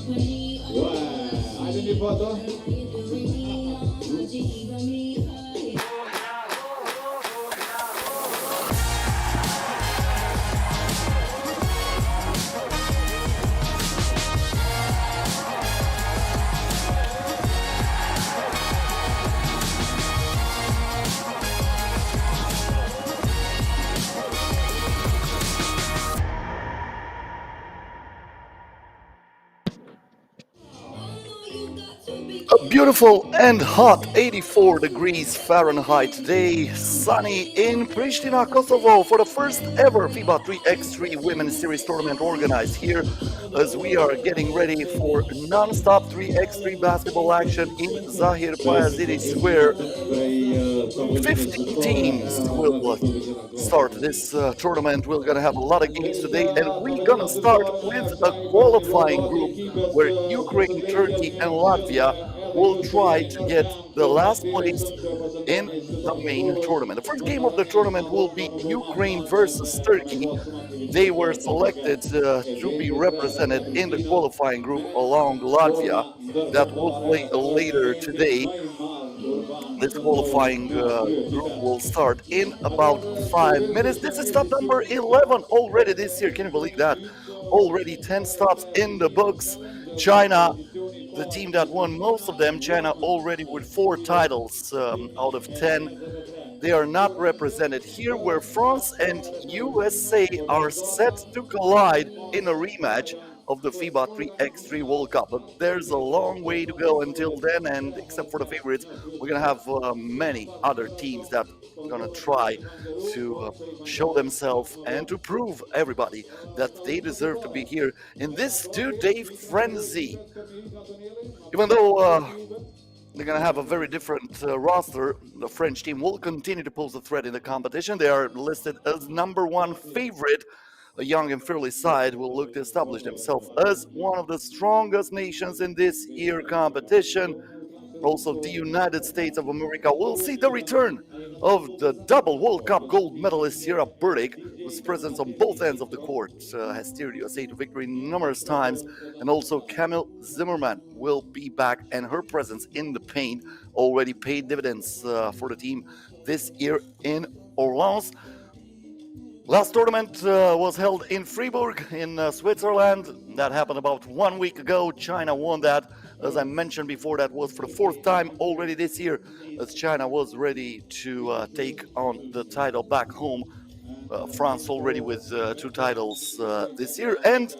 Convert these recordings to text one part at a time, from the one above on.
Wah, ada nih foto. A beautiful and hot 84 degrees Fahrenheit today, sunny in Pristina, Kosovo, for the first ever FIBA 3x3 Women's Series tournament organized here as we are getting ready for non-stop 3x3 basketball action in Zahir Payazidi Square. 15 teams will start this tournament. We're going to have a lot of games today, and we're going to start with a qualifying group where Ukraine, Turkey, and Latvia will try to get the last place in the main tournament. The first game of the tournament will be Ukraine versus Turkey. They were selected to be represented in the qualifying group along Latvia that will play later today. This qualifying group will start in about 5 minutes. This is stop number 11 already this year. Can you believe that? Already 10 stops in the books. China, the team that won most of them, China already with 4 titles out of 10. They are not represented here, where France and USA are set to collide in a rematch of the FIBA 3x3 World Cup. But there's a long way to go until then, and except for the favorites, we're going to have many other teams that are going to try to show themselves and to prove everybody that they deserve to be here in this 2-day frenzy. Even though they're going to have a very different roster, the French team will continue to pose a threat in the competition. They are listed as #1 favorite. A young and fearless side will look to establish themselves as one of the strongest nations in this year competition. Also, the United States of America will see the return of the double World Cup gold medalist Sierra Burdick, whose presence on both ends of the court has steered USA to victory numerous times. And also, Camille Zimmerman will be back, and her presence in the paint already paid dividends for the team this year in Orleans. Last tournament was held in Freiburg in Switzerland. That happened about 1 week ago. China won that. As I mentioned before, that was for the 4th time already this year, as China was ready to take on the title back home. France already with 2 titles this year. And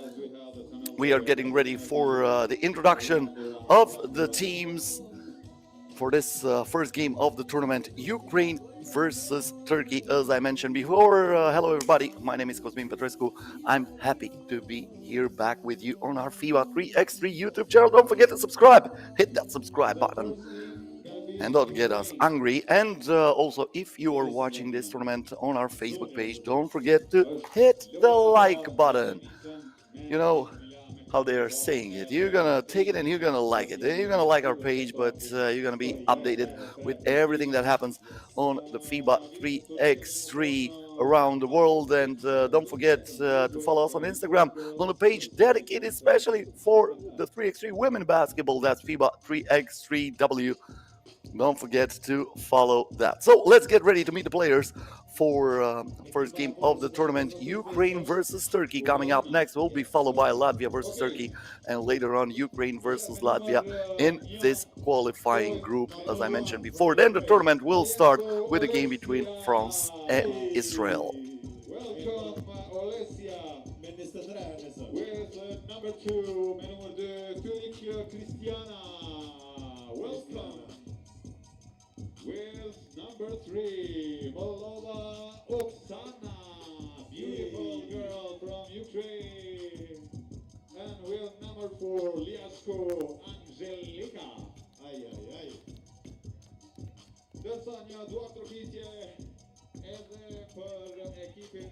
we are getting ready for the introduction of the teams for this first game of the tournament, Ukraine versus Turkey, as I mentioned before. Hello, everybody. My name is Cosmin Petrescu. I'm happy to be here back with you on our FIBA 3x3 YouTube channel. Don't forget to subscribe. Hit that subscribe button and don't get us angry. And also, if you are watching this tournament on our Facebook page, don't forget to hit the like button. You know how they are saying it. You're gonna take it and you're gonna like it. You're gonna like our page, but you're gonna be updated with everything that happens on the FIBA 3x3 around the world. And don't forget to follow us on Instagram on a page dedicated especially for the 3x3 women basketball. That's FIBA 3x3W. Don't forget to follow that. So let's get ready to meet the players for first game of the tournament. Ukraine versus Turkey coming up next will be followed by Latvia versus Turkey, and later on Ukraine versus Latvia in this qualifying group, as I mentioned before. Then the tournament will start with a game between France and Israel. Welcome, Olesia, with number 2, Christiana. Welcome. With number 3, Molova Oksana, beautiful girl from Ukraine. And with number 4, Liasko Angelika. Ai, ai, ai. Dërsa një duar trofitje edhe për ekipin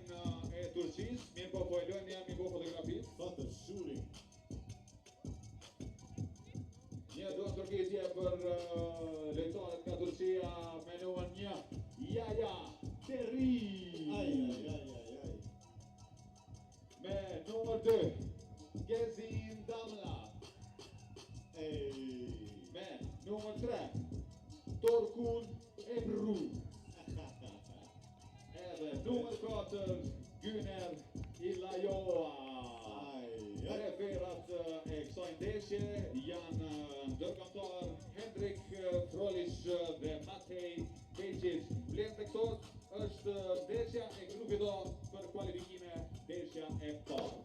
e Turqis. Mirë po e lojmë jam i bo fotografit. Fatër shuri. Një duar trofitje për lojtarët nga Turqia me numër 1, Jaja Terri. Ai, ai, ai, ai, ai. Me numër 2, Gezin Damla. Nummer 4, Gyor Ilajoa. Referat Exoindeshe, Jan Dërgamtar, Hendrik Frolish dhe Matej Peqic. Vlen të kësot është ndeshja e grupit do për kualifikime, ndeshja e parë.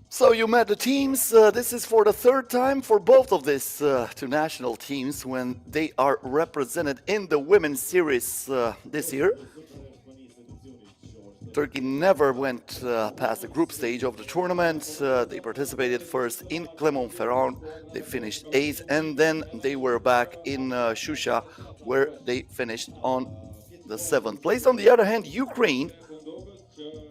So you met the teams. This is for the third time for both of these two national teams when they are represented in the women's series this year. Turkey never went past the group stage of the tournament. They participated first in Clermont-Ferrand. They finished 8th, and then they were back in Shusha, where they finished on the 7th place. On the other hand, Ukraine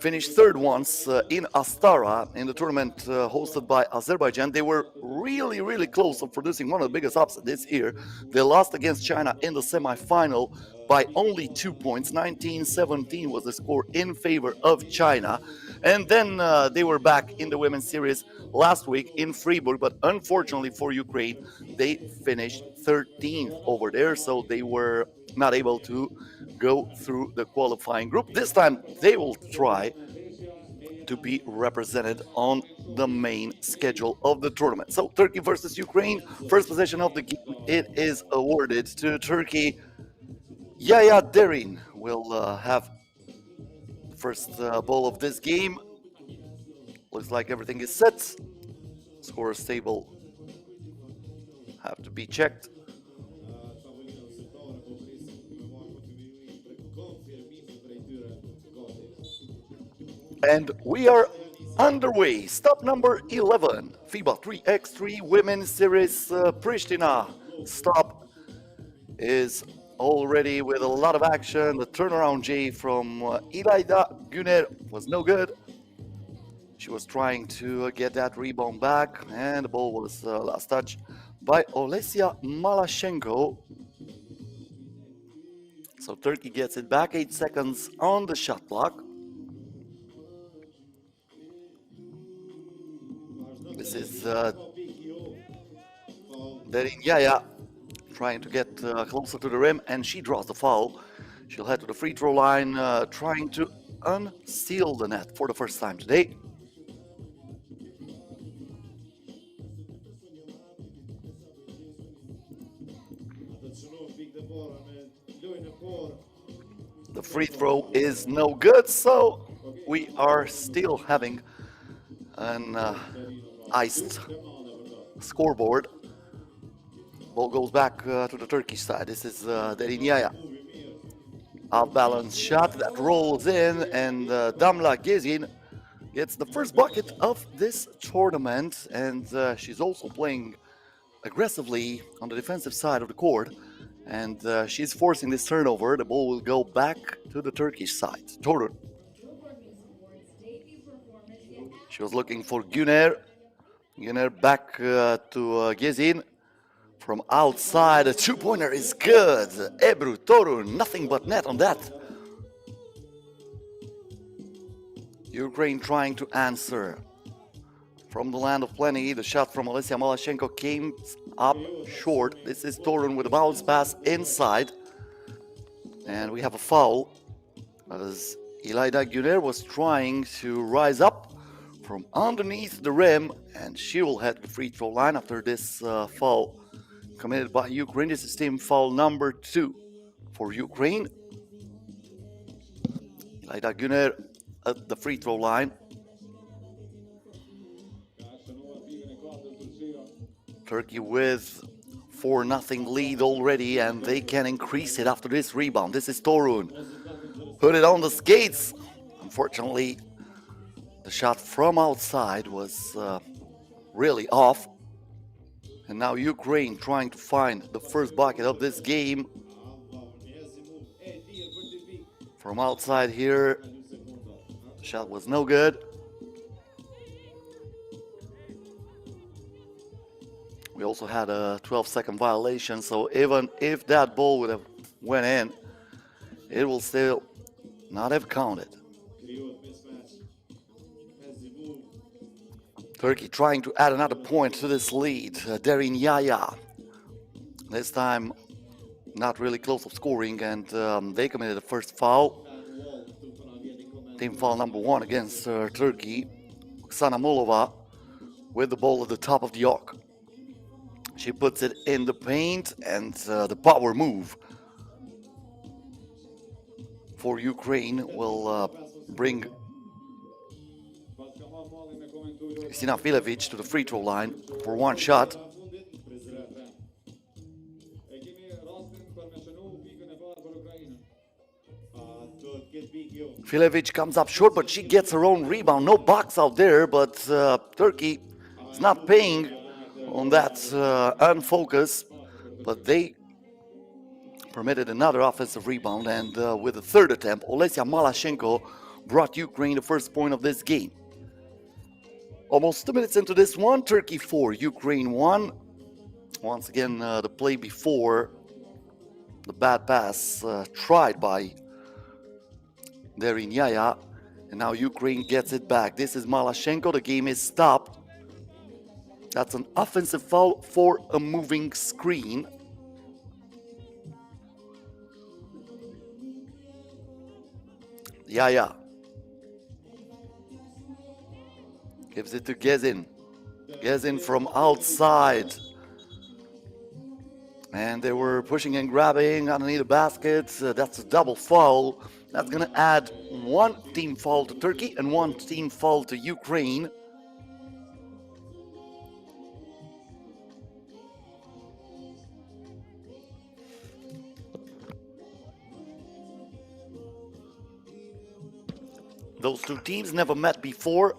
finished 3rd once in Astara in the tournament hosted by Azerbaijan. They were really close to producing one of the biggest upsets this year. They lost against China in the semi-final by only 2 points. 19-17 was the score in favor of China. And then they were back in the women's series last week in Freiburg, but unfortunately for Ukraine, they finished 13th over there, so they were not able to go through the qualifying group. This time they will try to be represented on the main schedule of the tournament. So Turkey versus Ukraine, first possession of the game, it is awarded to Turkey. Yaya Derin will have the first ball of this game. Looks like everything is set. Score table have to be checked. And we are underway. Stop number 11, FIBA 3x3 Women's Series Pristina. Stop is already with a lot of action. The turnaround J from İlayda Güner was no good. She was trying to get that rebound back, and the ball was last touch by Olesia Malashenko. So Turkey gets it back, 8 seconds on the shot clock. This is Derin Yaya trying to get closer to the rim, and she draws the foul. She'll head to the free throw line, trying to unseal the net for the first time today. The free throw is no good, so we are still having an iced scoreboard. Ball goes back to the Turkish side. This is Derin Yaya. Off-balance shot that rolls in, and Damla Gezin gets the first bucket of this tournament, and she's also playing aggressively on the defensive side of the court, and she's forcing this turnover. The ball will go back to the Turkish side. Torun. She was looking for Güner. Güner back to Gezin. From outside, a two-pointer is good. Ebru Torun, nothing but net on that. Ukraine trying to answer. From the land of plenty, the shot from Olesia Malashenko came up short. This is Torun with a bounce pass inside. And we have a foul as İlayda Güner was trying to rise up from underneath the rim, and she will head to the free throw line after this foul committed by Ukraine. This is team foul number 2 for Ukraine. İlayda Güner at the free throw line. Turkey with 4-0 lead already, and they can increase it after this rebound. This is Torun. Put it on the skates. Unfortunately, the shot from outside was really off. And now Ukraine trying to find the first bucket of this game. From outside here, the shot was no good. We also had a 12-second violation, so even if that ball would have went in, it will still not have counted. Turkey trying to add another point to this lead. Derin Yaya. This time not really close to scoring, and they committed the first foul. Team foul number 1 against Turkey. Oksana Molova with the ball at the top of the arc. She puts it in the paint, and the power move for Ukraine will bring Pristina to the free throw line for one shot. Filevic comes up short, but she gets her own rebound. No box out there, but Turkey is not paying on that unfocus. But they permitted another offensive rebound, and with the third attempt, Olesia Malashenko brought Ukraine the first point of this game. Almost 2 minutes into this one, Turkey 4, Ukraine 1. Once again, the play before, the bad pass tried by Derin Yaya, and now Ukraine gets it back. This is Malashenko. The game is stopped. That's an offensive foul for a moving screen. Yaya gives it to Gezin. Gezin from outside. And they were pushing and grabbing underneath the basket. That's a double foul. That's going to add one team foul to Turkey and one team foul to Ukraine. Those two teams never met before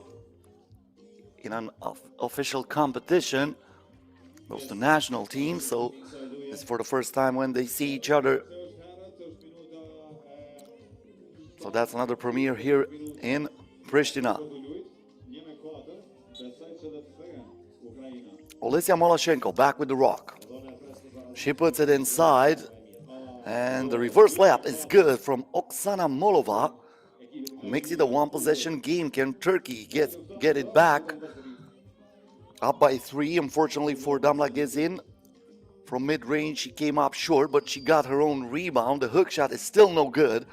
in an official competition. Those two national teams, so it's for the first time when they see each other. So that's another premiere here in Pristina. Olesia Malashenko back with the rock. She puts it inside, and the reverse layup is good from Oksana Molova. Makes it a one-possession game. Can Turkey get it back? Up by 3, unfortunately for Damla Gezin. From mid-range, she came up short, but she got her own rebound. The hook shot is still no good.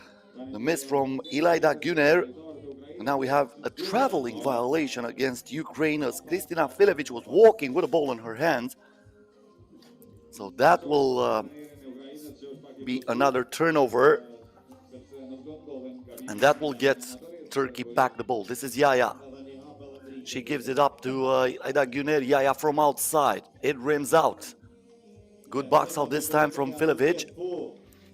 The miss from Ilaida Gyor. And now we have a traveling violation against Ukraine as Kristina Filevic was walking with a ball in her hands. So that will be another turnover. And that will get Turkey back the ball. This is Yaya. She gives it up to Ilaida Gyor. Yaya from outside. It rims out. Good box out this time from Filevic.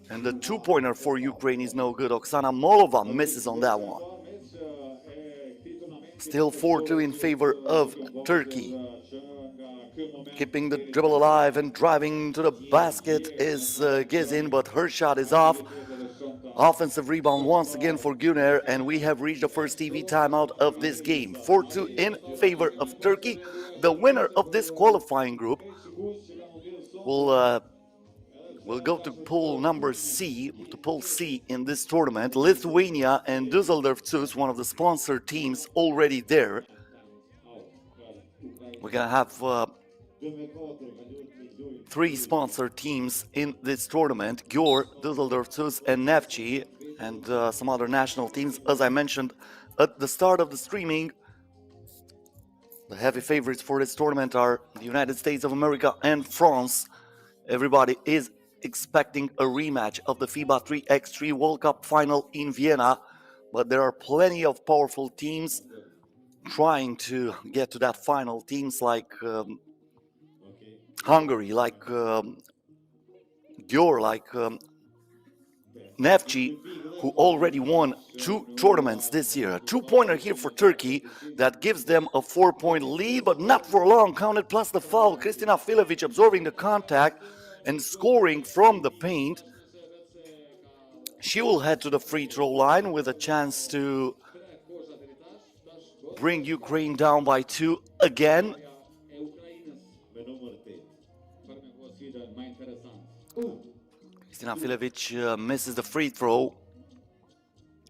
And the two-pointer for Ukraine is no good. Oksana Molova misses on that one. Still 4-2 in favor of Turkey. Keeping the dribble alive and driving to the basket is Gezin, but her shot is off. Offensive rebound once again for Gyor, and we have reached the first TV timeout of this game. 4-2 in favor of Turkey. The winner of this qualifying group will go to pool number C, to pool C in this tournament. Lithuania and Düsseldorf, one of the sponsor teams, already there. We're gonna have 3 sponsor teams in this tournament: Gyor, Düsseldorf, and Neftchi, and some other national teams. As I mentioned at the start of the streaming, the heavy favorites for this tournament are the United States of America and France. Everybody is expecting a rematch of the FIBA 3x3 World Cup final in Vienna, but there are plenty of powerful teams trying to get to that final. Teams like Hungary, like Gyor, like Neftchi, who already won 2 tournaments this year. A 2-pointer here for Turkey that gives them a 4-point lead, but not for long. Counted plus the foul. Kristina Filevic absorbing the contact and scoring from the paint. She will head to the free throw line with a chance to bring Ukraine down by 2 again. Kristina Filevic misses the free throw.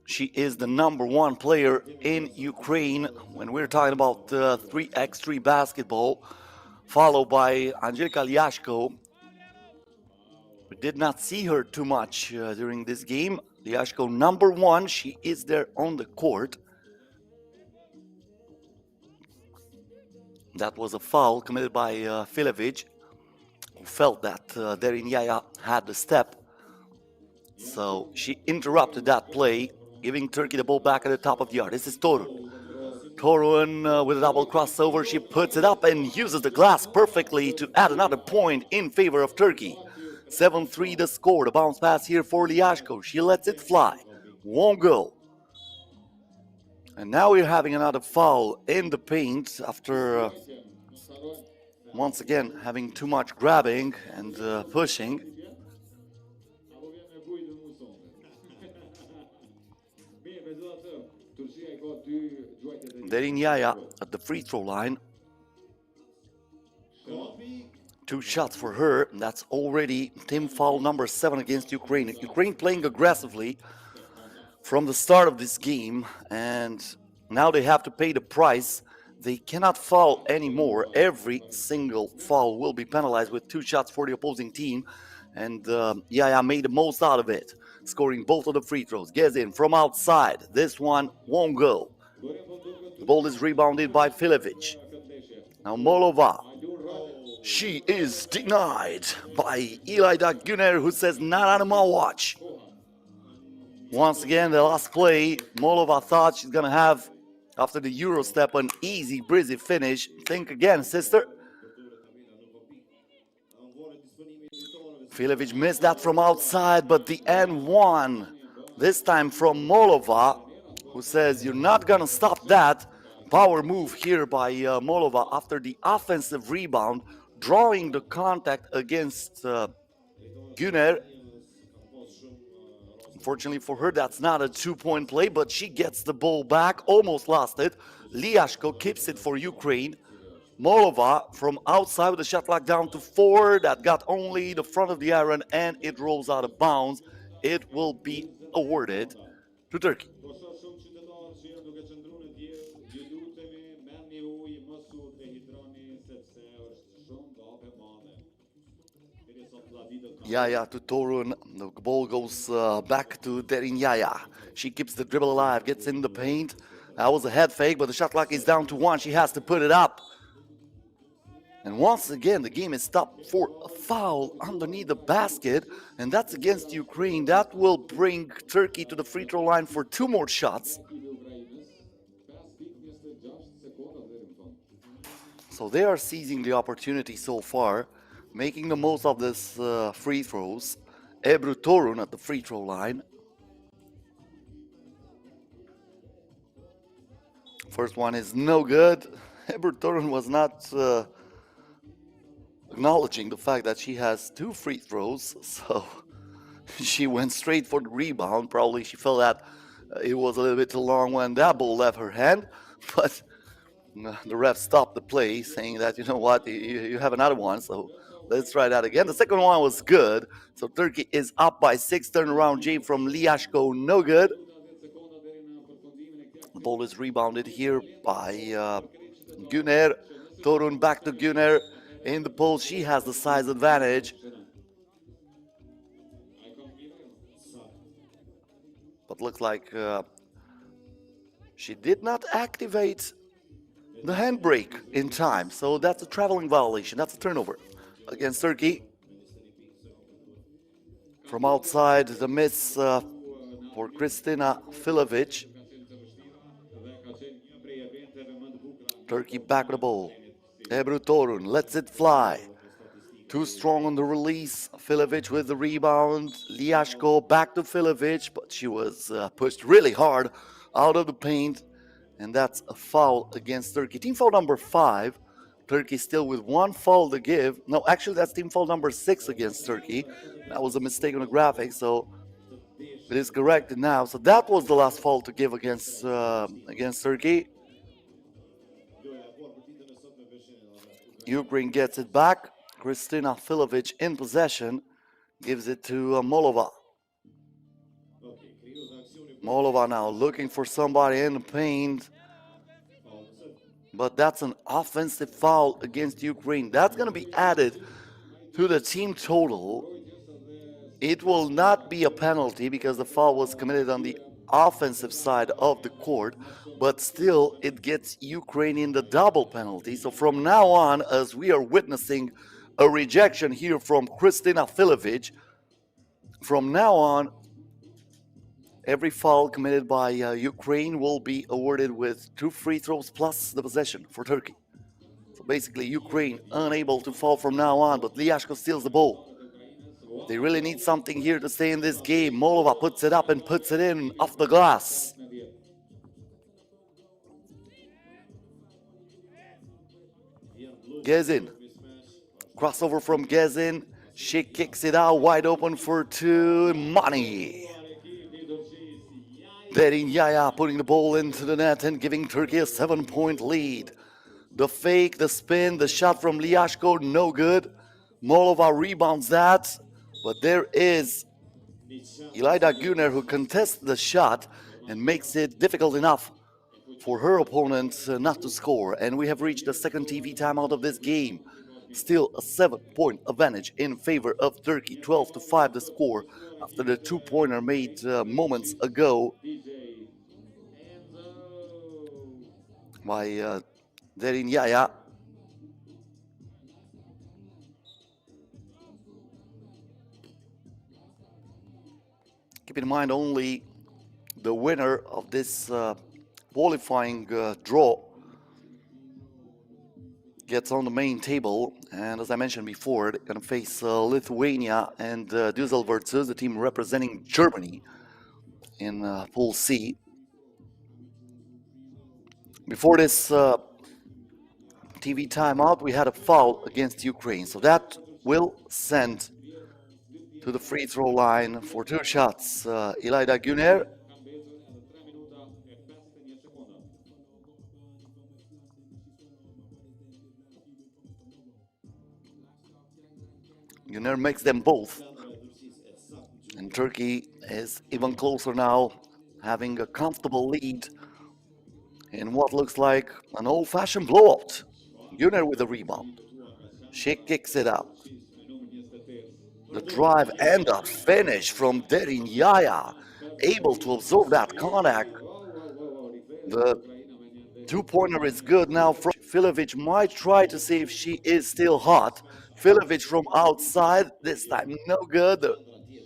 She is the number 1 player in Ukraine when we're talking about 3x3 basketball, followed by Angelika Liashko. We did not see her too much during this game. Liashko number 1, she is there on the court. That was a foul committed by Filevic, who felt that Derinjaja had the step. So she interrupted that play, giving Turkey the ball back at the top of the yard. This is Torun. Torun with a double crossover, she puts it up and uses the glass perfectly to add another point in favor of Turkey. 7-3 the score. The bounce pass here for Liashko. She lets it fly. Won't go. And now we're having another foul in the paint after once again having too much grabbing and pushing. Derinjaja at the free throw line. 2 shots for her. That's already team foul number 7 against Ukraine. Ukraine playing aggressively from the start of this game, and now they have to pay the price. They cannot foul anymore. Every single foul will be penalized with 2 shots for the opposing team, and Yaya made the most out of it, scoring both of the free throws. Gets in from outside. This one won't go. The ball is rebounded by Filevic. Now Molova. She is denied by Ilayda Gyor, who says not on my watch. Once again, the last play, Molova thought she's going to have, after the Euro step, an easy, breezy finish. Think again, sister. Filevic missed that from outside, but the N1, this time from Molova, who says, you're not going to stop that. Power move here by Molova after the offensive rebound, drawing the contact against Gyor. Unfortunately for her, that's not a 2-point play, but she gets the ball back, almost lost it. Liashko keeps it for Ukraine. Molova from outside with the shot clock down to 4. That got only the front of the iron, and it rolls out of bounds. It will be awarded to Turkey. Yaya to Torun. The ball goes back to Derinjaja. She keeps the dribble alive, gets in the paint. That was a head fake, but the shot clock is down to 1. She has to put it up. And once again, the game is stopped for a foul underneath the basket, and that's against Ukraine. That will bring Turkey to the free throw line for 2 more shots. So they are seizing the opportunity so far, making the most of this free throws. Ebru Torun at the free throw line. First one is no good. Ebru Torun was not acknowledging the fact that she has 2 free throws, so she went straight for the rebound. Probably she felt that it was a little bit too long when that ball left her hand, but the ref stopped the play, saying that, you know what, you have another one, so let's try that again. The second one was good, so Turkey is up by 6. Turnaround J from Liashko, no good. The ball is rebounded here by Gyor. Torun back to Gyor. In the post, she has the size advantage. But looks like she did not activate the handbrake in time. So that's a traveling violation. That's a turnover against Turkey. From outside, the miss for Pristina Filevic. Turkey back with the ball. Ebru Torun lets it fly. Too strong on the release. Filevic with the rebound. Liashko back to Filevic, but she was pushed really hard out of the paint. And that's a foul against Turkey. Team foul number 5. Turkey still with 1 foul to give. No, actually that's team foul number 6 against Turkey. That was a mistake on the graphic, so it is corrected now. So that was the last foul to give against Turkey. Ukraine gets it back. Pristina Filevic in possession. Gives it to Molova. Molova now looking for somebody in the paint. But that's an offensive foul against Ukraine. That's going to be added to the team total. It will not be a penalty because the foul was committed on the offensive side of the court, but still it gets Ukrainian the double penalty. So from now on, as we are witnessing a rejection here from Pristina Filovic, from now on, every foul committed by Ukraine will be awarded with 2 free throws plus the possession for Turkey. So basically, Ukraine unable to foul from now on, but Liashko steals the ball. They really need something here to stay in this game. Molova puts it up and puts it in off the glass. Gezin. Crossover from Gezin. She kicks it out wide open for 2. Money. Derin Yaya putting the ball into the net and giving Turkey a 7-point lead. The fake, the spin, the shot from Liashko, no good. Molova rebounds that. But there is Ilayda Gyor who contests the shot and makes it difficult enough for her opponent not to score. And we have reached the second TV timeout of this game. Still a 7-point advantage in favor of Turkey. 12-5 the score after the 2-pointer made moments ago by Derin Yaya. Keep in mind only the winner of this qualifying draw gets on the main table, and as I mentioned before, they're going to face Lithuania and Düsseldorf, the team representing Germany in Pool C. Before this TV timeout, we had a foul against Ukraine, so that will send to the free throw line for 2 shots Ilayda Gyor. Gyor makes them both, and Turkey is even closer now, having a comfortable lead in what looks like an old-fashioned blowout. Gyor with the rebound. She kicks it out. The drive and the finish from Derin Yaya, able to absorb that contact. The 2-pointer is good now. Filovic might try to see if she is still hot. Filovic from outside, this time no good. The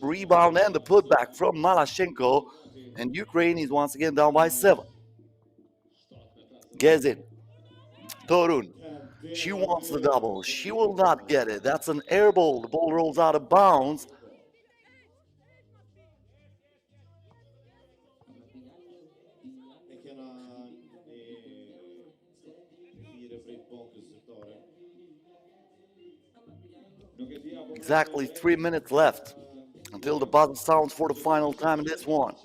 rebound and the putback from Malashenko, and Ukraine is once again down by 7. Gezin, Torun, she wants the double. She will not get it. That's an air ball. The ball rolls out of bounds. Exactly 3 minutes left until the buzzer sounds for the final time in this one.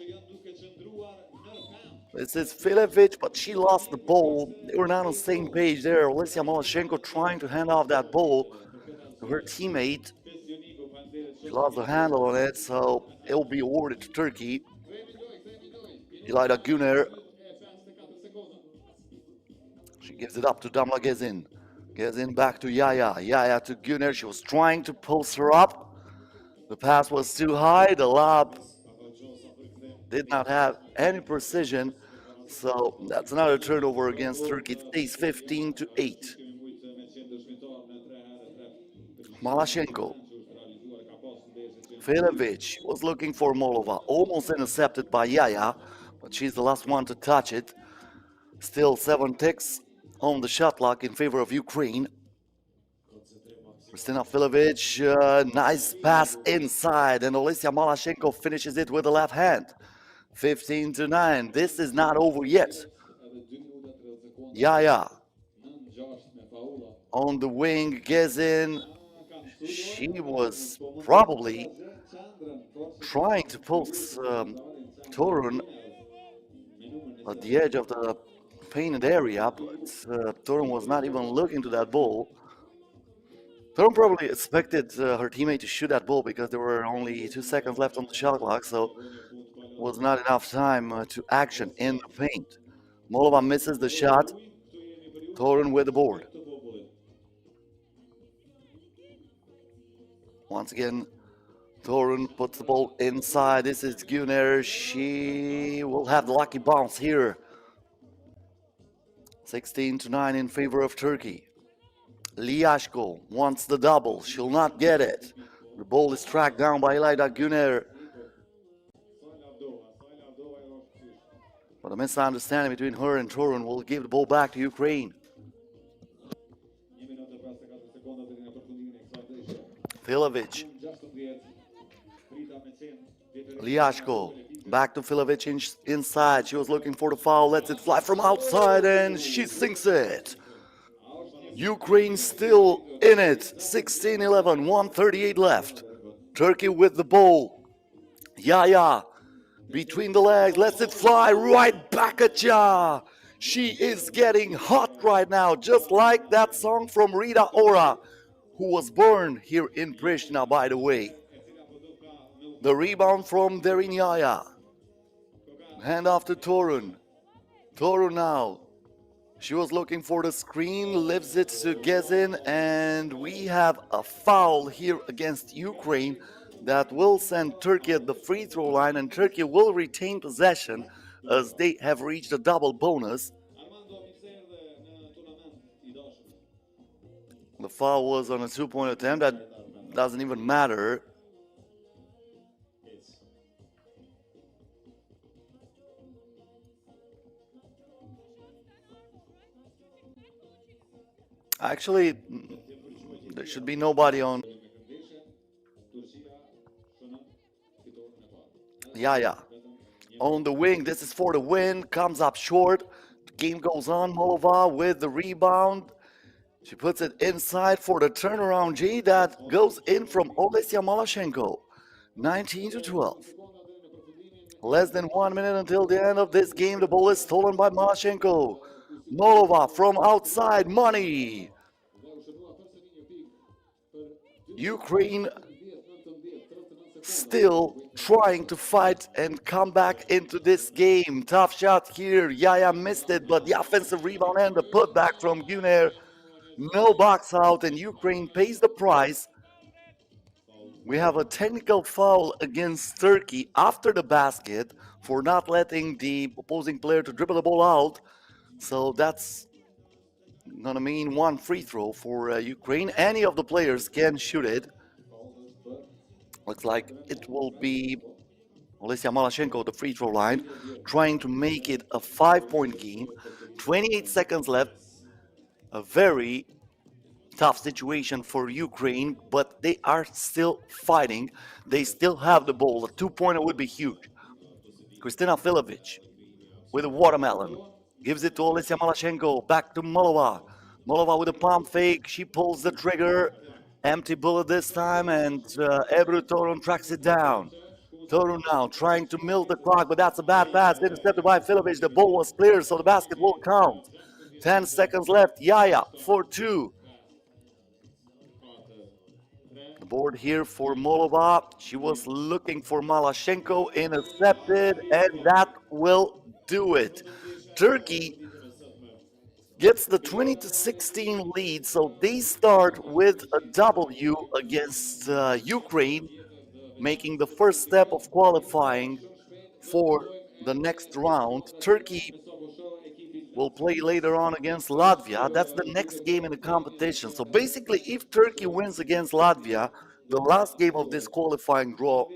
This is Filovic, but she lost the ball. They were not on the same page there. Olesya Malashenko trying to hand off that ball to her teammate. She lost the handle on it, so it will be awarded to Turkey. Ilayda Gyor. She gives it up to Damla Gezin. Gezin back to Yaya. Yaya to Gyor. She was trying to post her up. The pass was too high. The lob did not have any precision. So that's another turnover against Turkey. It stays 15-8. Malashenko. Filovic was looking for Molova. Almost intercepted by Yaya, but she's the last one to touch it. Still 7 ticks on the shot clock in favor of Ukraine. Pristina Filovic, nice pass inside, and Olesya Malashenko finishes it with the left hand. 15-9. This is not over yet. Yaya on the wing. Gezin. She was probably trying to post Torun at the edge of the painted area, but Torun was not even looking to that ball. Torun probably expected her teammate to shoot that ball because there were only 2 seconds left on the shot clock, so was not enough time to action in the paint. Molova misses the shot. Torun with the board. Once again, Torun puts the ball inside. This is Gyor. She will have the lucky bounce here. 16-9 in favor of Turkey. Liashko wants the double. She'll not get it. The ball is tracked down by Elida Gyor. But a misunderstanding between her and Torun will give the ball back to Ukraine. Filovic. Liashko. Back to Filovic inside. She was looking for the foul. Lets it fly from outside and she sinks it. Ukraine still in it. 16-11. 1:38 left. Turkey with the ball. Yaya. Between the legs. Lets it fly right back at ya. She is getting hot right now. Just like that song from Rita Ora, who was born here in Pristina, by the way. The rebound from Derin Yaya. Hand off to Torun. Torun now. She was looking for the screen, lifts it to Gezin, and we have a foul here against Ukraine that will send Turkey at the free throw line, and Turkey will retain possession as they have reached a double bonus. The foul was on a two-point attempt. That doesn't even matter. Actually, there should be nobody on. Yaya on the wing. This is for the win. Comes up short. The game goes on. Molova with the rebound. She puts it inside for the turnaround G that goes in from Olesya Malashenko. 19-12. Less than 1 minute until the end of this game. The ball is stolen by Malashenko. Molova from outside. Money. Ukraine still trying to fight and come back into this game. Tough shot here. Yaya missed it, but the offensive rebound and the putback from Gyor. No box out, and Ukraine pays the price. We have a technical foul against Turkey after the basket for not letting the opposing player to dribble the ball out. So that's gonna mean one free throw for Ukraine. Any of the players can shoot it. Looks like it will be Olesya Malashenko, the free throw line, trying to make it a 5-point game. 28 seconds left. A very tough situation for Ukraine, but they are still fighting. They still have the ball. A 2-pointer would be huge. Kristina Filovic with a watermelon. Gives it to Olesya Malashenko. Back to Molova. Molova with a pump fake. She pulls the trigger. Empty bullet this time, and Ebru Torun tracks it down. Torun now trying to milk the clock, but that's a bad pass. Intercepted by Filovic. The ball was clear, so the basket will count. 10 seconds left. Yaya for 2. The board here for Molova. She was looking for Malashenko, intercepted, and that will do it. Turkey gets the 20-16 lead, so they start with a W against Ukraine, making the first step of qualifying for the next round. Turkey will play later on against Latvia. That's the next game in the competition. So basically, if Turkey wins against Latvia, the last game of this qualifying draw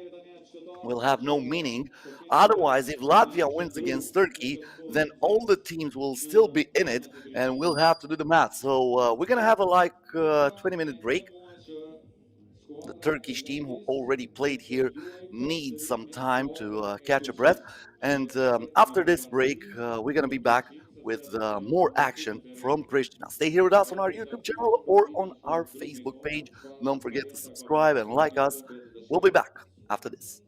will have no meaning. Otherwise, if Latvia wins against Turkey, then all the teams will still be in it, and we'll have to do the math. So we're gonna have a 20-minute break. The Turkish team, who already played here, needs some time to catch a breath. And after this break, we're gonna be back with more action from Pristina. Stay here with us on our YouTube channel or on our Facebook page. Don't forget to subscribe and like us. We'll be back after this.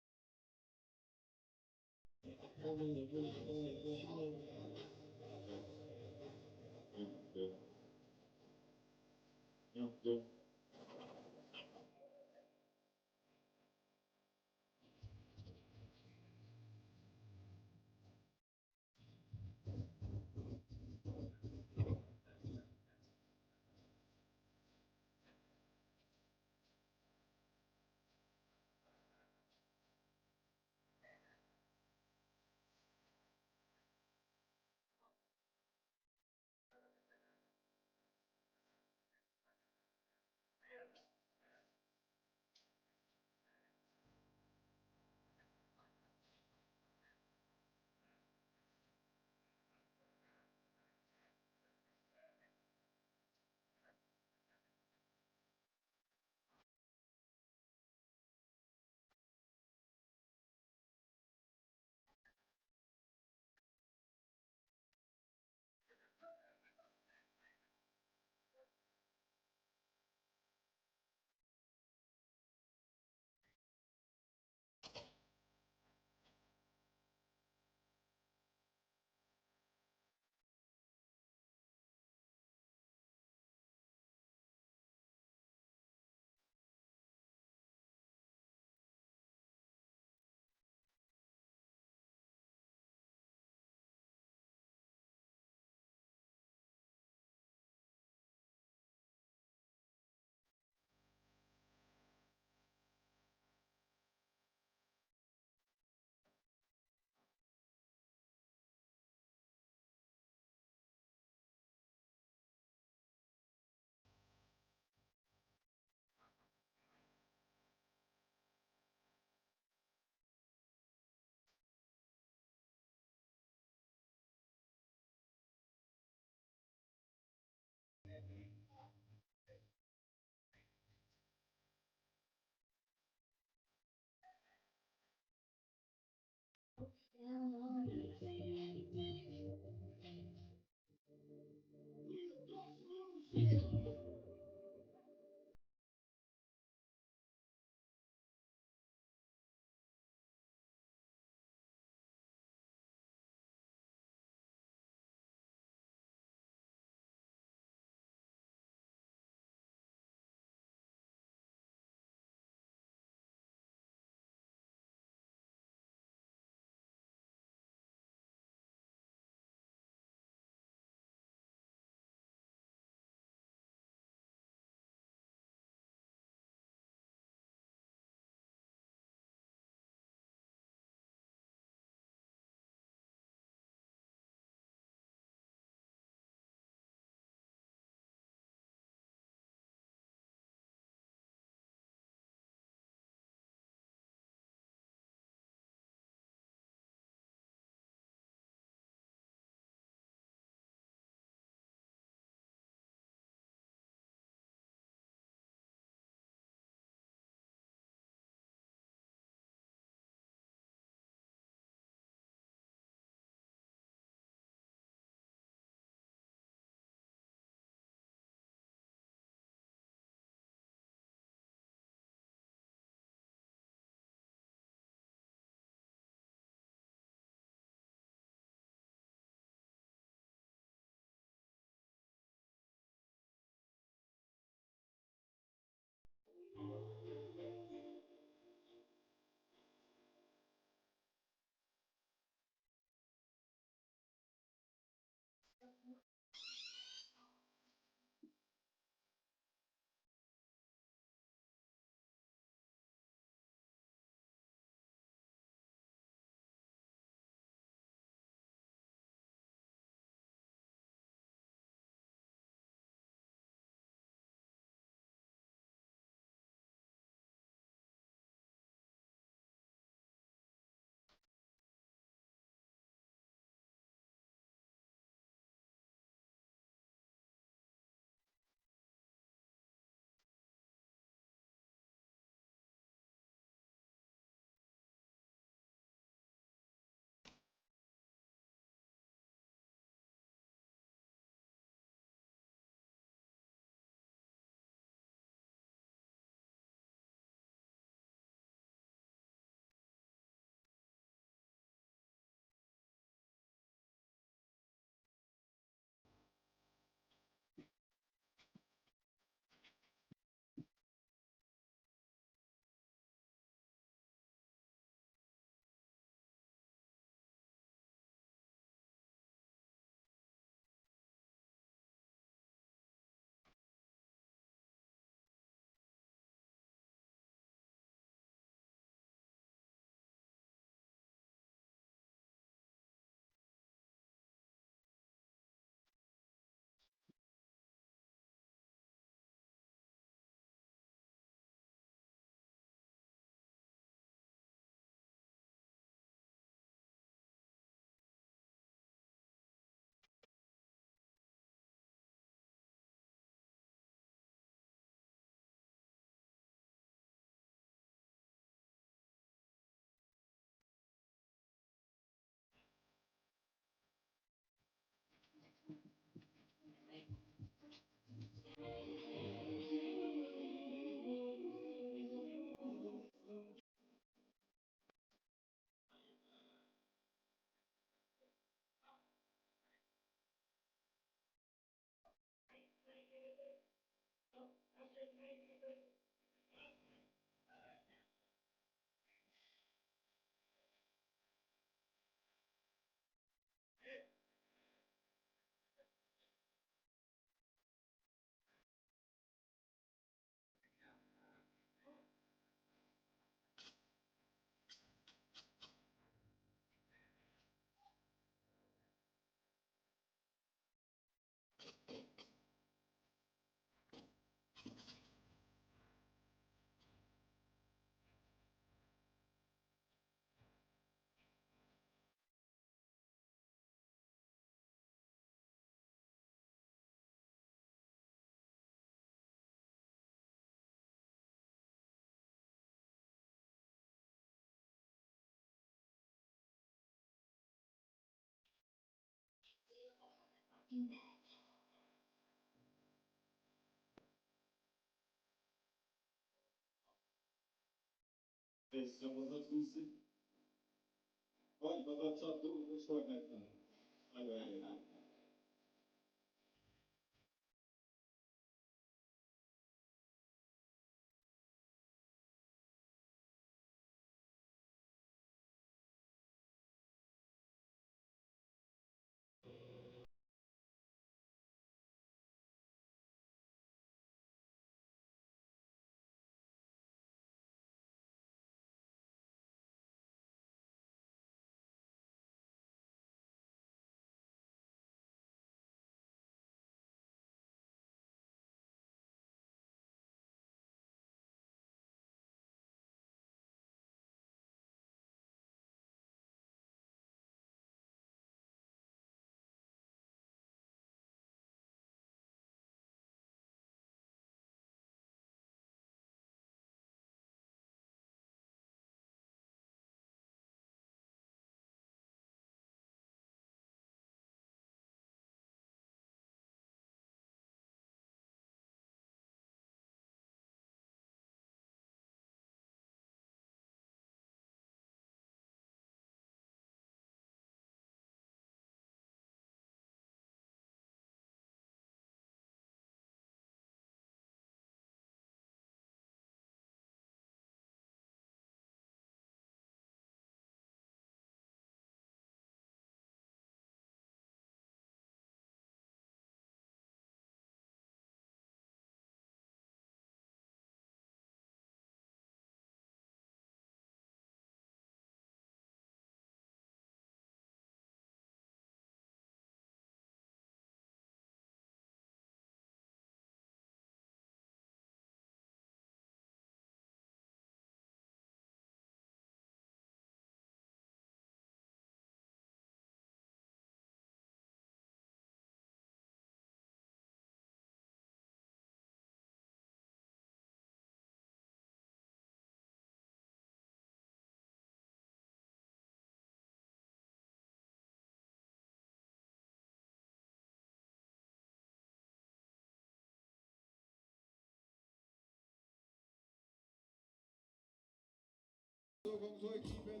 Com zo'n equipes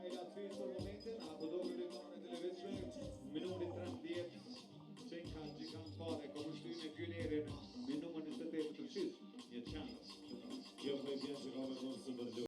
relaties voor momenten, apodobile de televisie, minuten 30, 10 kanji kan fare kostume pionjärer med nummer 93 i ett chans. Jag får inte ens komma någon som börjar.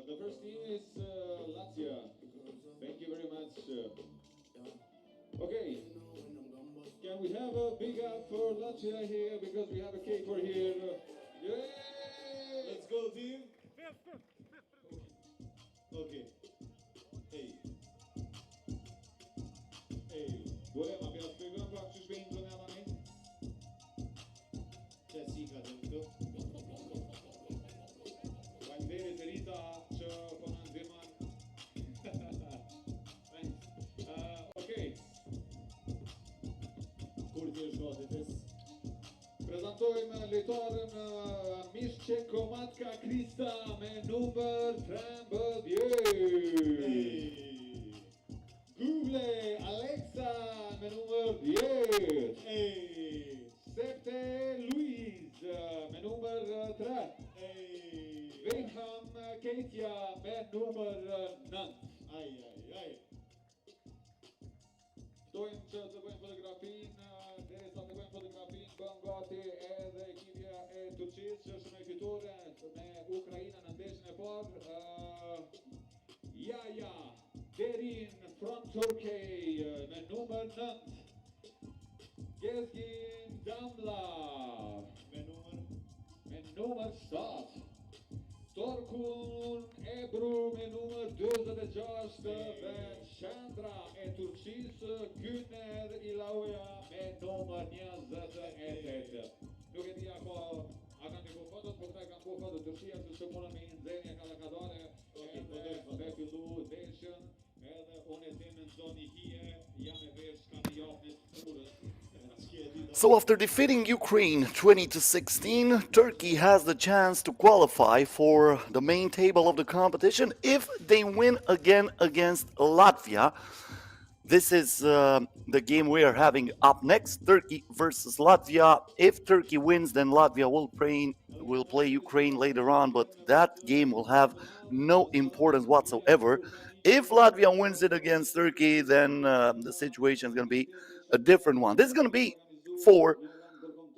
The first team is Latvia. Thank you very much. Okay, can we have a big up for Latvia here because we have a caper here. Yay! Let's go, team! Ok. Ehi. Ehi. Voleva abbiamo spiegato praktisch wegen drin aber nicht. Der Sieger dentro. Vai bene ferita ce con Anzeman. Ok. Curte Schlottes. Prezentojmë lojtarën Mishchenko Matka Krista me numër 13. Google Alexa me numër 10. Septe Louise me numër 3. Wilhelm Keitja me numër 9. Ftojmë që të bëjmë fotografinë, derisa të bëjmë fotografinë, bëm gati edhe ekipja e Turqisë që është me fitore me Ukrainën në ndeshjen e parë. Jaja Derin from Turkey me numër 9. Gezgin Damla me numër 7. Torkun Ebru me numër 26 dhe Shandra e Turqisë Güner Ilauja me numër 28. Nuk e di ako a kanë një fotot, po këta kanë fotot Turqia që së punën me nxenja kalakadare edhe me fillu deshën edhe unë e tim në zoni hije jam e vesh kanë japnit urës. So after defeating Ukraine 20-16, Turkey has the chance to qualify for the main table of the competition if they win again against Latvia. This is the game we are having up next, Turkey versus Latvia. If Turkey wins, then Latvia will play Ukraine later on, but that game will have no importance whatsoever. If Latvia wins it against Turkey, then the situation is going to be a different one. This is going to be for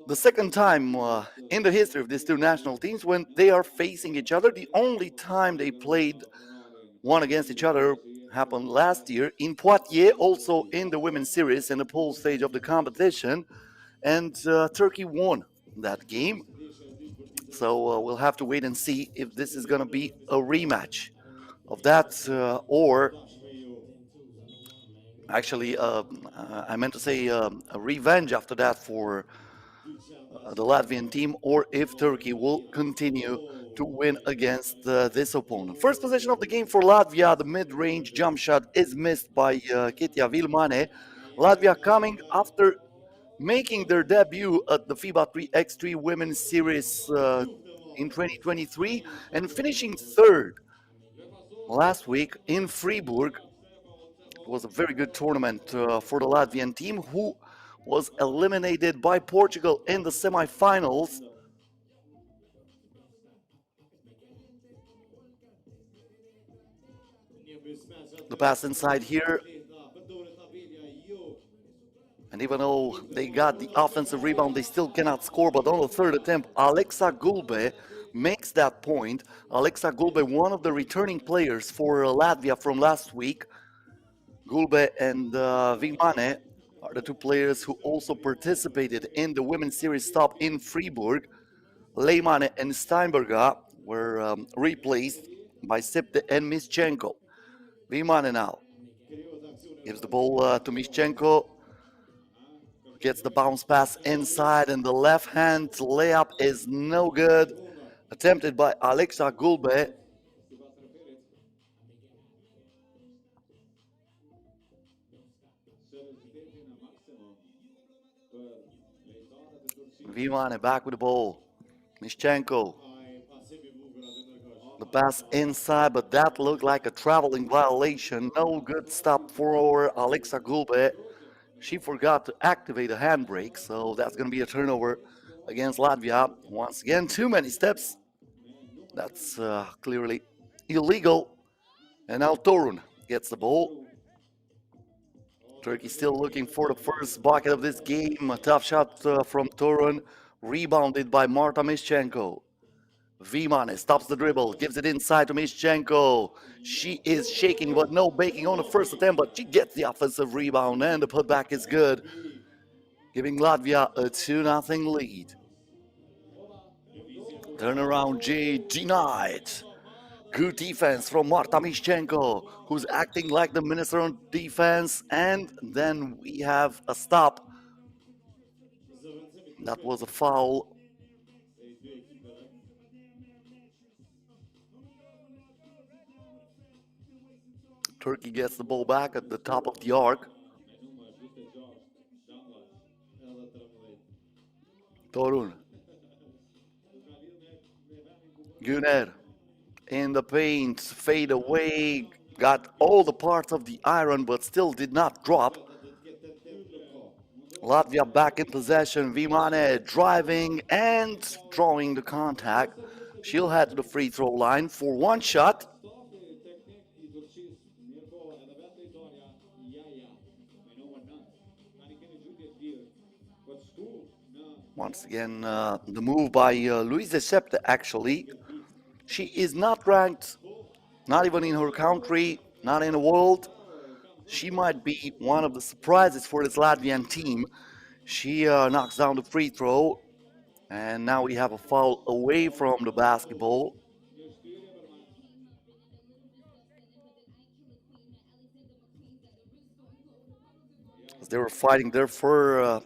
the second time in the history of these two national teams when they are facing each other. The only time they played one against each other happened last year in Poitiers, also in the women's series in the pool stage of the competition, and Turkey won that game. So we'll have to wait and see if this is going to be a rematch of that or actually I meant to say a revenge after that for the Latvian team, or if Turkey will continue to win against this opponent. First possession of the game for Latvia, the mid-range jump shot is missed by Kitja Vilmane. Latvia coming after making their debut at the FIBA 3x3 Women's Series in 2023 and finishing third last week in Freiburg. It was a very good tournament for the Latvian team, who was eliminated by Portugal in the semifinals. The pass inside here. And even though they got the offensive rebound, they still cannot score. But on the third attempt, Alexa Gulbe makes that point. Alexa Gulbe, one of the returning players for Latvia from last week. Gulbe and Vimane are the two players who also participated in the women's series stop in Freiburg. Leymane and Steinberger were replaced by Sipte and Mischenko. Vimane now gives the ball to Mischenko. Gets the bounce pass inside, and the left-hand layup is no good. Attempted by Alexa Gulbe. Vimane back with the ball. Mischenko. The pass inside, but that looked like a traveling violation. No good stop for Alexa Gulbe. She forgot to activate a handbrake, so that's going to be a turnover against Latvia. Once again, too many steps. That's clearly illegal. And now Torun gets the ball. Turkey still looking for the first bucket of this game. A tough shot from Torun, rebounded by Marta Mischenko. Vimane stops the dribble, gives it inside to Mischenko. She is shaking, but no baking on the first attempt, but she gets the offensive rebound, and the putback is good, giving Latvia a 2-0 lead. Turnaround G denied. Good defense from Marta Mishchenko, who's acting like the minister on defense. And then we have a stop. That was a foul. Turkey gets the ball back at the top of the arc. Torun. Gyor in the paint, fade away, got all the parts of the iron, but still did not drop. Latvia back in possession. Vimane driving and drawing the contact. She'll head to the free throw line for one shot. Once again, the move by Luisa Septe, actually. She is not ranked, not even in her country, not in the world. She might be one of the surprises for this Latvian team. She knocks down the free throw, and now we have a foul away from the basketball. As they were fighting there for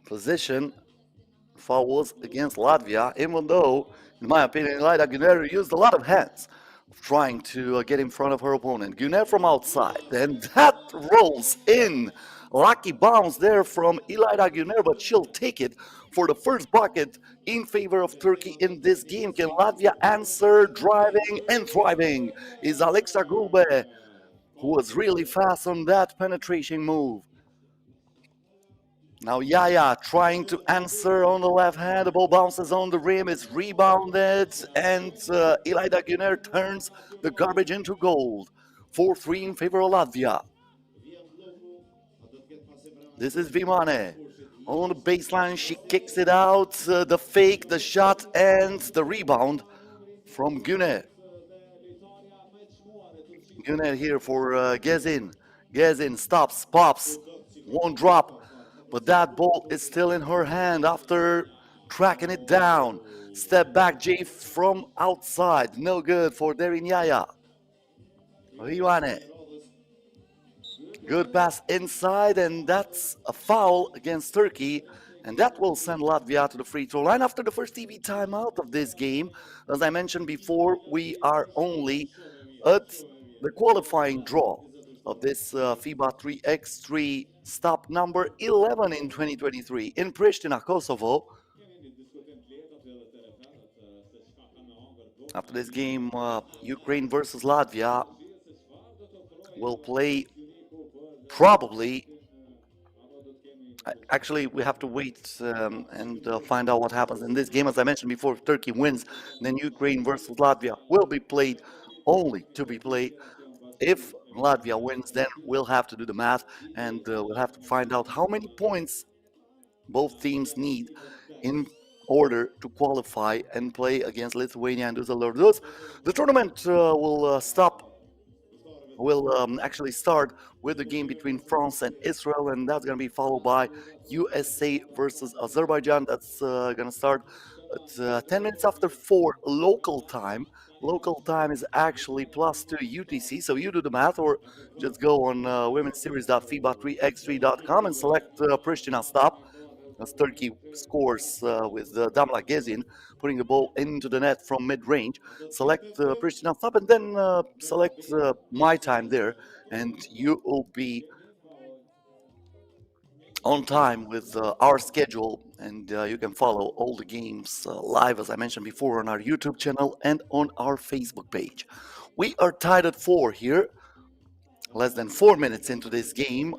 position. Foul was against Latvia, even though, in my opinion, Ilaida Gyor used a lot of hands trying to get in front of her opponent. Gyor from outside, and that rolls in. Lucky bounce there from Ilaida Gyor, but she'll take it for the first bucket in favor of Turkey in this game. Can Latvia answer? Driving and thriving is Alexa Grube, who was really fast on that penetration move. Now Yaya trying to answer on the left hand. The ball bounces on the rim. It's rebounded. And Ilaida Gyor turns the garbage into gold. 4-3 in favor of Latvia. This is Vimane. On the baseline, she kicks it out. The fake, the shot, and the rebound from Gyor. Gyor here for Gezin. Gezin stops, pops, won't drop. But that ball is still in her hand after tracking it down. Step back, Jay from outside. No good for Derin Yaya. Vimane. Good pass inside, and that's a foul against Turkey. And that will send Latvia to the free throw line after the first TV timeout of this game. As I mentioned before, we are only at the qualifying draw of this FIBA 3x3 stop number 11 in 2023 in Pristina, Kosovo. After this game, Ukraine versus Latvia will play probably. Actually, we have to wait and find out what happens in this game. As I mentioned before, if Turkey wins, then Ukraine versus Latvia will be played, only to be played. If Latvia wins, then we'll have to do the math, and we'll have to find out how many points both teams need in order to qualify and play against Lithuania and Düsseldorf. The tournament will actually start with the game between France and Israel, and that's going to be followed by USA versus Azerbaijan. That's going to start at 10 minutes after 4 local time. Local time is actually +2 UTC, so you do the math, or just go on womenseries.fiba3x3.com and select Pristina stop, as Turkey scores with Damla Gezin putting the ball into the net from mid-range. Select Pristina stop, and then select my time there, and you will be on time with our schedule, and you can follow all the games live, as I mentioned before, on our YouTube channel and on our Facebook page. We are tied at 4 here, less than 4 minutes into this game.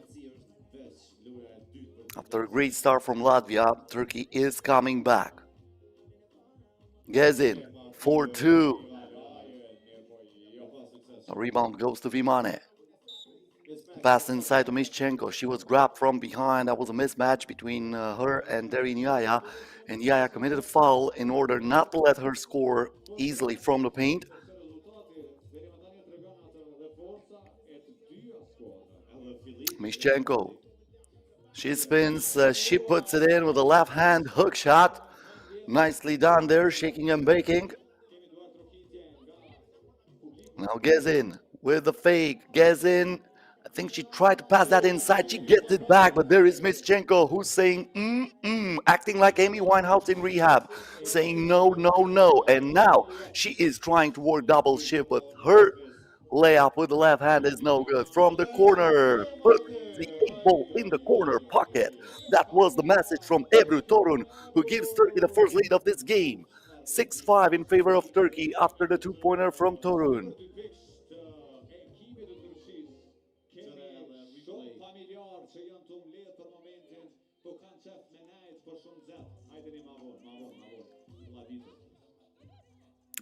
After a great start from Latvia, Turkey is coming back. Gezin, 4-2. The rebound goes to Vimane. Pass inside to Mishchenko. She was grabbed from behind. That was a mismatch between her and Derin Yaya. And Yaya committed a foul in order not to let her score easily from the paint. Mishchenko. She spins. She puts it in with a left hand hook shot. Nicely done there, shaking and baking. Now Gezin with the fake. Gezin, I think she tried to pass that inside. She gets it back, but there is Mischenko who's saying, acting like Amy Winehouse in rehab, saying no, no, no. And now she is trying to work double shift, but her layup with the left hand is no good. From the corner, put the 8 ball in the corner pocket. That was the message from Ebru Torun, who gives Turkey the first lead of this game. 6-5 in favor of Turkey after the two-pointer from Torun.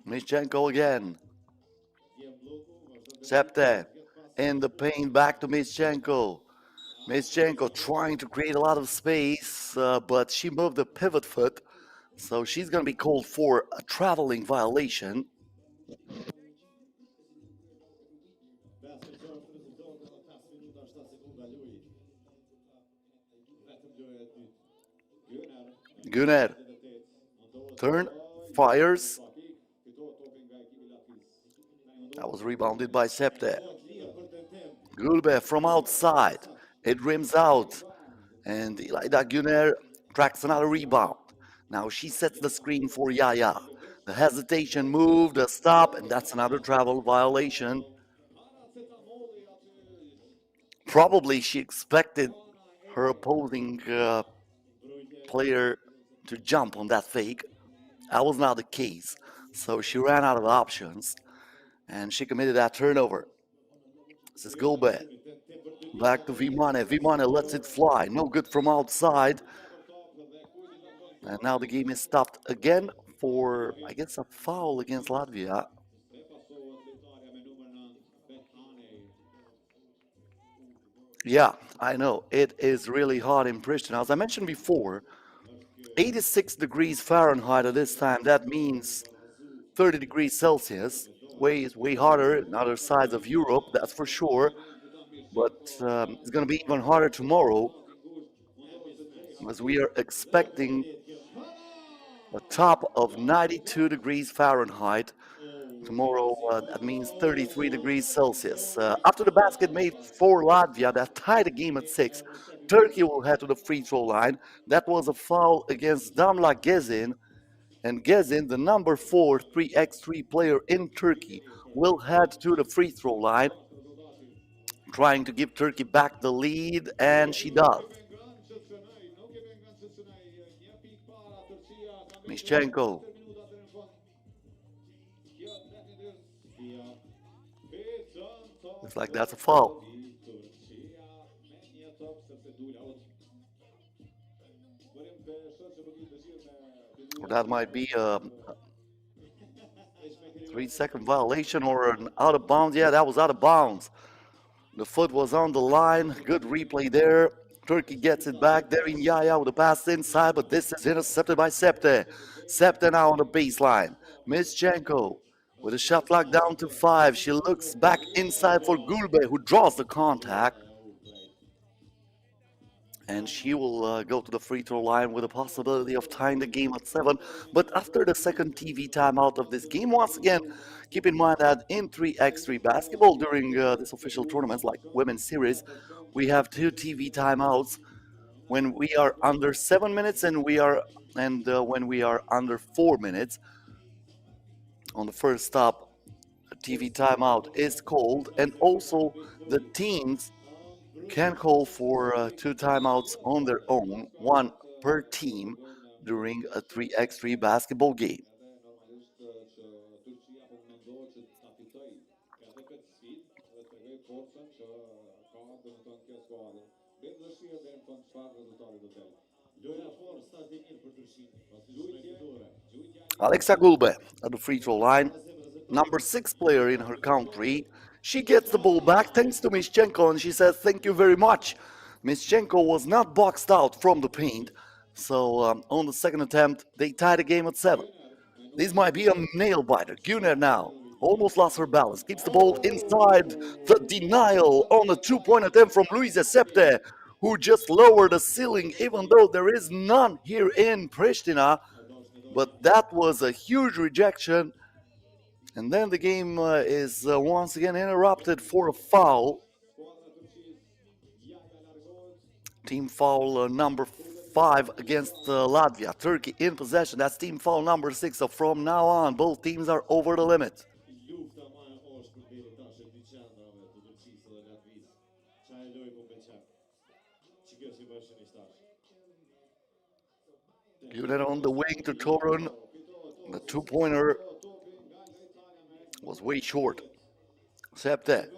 Mischenko again. Septe in the paint, back to Mischenko. Mischenko trying to create a lot of space, but she moved the pivot foot, so she's going to be called for a traveling violation. Gunnar. Turn, fires. That was rebounded by Septe. Gulbe from outside. It rims out. And Ilayda Gunnar tracks another rebound. Now she sets the screen for Yaya. The hesitation move, the stop, and that's another travel violation. Probably she expected her opposing player to jump on that fake. That was not the case. So she ran out of options and she committed that turnover. This is Gulbe. Back to Vimane. Vimane lets it fly. No good from outside. And now the game is stopped again for, I guess, a foul against Latvia. Yeah, I know. It is really hot in Pristina. As I mentioned before, 86 degrees Fahrenheit at this time. That means 30 degrees Celsius. Way hotter in other sides of Europe, that's for sure. But it's going to be even hotter tomorrow, as we are expecting a top of 92 degrees Fahrenheit. Tomorrow, that means 33 degrees Celsius. After the basket made for Latvia that tied the game at 6, Turkey will head to the free throw line. That was a foul against Damla Gezin. And Gezin, the number 4 3x3 player in Turkey, will head to the free throw line, trying to give Turkey back the lead, and she does. Mischenko. Looks like that's a foul. Or that might be a 3-second violation or an out of bounds. Yeah, that was out of bounds. The foot was on the line. Good replay there. Turkey gets it back. There in Yaya with a pass inside, but this is intercepted by Septe. Septe now on the baseline. Mischenko with a shot clock down to 5. She looks back inside for Gulbe, who draws the contact. And she will go to the free throw line with a possibility of tying the game at 7. But after the second TV timeout of this game, once again, keep in mind that in 3x3 basketball during this official tournaments like Women's Series, we have 2 TV timeouts when we are under 7 minutes and when we are under 4 minutes. On the first stop, a TV timeout is called, and also the teams can call for 2 timeouts on their own, 1 per team during a 3x3 basketball game. Alexa Gulbe at the free throw line, number 6 player in her country. She gets the ball back thanks to Mischenko, and she says thank you very much. Mischenko was not boxed out from the paint, so on the second attempt they tie the game at 7. This might be a nail biter. Gunnar now almost lost her balance, keeps the ball inside. The denial on the 2-point attempt from Luisa Septe, who just lowered the ceiling even though there is none here in Pristina. But that was a huge rejection, And then the game is once again interrupted for a foul. Team foul number 5 against Latvia. Turkey in possession. That's team foul number 6. So from now on, both teams are over the limit. Gyor on the wing to Torun. The two-pointer was way short. Septe.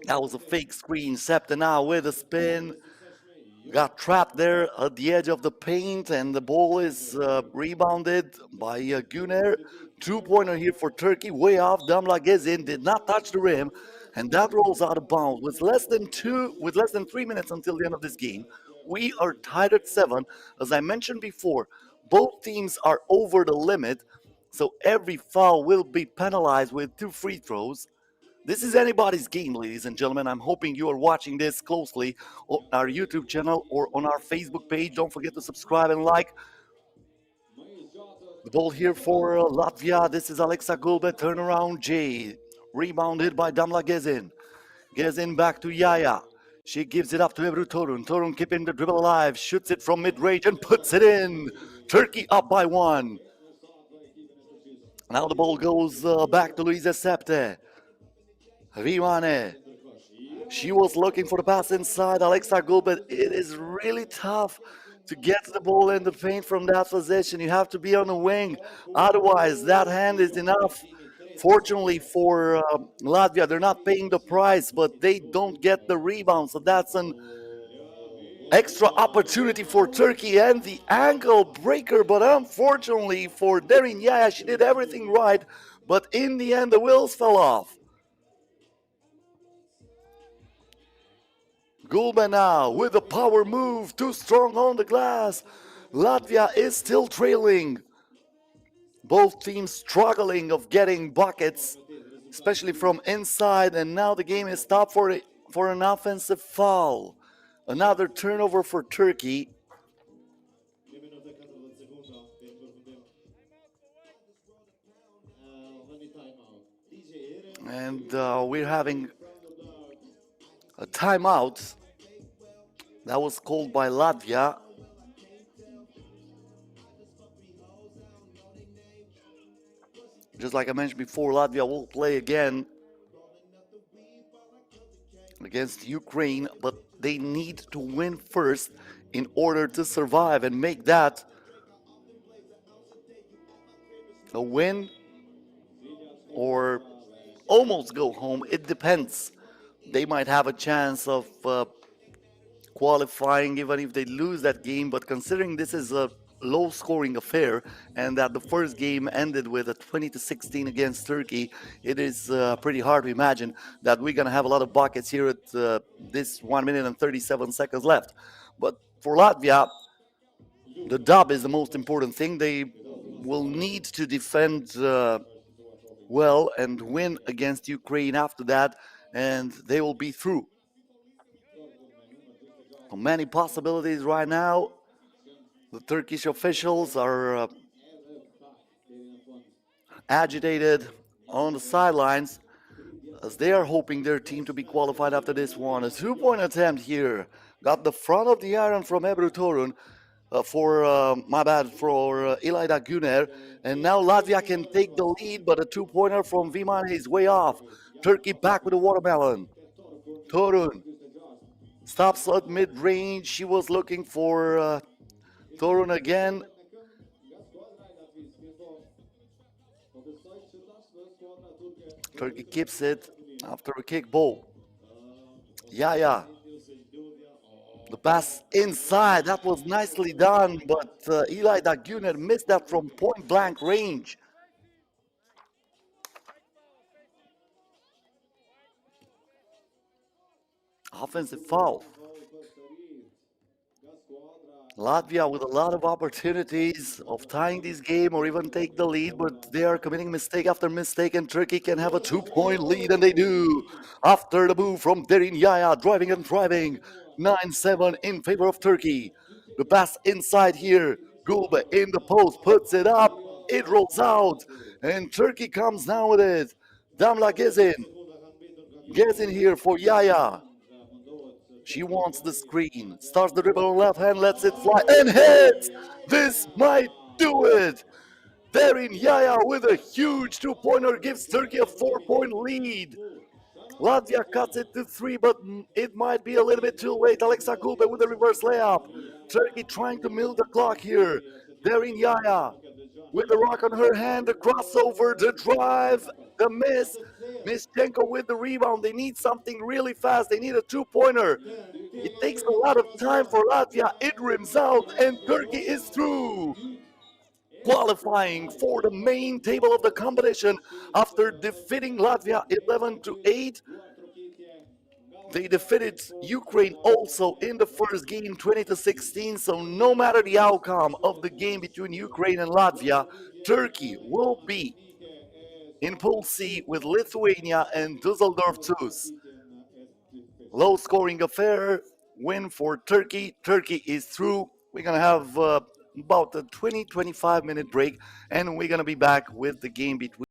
That was a fake screen. Septe now with a spin. Got trapped there at the edge of the paint, and the ball is rebounded by Gyor. Two-pointer here for Turkey, way off. Damla Gezin did not touch the rim, and that rolls out of bounds. With less than 3 minutes until the end of this game, we are tied at 7. As I mentioned before, both teams are over the limit, so every foul will be penalized with 2 free throws. This is anybody's game, ladies and gentlemen. I'm hoping you are watching this closely on our YouTube channel or on our Facebook page. Don't forget to subscribe and like. The ball here for Latvia. This is Alexa Gulbe. Turnaround J. Rebounded by Damla Gezin. Gezin back to Yaya. She gives it up to Ebru Torun. Torun keeping the dribble alive. Shoots it from mid-range and puts it in. Turkey up by 1. Now the ball goes back to Luisa Septe. Vimane. She was looking for the pass inside. Alexa Gulbe. It is really tough to get the ball in the paint from that position. You have to be on the wing. Otherwise, that hand is enough. Fortunately for Latvia, they're not paying the price, but they don't get the rebound. So that's an extra opportunity for Turkey, and the ankle breaker. But unfortunately for Derin Yaya, she did everything right. But in the end, the wheels fell off. Gulbe now with a power move, too strong on the glass. Latvia is still trailing. Both teams struggling of getting buckets, especially from inside, and now the game is stopped for an offensive foul. Another turnover for Turkey. And we're having a timeout that was called by Latvia. Just like I mentioned before, Latvia will play again against Ukraine, but they need to win first in order to survive and make that a win or almost go home. It depends. They might have a chance of qualifying even if they lose that game, but considering this is a low-scoring affair and that the first game ended with a 20-16 against Turkey, it is pretty hard to imagine that we're going to have a lot of buckets here at this 1 minute and 37 seconds left. But for Latvia, the dub is the most important thing. They will need to defend well and win against Ukraine after that, and they will be through. Many possibilities right now. The Turkish officials are agitated on the sidelines as they are hoping their team to be qualified after this one. A two-point attempt here. Got the front of the iron from Ebru Torun for Ilaida Gyor. And now Latvia can take the lead, but a two-pointer from Vimane is way off. Turkey back with a watermelon. Torun stops at mid-range. She was looking for Torun again. Turkey keeps it after a kick ball. Yaya. The pass inside. That was nicely done, but Ilaida Gyor missed that from point-blank range. Offensive foul. Latvia with a lot of opportunities of tying this game or even take the lead, but they are committing mistake after mistake, and Turkey can have a two-point lead, and they do. After the move from Derin Yaya, driving and driving, 9-7 in favor of Turkey. The pass inside here, Gulbe in the post, puts it up. It rolls out, and Turkey comes down with it. Damla Gezin. Gezin here for Yaya. She wants the screen. Starts the dribble on left hand, lets it fly, and hits! This might do it! Darin Yaya with a huge two-pointer gives Turkey a 4-point lead. Latvia cuts it to 3, but it might be a little bit too late. Alexa Gulbe with the reverse layup. Turkey trying to milk the clock here. Darin Yaya with the rock on her hand, the crossover, the drive, the miss. Mischenko with the rebound. They need something really fast. They need a two-pointer. It takes a lot of time for Latvia. It rims out, and Turkey is through. Qualifying for the main table of the competition after defeating Latvia 11-8. They defeated Ukraine also in the first game 20-16. So no matter the outcome of the game between Ukraine and Latvia, Turkey will be in Pool C with Lithuania and Düsseldorf twos. Low scoring affair, win for Turkey. Turkey is through. We're going to have about a 20-25 minute break, and we're going to be back with the game between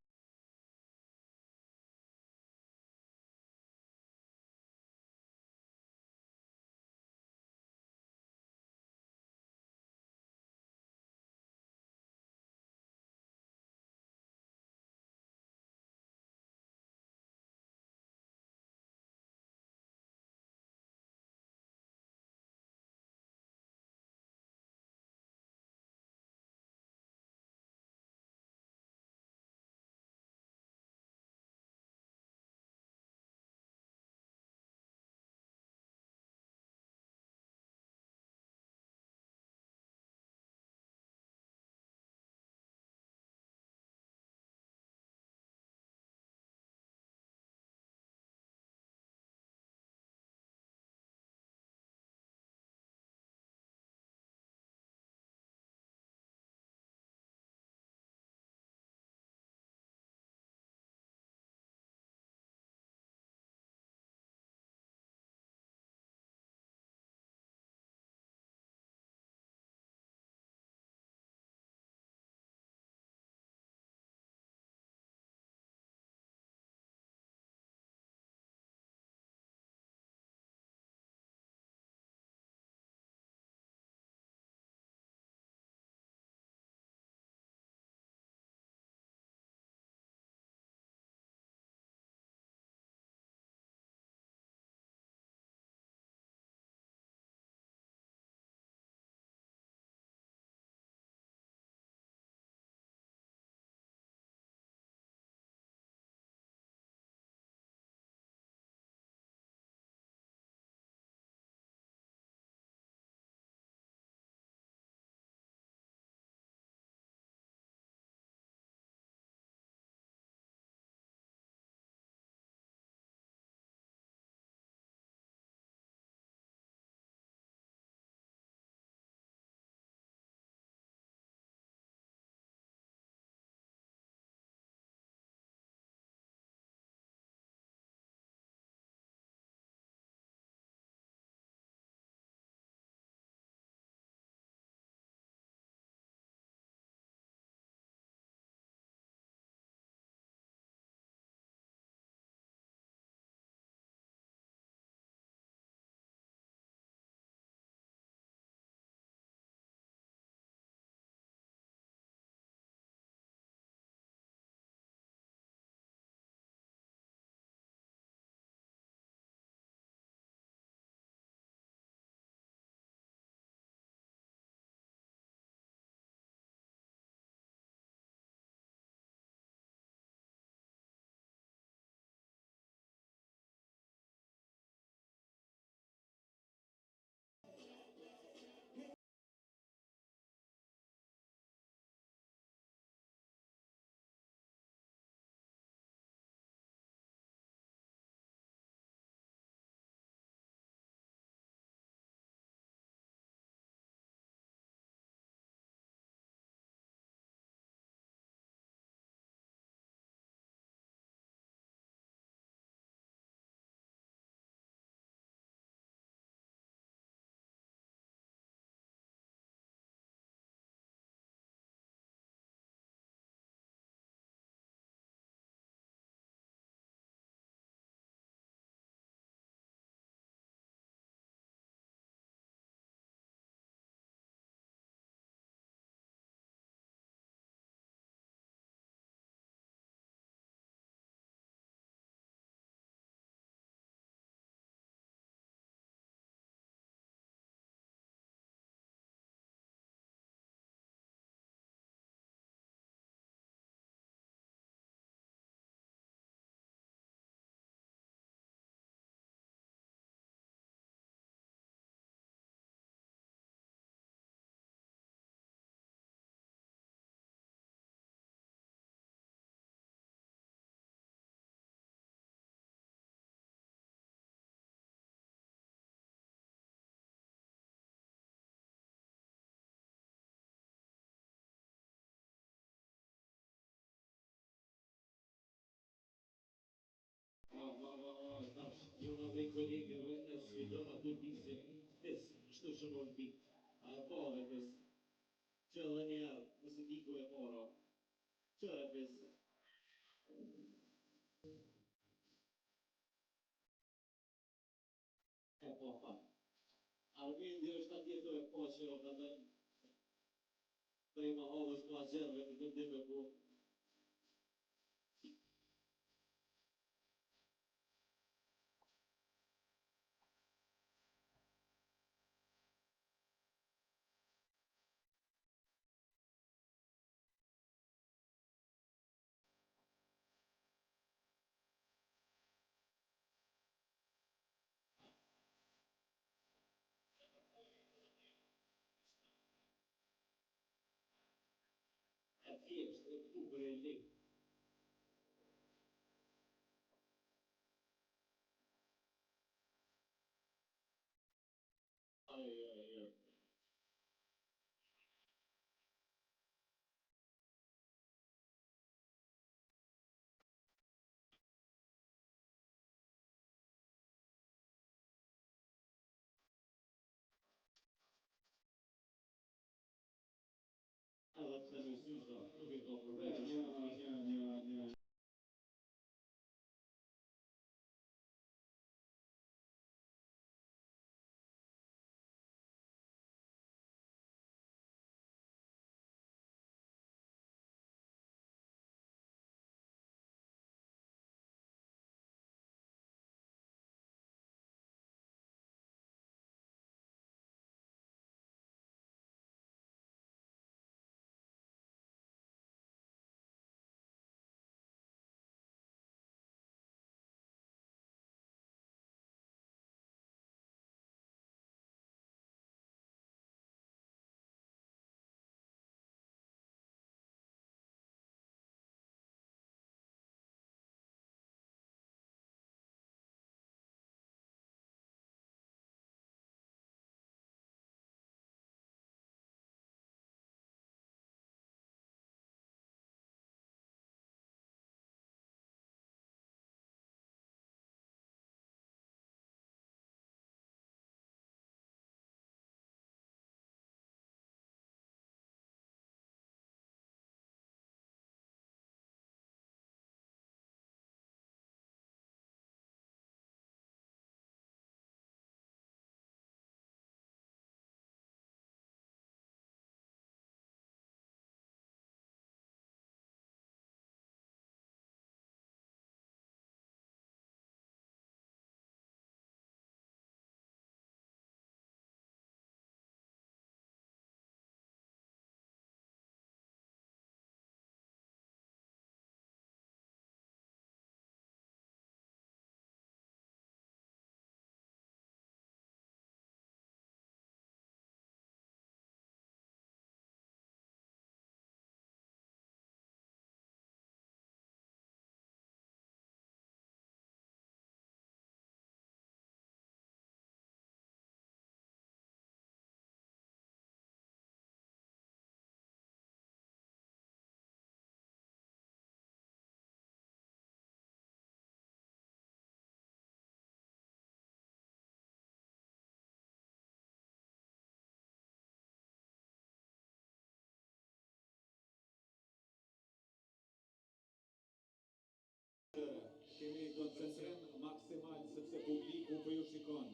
Che mi concentrăm maximal să se publicul pe Iușicon.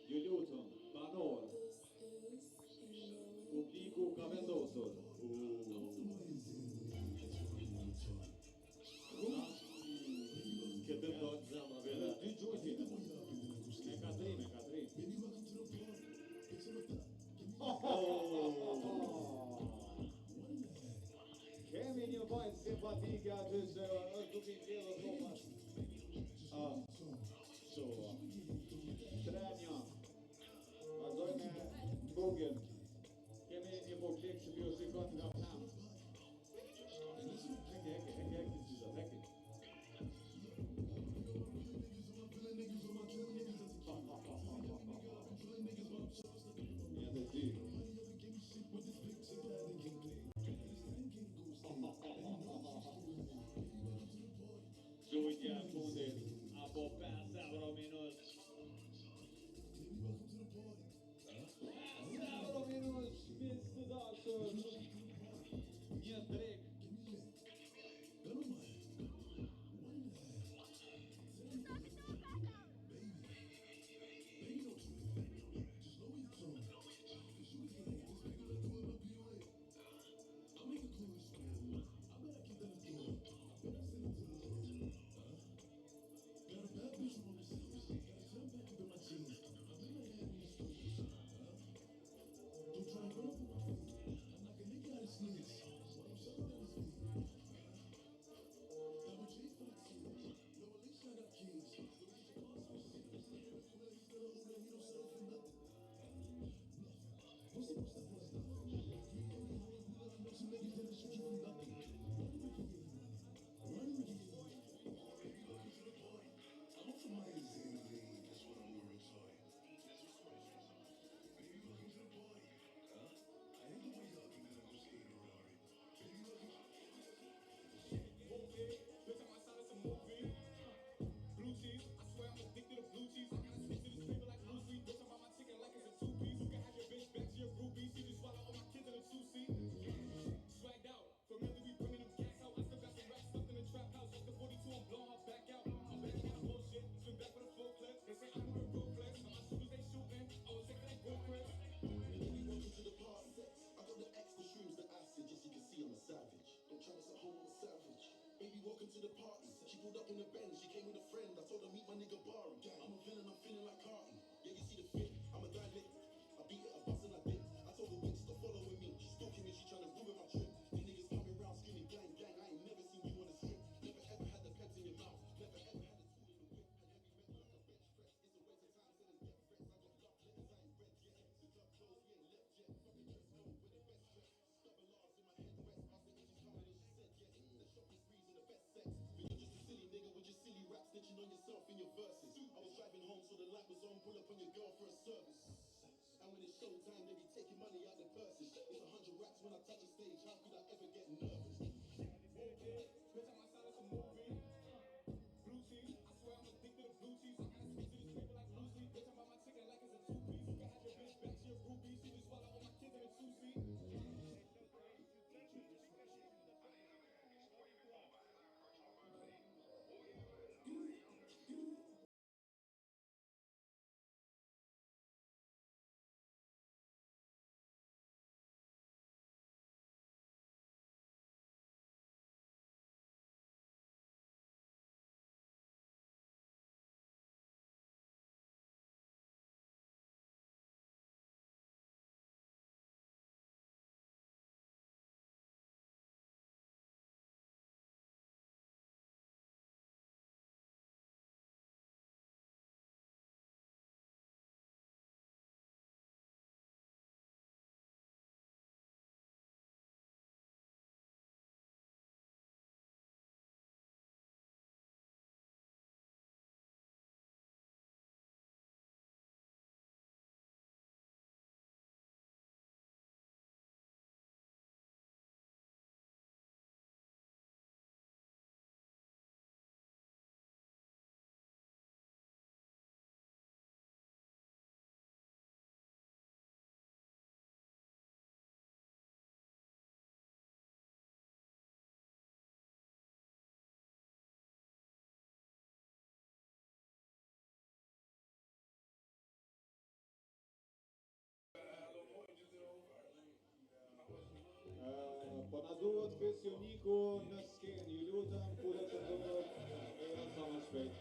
Iuliuțum, Banor, publicul Cavendosul. Cât îmi tot zeamă, vele, Digiuti. Mecatri. Kemin poi simpatica dus dupintello Thomas. So. Tranja. Azojme Google. Kemi një publik që pjo shikon nga plam. Heki, qizat, heki. Ja të ty. Gjujtja fundit, apo 5 euro minut. welcome to the party. She pulled up in the Benz, she came with a friend. I told her meet my nigga Bar. I'm a villain, I'm feeling like Carton. Yeah, you see the fit, I'm a guy lit. I beat it, I bust and I dip. I told the bitch stop following me. She's stalking me, she trying to ruin my trip. These niggas coming round screaming gang, gang. I ain't never seen you on a strip. Never ever had the pegs in your mouth. Never ever had a tool in the whip. Had heavy metal like a bench press. It's a waste of time selling death threats. I got love letters, I ain't read yet. The club closed, we ain't left yet. Fucking dress code with the best dress. Double R's in my head rest. Asked her if she's coming and she said yes. The shopping sprees and the best sex. But you're just a silly nigga with your silly rap snitching on yourself in your verses. I was driving home so the light was on. Pull up on your girl for a service. And when it's showtime, they be taking money out their purses. It's 100 racks when I touch the stage. How could I ever get nervous? Bitch, I'm outside of some movie. Blue cheese, I swear I'm addicted to blue cheese. I gotta stick to this paper like blue cheese. Bitch, I'm on my chicken like it's a two-piece. You can have your bitch back, she a groupie. She just swallow all my kids in a two-seat. Понадуват пенсионику на скен, Юлютам, куда-то думают, на самом спейт.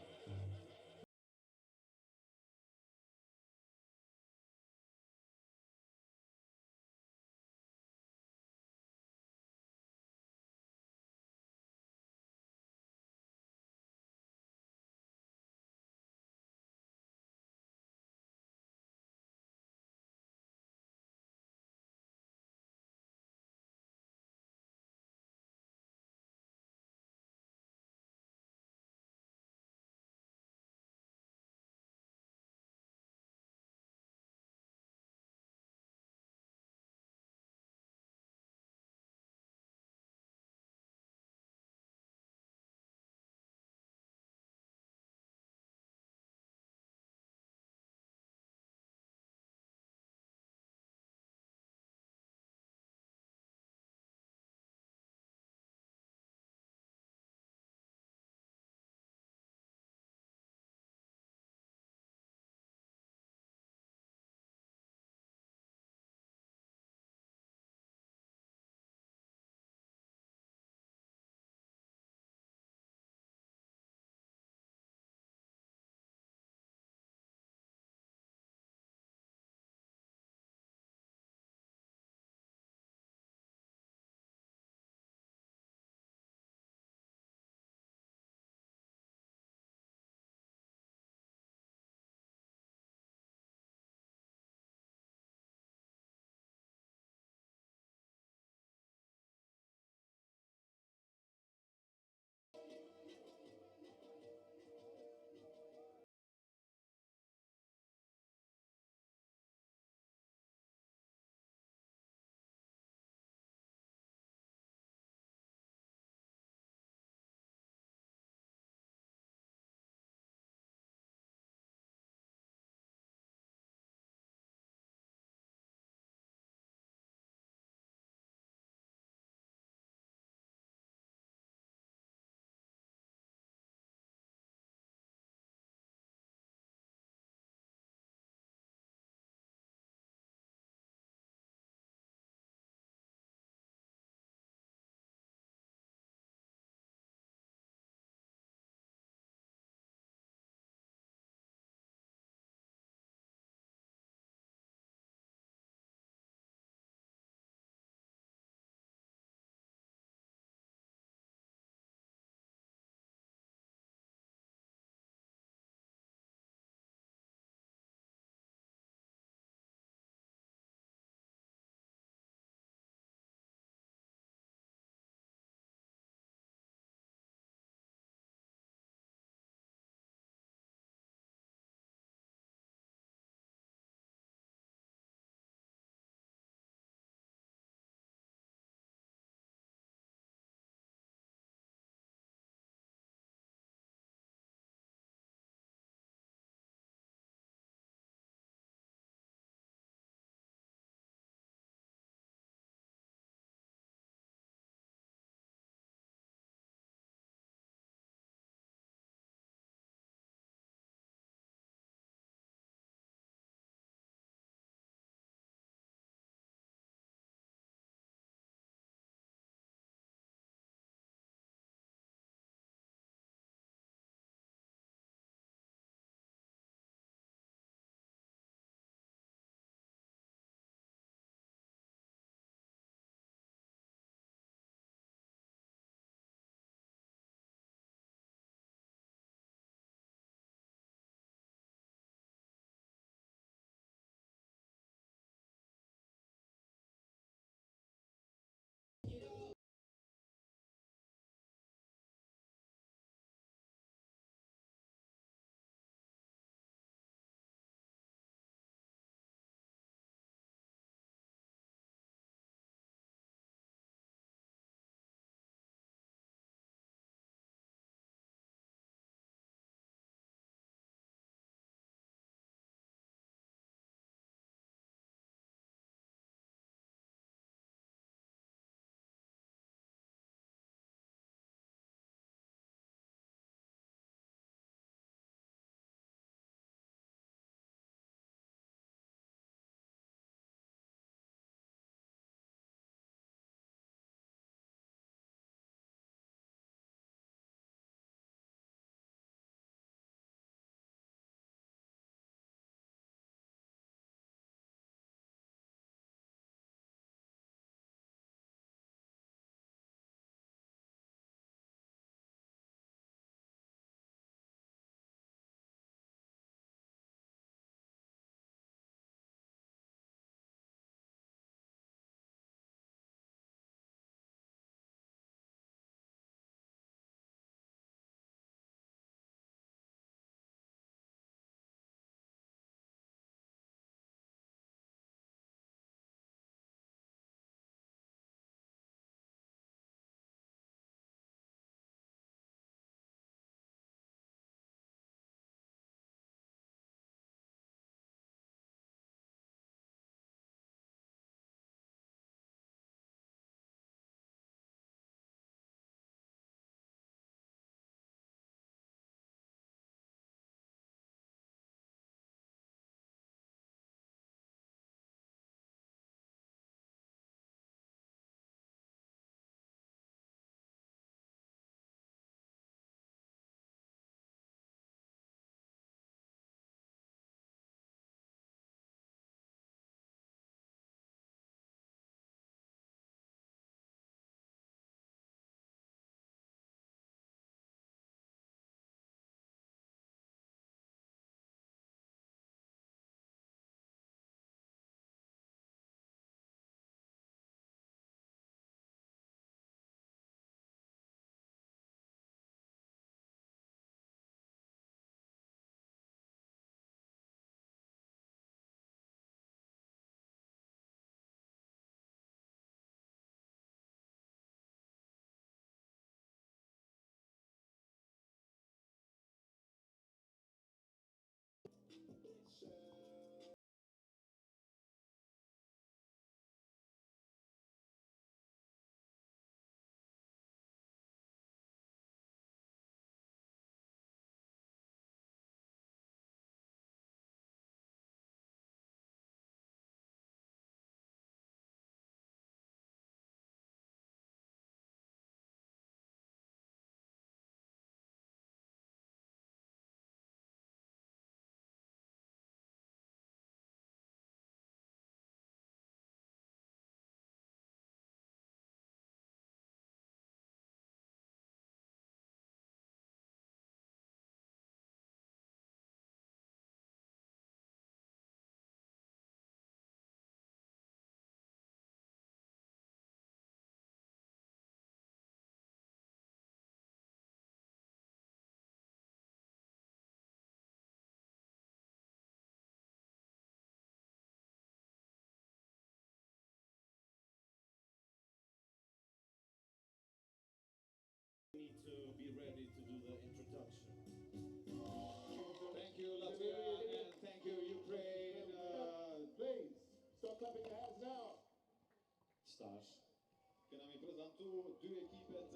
Kena mi prezentu dy ekipet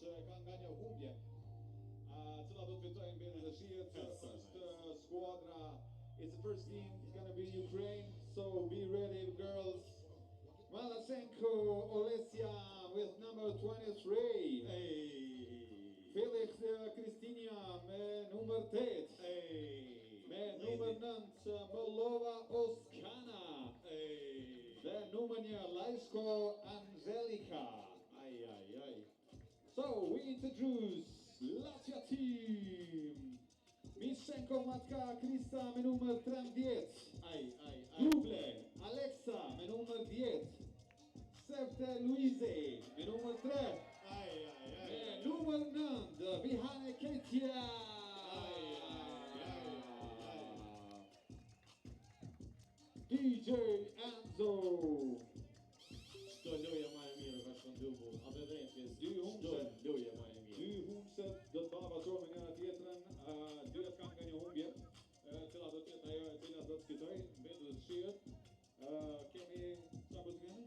që kanë nga një humbje. Cilat do të fitojnë mbi të shihet është skuadra. It's the first team, it's gonna be Ukraine, so be ready girls. Malasenko Olesia with number 23. Felix Pristina me numër 8. Me numër 9 Mollova Oskana. Dhe numër 1 Lajsko Angelika. So we introduce Latvia team. Misenko Matka Krista me numër 13. Duble Alexa me numër 10. Sevte Luize me numër 3. Me numër 9 Vihane Ketja. DJ Enzo. Çdo lojë më e mirë ka shkënduar. Atë drejtës dy humbset, lojë më e mirë. Dy humbset do të ballafaqohen me njëra tjetrën. Dyrat kanë nga një humbje. Cila do të jetë ajo e cila do të fitojë, mbetet të shihet. Kemi sa po të vjen?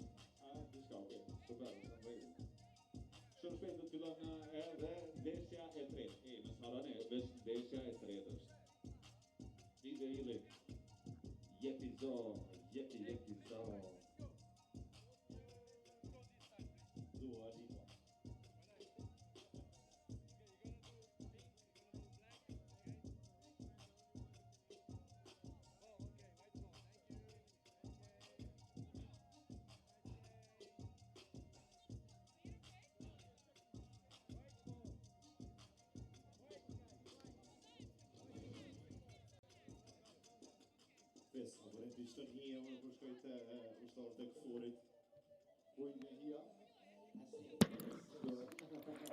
Diçka, okay. Super, shumë shpejt do të fillon edhe ndeshja e tretë. Mos harroni, ndeshja e tretë është. DJ Ili. Jepi zo.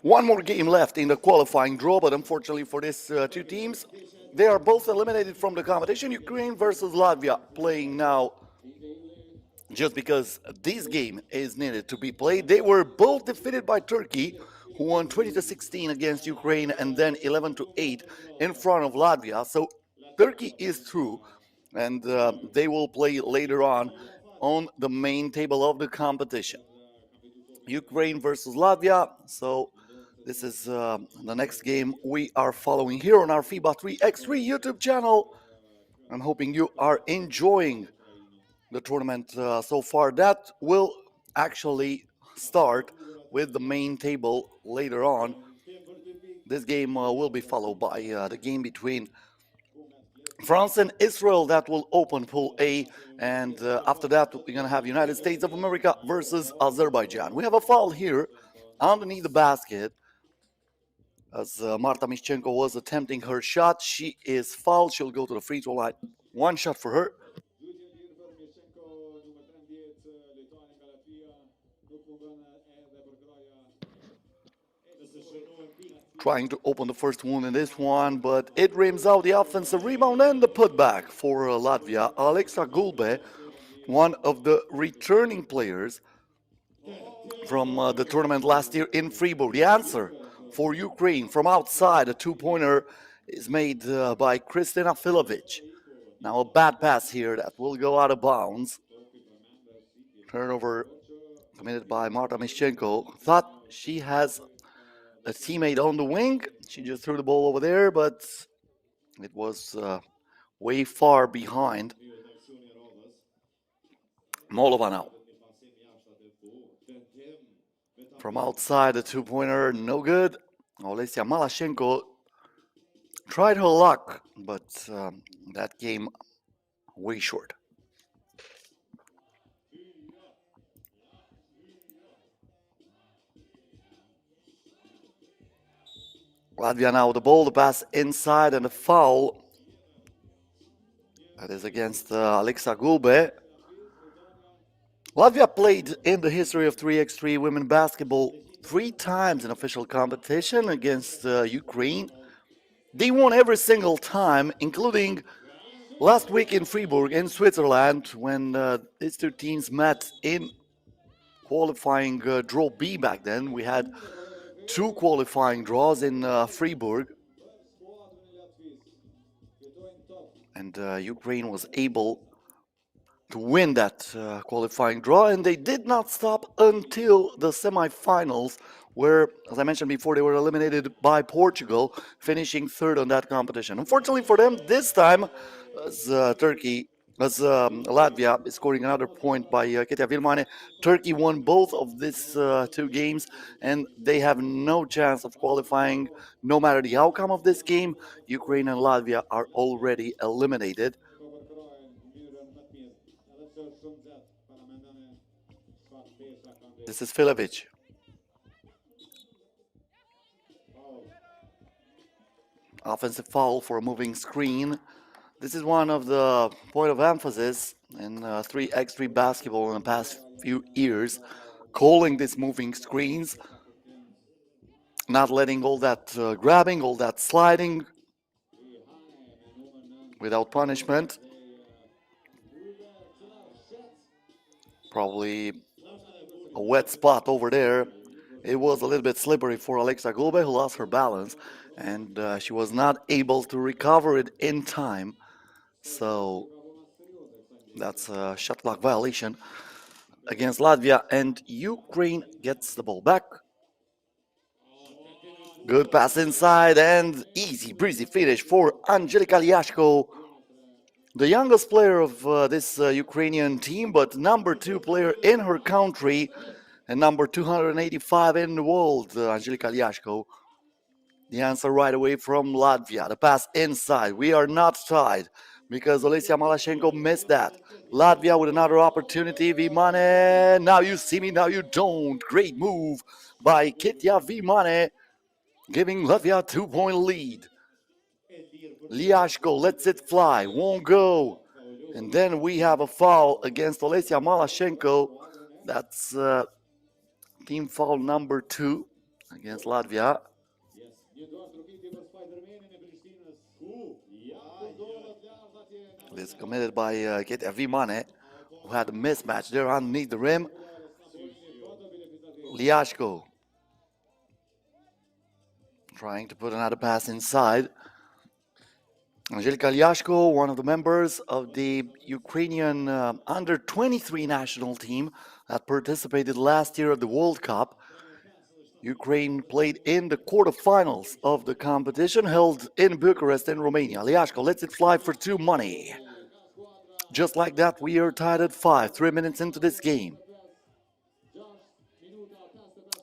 One more game left in the qualifying draw, but unfortunately for these two teams, they are both eliminated from the competition. Ukraine versus Latvia playing now just because this game is needed to be played. They were both defeated by Turkey, who won 20-16 against Ukraine and then 11-8 in front of Latvia. So Turkey is through, and they will play later on the main table of the competition. Ukraine versus Latvia. So this is the next game we are following here on our FIBA 3x3 YouTube channel. I'm hoping you are enjoying the tournament so far. That will actually start with the main table later on. This game will be followed by the game between France and Israel that will open Pool A, and after that we're going to have United States of America versus Azerbaijan. We have a foul here underneath the basket as Marta Mischenko was attempting her shot. She is fouled. She'll go to the free throw line. One shot for her. Trying to open the first one in this one, but it rims out the offensive rebound and the putback for Latvia. Alexa Gulbe, one of the returning players from the tournament last year in Freiburg. The answer for Ukraine from outside, a two-pointer, is made by Kristina Filovic. Now a bad pass here that will go out of bounds. Turnover committed by Marta Mischenko. Thought she has a teammate on the wing. She just threw the ball over there, but it was way far behind. Mollova now. From outside, the two-pointer, no good. Olesia Malashenko tried her luck, but that came way short. Latvia now with the ball, the pass inside, and the foul. That is against Alexa Gulbe. Latvia played in the history of 3x3 women basketball 3 times in official competition against Ukraine. They won every single time, including last week in Freiburg in Switzerland when these two teams met in qualifying draw B back then. We had 2 qualifying draws in Freiburg, and Ukraine was able to win that qualifying draw, and they did not stop until the semifinals, where, as I mentioned before, they were eliminated by Portugal, finishing third on that competition. Unfortunately for them, this time, as Latvia is scoring another point by Ketia Vilmane, Turkey won both of these two games, and they have no chance of qualifying. No matter the outcome of this game, Ukraine and Latvia are already eliminated. This is Filovic. Offensive foul for a moving screen. This is one of the point of emphasis in 3x3 basketball in the past few years, calling these moving screens, not letting all that grabbing, all that sliding without punishment. Probably a wet spot over there. It was a little bit slippery for Alexa Gulbe, who lost her balance, and she was not able to recover it in time. So that's a shot clock violation against Latvia, and Ukraine gets the ball back. Good pass inside and easy breezy finish for Angelika Liashko, the youngest player of this Ukrainian team, but number 2 player in her country and number 285 in the world, Angelika Liashko. The answer right away from Latvia. The pass inside. We are not tied because Olesia Malashenko missed that. Latvia with another opportunity. Vimane. Now you see me, now you don't. Great move by Kitya Vimane, giving Latvia a 2-point lead. Liashko lets it fly. Won't go. And then we have a foul against Olesia Malashenko. That's team foul number 2 against Latvia. This committed by Ketia Vimane, who had a mismatch there underneath the rim. Liashko trying to put another pass inside. Angelika Liashko, one of the members of the Ukrainian under-23 national team that participated last year at the World Cup. Ukraine played in the quarterfinals of the competition held in Bucharest in Romania. Liashko lets it fly for 2 money. Just like that, we are tied at 5, 3 minutes into this game.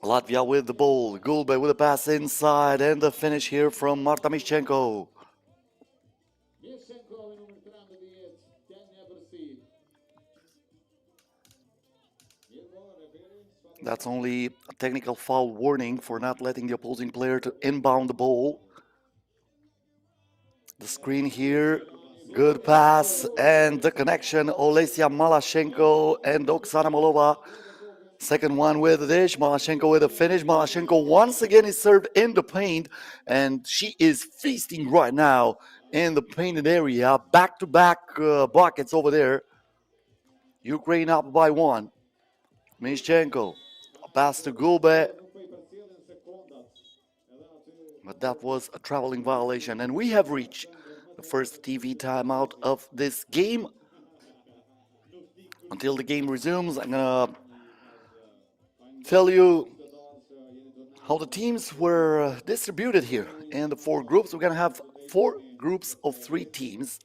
Latvia with the ball, Gulbe with a pass inside, and the finish here from Marta Mischenko. That's only a technical foul warning for not letting the opposing player to inbound the ball. The screen here, good pass, and the connection, Olesia Malashenko and Oksana Molova. Second one with the dish, Malashenko with a finish. Malashenko once again is served in the paint, and she is feasting right now in the painted area. Back-to-back buckets over there. Ukraine up by 1. Mischenko, a pass to Gulbe. But that was a traveling violation, and we have reached the first TV timeout of this game. Until the game resumes, I'm gonna tell you how the teams were distributed here in the 4 groups. We're gonna have 4 groups of 3 teams.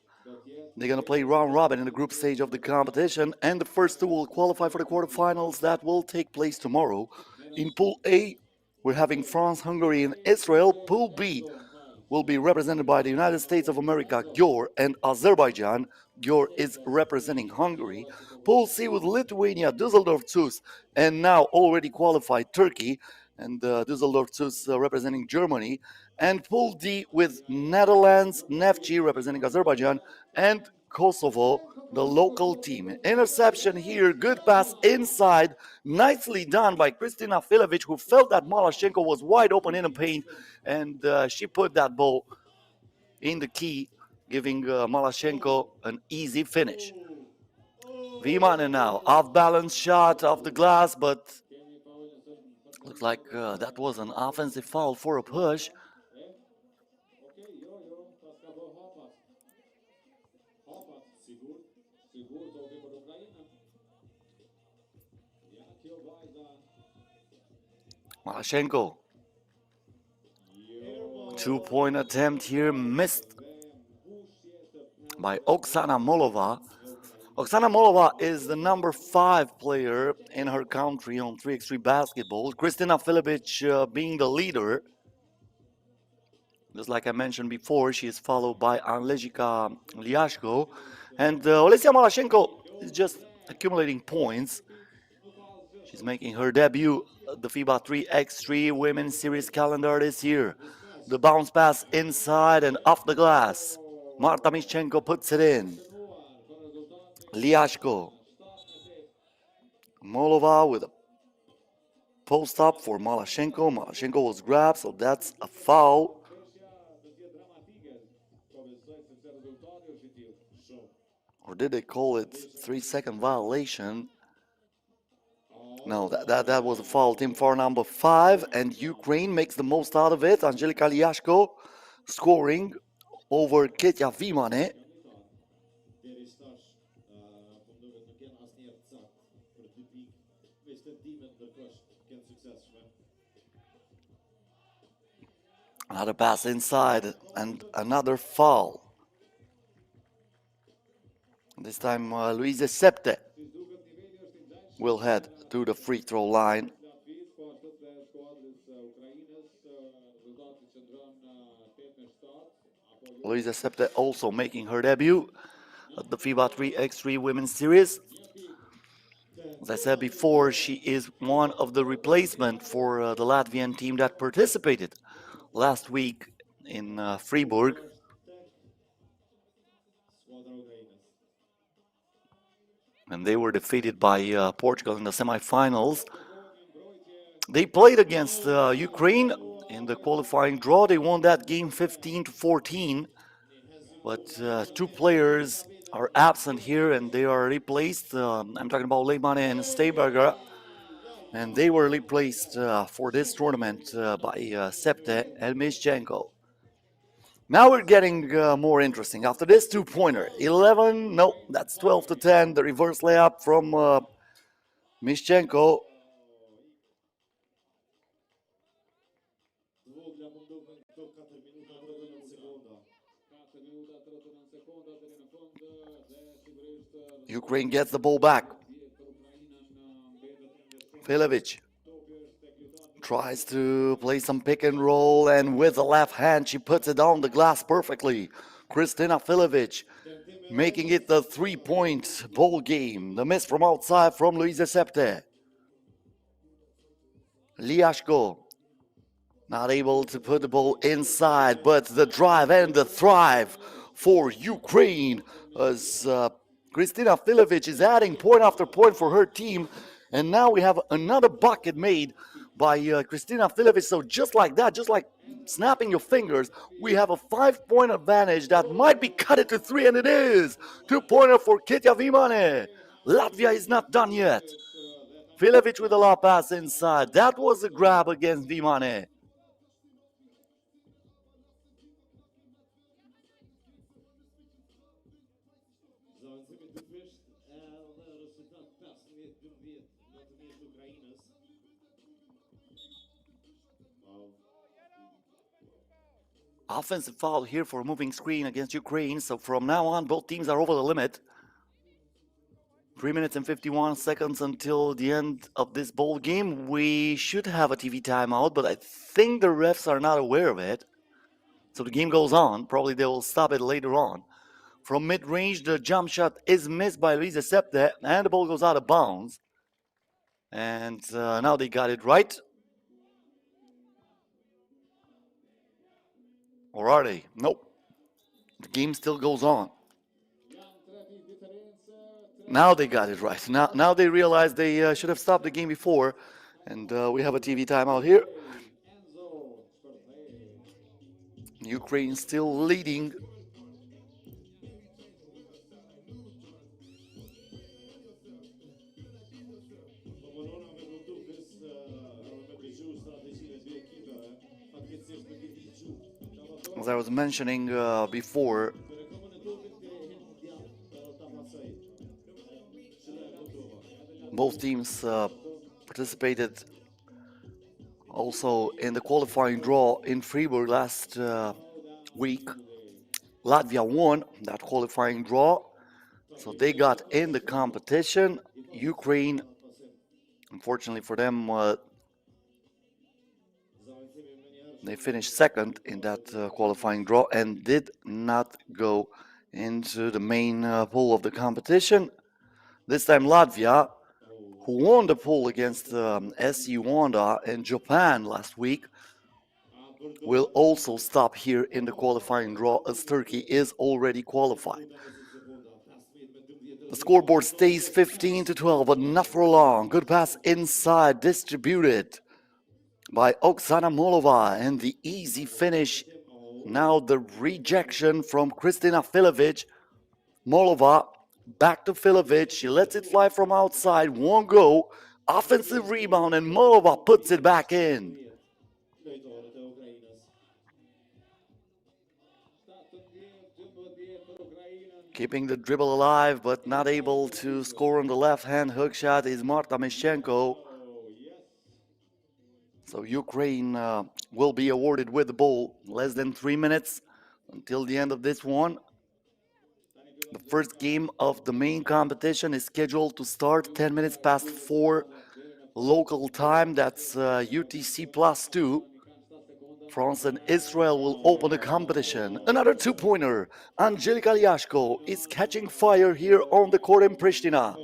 They're gonna play round robin in the group stage of the competition, and the first 2 will qualify for the quarterfinals that will take place tomorrow. In Pool A, we're having France, Hungary, and Israel. Pool B will be represented by the United States of America, Gyor, and Azerbaijan. Gyor is representing Hungary. Pool C with Lithuania, Düsseldorf, Zus, and now already qualified Turkey, and Düsseldorf, Zus representing Germany. And Pool D with Netherlands, Neftchi representing Azerbaijan, and Kosovo, the local team. Interception here, good pass inside, nicely done by Pristina Filovic, who felt that Malashenko was wide open in the paint, and she put that ball in the key, giving Malashenko an easy finish. Vimane now, off-balance shot off the glass, but looks like that was an offensive foul for a push. Malashenko. 2-point attempt here missed by Oksana Molova. Oksana Molova is the number 5 player in her country on 3x3 basketball. Kristina Filipic being the leader. Just like I mentioned before, she is followed by Anlejika Liashko. And Olesia Malashenko is just accumulating points. She's making her debut at the FIBA 3x3 Women's Series calendar this year. The bounce pass inside and off the glass. Marta Mischenko puts it in. Liashko. Molova with a post up for Malashenko. Malashenko was grabbed, so that's a foul. Or did they call it 3-second violation? No, that was a foul. Team foul number 5, and Ukraine makes the most out of it. Angelika Liashko scoring over Ketja Vimane. Another pass inside and another foul. This time Luisa Septe will head to the free throw line. Luisa Septe also making her debut at the FIBA 3x3 Women's Series. As I said before, she is one of the replacement for the Latvian team that participated last week in Freiburg. And they were defeated by Portugal in the semifinals. They played against Ukraine in the qualifying draw. They won that game 15-14. But 2 players are absent here and they are replaced. I'm talking about Leimane and Steiberger. And they were replaced for this tournament by Septe and Mischenko. Now we're getting more interesting. After this 2-pointer, 11, no, that's 12-10. The reverse layup from Mischenko. Ukraine gets the ball back. Filipic tries to play some pick and roll, and with the left hand, she puts it on the glass perfectly. Kristina Filipic making it the 3-point ball game. The miss from outside from Luisa Septe. Liashko not able to put the ball inside, but the drive and the thrive for Ukraine as Kristina Filipic is adding point after point for her team. And now we have another bucket made by Kristina Filipic. So just like that, just like snapping your fingers, we have a 5-point advantage that might be cut into 3, and it is. 2-pointer for Ketja Vimane. Latvia is not done yet. Filipic with a low pass inside. That was a grab against Vimane. Offensive foul here for a moving screen against Ukraine. So from now on, both teams are over the limit. 3 minutes and 51 seconds until the end of this ball game. We should have a TV timeout, but I think the refs are not aware of it. So the game goes on. Probably they will stop it later on. From mid-range, the jump shot is missed by Luisa Septe, and the ball goes out of bounds. And now they got it right. Or are they? Nope. The game still goes on. Now they got it right. Now they realize they should have stopped the game before. And we have a TV timeout here. Ukraine still leading. As I was mentioning before, both teams participated Also, in the qualifying draw in Freiburg last week, Latvia won that qualifying draw, so they got in the competition. Ukraine, unfortunately for them, they finished second in that qualifying draw and did not go into the main pool of the competition. This time, Latvia, who won the pool against SC Wanda in Japan last week, will also stop here in the qualifying draw as Turkey is already qualified. The scoreboard stays 15-12, but not for long. Good pass inside, distributed by Oksana Molova, and the easy finish. Now the rejection from Kristina Filovic. Molova back to Filovic. She lets it fly from outside. Won't go. Offensive rebound, and Molova puts it back in. Keeping the dribble alive, but not able to score on the left-hand hook shot is Marta Mishchenko. So Ukraine will be awarded with the ball. Less than 3 minutes until the end of this one. The first game of the main competition is scheduled to start 10 minutes past 4 local time. That's UTC plus 2. France and Israel will open the competition. Another two-pointer. Angelika Liashko is catching fire here on the court in Pristina.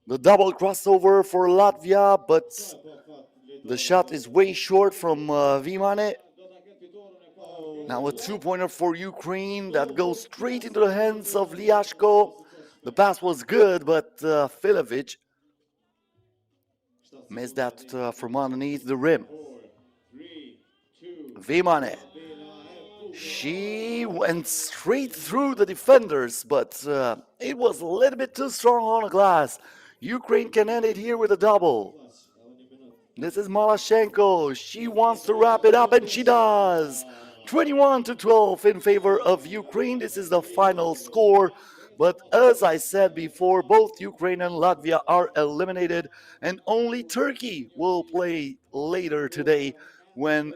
The double crossover for Latvia, but the shot is way short from Vimane. Now a two-pointer for Ukraine that goes straight into the hands of Liashko. The pass was good, but Filovic missed that from underneath the rim. Vimane. She went straight through the defenders, but it was a little bit too strong on the glass. Ukraine can end it here with a double. This is Malashenko. She wants to wrap it up, and she does. 21-12 in favor of Ukraine. This is the final score. But as I said before, both Ukraine and Latvia are eliminated, and only Turkey will play later today when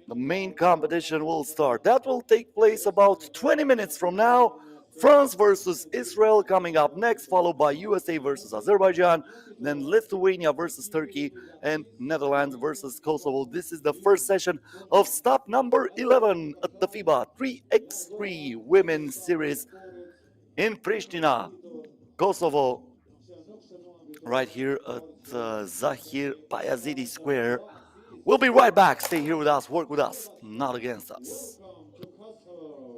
the main competition will start. That will take place about 20 minutes from now. France versus Israel coming up next, followed by USA versus Azerbaijan, then Lithuania versus Turkey, and Netherlands versus Kosovo. This is the first session of stop number 11 at the FIBA 3x3 Women's Series in Pristina, Kosovo, right here at Zahir Bayazidi Square. We'll be right back. Stay here with us, work with us, not against us. Welcome to Kosovo.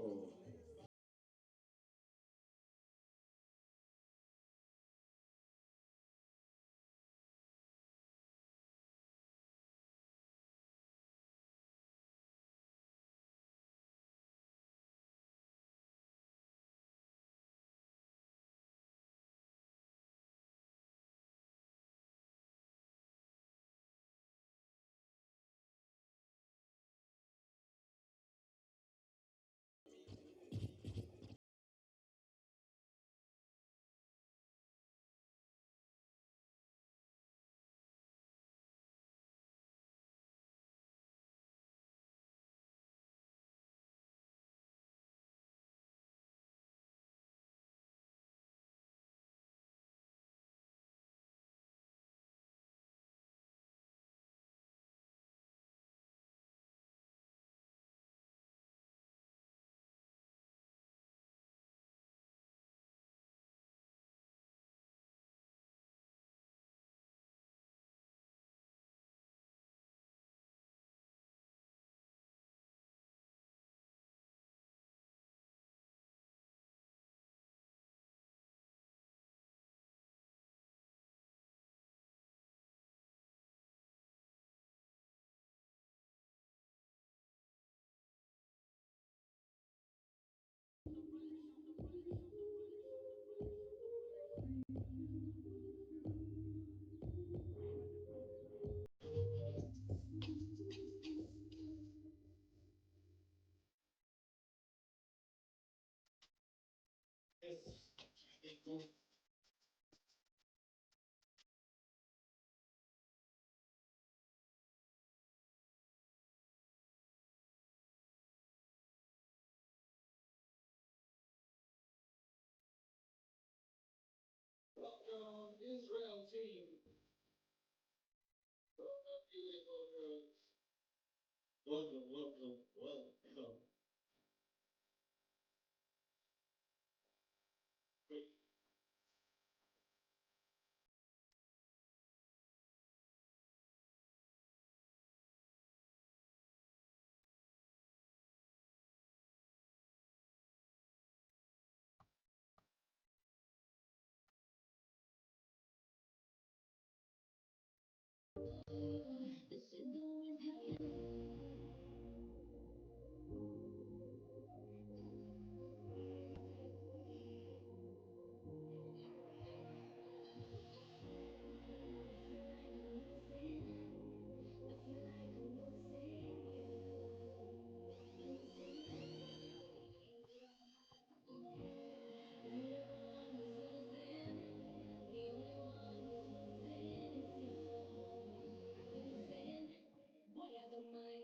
Boy, I don't mind.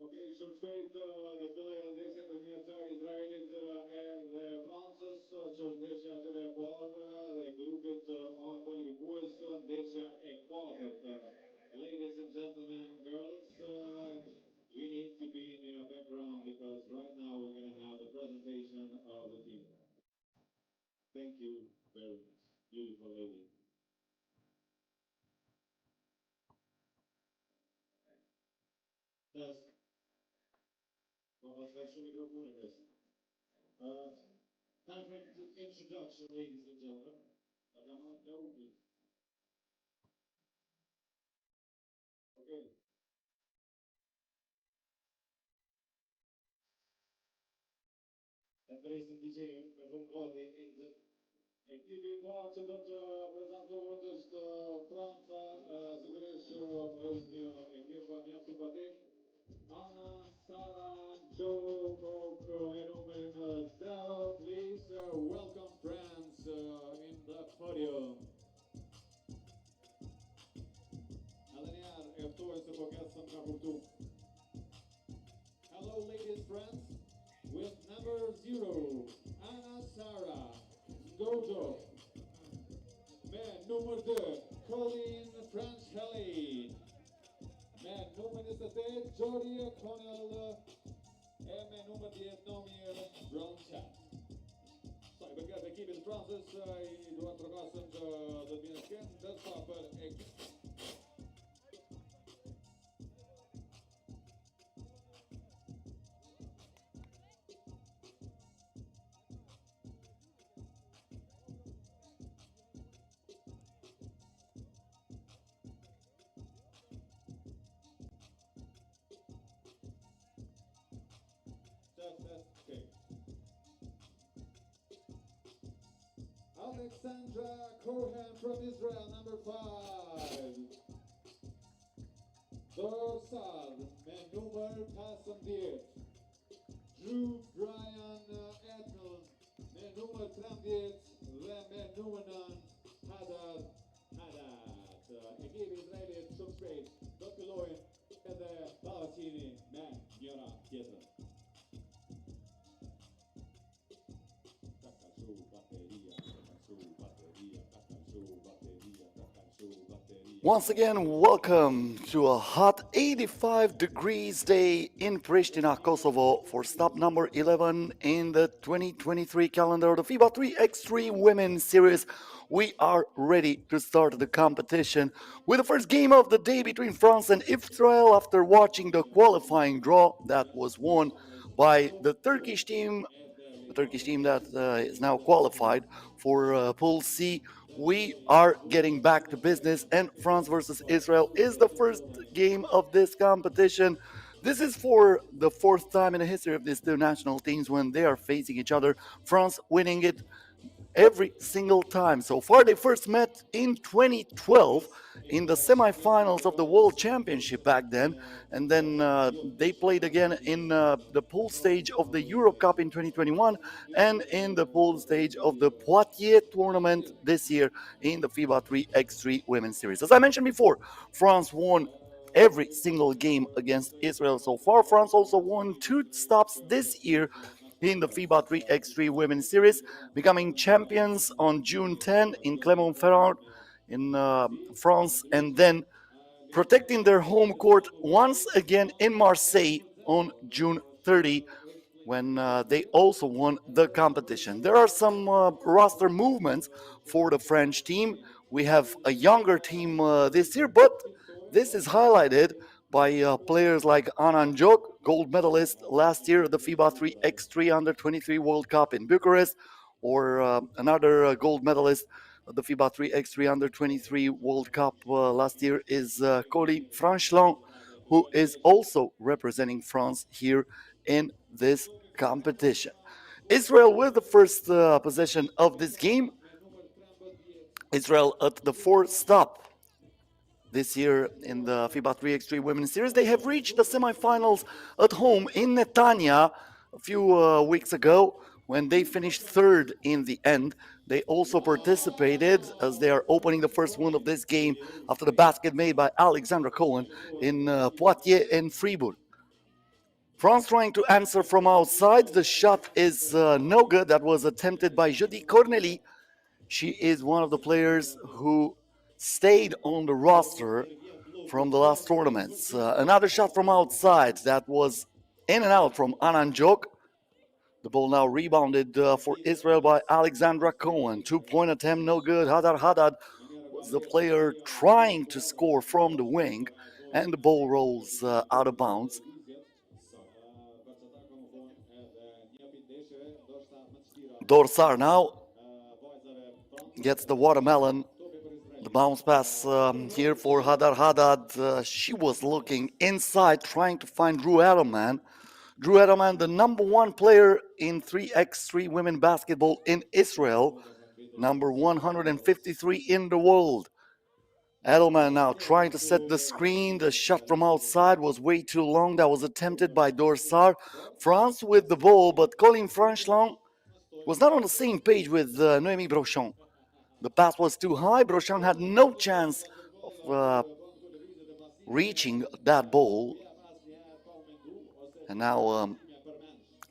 Oké, som speelt de spelen deze eliminator Israël en Francis, zoals deze jaar de qualifier, de groep het ongoing boys, deze qualifier. Ladies and gentlemen, girls, we need to be in your background because right now we're going to have the presentation of the team. Thank you very much, beautiful lady. Test. Vamos ver se o microfone é esse. Time for introduction, ladies and gentlemen. Okay. En er is een DJ met een body in de. Ik geef u plaats dat presenteren dus Franța, Zgreșu, Prăsnia, echipa Neftchi, Anna, Sara, Joe, Coco, and Omen, Stella, please welcome friends in the podium. Alaniar, eftoy se pokazam kako tu. Hello, ladies, friends. With number 0, Anna Sara, Gojo. Man nummer 2, Colleen French Helly. Man nummer 9, Jordi Connell. En man nummer 10, Nomir Brown Chat. So, we got the keep it Francis. I do want to go some the Binskin. That's up. Okay. Alexandra Cohen from Israel, number 5. Dorsad, men nummer 10. Drew Brian Edmund, men nummer 30. Men nummer 9. Hadad. Ekibi Israeli substrate, Dr. Loin, and the Balatini, men, Yora, Kieta. Once again, welcome to a hot 85 degrees day in Pristina, Kosovo for stop number 11 in the 2023 calendar of the FIBA 3x3 Women's Series. We are ready to start the competition with the first game of the day between France and Israel after watching the qualifying draw that was won by the Turkish team that is now qualified for Pool C. We are getting back to business, and France versus Israel is the first game of this competition. This is for the fourth time in the history of these two national teams when they are facing each other. France winning it every single time. So far, they first met in 2012 in the semifinals of the World Championship back then, and then they played again in the pool stage of the Euro Cup in 2021 and in the pool stage of the Poitiers tournament this year in the FIBA 3x3 Women's Series. As I mentioned before, France won every single game against Israel so far. France also won 2 stops this year in the FIBA 3x3 Women's Series, becoming champions on June 10 in Clermont-Ferrand in France, and then protecting their home court once again in Marseille on June 30 when they also won the competition. There are some roster movements for the French team. We have a younger team this year, but this is highlighted by players like Anan Jok, gold medalist last year at the FIBA 3x3 Under 23 World Cup in Bucharest, or another gold medalist at the FIBA 3x3 Under 23 World Cup last year is Cory Franchelin, who is also representing France here in this competition. Israel with the first possession of this game. Israel at the fourth stop this year in the FIBA 3x3 Women's Series. They have reached the semifinals at home in Netanya a few weeks ago when they finished third in the end. They also participated as they are opening the first one of this game after the basket made by Alexandra Cohen in Poitiers and Fribourg. France trying to answer from outside. The shot is no good. That was attempted by Jody Corneli. She is one of the players who stayed on the roster from the last tournaments. Another shot from outside that was in and out from Ananjok. The ball now rebounded for Israel by Alexandra Cohen. 2-point attempt, no good. Haddad was the player trying to score from the wing, and the ball rolls out of bounds. Dorsar now gets the watermelon. The bounce pass here for Haddad. She was looking inside, trying to find Drew Edelman. Drew Edelman, the number one player in 3x3 women basketball in Israel, number 153 in the world. Edelman now trying to set the screen. The shot from outside was way too long. That was attempted by Dorsar. France with the ball, but Colin Franchelin was not on the same page with Noémie Brochon. The pass was too high. Brochon had no chance of reaching that ball. And now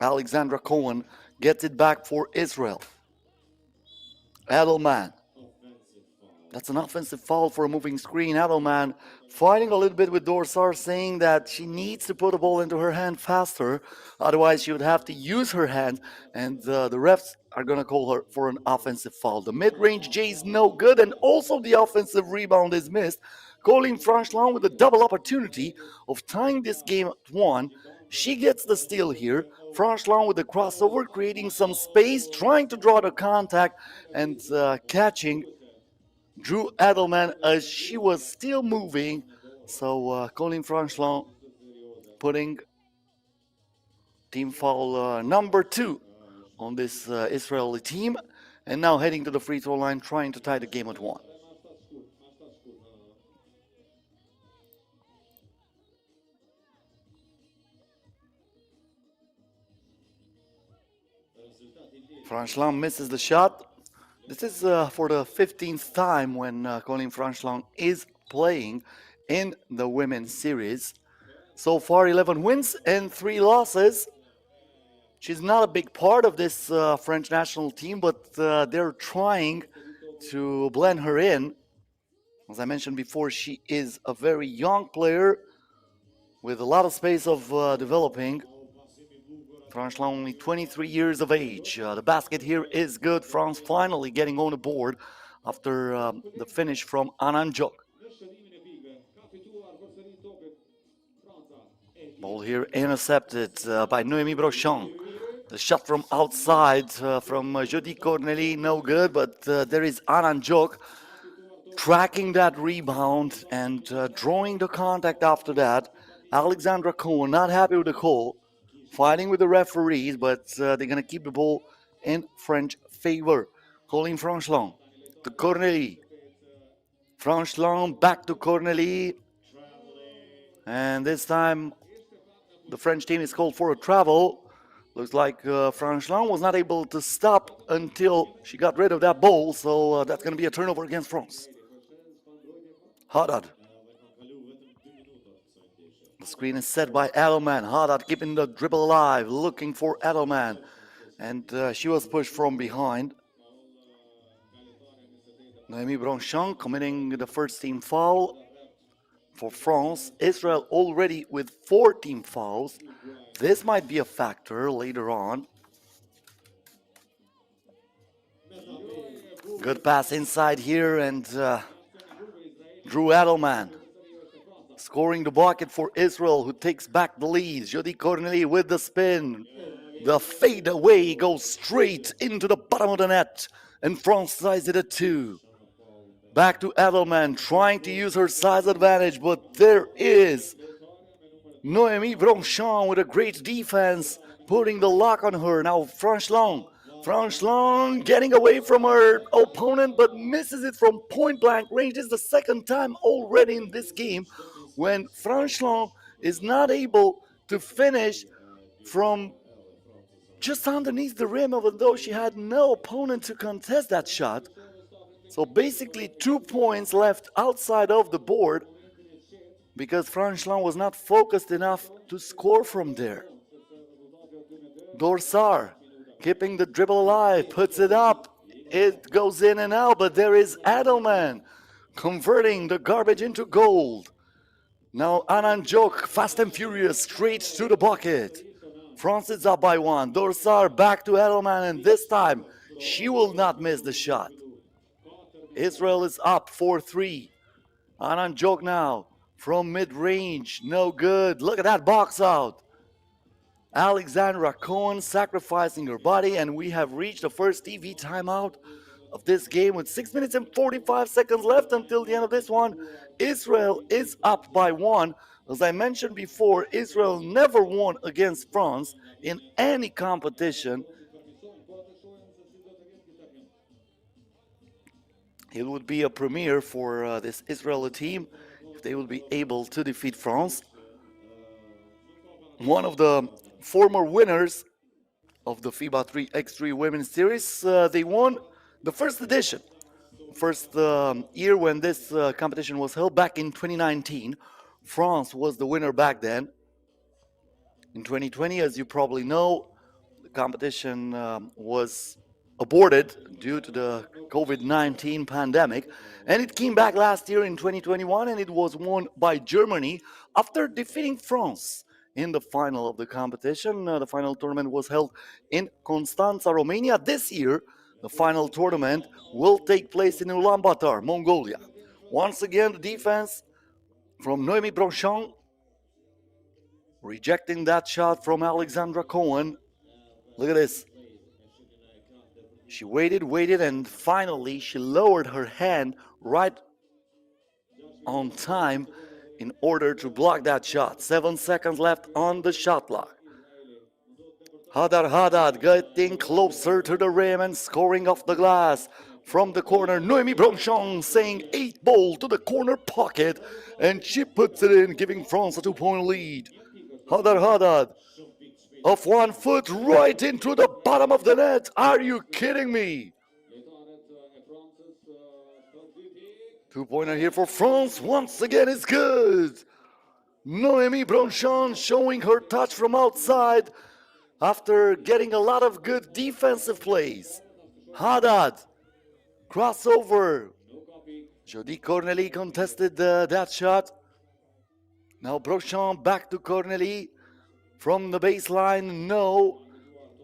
Alexandra Cohen gets it back for Israel. Edelman. That's an offensive foul for a moving screen. Edelman fighting a little bit with Dorsar, saying that she needs to put the ball into her hand faster. Otherwise, she would have to use her hand. And the refs are going to call her for an offensive foul. The mid-range J is no good. And also the offensive rebound is missed. Colin Franchelin with a double opportunity of tying this game at one. She gets the steal here. Franchelin with the crossover, creating some space, trying to draw the contact and catching Drew Edelman as she was still moving. So Colin Franchelin putting team foul number 2 on this Israeli team. And now heading to the free throw line, trying to tie the game at 1. Franchelin misses the shot. This is for the 15th time when Colin Franchelin is playing in the women's series. So far 11 wins and 3 losses. She's not a big part of this French national team, but they're trying to blend her in. As I mentioned before, she is a very young player with a lot of space of developing. Franchelin only 23 years of age. The basket here is good. France finally getting on the board after the finish from Ananjok. Ball here intercepted by Noémie Brochon. The shot from outside from Jody Corneli, no good, but there is Ananjok tracking that rebound and drawing the contact after that. Alexandra Cohen not happy with the call. Fighting with the referees, but they're going to keep the ball in French favor. Colin Franchelin to Corneli. Franchelin back to Corneli. And this time the French team is called for a travel. Looks like Franchelin was not able to stop until she got rid of that ball. So that's going to be a turnover against France. Haddad. The screen is set by Edelman. Haddad keeping the dribble alive, looking for Edelman. And she was pushed from behind. Noémie Brochon committing the first team foul for France. Israel already with 4 team fouls. This might be a factor later on. Good pass inside here, and Drew Edelman scoring the bucket for Israel, who takes back the lead. Jody Corneli with the spin. The fade away goes straight into the bottom of the net, and France ties it at 2. Back to Edelman, trying to use her size advantage, but there is Noémie Brochon with a great defense, putting the lock on her. Now Franchelin getting away from her opponent, but misses it from point-blank range. This is the second time already in this game when Franchelin is not able to finish from just underneath the rim, even though she had no opponent to contest that shot. So basically 2 points left outside of the board because Franchelin was not focused enough to score from there. Dorsar keeping the dribble alive, puts it up. It goes in and out, but there is Edelman converting the garbage into gold. Now Anand Jok, fast and furious, straight to the bucket. France is up by 1. Dorsar back to Edelman, and this time she will not miss the shot. Israel is up 4-3. Anand Jok now from mid-range, no good. Look at that box out. Alexandra Cohen sacrificing her body, and we have reached the first TV timeout of this game with 6 minutes and 45 seconds left until the end of this one. Israel is up by 1. As I mentioned before, Israel never won against France in any competition. It would be a premiere for this Israeli team if they would be able to defeat France. One of the former winners of the FIBA 3x3 Women's Series, they won the first edition, first year when this competition was held back in 2019. France was the winner back then. In 2020, as you probably know, the competition was aborted due to the COVID-19 pandemic, and it came back last year in 2021, and it was won by Germany after defeating France in the final of the competition. The final tournament was held in Constanța, Romania. This year, the final tournament will take place in Ulaanbaatar, Mongolia. Once again, the defense from Noemi Brochon, rejecting that shot from Alexandra Cohen. Look at this. She waited, and finally she lowered her hand right on time in order to block that shot. 7 seconds left on the shot clock. Haddad getting closer to the rim and scoring off the glass. From the corner, Noemi Brochon saying 8 ball to the corner pocket, and she puts it in, giving France a 2-point lead. Haddad of 1 foot right into the bottom of the net. Are you kidding me? 2-pointer here for France. Once again is good. Noemi Brochon showing her touch from outside after getting a lot of good defensive plays. Haddad, crossover. Jody Corneli contested that shot. Now Brochon back to Corneli. From the baseline, no.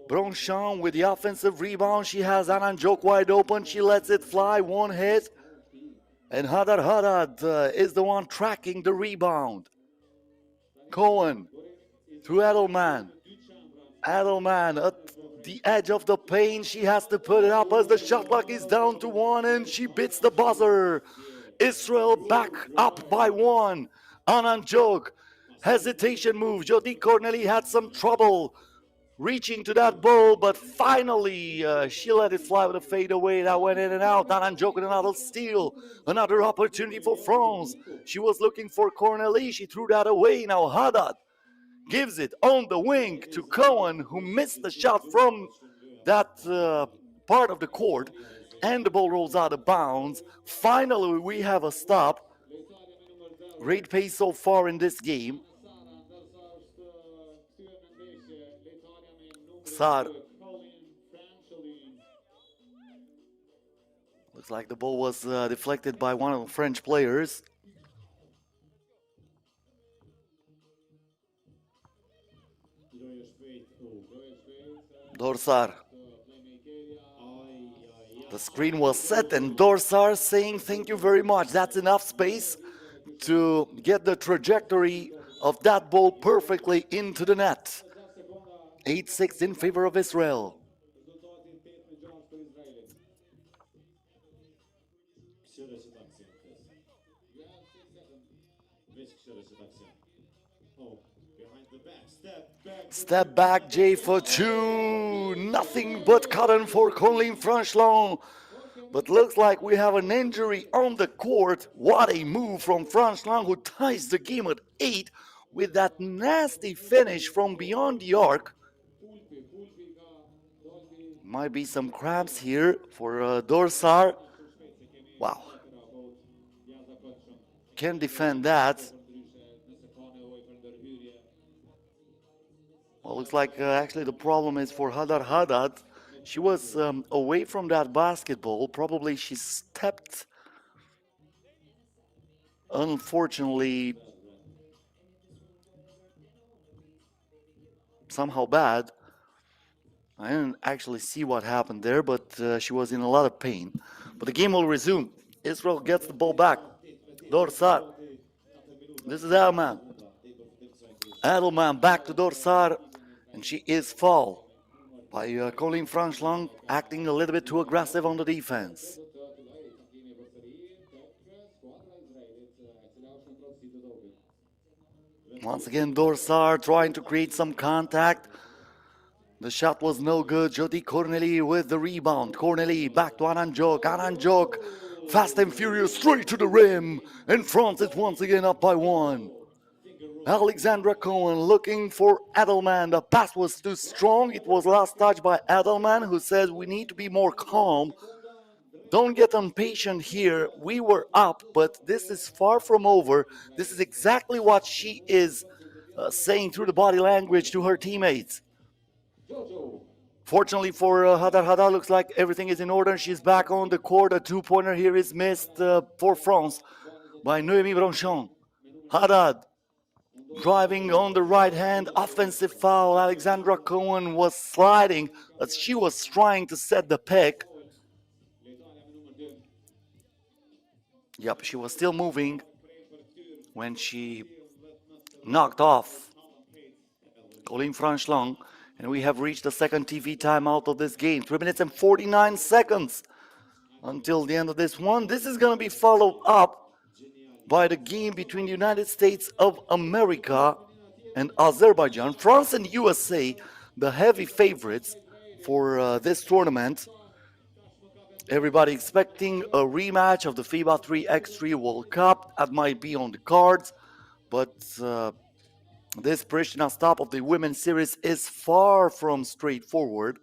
Brochon with the offensive rebound. She has Anand Jok wide open. She lets it fly, 1 hit. And Haddad is the one tracking the rebound. Cohen to Edelman. Edelman at the edge of the paint. She has to put it up as the shot clock is down to 1, and she beats the buzzer. Israel back up by 1. Anand Jok. Hesitation move. Jody Corneli had some trouble reaching to that ball, but finally she let it fly with a fadeaway that went in and out. Anand Jok with another steal. Another opportunity for France. She was looking for Corneli. She threw that away. Now Haddad gives it on the wing to Cohen, who missed the shot from that part of the court, and the ball rolls out of bounds. Finally, we have a stop. Great pace so far in this game. Sar. Looks like the ball was deflected by one of the French players. Dorsar. The screen was set, and Dorsar saying thank you very much. That's enough space to get the trajectory of that ball perfectly into the net. 8-6 in favor of Israel. Step back, J for 2. Nothing but cotton for Colin Franchelon. But looks like we have an injury on the court. What a move from Franchelon, who ties the game at 8 with that nasty finish from beyond the arc. Might be some cramps here for Dorsar. Wow. Can't defend that. Well, Looks like actually the problem is for Haddad. She was away from that basketball. Probably she stepped, unfortunately, somehow bad. I didn't actually see what happened there, but she was in a lot of pain. But the game will resume. Israel gets the ball back. Dorsar. This is Edelman. Edelman back to Dorsar, and she is fouled by Colin Franchlang, acting a little bit too aggressive on the defense. Once again, Dorsar trying to create some contact. The shot was no good. Jody Corneli with the rebound. Corneli back to Ananjok. Ananjok, fast and furious, straight to the rim. And France is once again up by 1. Alexandra Cohen looking for Edelman. The pass was too strong. It was last touched by Edelman, who says we need to be more calm. Don't get impatient here. We were up, but this is far from over. This is exactly what she is saying through the body language to her teammates. Fortunately for Haddad, looks like everything is in order. She's back on the court. A two-pointer here is missed for France by Noémie Bronchon. Haddad driving on the right hand, offensive foul. Alexandra Cohen was sliding as she was trying to set the pick. Yep, she was still moving when she knocked off Colin Franchlang. And we have reached the second TV timeout of this game. 3 minutes and 49 seconds until the end of this one. This is going to be followed up by the game between the United States of America and Azerbaijan. France and USA, the heavy favorites for this tournament. Everybody expecting a rematch of the FIBA 3x3 World Cup. That might be on the cards, but this Pristina stop of the women's series is far from straightforward.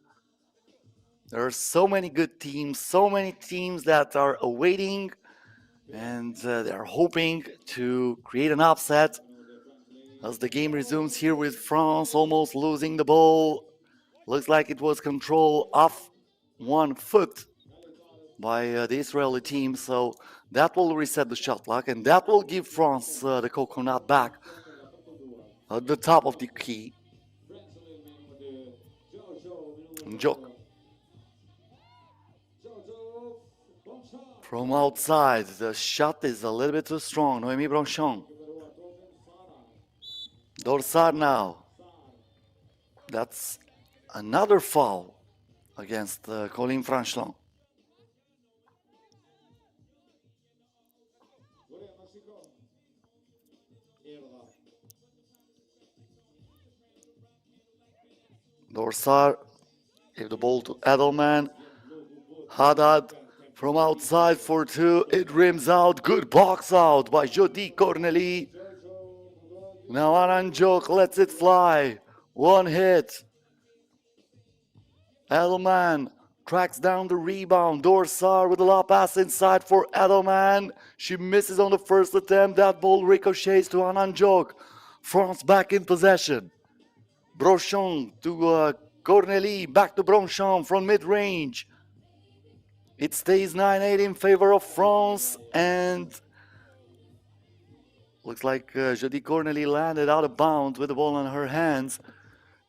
There are so many good teams, so many teams that are awaiting, and they're hoping to create an upset as the game resumes here with France almost losing the ball. Looks like it was controlled off 1 foot by the Israeli team, so that will reset the shot clock, and that will give France the coconut back at the top of the key. Joke. From outside, the shot is a little bit too strong. Noémie Bronchon. Dorsar now. That's another foul against Colin Franchlang. Dorsar gave the ball to Edelman. Haddad from outside for 2. It rims out. Good box out by Jody Corneli. Now Ananjok lets it fly. 1 hit. Edelman tracks down the rebound. Dorsar with a lob pass inside for Edelman. She misses on the first attempt. That ball ricochets to Ananjok. France back in possession. Bronchon to Corneli, back to Bronchon from mid-range. It stays 9-8 in favor of France, and looks like Jody Corneli landed out of bounds with the ball in her hands.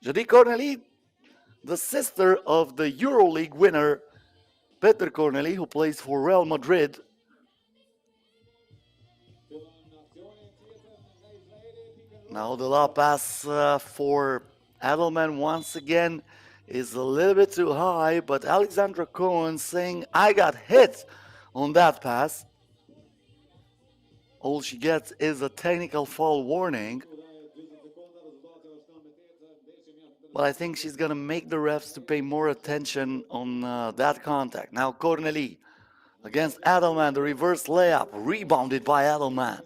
Jody Corneli, the sister of the EuroLeague winner, Peter Corneli, who plays for Real Madrid. Now the lob pass for Edelman once again is a little bit too high, but Alexandra Cohen saying, I got hit on that pass. All she gets is a technical foul warning. But I think she's going to make the refs to pay more attention on that contact. Now Corneli against Edelman, the reverse layup, rebounded by Edelman.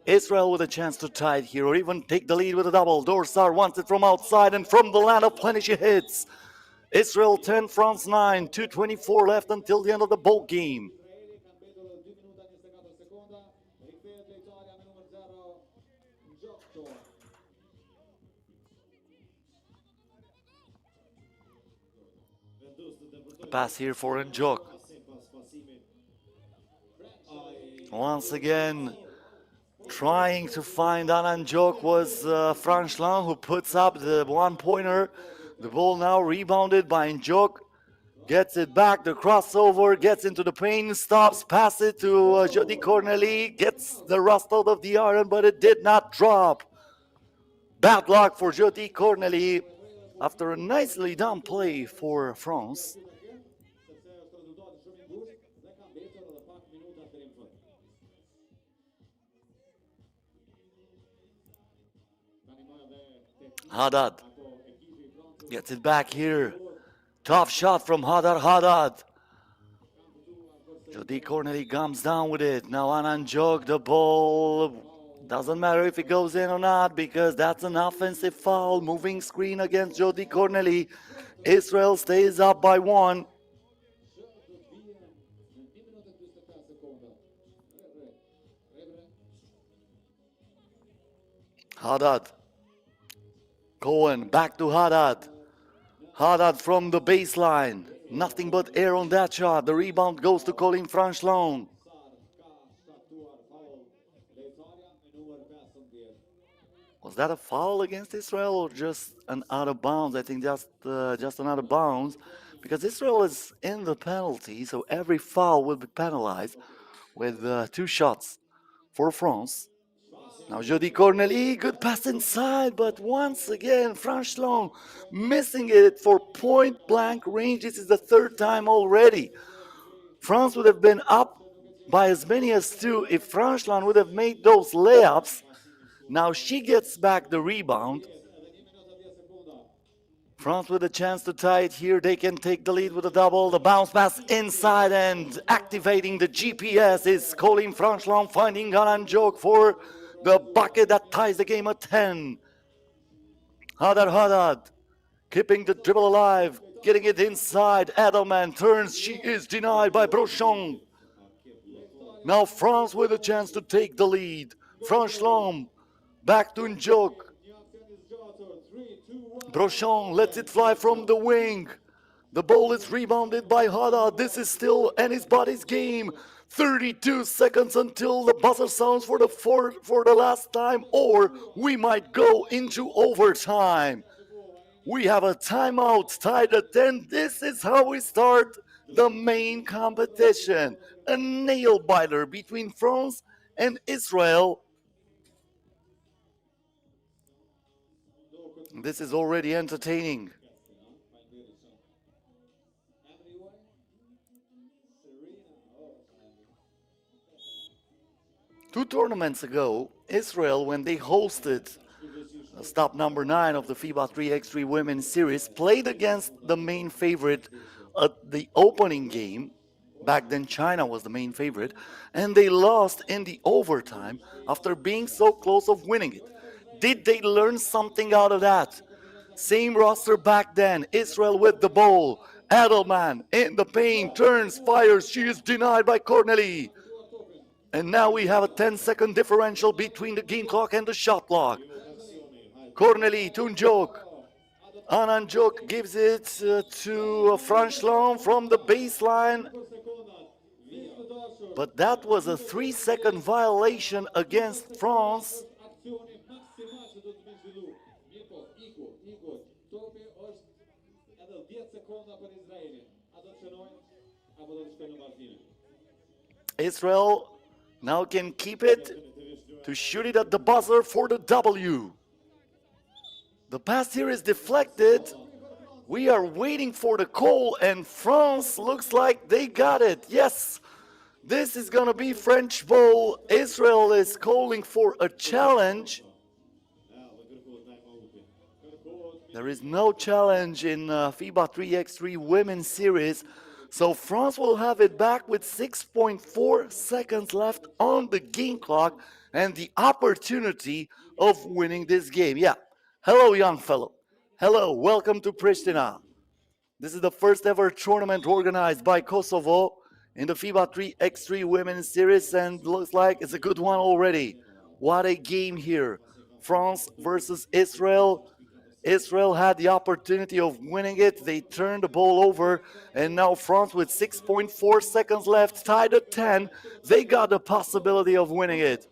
Israel with a chance to tie it here or even take the lead with a double. Dorsar wants it from outside, and from the land of plenty she hits. Israel 10, France 9, 2:24 left until the end of the ball game. pass here for Njok. Once again, trying to find Anan Njok was Franchlan, who puts up the one-pointer. The ball now rebounded by Njok. Gets it back, the crossover, gets into the paint, stops, pass it to Jody Corneli, gets the rust out of the iron, but it did not drop. Bad luck for Jody Corneli after a nicely done play for France. Haddad gets it back here. Tough shot from Haddad. Jody Corneli comes down with it. Now Anan Njok, the ball. Doesn't matter if it goes in or not because that's an offensive foul. Moving screen against Jody Corneli. Israel stays up by 1. Haddad. Cohen back to Haddad. Haddad from the baseline. Nothing but air on that shot. The rebound goes to Colin Franchlan. Was that a foul against Israel or just an out of bounds? I think just an out of bounds because Israel is in the penalty, so every foul will be penalized with 2 shots for France. Now Jody Corneli, good pass inside, but once again Franchlan missing it for point-blank range. This is the 3rd time already. France would have been up by as many as 2 if Franchlan would have made those layups. Now she gets back the rebound. France with a chance to tie it here. They can take the lead with a double. The bounce pass inside and activating the GPS is Colin Franchlan finding Anan Njok for the bucket that ties the game at 10. Haddad keeping the dribble alive, getting it inside. Edelman turns. She is denied by Brochon. Now France with a chance to take the lead. Franchlan back to Njok. Brochon lets it fly from the wing. The ball is rebounded by Haddad. This is still anybody's game. 32 seconds until the buzzer sounds for the last time, or we might go into overtime. We have a timeout tied at 10. This is how we start the main competition. A nail biter between France and Israel. This is already entertaining. 2 tournaments ago, Israel, when they hosted stop number 9 of the FIBA 3x3 Women's Series, played against the main favorite at the opening game. Back then, China was the main favorite, and they lost in the overtime after being so close of winning it. Did they learn something out of that? Same roster back then. Israel with the ball. Edelman in the paint, turns, fires. She is denied by Corneli. And now we have a 10-second differential between the game clock and the shot clock. Corneli to Njok. Anan Njok gives it to Franchlan from the baseline. But that was a 3-second violation against France. Israel now can keep it to shoot it at the buzzer for the W. The pass here is deflected. We are waiting for the call, and France looks like they got it. Yes, this is going to be French ball. Israel is calling for a challenge. There is no challenge in FIBA 3x3 Women's Series. So France will have it back with 6.4 seconds left on the game clock and the opportunity of winning this game. Yeah. Hello, young fellow. Hello. Welcome to Pristina. This is the first ever tournament organized by Kosovo in the FIBA 3x3 Women's Series, and looks like it's a good one already. What a game here. France versus Israel. Israel had the opportunity of winning it. They turned the ball over, and now France, with 6.4 seconds left, tied at 10. They got the possibility of winning it.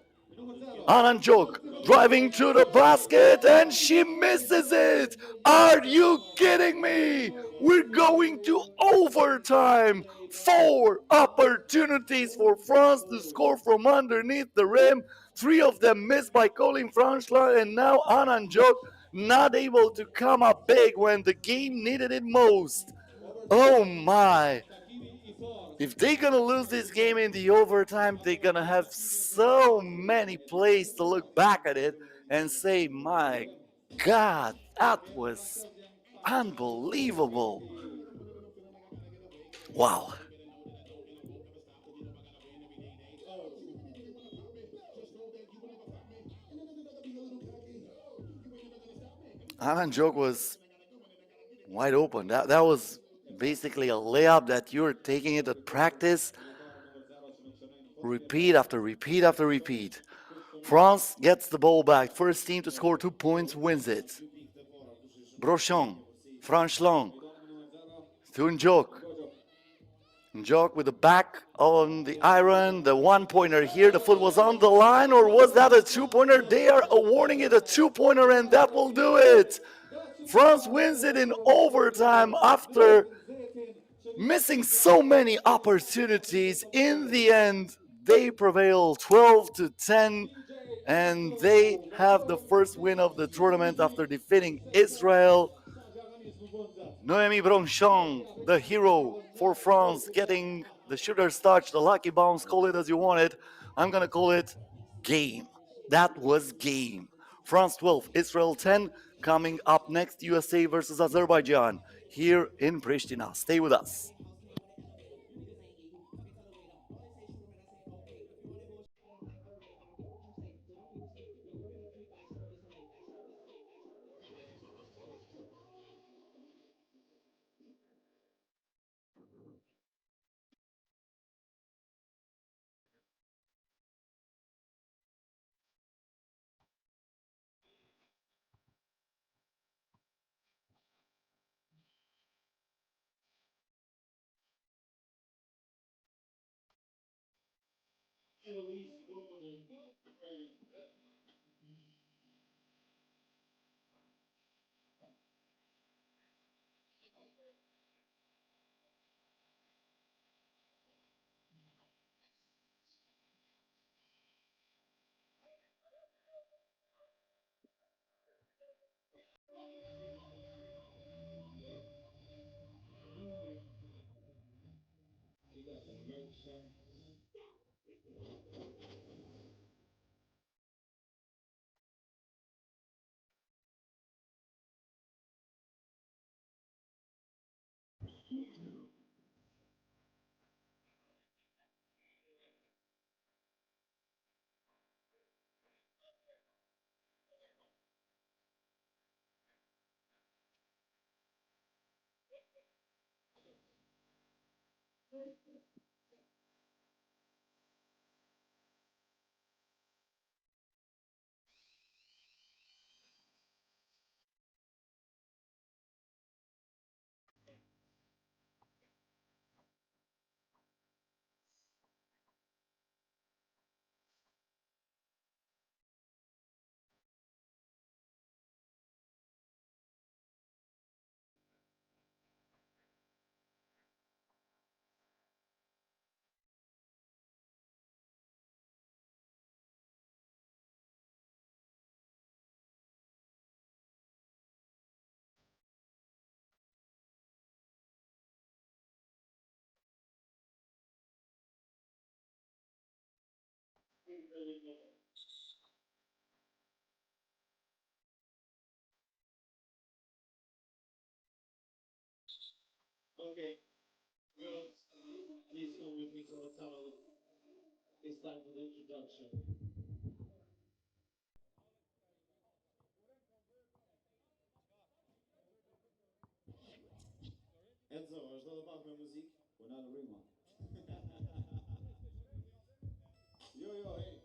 Ananjok driving to the basket, and she misses it. Are you kidding me? We're going to overtime. 4 opportunities for France to score from underneath the rim. 3 of them missed by Colin Franchler, and now Ananjok not able to come up big when the game needed it most. Oh my. If they're gonna lose this game in the overtime, they're gonna have so many plays to look back at it and say, my God, that was unbelievable. Wow. Alan Joke was wide open. That was basically a layup that you were taking it at practice. Repeat after repeat after repeat. France gets the ball back. First team to score 2 points wins it. Brochon, Franchlon, Thunjok. Njok with the back on the iron, the 1-pointer here. The foot was on the line, or was that a 2-pointer? They are awarding it a 2-pointer, and that will do it. France wins it in overtime after missing so many opportunities. In the end, they prevail 12-10, and they have the first win of the tournament after defeating Israel. Noemi Bronchon, the hero for France, getting the shooter's touch, the lucky bounce, call it as you want it. I'm going to call it game. That was game. France 12, Israel 10, coming up next, USA versus Azerbaijan here in Pristina. Stay with us. Enzo, ajudou a barra minha música? We're not a rima. Yo, yo, hey.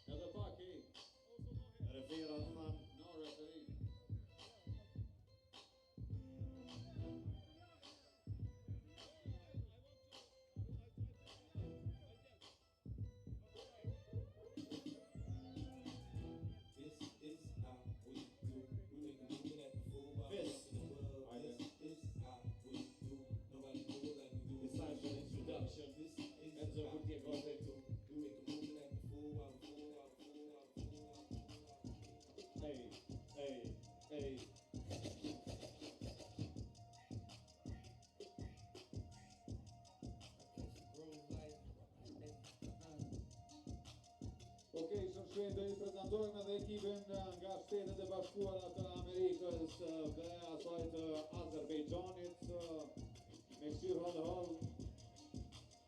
Another park, hey. Är det 4 man? No referee. Okej, som skjer representanter med ekipen nga Shtetet e Bashkuara të Amerikës dhe asaj të Azerbaijanit me këshirë hall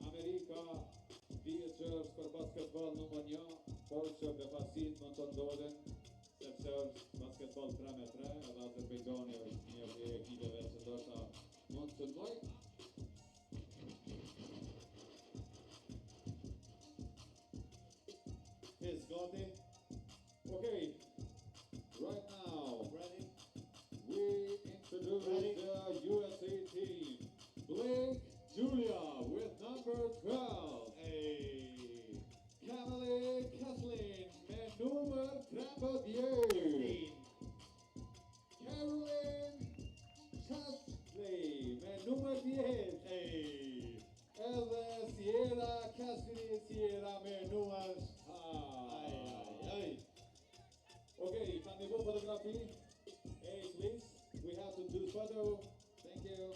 Amerika dihet që është për basketbol numër 1, por që befasit mund të ndodhen sepse është basketbol 3x3 edhe Azerbaigjani është një prej ekipeve që ndoshta mund të ndojë. Here's Gotti. Okay, right now, we introduce the USA team. Blake Julia with number 12. Kamali Kaslin met nummer 13. Caroline Chasley met nummer 10. Edhe Sierra Cassidy Sierra met nummer Okay, can we go photography? Hey, please. We have to do photo. Thank you.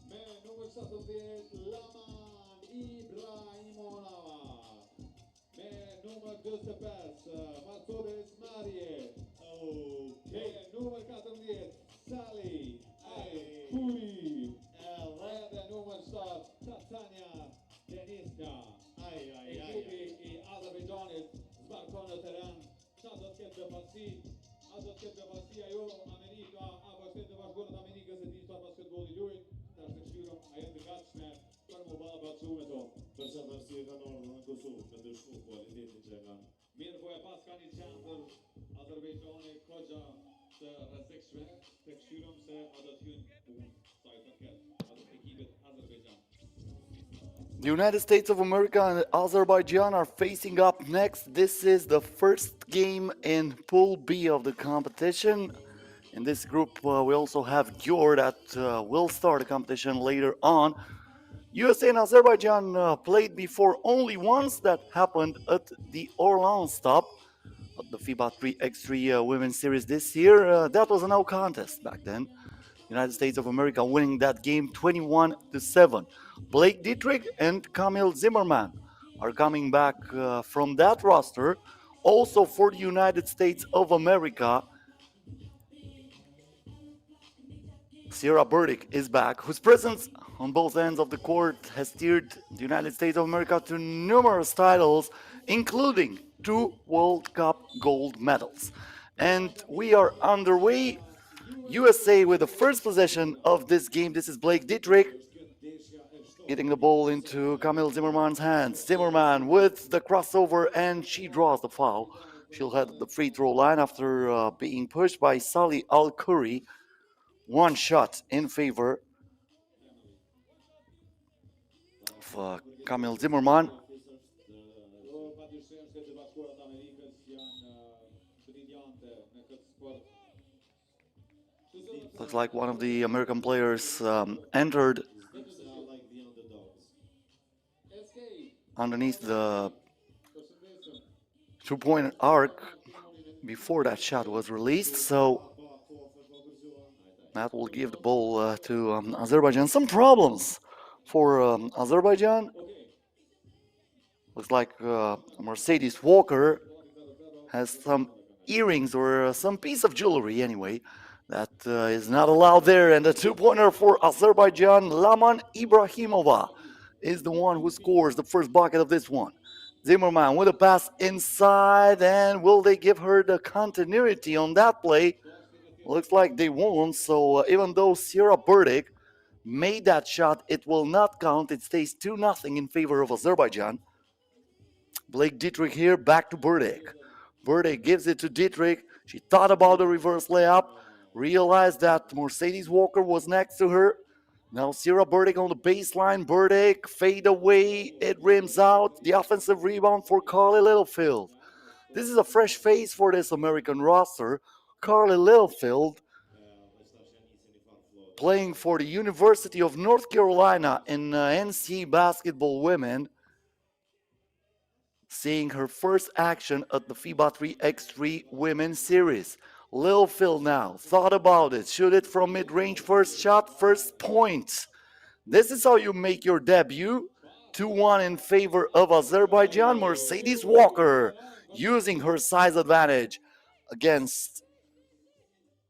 Man, nummer 17, Laman Ibrahimova. Man, nummer 25, Matsodes Marie. Okay, nummer 14, Sally. Kuli. And nummer 7, Tatjana Deniska. Ekipi I Azerbaijanit zbarkon në teren, qa do të ketë befasi, a do të ketë befasi ajo Amerika, apo Shtetet e Bashkuara të Amerikës e di çfarë basketbolli luajnë, tash të këshirëm a janë të gatshme për mu ballafaqsu me to. Për çfarë arsye kanë ardhur në Kosovë me dëshmu kualitetin që e kanë. Mirë po e pas ka një qendër Azerbaigjani Koxha të rrezikshme, të këshirëm se a do të hynë punë sa I përket atë ekipet Azerbaijan. The United States of America and Azerbaijan are facing up next. This is the first game in Pool B of the competition. In this group, we also have Gyor that will start the competition later on. USA and Azerbaijan played before only once. That happened at the Orléans stop of the FIBA 3x3 Women's Series this year. That was a no contest back then. United States of America winning that game 21-7. Blake Dietrich and Kamil Zimmerman are coming back from that roster. Also for the United States of America, Sierra Burdick is back, whose presence on both ends of the court has steered the United States of America to numerous titles, including 2 World Cup gold medals. And we are underway. USA with the first possession of this game. This is Blake Dietrich getting the ball into Kamil Zimmerman's hands. Zimmerman with the crossover, and she draws the foul. She'll head the free throw line after being pushed by Salih Al-Khoury. One shot in favor of Kamil Zimmerman. Looks like one of the American players entered underneath the two-point arc before that shot was released, so that will give the ball to Azerbaijan. Some problems for Azerbaijan. Looks like Mercedes Walker has some earrings or some piece of jewelry anyway that is not allowed there. And the two-pointer for Azerbaijan, Laman Ibrahimova, is the one who scores the first bucket of this one. Zimmerman with a pass inside, and will they give her the continuity on that play? Looks like they won't, so even though Sierra Burdick made that shot, it will not count. It stays 2-0 in favor of Azerbaijan. Blake Dietrich here, back to Burdick. Burdick gives it to Dietrich. She thought about the reverse layup, realized that Mercedes Walker was next to her. Now Sierra Burdick on the baseline. Burdick, fade away, it rims out. The offensive rebound for Carly Littlefield. This is a fresh face for this American roster. Carly Littlefield, playing for the University of North Carolina in NCAA basketball women. seeing her first action at the FIBA 3x3 Women's Series. Lil Phil now thought about it, shoot it from mid-range, first shot, first point. This is how you make your debut. 2-1 in favor of Azerbaijan. Mercedes Walker using her size advantage against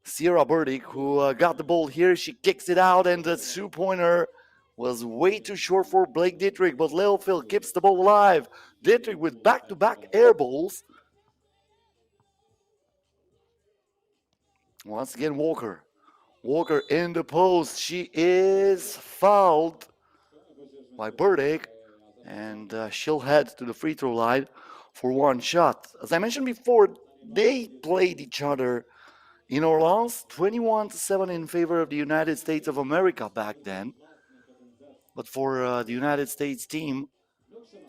Sierra Burdick, who got the ball here. She kicks it out, and the two-pointer was way too short for Blake Dietrich, but Lil Phil keeps the ball alive. Dietrich with back-to-back air balls. Once again, Walker. Walker in the post. She is fouled by Burdick, and she'll head to the free throw line for one shot. As I mentioned before, they played each other in Orleans, 21-7 in favor of the United States of America back then. But for the United States team,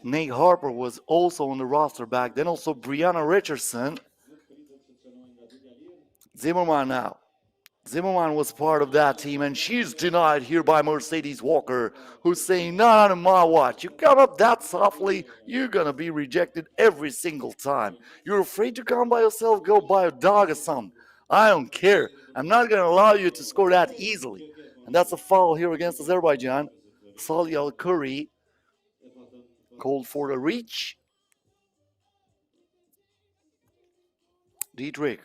Nate Harper was also on the roster back then. Also Brianna Richardson. Zimmerman now. Zimmerman was part of that team, and she's denied here by Mercedes Walker, who's saying, not on my watch. You come up that softly, you're going to be rejected every single time. You're afraid to come by yourself, go buy a dog or something. I don't care. I'm not going to allow you to score that easily. And that's a foul here against Azerbaijan. Salih Al-Curry called for the reach. Dietrich.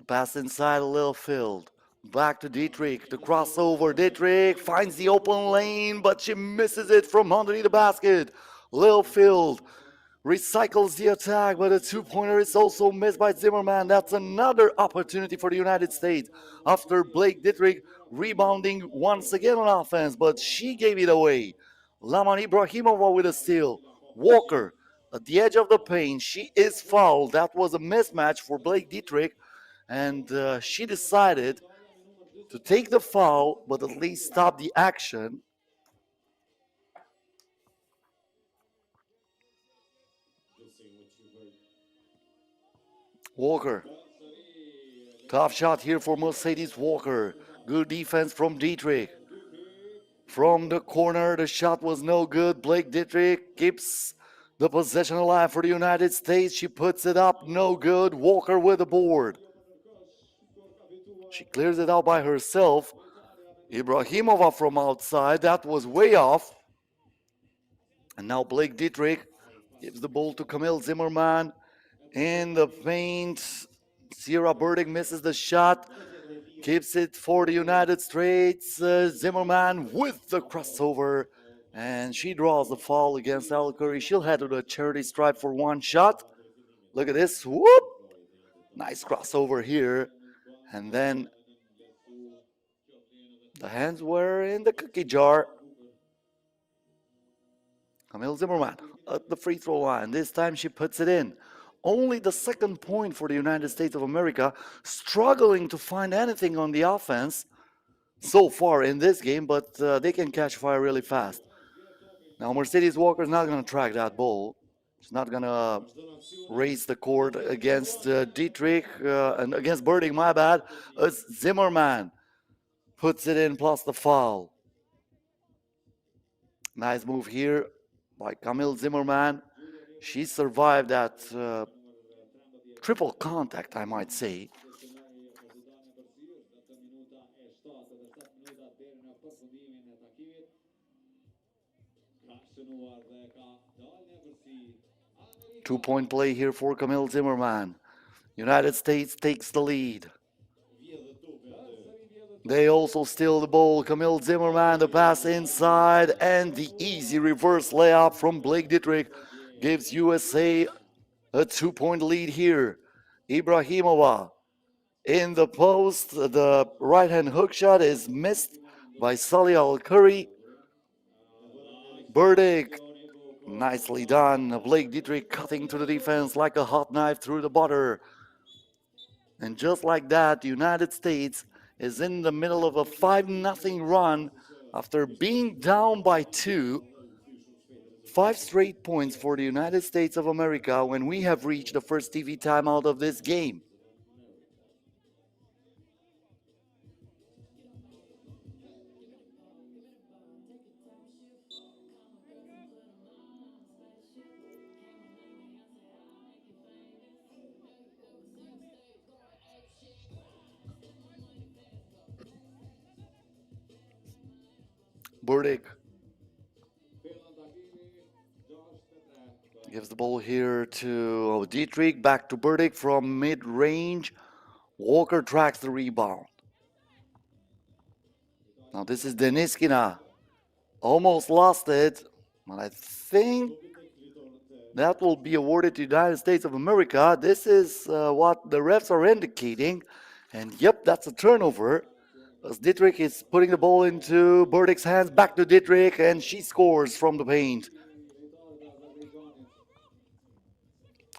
Pass inside a little field. Back to Dietrich. The crossover. Dietrich finds the open lane, but she misses it from underneath the basket. Littlefield recycles the attack, but a two-pointer is also missed by Zimmerman. That's another opportunity for the United States after Blake Dietrich rebounding once again on offense, but she gave it away. Laman Ibrahimova with a steal. Walker at the edge of the paint. She is fouled. That was a mismatch for Blake Dietrich, and she decided to take the foul, but at least stop the action. Walker. Tough shot here for Mercedes Walker. Good defense from Dietrich. From the corner, the shot was no good. Blake Dietrich keeps the possession alive for the United States. She puts it up, no good. Walker with the board. She clears it out by herself. Ibrahimova from outside. That was way off. And now Blake Dietrich gives the ball to Camille Zimmerman. In the paint, Sierra Burdick misses the shot. Keeps it for the United States. Zimmerman with the crossover. And she draws the foul against Al-Curry. She'll head to the charity stripe for one shot. Look at this. Whoop! Nice crossover here. And then the hands were in the cookie jar. Camille Zimmerman at the free throw line. This time she puts it in. Only the second point for the United States of America, struggling to find anything on the offense so far in this game, but they can catch fire really fast. Now Mercedes Walker is not going to track that ball. She's not going to raise the court against Dietrich and against Burdick, my bad. As Zimmerman puts it in plus the foul. Nice move here by Camille Zimmerman. She survived that triple contact, I might say. Two-point play here for Camille Zimmerman. United States takes the lead. They also steal the ball. Camille Zimmerman, the pass inside, and the easy reverse layup from Blake Dietrich gives USA a two-point lead here. Ibrahimova in the post. The right-hand hook shot is missed by Salih Al-Curry. Burdick, nicely done. Blake Dietrich cutting to the defense like a hot knife through the butter. And just like that, the United States is in the middle of a 5-0 run after being down by 2. 5 straight points for the United States of America when we have reached the first TV timeout of this game. Burdick gives the ball here to Dietrich, back to Burdick from mid-range. Walker tracks the rebound. Now this is Deniskina. Almost lost it, but I think that will be awarded to the United States of America. This is what the refs are indicating. And yep, that's a turnover. As Dietrich is putting the ball into Burdick's hands, back to Dietrich, and she scores from the paint.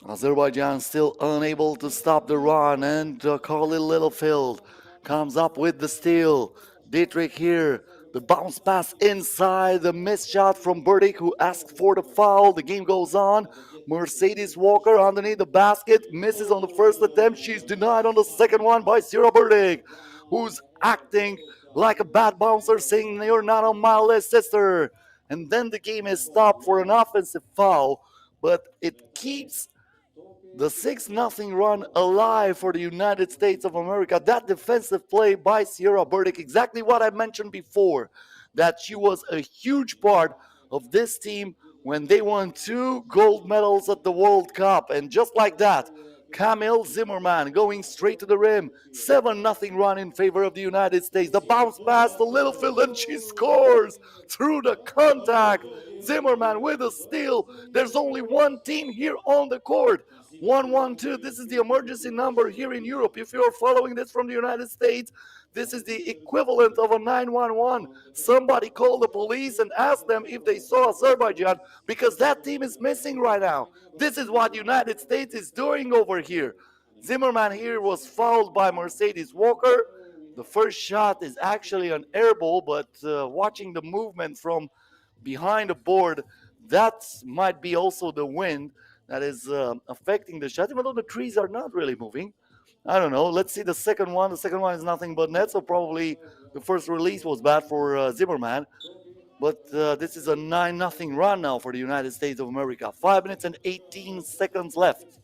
Azerbaijan still unable to stop the run, and Carly Littlefield comes up with the steal. Dietrich here, the bounce pass inside, the missed shot from Burdick, who asked for the foul. The game goes on. Mercedes Walker underneath the basket, misses on the first attempt. She's denied on the second one by Sierra Burdick, who's acting like a bad bouncer, saying, "You're not on my list, sister." And then the game is stopped for an offensive foul, but it keeps the 6-0 run alive for the United States of America. That defensive play by Sierra Burdick, exactly what I mentioned before, that she was a huge part of this team when they won 2 gold medals at the World Cup. And just like that, Camille Zimmerman going straight to the rim. 7-0 run in favor of the United States. The bounce pass to Littlefield, and she scores through the contact. Zimmerman with a steal. There's only one team here on the court. 1-1-2. This is the emergency number here in Europe. If you're following this from the United States, this is the equivalent of a 911. Somebody call the police and ask them if they saw Azerbaijan, because that team is missing right now. This is what the United States is doing over here. Zimmerman here was fouled by Mercedes Walker. The first shot is actually an air ball, but watching the movement from behind the board, that might be also the wind that is affecting the shot, even though the trees are not really moving. I don't know. Let's see the second one. The second one is nothing but net, so probably the first release was bad for Zimmerman. But this is a 9-0 run now for the United States of America. 5 minutes and 18 seconds left.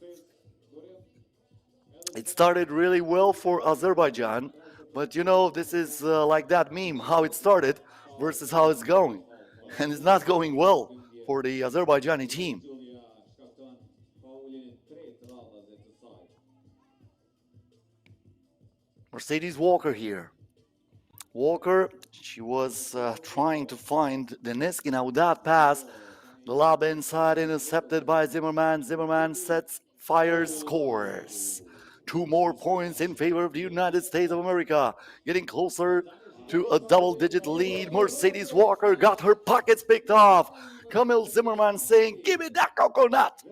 It started really well for Azerbaijan, but you know, this is like that meme, how it started versus how it's going. And it's not going well for the Azerbaijani team. Mercedes Walker here. Walker, she was trying to find Deniskina with that pass. The lob inside, intercepted by Zimmerman. Zimmerman sets, fires, scores. 2 more points in favor of the United States of America. Getting closer to a double-digit lead. Mercedes Walker got her pockets picked off. Camille Zimmerman saying, "Give me that coconut."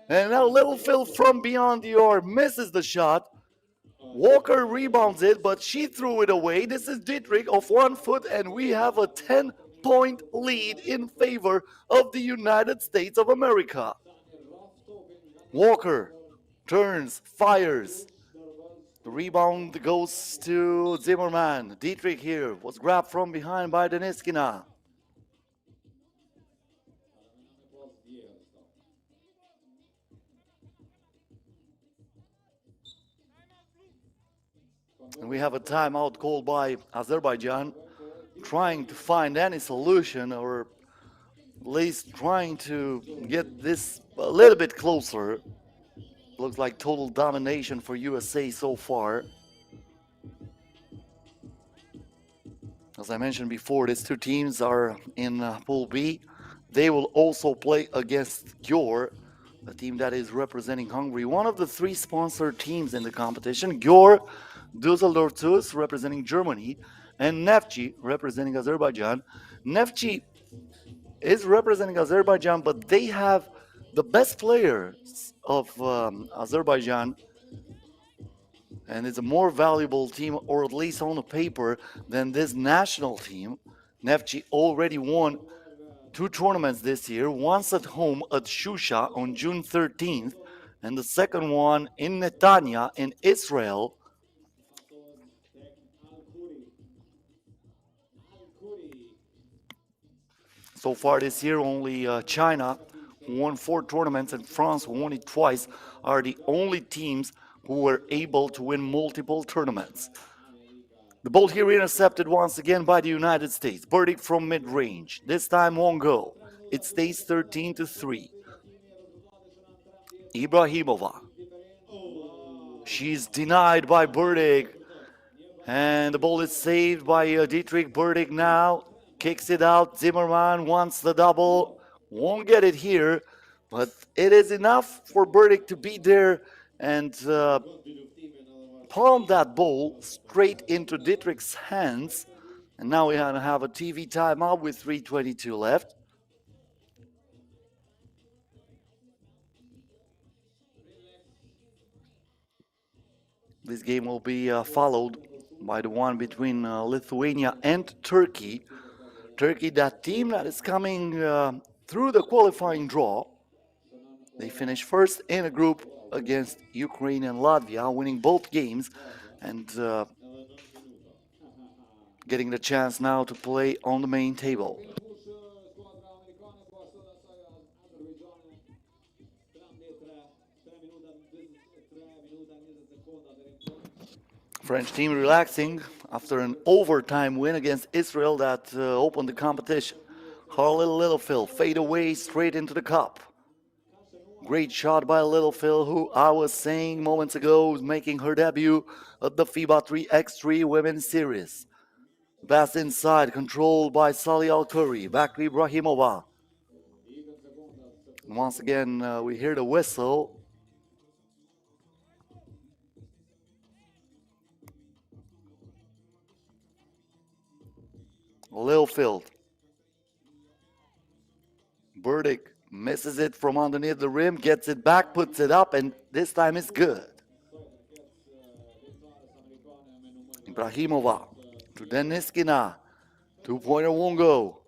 And now Littlefield from beyond Gyor misses the shot. Walker rebounds it, but she threw it away. This is Dietrich of 1 foot, and we have a 10-point lead in favor of the United States of America. Walker turns, fires. The rebound goes to Zimmerman. Dietrich here was grabbed from behind by Deniskina. And we have a timeout called by Azerbaijan, trying to find any solution, or at least trying to get this a little bit closer. Looks like total domination for USA so far. As I mentioned before, these 2 teams are in Pool B. They will also play against Gyor, a team that is representing Hungary. One of the 3 sponsored teams in the competition. Gyor, Düsseldorf TuS representing Germany, and Neftchi representing Azerbaijan. Neftchi is representing Azerbaijan, but they have the best players of Azerbaijan, and it's a more valuable team, or at least on the paper, than this national team. Neftchi already won 2 tournaments this year, once at home at Shusha on June 13th, and the second one in Netanya in Israel. So far this year, only China, who won 4 tournaments, and France, who won it twice, are the only teams who were able to win multiple tournaments. The ball here intercepted once again by the United States. Verdict from mid-range. This time won't go. It stays 13-3. Ibrahimova. She's denied by Burdick. And the ball is saved by Dietrich Burdick now. Kicks it out. Zimmerman wants the double. Won't get it here. But it is enough for Burdick to be there and palm that ball straight into Dietrich's hands. And now we have a TV timeout with 3:22 left. This game will be followed by the one between Lithuania and Turkey. Turkey, that team that is coming through the qualifying draw. They finished first in a group against Ukraine and Latvia, winning both games and getting the chance now to play on the main table. French team relaxing after an overtime win against Israel that opened the competition. Harley Littlefield fade away straight into the cup. Great shot by Littlefield, who I was saying moments ago is making her debut at the FIBA 3x3 Women's Series. Pass inside, controlled by Salih Al-Khoury. Back to Ibrahimova. Once again, we hear the whistle. Littlefield. Burdick misses it from underneath the rim, gets it back, puts it up, and this time it's good. Ibrahimova to Deniskina. Two-pointer won't go.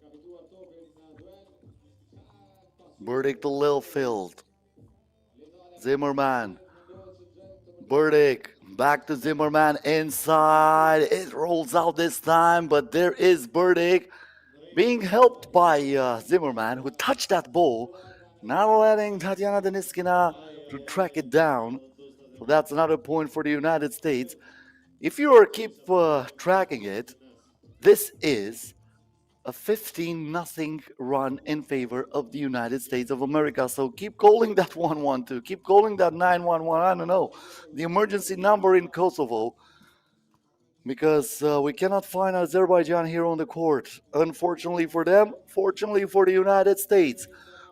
Burdick to Littlefield. Zimmerman. Burdick back to Zimmerman inside. It rolls out this time, but there is Burdick being helped by Zimmerman, who touched that ball, not letting Tatiana Deniskina to track it down. So that's another point for the United States. If you keep tracking it, this is a 15-0 run in favor of the United States of America. So keep calling that 1-1-2, keep calling that 9-1-1, I don't know, the emergency number in Kosovo, because we cannot find Azerbaijan here on the court. Unfortunately for them, fortunately for the United States,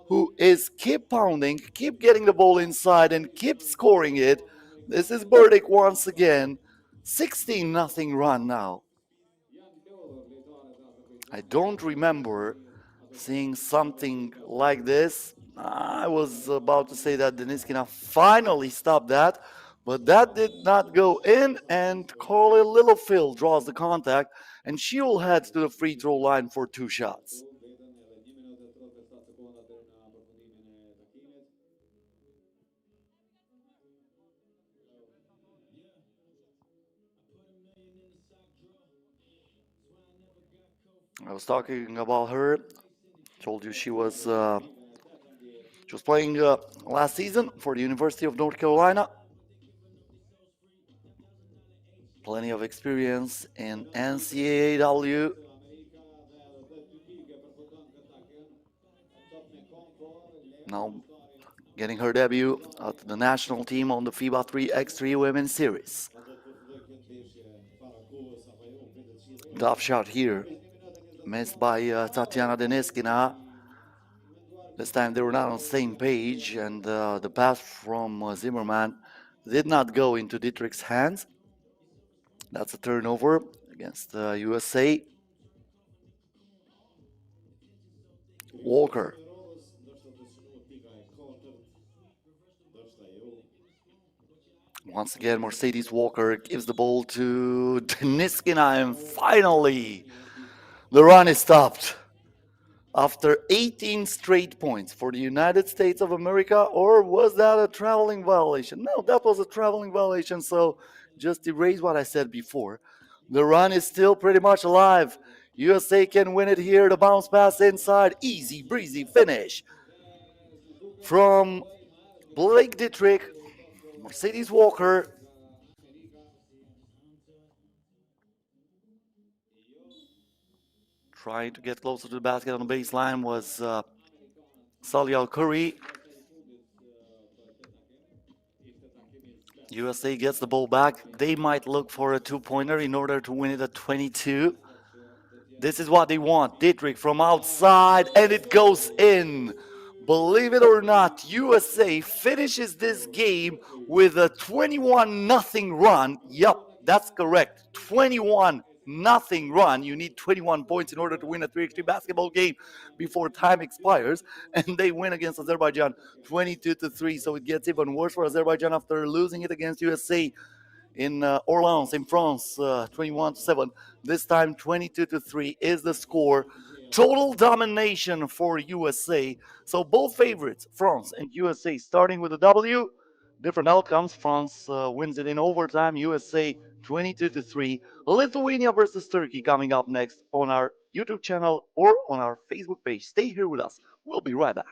who is keep pounding, keep getting the ball inside and keep scoring it. This is Burdick once again. 16-0 run now. I don't remember seeing something like this. I was about to say that Deniskina finally stopped that, but that did not go in, and Carly Littlefield draws the contact, and she will head to the free throw line for 2 shots. I was talking about her. Told you she was playing last season for the University of North Carolina. Plenty of experience in NCAA. Now getting her debut at the national team on the FIBA 3x3 Women's Series. Tough shot here. Missed by Tatiana Deniskina. This time they were not on the same page, and the pass from Zimmerman did not go into Dietrich's hands. That's a turnover against USA. Walker. Once again, Mercedes Walker gives the ball to Deniskina, and finally the run is stopped. After 18 straight points for the United States of America, or was that a traveling violation? No, that was a traveling violation, so just erase what I said before. The run is still pretty much alive. USA can win it here. The bounce pass inside. Easy breezy finish from Blake Dietrich, Mercedes Walker. Trying to get closer to the basket on the baseline was Salih Al-Khoury. USA gets the ball back. They might look for a two-pointer in order to win it at 22. This is what they want. Dietrich from outside, and it goes in. Believe it or not, USA finishes this game with a 21-0 run. Yup, that's correct. 21-0 run. You need 21 points in order to win a 3x3 basketball game before time expires. And they win against Azerbaijan 22-3. So it gets even worse for Azerbaijan after losing it against USA in Orleans, in France, 21-7. This time, 22-3 is the score. Total domination for USA. So both favorites, France and USA, starting with a W. Different outcomes. France wins it in overtime. USA 22-3. Lithuania versus Turkey coming up next on our YouTube channel or on our Facebook page. Stay here with us. We'll be right back.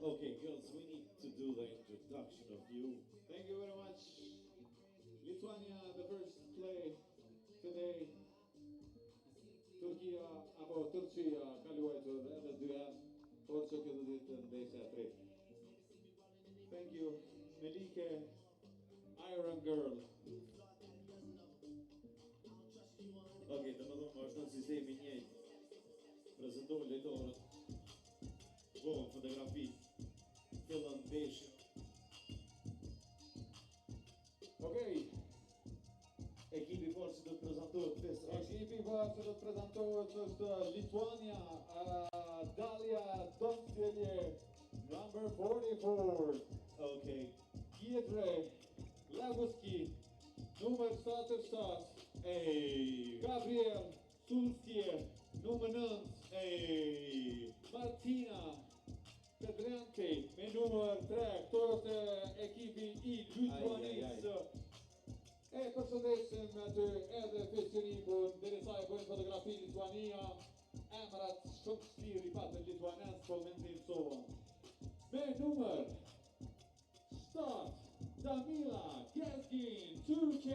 Okay, girls, we need to do the introduction of you. Thank you very much. Lithuania, the first play today. Turkija arba Turčija kaliuoja edhe dyhen, por që këtë ditë ndeshja e tretë. Thank you, Melike, Iron Girl. Okay, të më thonë, është në sistemi njëjtë. Prezentojnë lejtorët. Bëhen fotografi. Fillën ndeshje. Okay. Ekipi forë që do të prezentohet pesë. Ekipi forë që do të prezentohet është Lithuania, Dalia Doncelje, number 44. Okay. Pietre Laguski, numër 77. Hey. Gabriel Sulstie, numër 9. Hey. Martina Pedrante, me numër 3. Këto është ekipi I Lithuanisë. E përshëndesim aty edhe Festionikun, derisa e bëjnë fotografi Lituania, emrat shumë shtiri patën Lituanes, po me ndimësohën. Me numër 7, Damila Gezgin, 2K.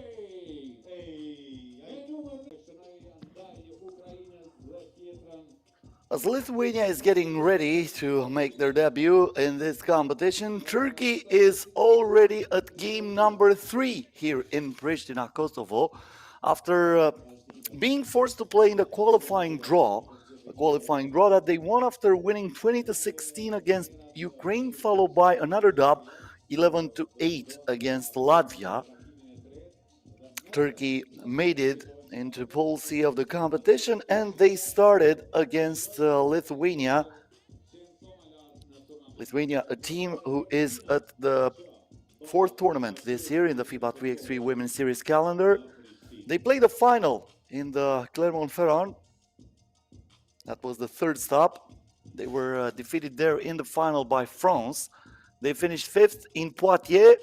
Me numër shënoj ndaj Ukrajinës dhe tjetrën. As Lithuania is getting ready to make their debut in this competition, Turkey is already at game number 3 here in Pristina, Kosovo. After being forced to play in the qualifying draw, a qualifying draw that they won after winning 20-16 against Ukraine, followed by another dub, 11-8 against Latvia. Turkey made it into Pool C of the competition, and they started against Lithuania. Lithuania, a team who is at the fourth tournament this year in the FIBA 3x3 Women's Series calendar. They played the final in the Clermont-Ferrand. That was the third stop. They were defeated there in the final by France. They finished fifth in Poitiers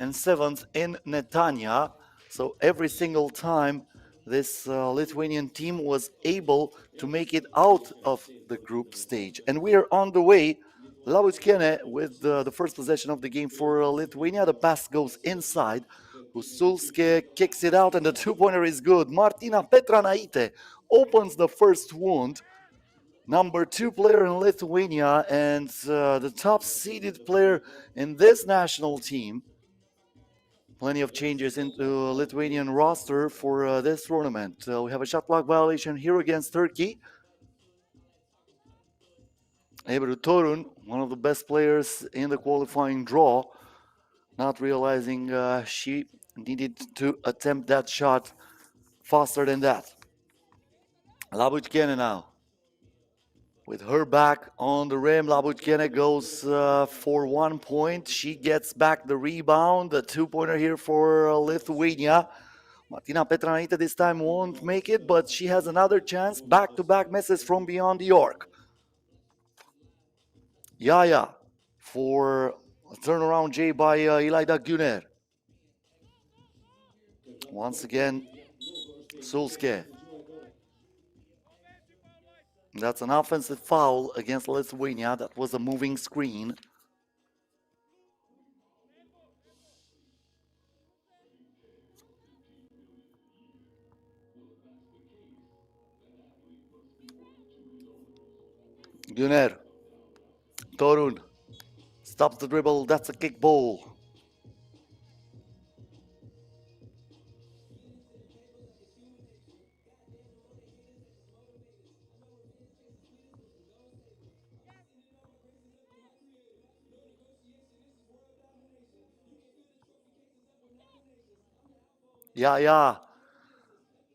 and seventh in Netanya. So every single time this Lithuanian team was able to make it out of the group stage. And we are on the way. Labuchkene with the first possession of the game for Lithuania. The pass goes inside. Usulske kicks it out and the two-pointer is good. Martina Petranaite opens the first wound. Number 2 player in Lithuania and the top seeded player in this national team. Plenty of changes into Lithuanian roster for this tournament. We have a shot clock violation here against Turkey. Ebru Torun, one of the best players in the qualifying draw, not realizing she needed to attempt that shot faster than that. Labuchkene now. With her back on the rim, Labuchkene goes for 1 point. She gets back the rebound. The two-pointer here for Lithuania. Martina Petranaite this time won't make it, but she has another chance. Back-to-back misses from beyond the arc. Yaya for a turnaround J by Ilaida Güner. Once again, Sulske. That's an offensive foul against Lithuania. That was a moving screen. Güner. Torun stops the dribble. That's a kick ball. Yeah.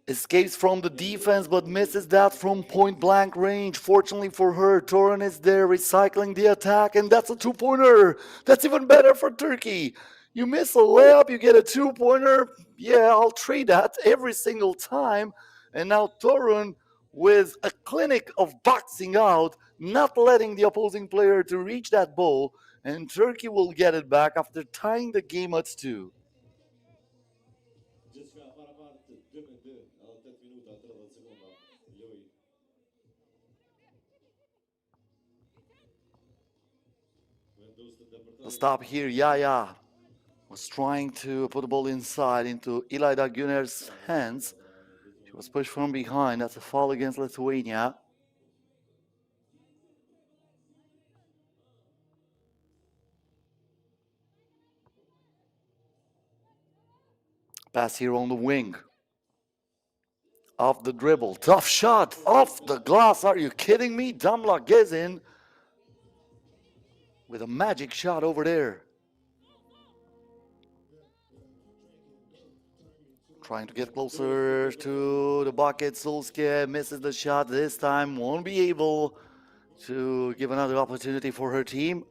Escapes from the defense but misses that from point blank range. Fortunately for her, Torun is there recycling the attack, and that's a two-pointer. That's even better for Turkey. You miss a layup, you get a two-pointer. Yeah, I'll trade that every single time. And now Torun with a clinic of boxing out, not letting the opposing player to reach that ball, and Turkey will get it back after tying the game at 2. The stop here, Yaya was trying to put the ball inside into Ilaida Güner's hands. She was pushed from behind. That's a foul against Lithuania. Pass here on the wing. Off the dribble. Tough shot. Off the glass. Are you kidding me? Damla Gezin with a magic shot over there. Trying to get closer to the bucket. Sulske misses the shot this time. Won't be able to give another opportunity for her team.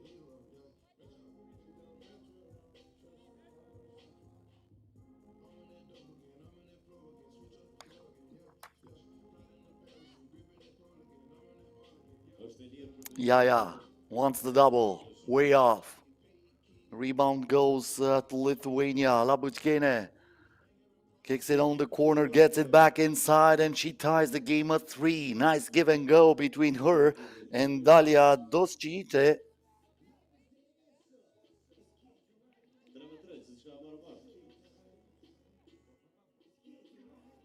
Yaya wants the double. Way off. Rebound goes to Lithuania. Labuchkene kicks it on the corner, gets it back inside, and she ties the game at 3. Nice give and go between her and Dalia Dosciite.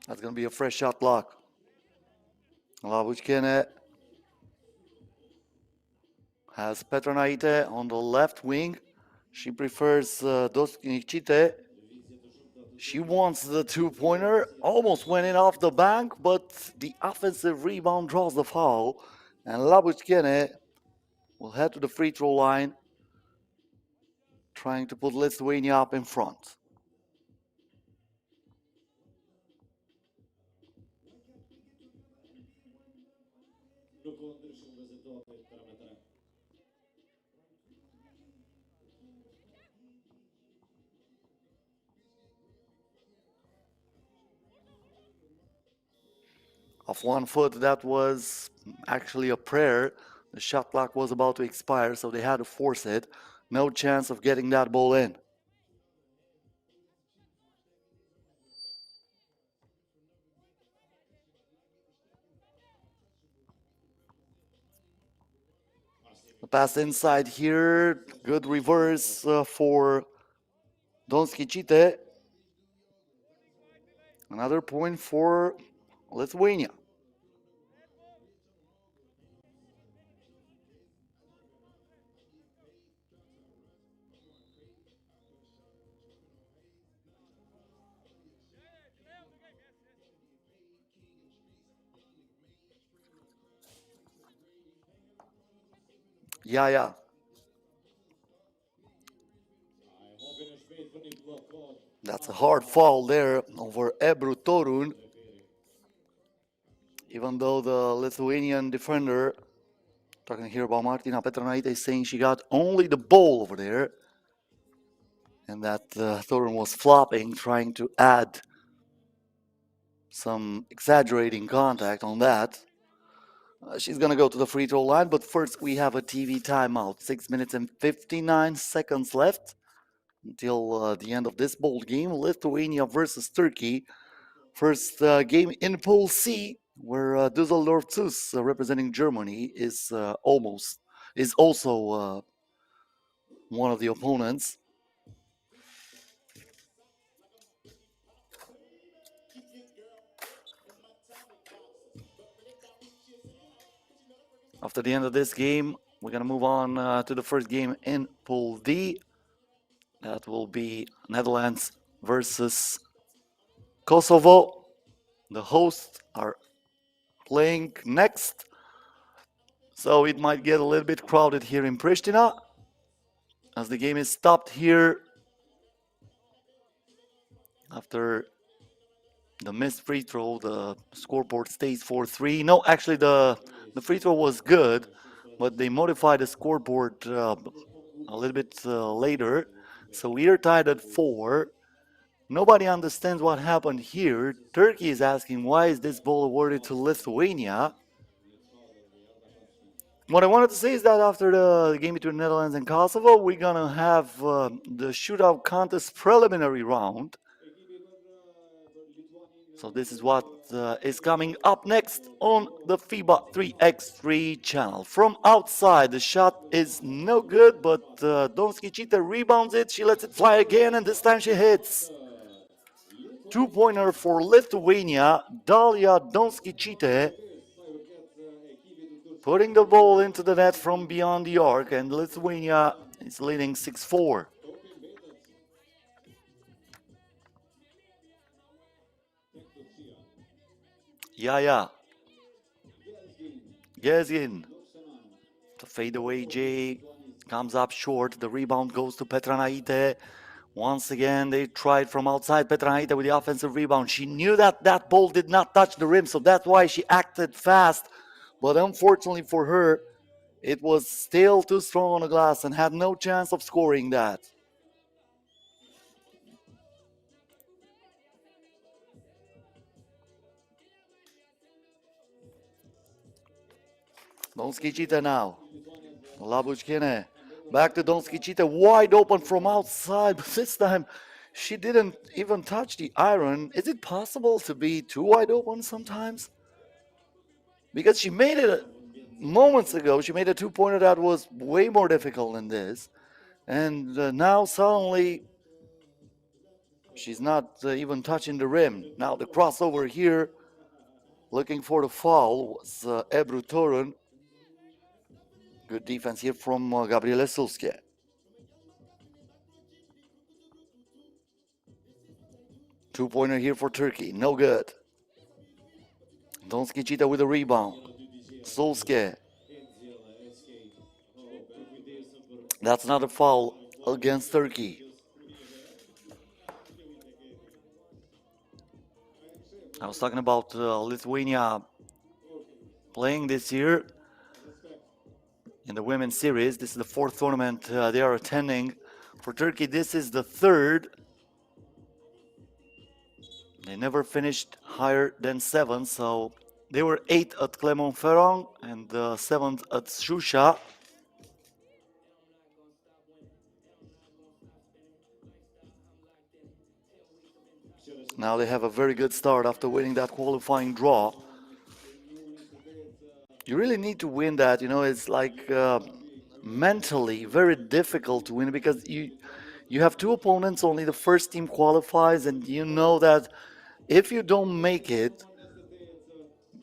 That's going to be a fresh shot block. Labuchkene has Petranaite on the left wing. She prefers Dosciite. She wants the two-pointer, almost went in off the bank, but the offensive rebound draws the foul, and Labuchkene will head to the free throw line, trying to put Lithuania up in front. Off 1 foot, that was actually a prayer. The shot clock was about to expire, so they had to force it. No chance of getting that ball in. The pass inside here, good reverse for Donski Chite. Another point for Lithuania. Yeah. That's a hard foul there over Ebru Torun. Even though the Lithuanian defender, talking here about Martina Petranaite, is saying she got only the ball over there. And that Torun was flopping, trying to add some exaggerating contact on that. She's going to go to the free throw line, but first we have a TV timeout. 6 minutes and 59 seconds left until the end of this bowl game. Lithuania versus Turkey. First game in Pool C, where Düsseldorf TuS, representing Germany, is also one of the opponents. After the end of this game, we're going to move on to the first game in Pool D. That will be Netherlands versus Kosovo. The hosts are playing next, so it might get a little bit crowded here in Pristina as the game is stopped here after the missed free throw. The scoreboard stays 4-3. No, actually the free throw was good, but they modified the scoreboard a little bit later, so we are tied at 4. Nobody understands what happened here. Turkey is asking, why is this ball awarded to Lithuania? What I wanted to say is that after the game between Netherlands and Kosovo, we're going to have the shootout contest preliminary round. So this is what is coming up next on the FIBA 3x3 channel. From outside, the shot is no good, but Donski Chite rebounds it. She lets it fly again, and this time she hits. Two-pointer for Lithuania, Dalia Donski Chite, putting the ball into the net from beyond the arc, and Lithuania is leading 6-4. Yeah. Gezin. The fadeaway J comes up short. The rebound goes to Petranaite. Once again, they tried from outside. Petranaite with the offensive rebound. She knew that that ball did not touch the rim, so that's why she acted fast. But unfortunately for her, it was still too strong on the glass and had no chance of scoring that. Donski Chite now. Labuchkene. Back to Donski Chite, wide open from outside, but this time she didn't even touch the iron. Is it possible to be too wide open sometimes? Because she made it moments ago. She made a two-pointer that was way more difficult than this. And now suddenly she's not even touching the rim. Now the crossover here, looking for the foul, was Ebru Torun. Good defense here from Gabriele Sulske. Two-pointer here for Turkey. No good. Donski Chita with a rebound. Solskjaer. That's not a foul against Turkey. I was talking about Lithuania playing this year in the women's series. This is the fourth tournament they are attending. For Turkey, this is the third. They never finished higher than 7, so they were 8 at Clermont-Ferrand and 7th at Shusha. Now they have a very good start after winning that qualifying draw. You really need to win that, you know, it's like mentally very difficult to win because you have two opponents, only the first team qualifies, and you know that if you don't make it,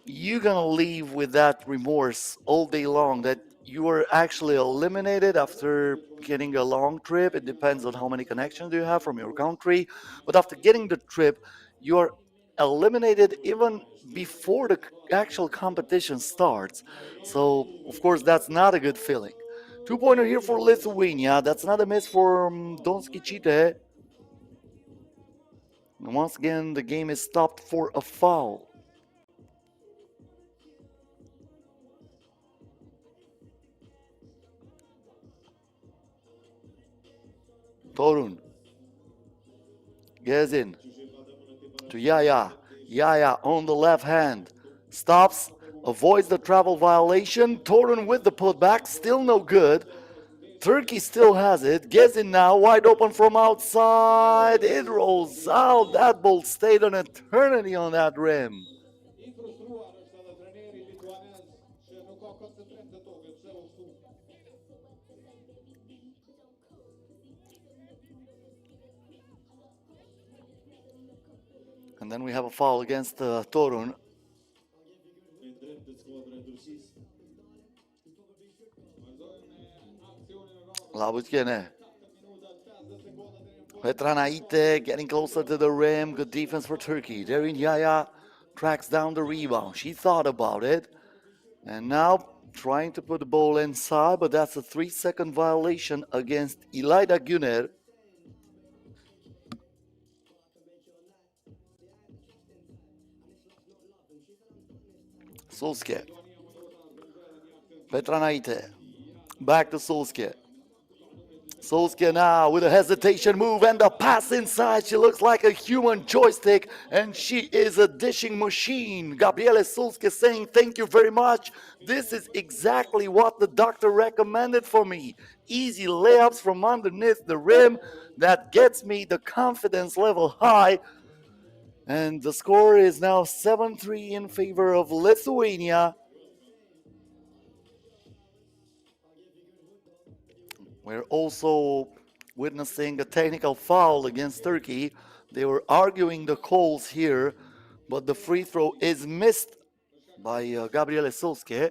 you're gonna leave with that remorse all day long that you are actually eliminated after getting a long trip. It depends on how many connections you have from your country, but after getting the trip, you are eliminated even before the actual competition starts. So of course that's not a good feeling. Two-pointer here for Lithuania. That's not a miss for Donski Chite. And once again, the game is stopped for a foul. Torun gets in to Yaya. Yaya on the left hand. Stops, avoids the travel violation. Torun with the putback, still no good. Turkey still has it. Gets in now, wide open from outside. It rolls out. That ball stayed an eternity on that rim. And then we have a foul against Torun. Labutkene. Petranaite getting closer to the rim. Good defense for Turkey. Derin Yaya tracks down the rebound. She thought about it. And now trying to put the ball inside, but that's a 3-second violation against Ilayda Güner. Solskjaer. Petranaite. Back to Solskjaer. Solskjaer now with a hesitation move and a pass inside. She looks like a human joystick and she is a dishing machine. Gabriele Solskjaer saying thank you very much. This is exactly what the doctor recommended for me. Easy layups from underneath the rim that gets me the confidence level high. And the score is now 7-3 in favor of Lithuania. We're also witnessing a technical foul against Turkey. They were arguing the calls here, but the free throw is missed by Gabriele Solskjaer.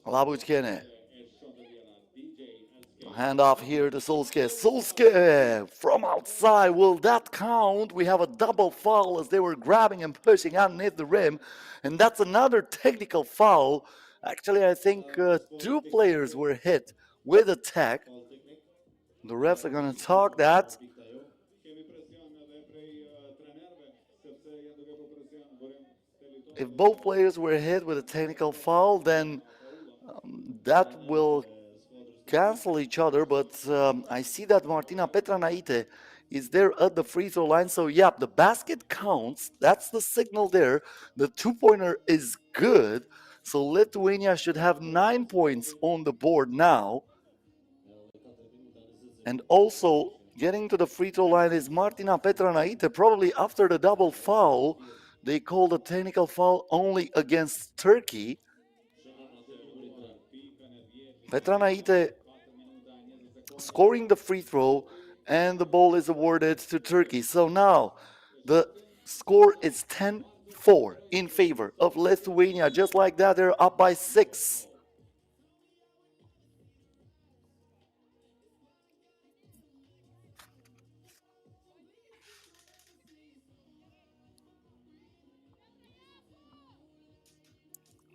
Labutkene. Hand off here to Solskjaer. Solskjaer from outside. Will that count? We have a double foul as they were grabbing and pushing underneath the rim. And that's another technical foul. Actually, I think two players were hit with a tech. The refs are going to talk that. If both players were hit with a technical foul, then that will cancel each other, but I see that Martina Petranaite is there at the free throw line. So yeah, the basket counts. That's the signal there. The two-pointer is good. So Lithuania should have 9 points on the board now. And also getting to the free throw line is Martina Petranaite. Probably after the double foul, they called a technical foul only against Turkey. Petranaite scoring the free throw, and the ball is awarded to Turkey. So now the score is 10-4 in favor of Lithuania. Just like that, they're up by 6.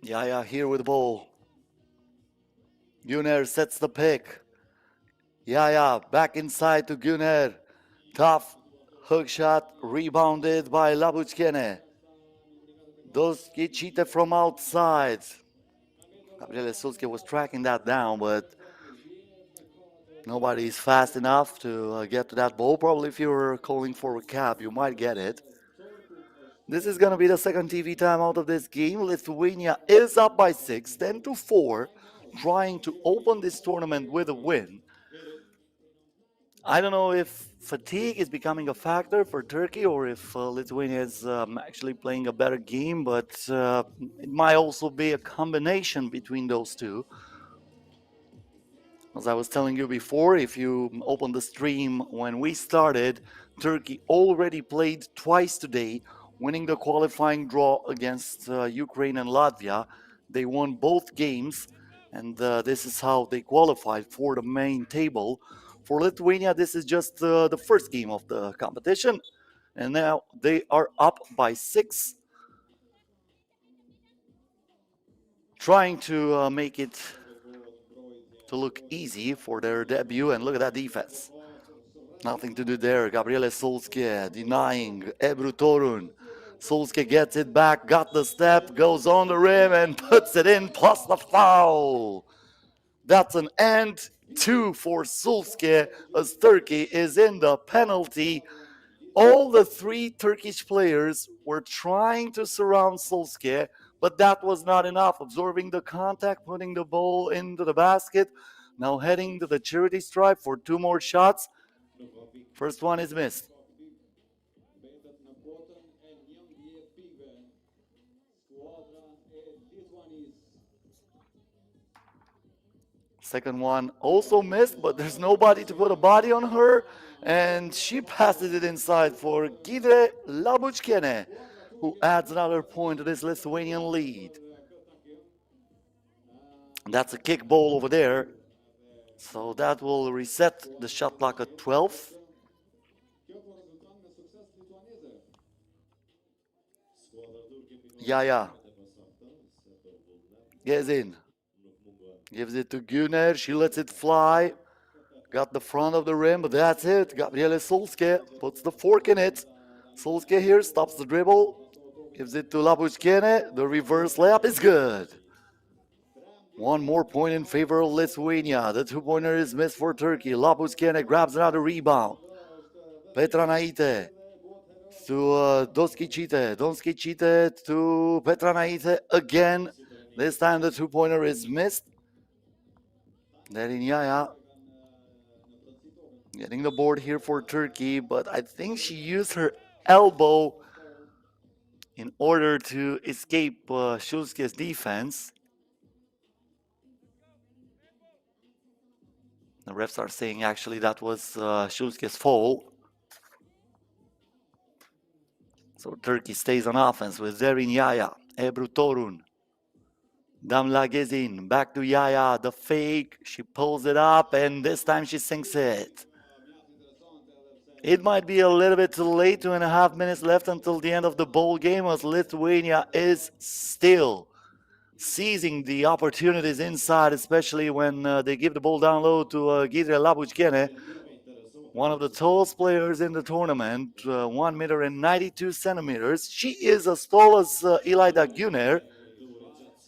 Yaya here with the ball. Gyor sets the pick. Yaya back inside to Gyor. Tough hook shot rebounded by Labuchkene. Doski cheated from outside. Gabriele Sulske was tracking that down, but nobody is fast enough to get to that ball. Probably if you're calling for a cap, you might get it. This is going to be the second TV timeout of this game. Lithuania is up by 6, 10-4, trying to open this tournament with a win. I don't know if fatigue is becoming a factor for Turkey or if Lithuania is actually playing a better game, but it might also be a combination between those two. As I was telling you before, if you open the stream when we started, Turkey already played twice today, winning the qualifying draw against Ukraine and Latvia. They won both games, and this is how they qualified for the main table. For Lithuania, this is just the first game of the competition, and now they are up by 6, trying to make it to look easy for their debut. And look at that defense. Nothing to do there. Gabriele Sulske denying Ebru Torun. Sulske gets it back, got the step, goes on the rim and puts it in, plus the foul. That's an and 2 for Sulske as Turkey is in the penalty. All the 3 Turkish players were trying to surround Sulske, but that was not enough. Absorbing the contact, putting the ball into the basket. Now heading to the charity stripe for 2 more shots. First one is missed. Second one also missed, but there's nobody to put a body on her. And she passes it inside for Gidre Labuchkene, who adds another point to this Lithuanian lead. That's a kick ball over there. So that will reset the shot clock at 12. Yaya gets in. Gives it to Gyor. She lets it fly. Got the front of the rim, but that's it. Gabriele Sulske puts the fork in it. Sulske here stops the dribble. Gives it to Labuchkene. The reverse layup is good. One more point in favor of Lithuania. The 2-pointer is missed for Turkey. Labuchkene grabs another rebound. Petra Naite to Doskicite. Doskicite to Petra Naite again. This time the 2-pointer is missed. Derin Yaya getting the board here for Turkey, but I think she used her elbow in order to escape Sulske's defense. The refs are saying actually that was Sulske's fault. So Turkey stays on offense with Derin Yaya, Ebru Torun. Damla Gezin, back to Yaya, the fake, she pulls it up and this time she sinks it. It might be a little bit too late, 2.5 minutes left until the end of the bowl game, as Lithuania is still seizing the opportunities inside, especially when they give the ball down low to Gidre Labuchkene, one of the tallest players in the tournament, 1 meter and 92 centimeters. She is as tall as Ilaida Gyor.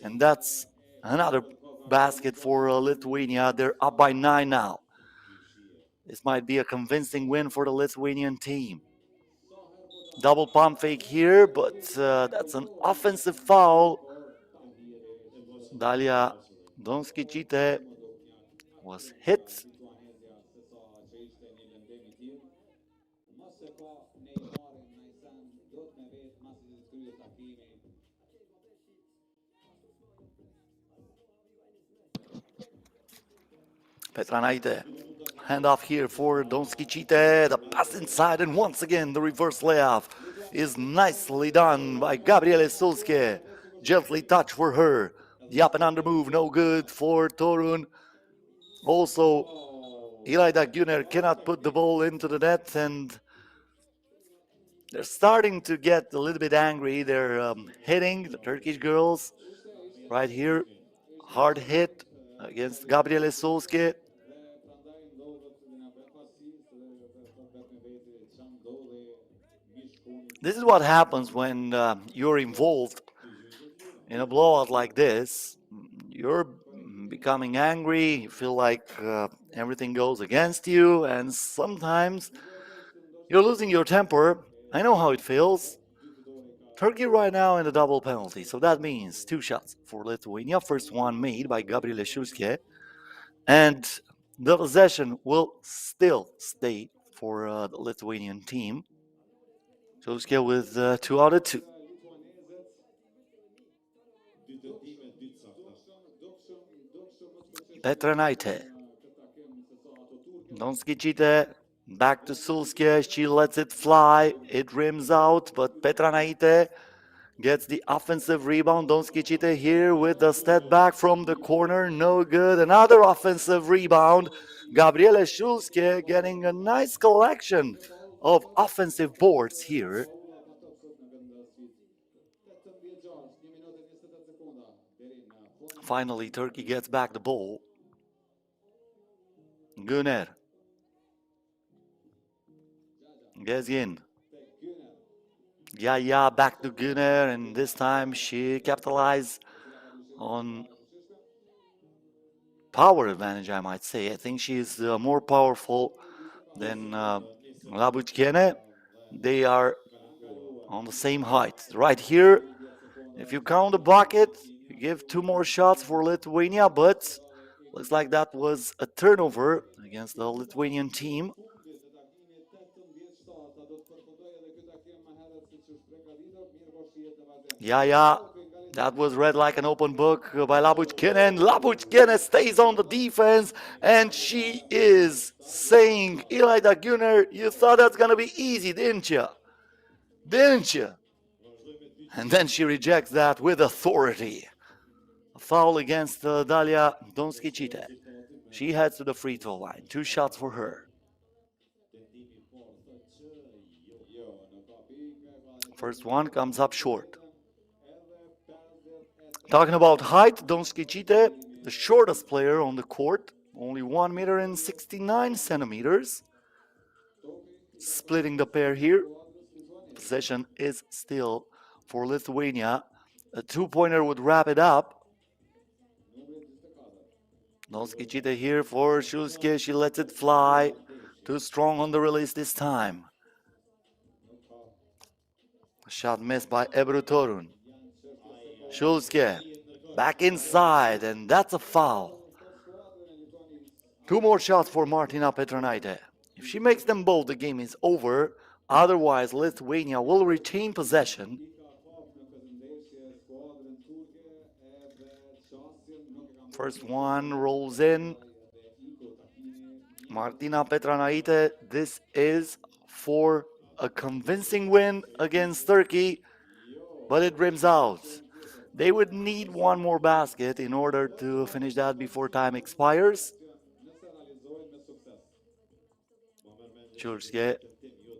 And that's another basket for Lithuania. They're up by 9 now. This might be a convincing win for the Lithuanian team. Double pump fake here, but that's an offensive foul. Dalia Donskicite was hit. Petra Naite, handoff here for Donskicite, the pass inside, and once again the reverse layup is nicely done by Gabriele Sulske. Gently touch for her. The up and under move, no good for Torun. Also, Ilaida Gyor cannot put the ball into the net, and they're starting to get a little bit angry. They're hitting the Turkish girls. right here. Hard hit against Gabriele Solskjaer. This is what happens when you're involved in a blowout like this. You're becoming angry, you feel like everything goes against you, and sometimes you're losing your temper. I know how it feels. Turkey right now in the double penalty, so that means 2 shots for Lithuania. First one made by Gabriele Solskjaer, and the possession will still stay for the Lithuanian team. Solskjaer with 2 out of 2. Petranaite. Donskicite back to Solskjaer. She lets it fly. It rims out, but Petranaite gets the offensive rebound. Donskicite here with the step back from the corner. No good. Another offensive rebound. Gabriele Solskjaer getting a nice collection of offensive boards here. Finally, Turkey gets back the ball. Gyor. Gezgin. Yeah, back to Gyor, and this time she capitalized on power advantage, I might say. I think she's more powerful than Labuchkene. They are on the same height. Right here, if you count the bucket, you give 2 more shots for Lithuania, but looks like that was a turnover against the Lithuanian team. Yeah, that was read like an open book by Labuchkene. Labuchkene stays on the defense, and she is saying, Elida Gyor, you thought that's going to be easy, didn't you? Didn't you? And then she rejects that with authority. A foul against Dalia Donskicite. She heads to the free throw line. 2 shots for her. First one comes up short. Talking about height, Donskicite, the shortest player on the court, only 1 meter and 69 centimeters. Splitting the pair here. Possession is still for Lithuania. A 2-pointer would wrap it up. Donskicite here for Solskjaer. She lets it fly. Too strong on the release this time. Shot missed by Ebru Torun. Solskjaer back inside, and that's a foul. 2 more shots for Martina Petranaite. If she makes them both, the game is over. Otherwise, Lithuania will retain possession. First one rolls in. Martina Petranaite, this is for a convincing win against Turkey, but it rims out. They would need 1 more basket in order to finish that before time expires. Solskjaer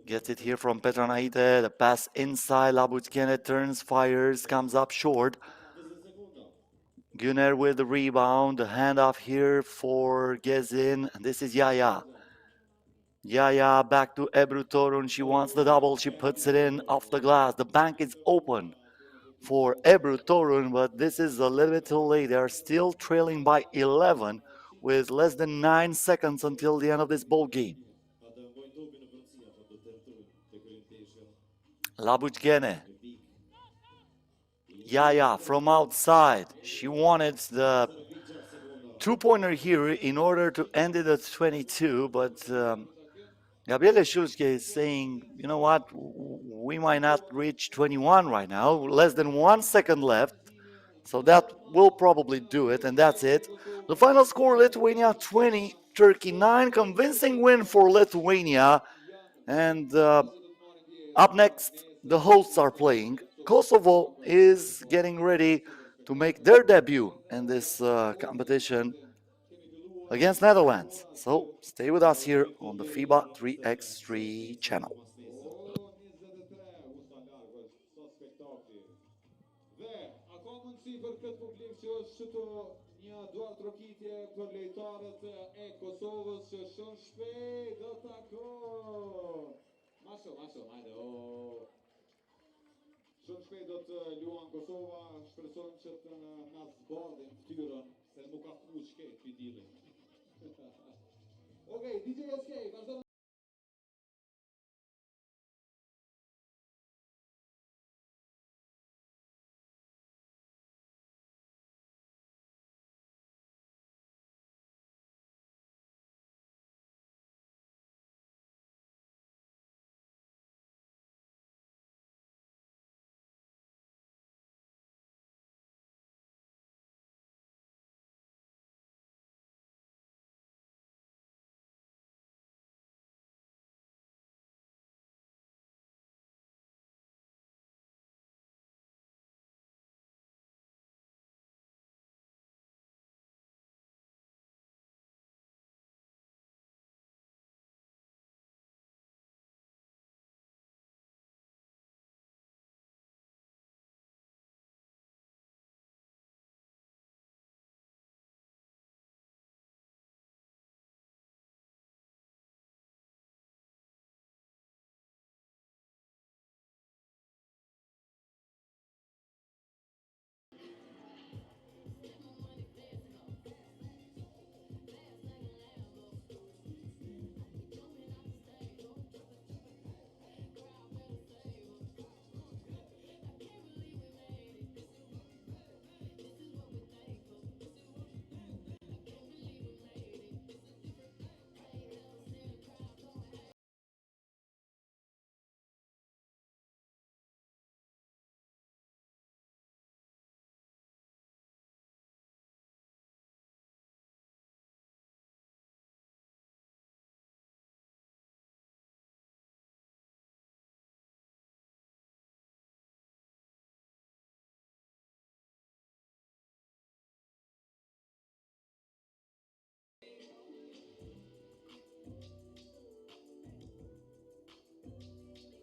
gets it here from Petranaite. The pass inside. Labuchkene turns, fires, comes up short. Gyor with the rebound. The handoff here for Gezin. And this is Yaya. Yaya back to Ebru Torun. She wants the double. She puts it in off the glass. The bank is open for Ebru Torun, but this is a little bit too late. They are still trailing by 11 with less than 9 seconds until the end of this ball game. Labuchkene. Yaya from outside. She wanted the 2-pointer here in order to end it at 22, but Gabriele Solskjaer is saying, you know what, we might not reach 21 right now, less than 1 second left, so that will probably do it, and that's it. The final score, Lithuania 20, Turkey 9, convincing win for Lithuania, and up next, the hosts are playing. Kosovo is getting ready to make their debut in this competition against Netherlands. So stay with us here on the FIBA 3x3 channel. О, не за ДТР, густа Гаргos, со спектаклі. Де ka mundësi për këtë publik që është këtu një duar trokitje për lojtarët e Kosovës që shumë shpejt do takojnë. Ma shumë, hajde, o. Shumë shpejt do të luan Kosova, shpresojmë që të na zbardhin ftyrën, se nuk ka ku shkejt për dilin. Okej, DJ SK, vazhdo.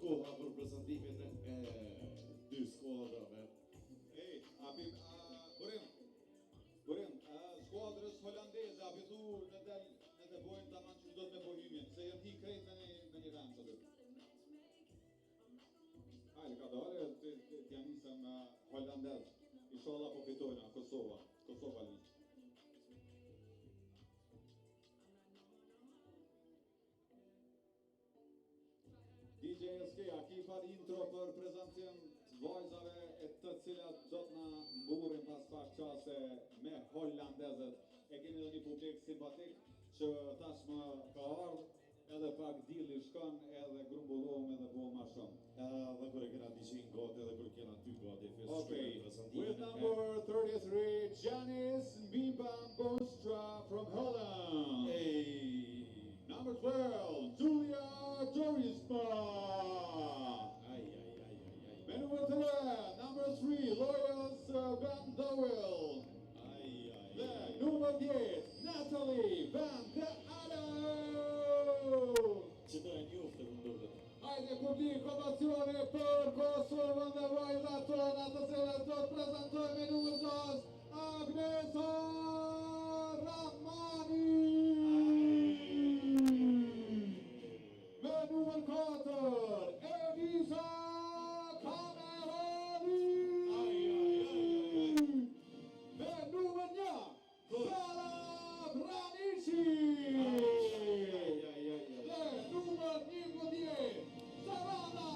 Koha për prezantimin e dy skuadrave. Ej, Burim, skuadrës holandeze, api thu në të bojnë të manë që do të me bohimin, se jenë hi krejt në një vend të dhe. Hajde, ka dore, t'ja nisëm holandez, inshallah po fitojna, Kosova liq. DJ SK, a ki far intro për prezentim të vajzave e të cilat do të na mburin pas pak qase me holandezët. E kemi dhe një publik simpatik që tashmë ka ardhë, edhe pak dili shkon, edhe grumbullohëm edhe po ma shumë. Dhe kur e kena diqin gati dhe kur kena ty gati, Okay, with number 33, Janice Mbimba Bostra from Holland. Hey! Number 12, Julia Dorisma. Ai. Number 10, number 3, Loyals Van Dowell. Ai. Then, number 10, Natalie Van de Addo. Që do e njoftë të ndodhet. Hajde publik, ovacione për Kosovën dhe vajzat tona të cilat do të prezentojnë me numër 6, Agnesa Rahmani. Me numër 4, Elisa Kamerani. Me numër 1, Sara Branici. Dhe numër 11, Sarana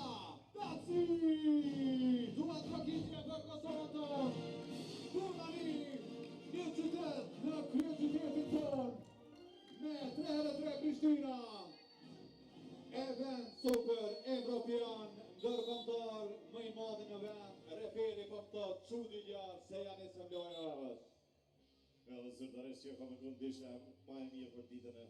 Daci. Dua trokitje për Kosovën tonë. Turnani, një qytet në krye qytetin tonë. Me 3x3 Pristina. Event super evropian, ndërkombëtar më i madh në vend, referi po thot çudi gjatë se janë nisëm lojës. Edhe zyrtarisht që ka me kundisha ma e mirë për ditën e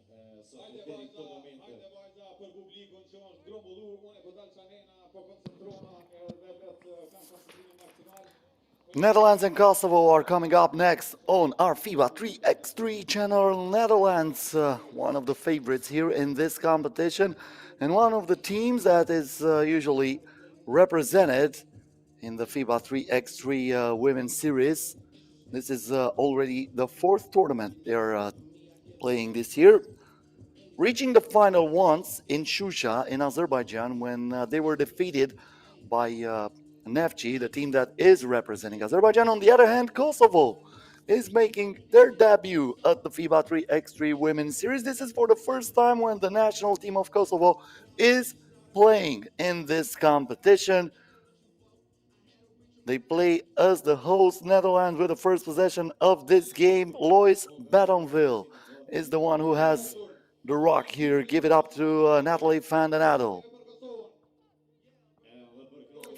sot Hajde deri këto momente. vajza për publikun që është grumbulluar, unë e po dal çanena, po koncentrona edhe vetë kam koncentrimin maksimal. Netherlands and Kosovo are coming up next on our FIBA 3x3 channel. Netherlands, one of the favorites here in this competition, and one of the teams that is usually represented in the FIBA 3x3 Women's Series. This is already the fourth tournament they're playing this year, reaching the final once in Shusha in Azerbaijan when they were defeated by Neftchi, the team that is representing Azerbaijan. On the other hand, Kosovo is making their debut at the FIBA 3x3 Women's Series. This is for the first time when the national team of Kosovo is playing in this competition. They play as the host Netherlands with the first possession of this game. Lois Batonville is the one who has the rock here. Give it up to Natalie van den Adel.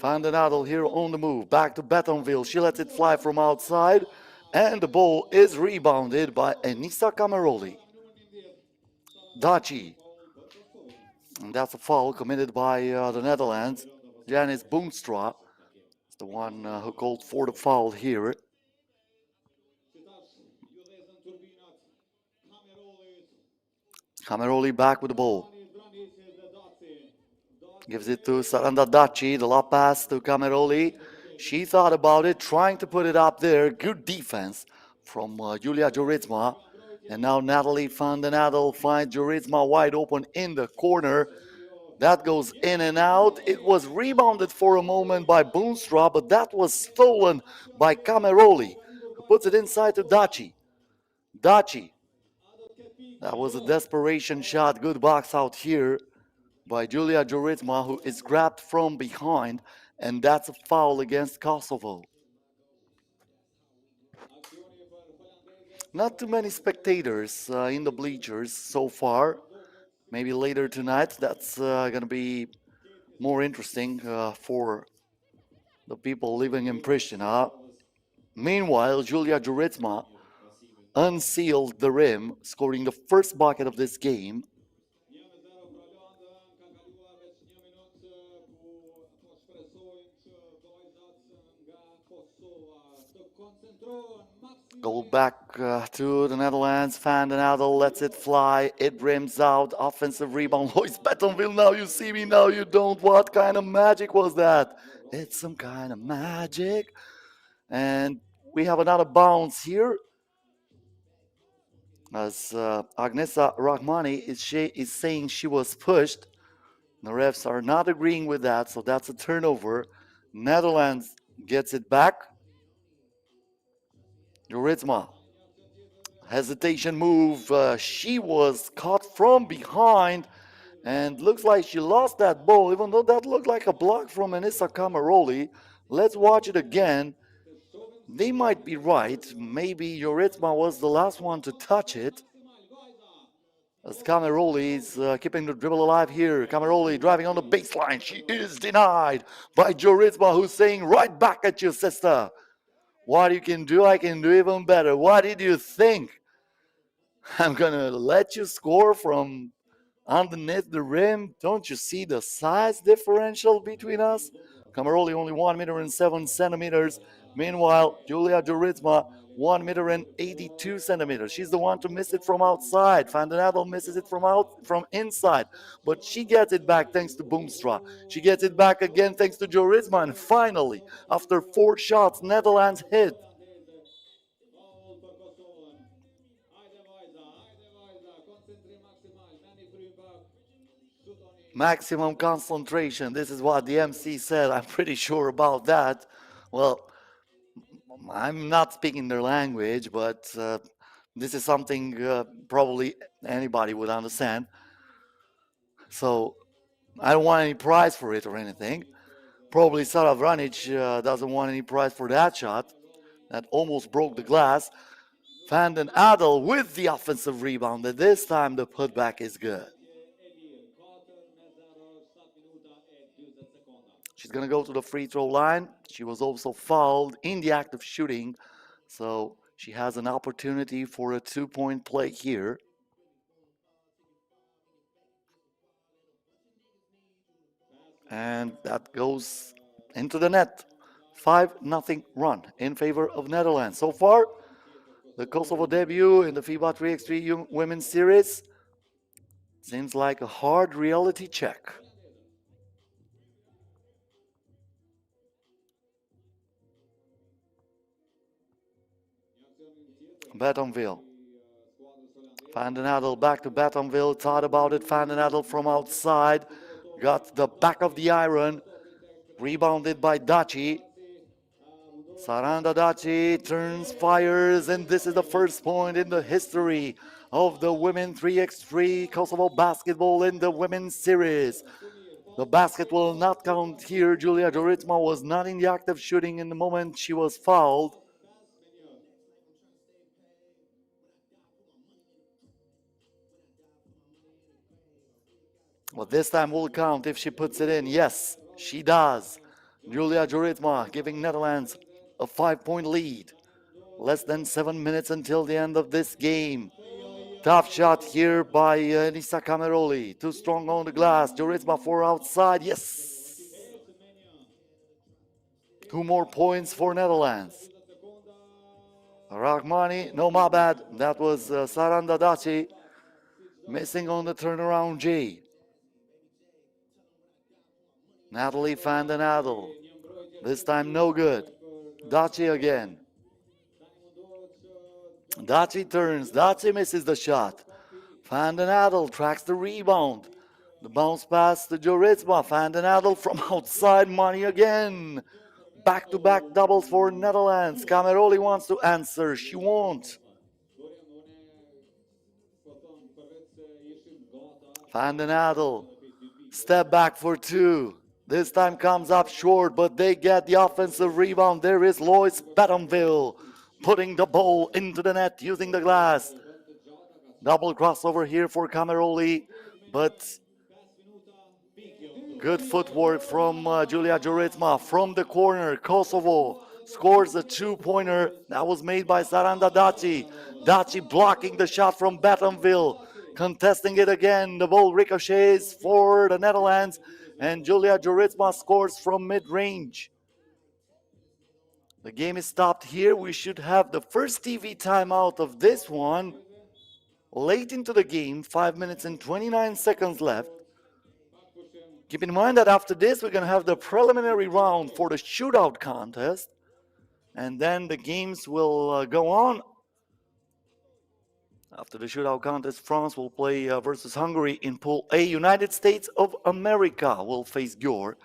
Van den Adel here on the move. Back to Batonville. She lets it fly from outside. And the ball is rebounded by Enisa Cameroli. Daci. And that's a foul committed by the Netherlands. Janis Boonstra is the one who called for the foul here. Cameroli back with the ball. Gives it to Saranda Daci. The lob pass to Cameroli. She thought about it, trying to put it up there. Good defense from Julia Joritsma. And now Natalie van den Adel finds Joritsma wide open in the corner. That goes in and out. It was rebounded for a moment by Boonstra, but that was stolen by Cameroli, who puts it inside to Daci. Daci. That was a desperation shot. Good box out here by Julia Joritsma, who is grabbed from behind, and that's a foul against Kosovo. Not too many spectators in the bleachers so far. Maybe later tonight, that's going to be more interesting for the people living in Pristina. Meanwhile, Julia Joritsma unsealed the rim, scoring the first bucket of this game. Go back to the Netherlands. Van den Adel lets it fly. It rims out. Offensive rebound. Lois Batonville. Now you see me, now you don't. What kind of magic was that? It's some kind of magic. And we have another bounce here. As Agnesa Rahmani is saying she was pushed. The refs are not agreeing with that, so that's a turnover. Netherlands gets it back. Joritsma. Hesitation move. She was caught from behind and looks like she lost that ball, even though that looked like a block from Enisa Cameroli. Let's watch it again. They might be right. Maybe Joritsma was the last one to touch it. As Cameroli is keeping the dribble alive here. Cameroli driving on the baseline. She is denied by Joritsma, who's saying, right back at you, sister. What you can do, I can do even better. What did you think? I'm going to let you score from underneath the rim. Don't you see the size differential between us? Cameroli only 1 meter and 7 centimeters. Meanwhile, Julia Joritsma, 1 meter and 82 centimeters. She's the one to miss it from outside. Van den Adel misses it from inside. But she gets it back thanks to Boomstra. She gets it back again thanks to Joritsma. And finally, after 4 shots, Netherlands hit. Maximum concentration. This is what the MC said. I'm pretty sure about that. Well, I'm not speaking their language, but this is something probably anybody would understand. So I don't want any prize for it or anything. Probably Sara Vranic doesn't want any prize for that shot. That almost broke the glass. Van den Adel with the offensive rebound. And this time the putback is good. She's going to go to the free throw line. She was also fouled in the act of shooting. So she has an opportunity for a 2-point play here. And that goes into the net. 5-0 run in favor of Netherlands. So far, the Kosovo debut in the FIBA 3x3 Women's Series seems like a hard reality check. Batonville. Van den Adel back to Batonville. Thought about it. Van den Adel from outside. Got the back of the iron. Rebounded by Daci. Saranda Daci turns, fires, and this is the first point in the history of the Women 3x3 Kosovo basketball in the Women's Series. The basket will not count here. Julia Joritsma was not in the act of shooting in the moment she was fouled. But this time will count if she puts it in. Yes, she does. Julia Joritsma giving Netherlands a 5-point lead. Less than 7 minutes until the end of this game. Tough shot here by Nisa Cameroli. Too strong on the glass. Joritsma for outside. Yes. 2 more points for Netherlands. Rahmani, no, my bad. That was Saranda Daci missing on the turnaround J. Natalie van den Adel. This time no good. Daci again. Daci turns. Daci misses the shot. Van den Adel tracks the rebound. The bounce pass to Joritsma. Van den Adel from outside. Money again. Back-to-back doubles for Netherlands. Cameroli wants to answer. She won't. Van den Adel. Step back for 2. This time comes up short, but they get the offensive rebound. There is Lois Batonville putting the ball into the net using the glass. Double crossover here for Cameroli, but good footwork from Julia Joritsma from the corner. Kosovo scores a 2-pointer that was made by Saranda Daci. Daci blocking the shot from Batonville, contesting it again. The ball ricochets for the Netherlands, and Julia Joritsma scores from mid-range. The game is stopped here. We should have the first TV timeout of this one. Late into the game, 5 minutes and 29 seconds left. Keep in mind that after this, we're going to have the preliminary round for the shootout contest. And then the games will go on. After the shootout contest, France will play versus Hungary in Pool A. United States of America will face Gyor.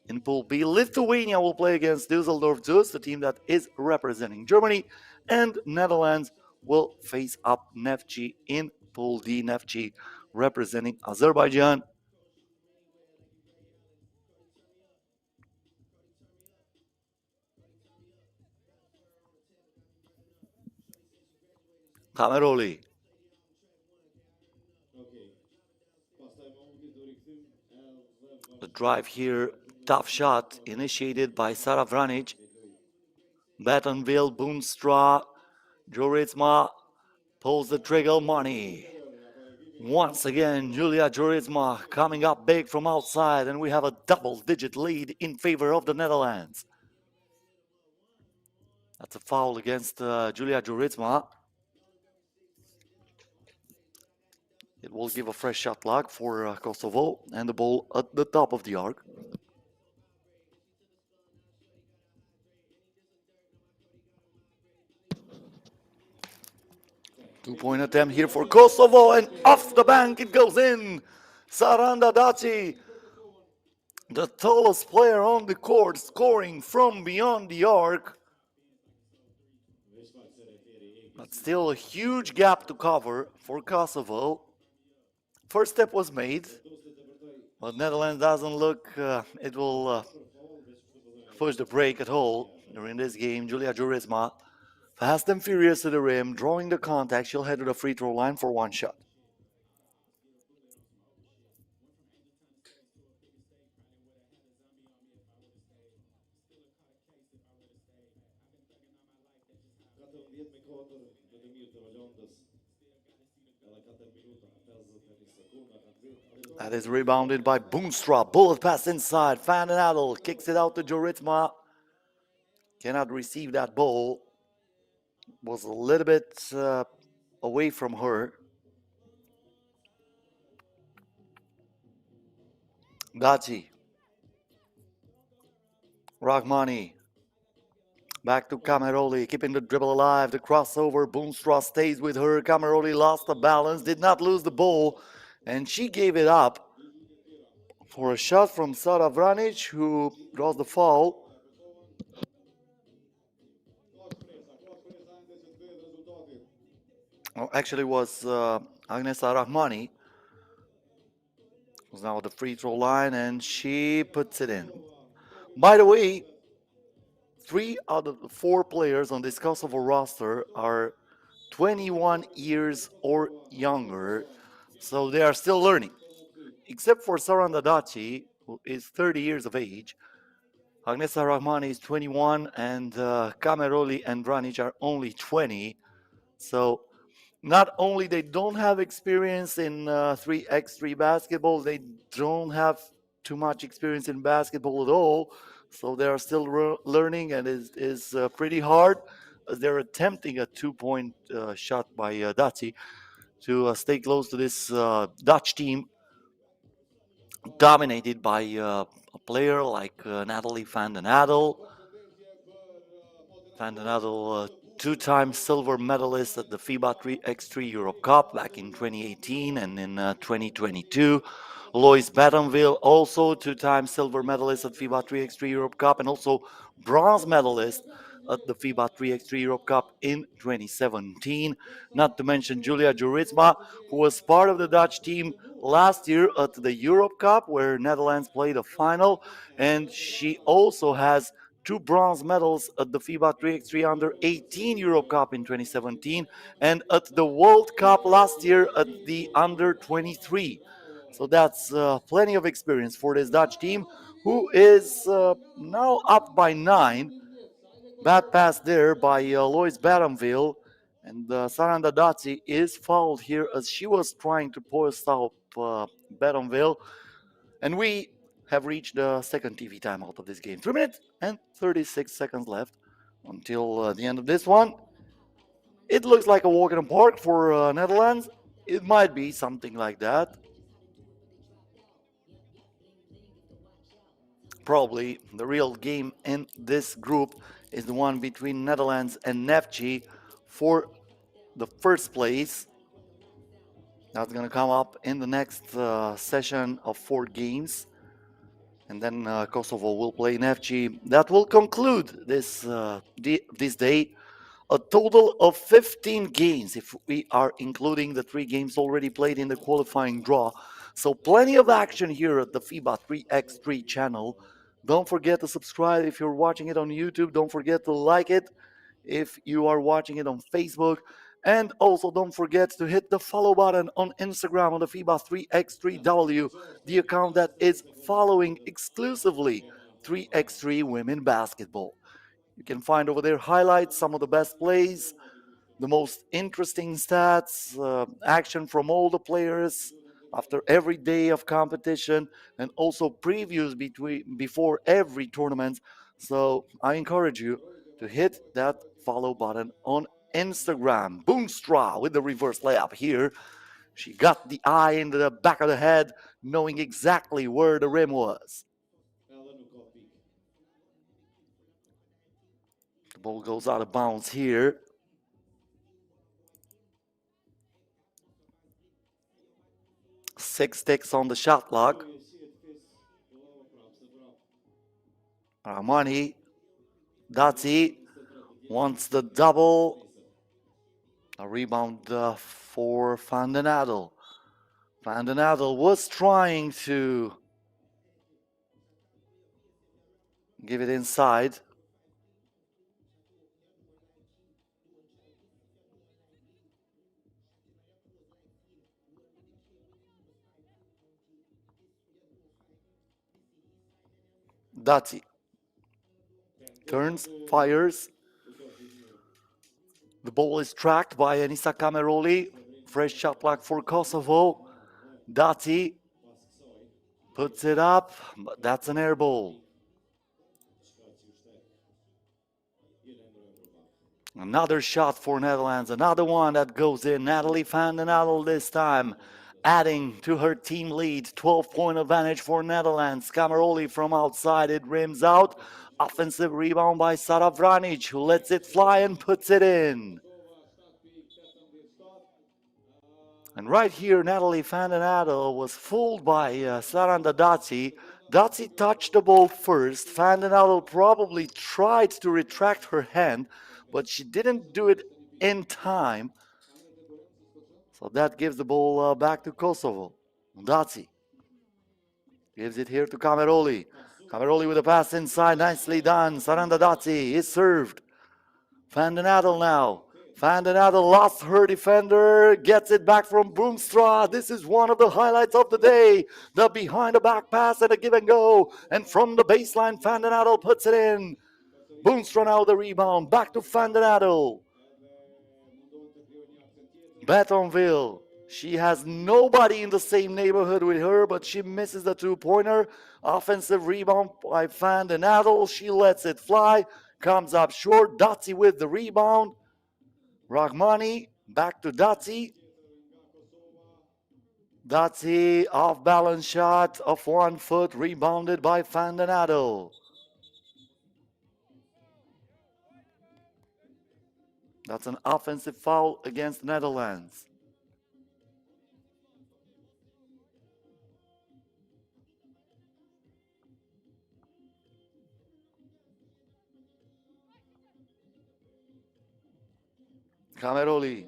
In Pool B, Lithuania will play against Düsseldorf, the team that is representing Germany. And Netherlands will face up Neftchi in Pool D. Neftchi representing Azerbaijan. Cameroli. The drive here, tough shot initiated by Sara Vranic. Batonville, Boonstra, Joritsma pulls the trigger. Money. Once again, Julia Joritsma coming up big from outside, and we have a double-digit lead in favor of the Netherlands. That's a foul against Julia Joritsma. It will give a fresh shot clock for Kosovo, and the ball at the top of the arc. Two-point attempt here for Kosovo, and off the bank it goes in. Saranda Daci, the tallest player on the court, scoring from beyond the arc. But still a huge gap to cover for Kosovo. First step was made, but Netherlands doesn't look it will push the break at all during this game. Julia Joritsma, fast and furious to the rim, drawing the contact. She'll head to the free throw line for one shot. That is rebounded by Boonstra. Bullet pass inside. Van den Adel kicks it out to Joritsma. Cannot receive that ball. Was a little bit away from her. Daci. Rahmani. Back to Cameroli, keeping the dribble alive. The crossover. Boomstra stays with her. Cameroli lost the balance, did not lose the ball, and she gave it up for a shot from Sara Vranic, who draws the foul. Well, actually, it was Agnesa Rahmani, who's now at the free throw line, and she puts it in. By the way, 3 out of the 4 players on this Kosovo roster are 21 years or younger, so they are still learning. Except for Saranda Daci, who is 30 years of age. Agnesa Rahmani is 21, and Kameroli and Vranic are only 20. So not only they don't have experience in 3x3 basketball, they don't have too much experience in basketball at all. So they are still learning, and it is pretty hard as they're attempting a 2-point shot by Daci to stay close to this Dutch team dominated by a player like Natalie van den Adel. Van den Adel, two-time silver medalist at the FIBA 3x3 Europe Cup back in 2018 and in 2022. Lois Battenville, also two-time silver medalist at FIBA 3x3 Europe Cup and also bronze medalist at the FIBA 3x3 Europe Cup in 2017. Not to mention Julia Juritsma, who was part of the Dutch team last year at the Europe Cup, where Netherlands played a final, and she also has 2 bronze medals at the FIBA 3x3 Under 18 Europe Cup in 2017 and at the World Cup last year at the Under 23. So that's plenty of experience for this Dutch team, who is now up by 9. Bad pass there by Lois Battenville. And Saranda Daci is fouled here as she was trying to post out Battenville. And we have reached the second TV timeout of this game. 3 minutes and 36 seconds left until the end of this one. It looks like a walk in the park for Netherlands. It might be something like that. Probably the real game in this group is the one between Netherlands and Neftchi for the first place. That's going to come up in the next session of 4 games. And then Kosovo will play Neftchi. That will conclude this this day. A total of 15 games if we are including the 3 games already played in the qualifying draw. So plenty of action here at the FIBA 3x3 channel. Don't forget to subscribe if you're watching it on YouTube. Don't forget to like it if you are watching it on Facebook. And also don't forget to hit the follow button on Instagram on the FIBA 3x3W, the account that is following exclusively 3x3 women basketball. You can find over there highlights, some of the best plays, the most interesting stats, action from all the players after every day of competition, and also previews before every tournament. So I encourage you to hit that follow button on Instagram. Boomstra with the reverse layup here. She got the eye into the back of the head, knowing exactly where the rim was. The ball goes out of bounds here. Six ticks on the shot clock. Rahmani, Daci wants the double. A rebound for Van den Adel. Van den Adel was trying to give it inside. Daci turns, fires. The ball is tracked by Anissa Kameroli. Fresh shot clock for Kosovo. Daci puts it up, but that's an air ball. Another shot for Netherlands, another one that goes in. Natalie van den Adel this time, adding to her team lead. 12-point advantage for Netherlands. Kameroli from outside, it rims out. Offensive rebound by Sara Vranic, who lets it fly and puts it in. And right here, Natalie van den Adel was fooled by Saranda Dotzi. Dotzi touched the ball first. Van den Adel probably tried to retract her hand, but she didn't do it in time. So that gives the ball back to Kosovo. Dotzi gives it here to Cameroli. Cameroli with a pass inside, nicely done. Saranda Dotzi is served. Van den Adel now. Van den Adel lost her defender, gets it back from Boomstra. This is one of the highlights of the day. The behind the back pass and a give and go. And from the baseline, Van den Adel puts it in. Boomstra now the rebound. Back to Van den Adel. Batonville. She has nobody in the same neighborhood with her, but she misses the two-pointer. Offensive rebound by Van den Adel. She lets it fly. Comes up short. Dotzi with the rebound. Rahmani back to Dotzi. Dotzi off balance shot of 1 foot, rebounded by Van den Adel. That's an offensive foul against the Netherlands. Cameroli.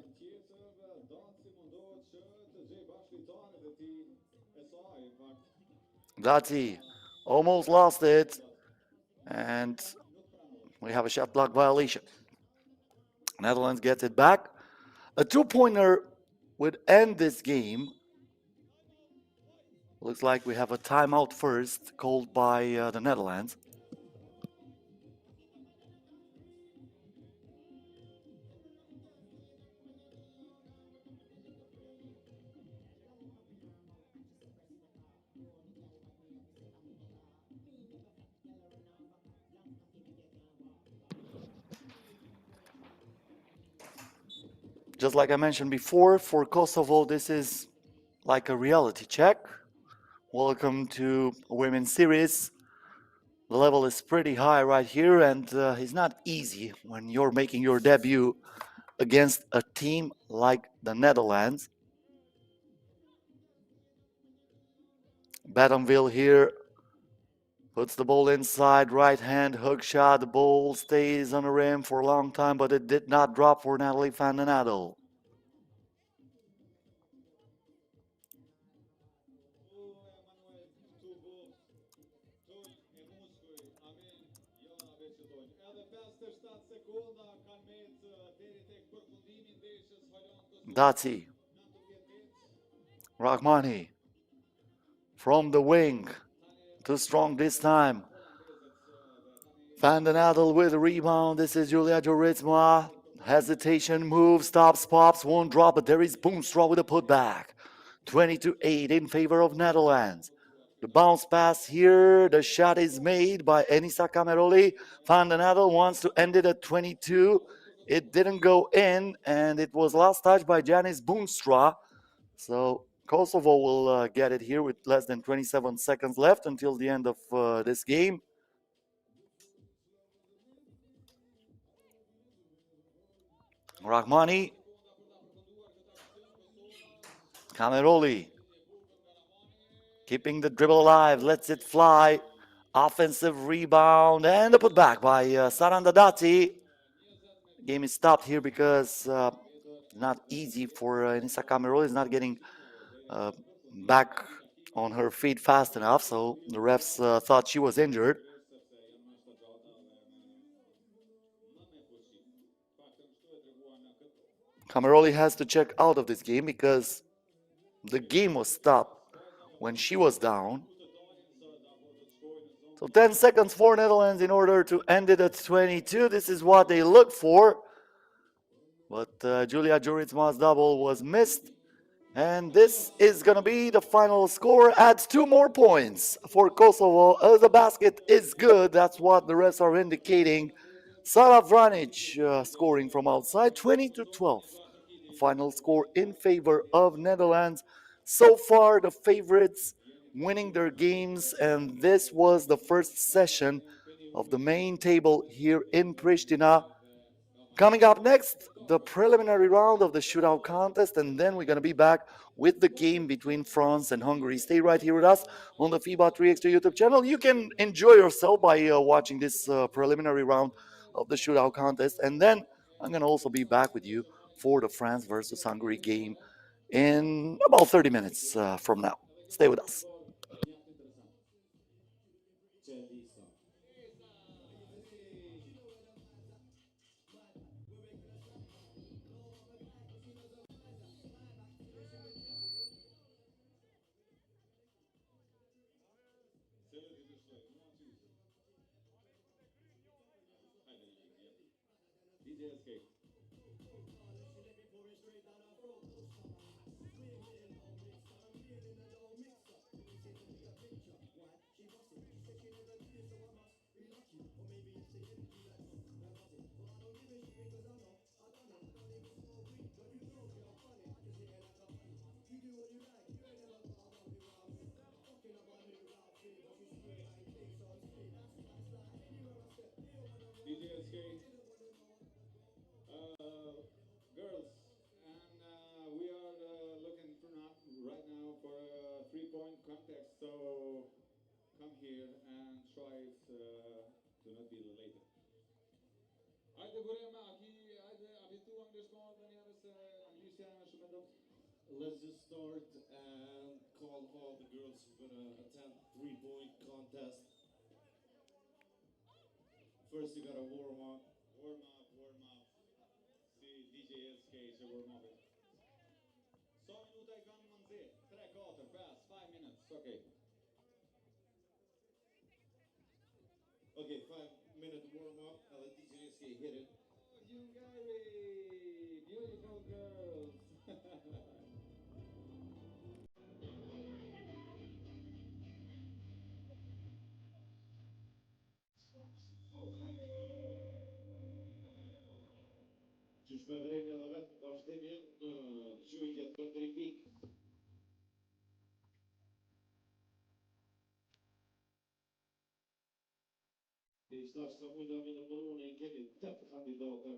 Dotzi almost lost it. And we have a shot block violation. Netherlands gets it back. A two-pointer would end this game. Looks like we have a timeout first called by the Netherlands. Just like I mentioned before, for Kosovo, this is like a reality check. Welcome to a women's series. The level is pretty high right here, and it's not easy when you're making your debut against a team like the Netherlands. Batonville here puts the ball inside, right hand hook shot. The ball stays on the rim for a long time, but it did not drop for Natalie van den Adel. Dotzi. Rahmani. From the wing. Too strong this time. Van den Adel with a rebound. This is Julia Joritsma. Hesitation, move, stops, pops, won't drop, but there is Boomstra with a putback. 20-8 in favor of Netherlands. The bounce pass here. The shot is made by Enisa Cameroli. Van den Adel wants to end it at 22. It didn't go in, and it was last touched by Janice Boomstra. So Kosovo will get it here with less than 27 seconds left until the end of this game. Rahmani. Cameroli. Keeping the dribble alive, lets it fly. Offensive rebound, and the putback by Saranda Dotzi. Game is stopped here because not easy for Enisa Cameroli. Is not getting back on her feet fast enough, so the refs thought she was injured. Cameroli has to check out of this game because the game was stopped when she was down. So 10 seconds for Netherlands in order to end it at 22. This is what they look for. But Julia Joritsma's double was missed. And this is going to be the final score. Adds 2 more points for Kosovo. The basket is good. That's what the refs are indicating. Sara Vranic scoring from outside, 20-12. Final score in favor of Netherlands. So far, the favorites winning their games, and this was the first session of the main table here in Pristina. Coming up next, the preliminary round of the shootout contest, and then we're going to be back with the game between France and Hungary. Stay right here with us on the FIBA 3x3 YouTube channel. You can enjoy yourself by watching this preliminary round of the shootout contest, and then I'm going to also be back with you for the France versus Hungary game in about 30 minutes from now. Stay with us. C'è lista. Girls, and we are looking for not right now for a three-point contest. So come here and try it to not be later. Ajde Burema, ajde, abi tu angliško da nije se angliška što me Let's just start and call all the girls who are gonna attend three-point contest. First, you gotta warm up. Warm up, warm up. Si DJ SK će warm up. 100 minuta i gunman Z. 3 quarter, pass, 5 minutes, okay. Okay, 5-minute warm up. I'll let DJ SK hit it. Hungary, beautiful girls. Çüşme vremena на вет, още ми чуйте твърди пик. Die største muda mine moroni kelin tepp kandidater.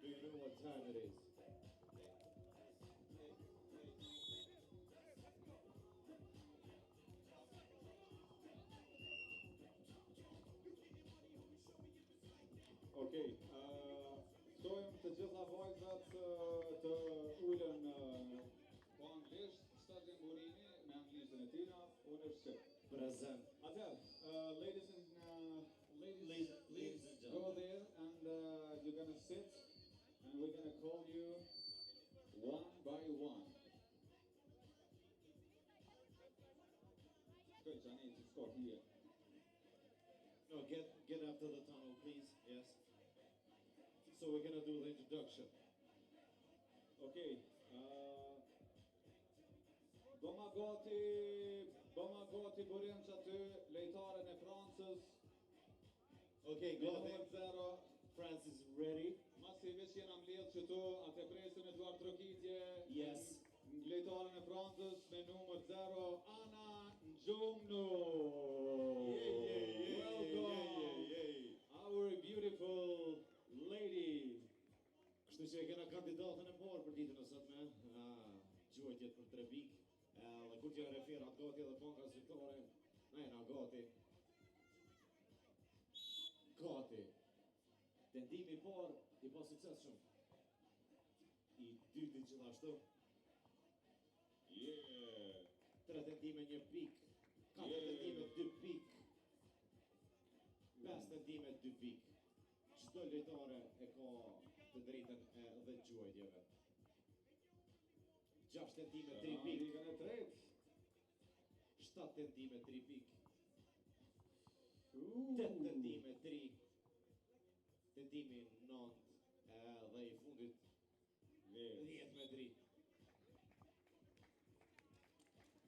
Do you know what time it is? Okej, ftojmë të gjitha vajzat të ulen po anglisht, shtati mburini me anglishtin e tina, unë është shqip. Present. Atëherë, ladies and Ladies and go gentlemen. there and you're gonna sit and we're gonna call you one by one. Good, I need to start here. No, get after the tunnel, please. Yes. So we're gonna do the introduction. Okej, bëma gati burim që aty lejtaren e Francës. Okay, Me go numër ahead. 0. France is ready. Masi veç jena mbledh që tu, atë presin e duar trokitje. Yes. Lejtaren e Francës me numër 0, Ana Njumnu. Welcome, our beautiful lady. Kështu që e kena kandidatën e parë për ditën e sotme. Gjuajtjet për 3 pikë. Dhe kur që referat gati edhe banka zyrtare, na jena gati. Gati. Tendimi i parë i pa suksesshëm. I dyti gjithashtu. Yeah. 3 tendime 1 pik. 4 Yeah. tendime 2 pik. 5 tendime 2 pik. Çdo lojtare e ka të drejtën e dhe gjuajtjeve. 6 tendime 3 pik. Ligën e tretë. 7 tendime 3 pik. 8 Ooh. tendime 3. Tendimi 9 dhe i fundit 10 me 3.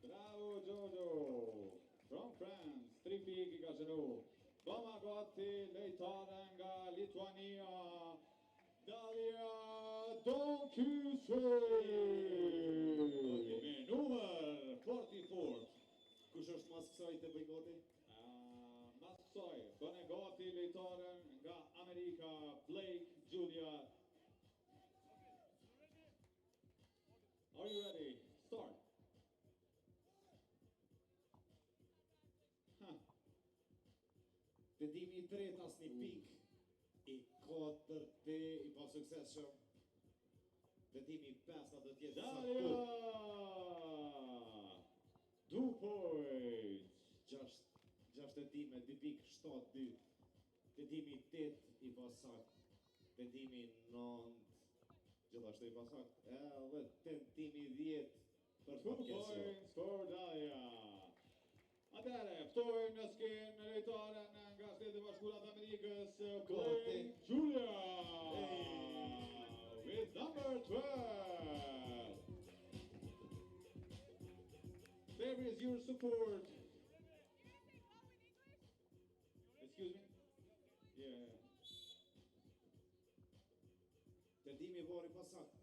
Bravo Jojo. From France, 3 pik I ka qënu. Bëma gati lejtare nga Lithuania, Dalia Donkuse. Me numër 44. Kush është mas kësaj të bëj gati? Mas kësaj, bëne gati lejtaren nga Amerika, Blake Julia. Are you ready? Start. Tendimi I tretë asni pik. I katërti I pa suksesshëm. Tendimi I pestë do të jetë Dalia! saktë. 2 points. 6 tendime 2 pik 7-2. Tendimi I 8 I pa saktë. Tendimi I 9 gjithashtu I pa saktë. Edhe tendimi I 10 për 2 fatkeqësi. points for Dalia. Atëre, ftojmë në skenë në lejtaren nga Shtetet e Bashkuara të Amerikës, Blake Julia. With number 12. There is your support. Excuse me? Yeah. Tendimi I parë I pa saktë.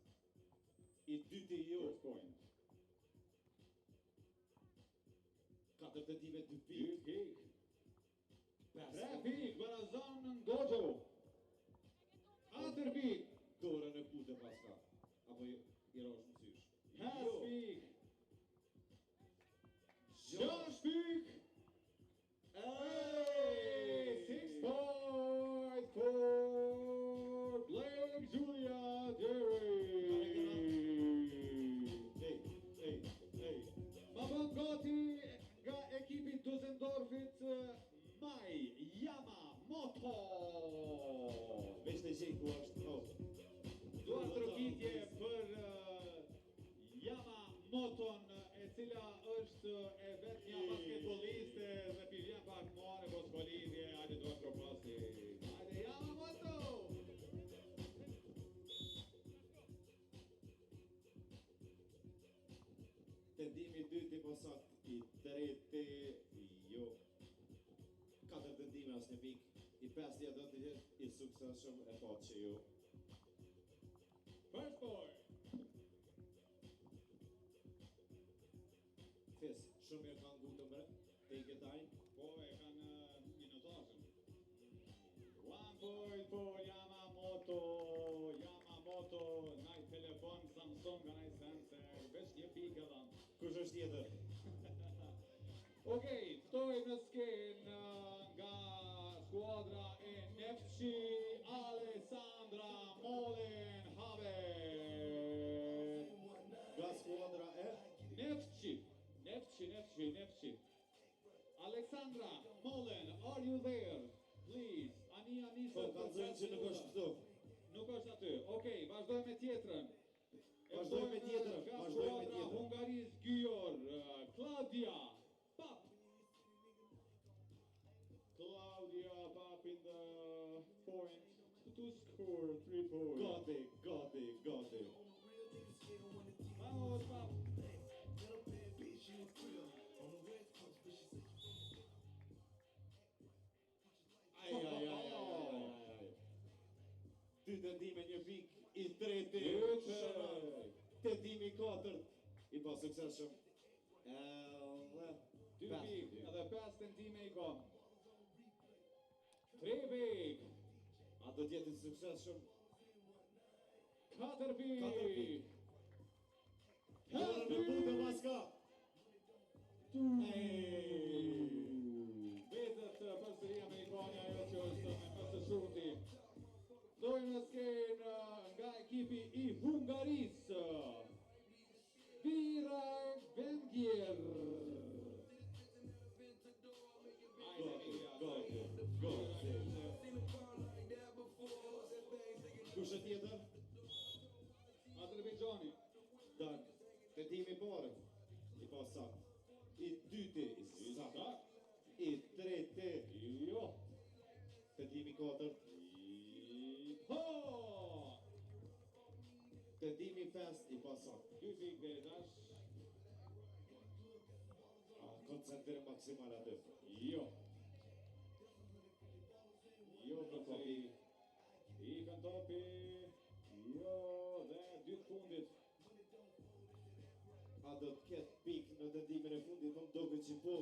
I dyti jo. First point. 4 tendime 2 2 pik. pik. 5 3 pik, barazon në Gojo. 4 pik. dorën e kute paska. Apo I rosh në sysh. 5 pik. 6 pik. Hey, 6 points for Blake Julia Derry. Hey. Ma bëm gati nga ekipi Düsseldorfit Maj Yamamoto. Veç të gjej ku është. Duar trokitje për Yamamoton, e cila është e vetmja basketboliste dhe piljen pak more boskolidje, hajde duar tropasi. Hajde Yamamoto! Tendimi I dyti I pa saktë. I treti jo. 4 tendime asnjë pik. I pesti do të jetë I suksesshëm e pa që jo. First boy! Fes, shumë mirë kanë gutëm bre. Take it time. Po e kanë minutazën. 1 point for Yamamoto. Yamamoto, naj telefon Samsung, naj sensor, veç një pikë edhe. Kush është tjetër? Okej, ftojmë në skenë nga skuadra e Neftchi Mullen, are you there? Please. Ania nisë Po, kanë zënë që nuk është këtu. Nuk është aty. Okej, vazhdojmë me tjetrën. Vazhdojmë me tjetrën, Nga vazhdojmë me skuadra tjetrën. Hungarisë Gyor, Claudia Pap. Claudia Pap in the point to score 3 points. Gati. Vamos, Pap. Ai. Ty të di me një pik i treti. Të di me 4 i pa sukseshëm. Edhe 2 pesë pik, ty. edhe 5 tentime i ka. 3 pik, A do t'jeti sukseshëm? 4 pik. 4 pik. Jora me putë maska. Vetët përsëri Amerikani ajo që është me mësë shurti. Dojnë në skenë nga ekipi i Hungarisë. Vira Vengjer. Gati. Kush e tjetër? Azerbajxhani. Dan, tentimi i parë i pa sakt. I dyti i sakt. I treti Jo. tentimi i katërt. Ho! Tentimi i pestë i pa sakt. 2 pik Vedash. Koncentrim maksimal aty. Jo. Jo, Nuk ka përsëri. pik. I kanë topi. Jo, dhe 2 fundit. A do të ketë pik në tendimin e fundit, më duket që po.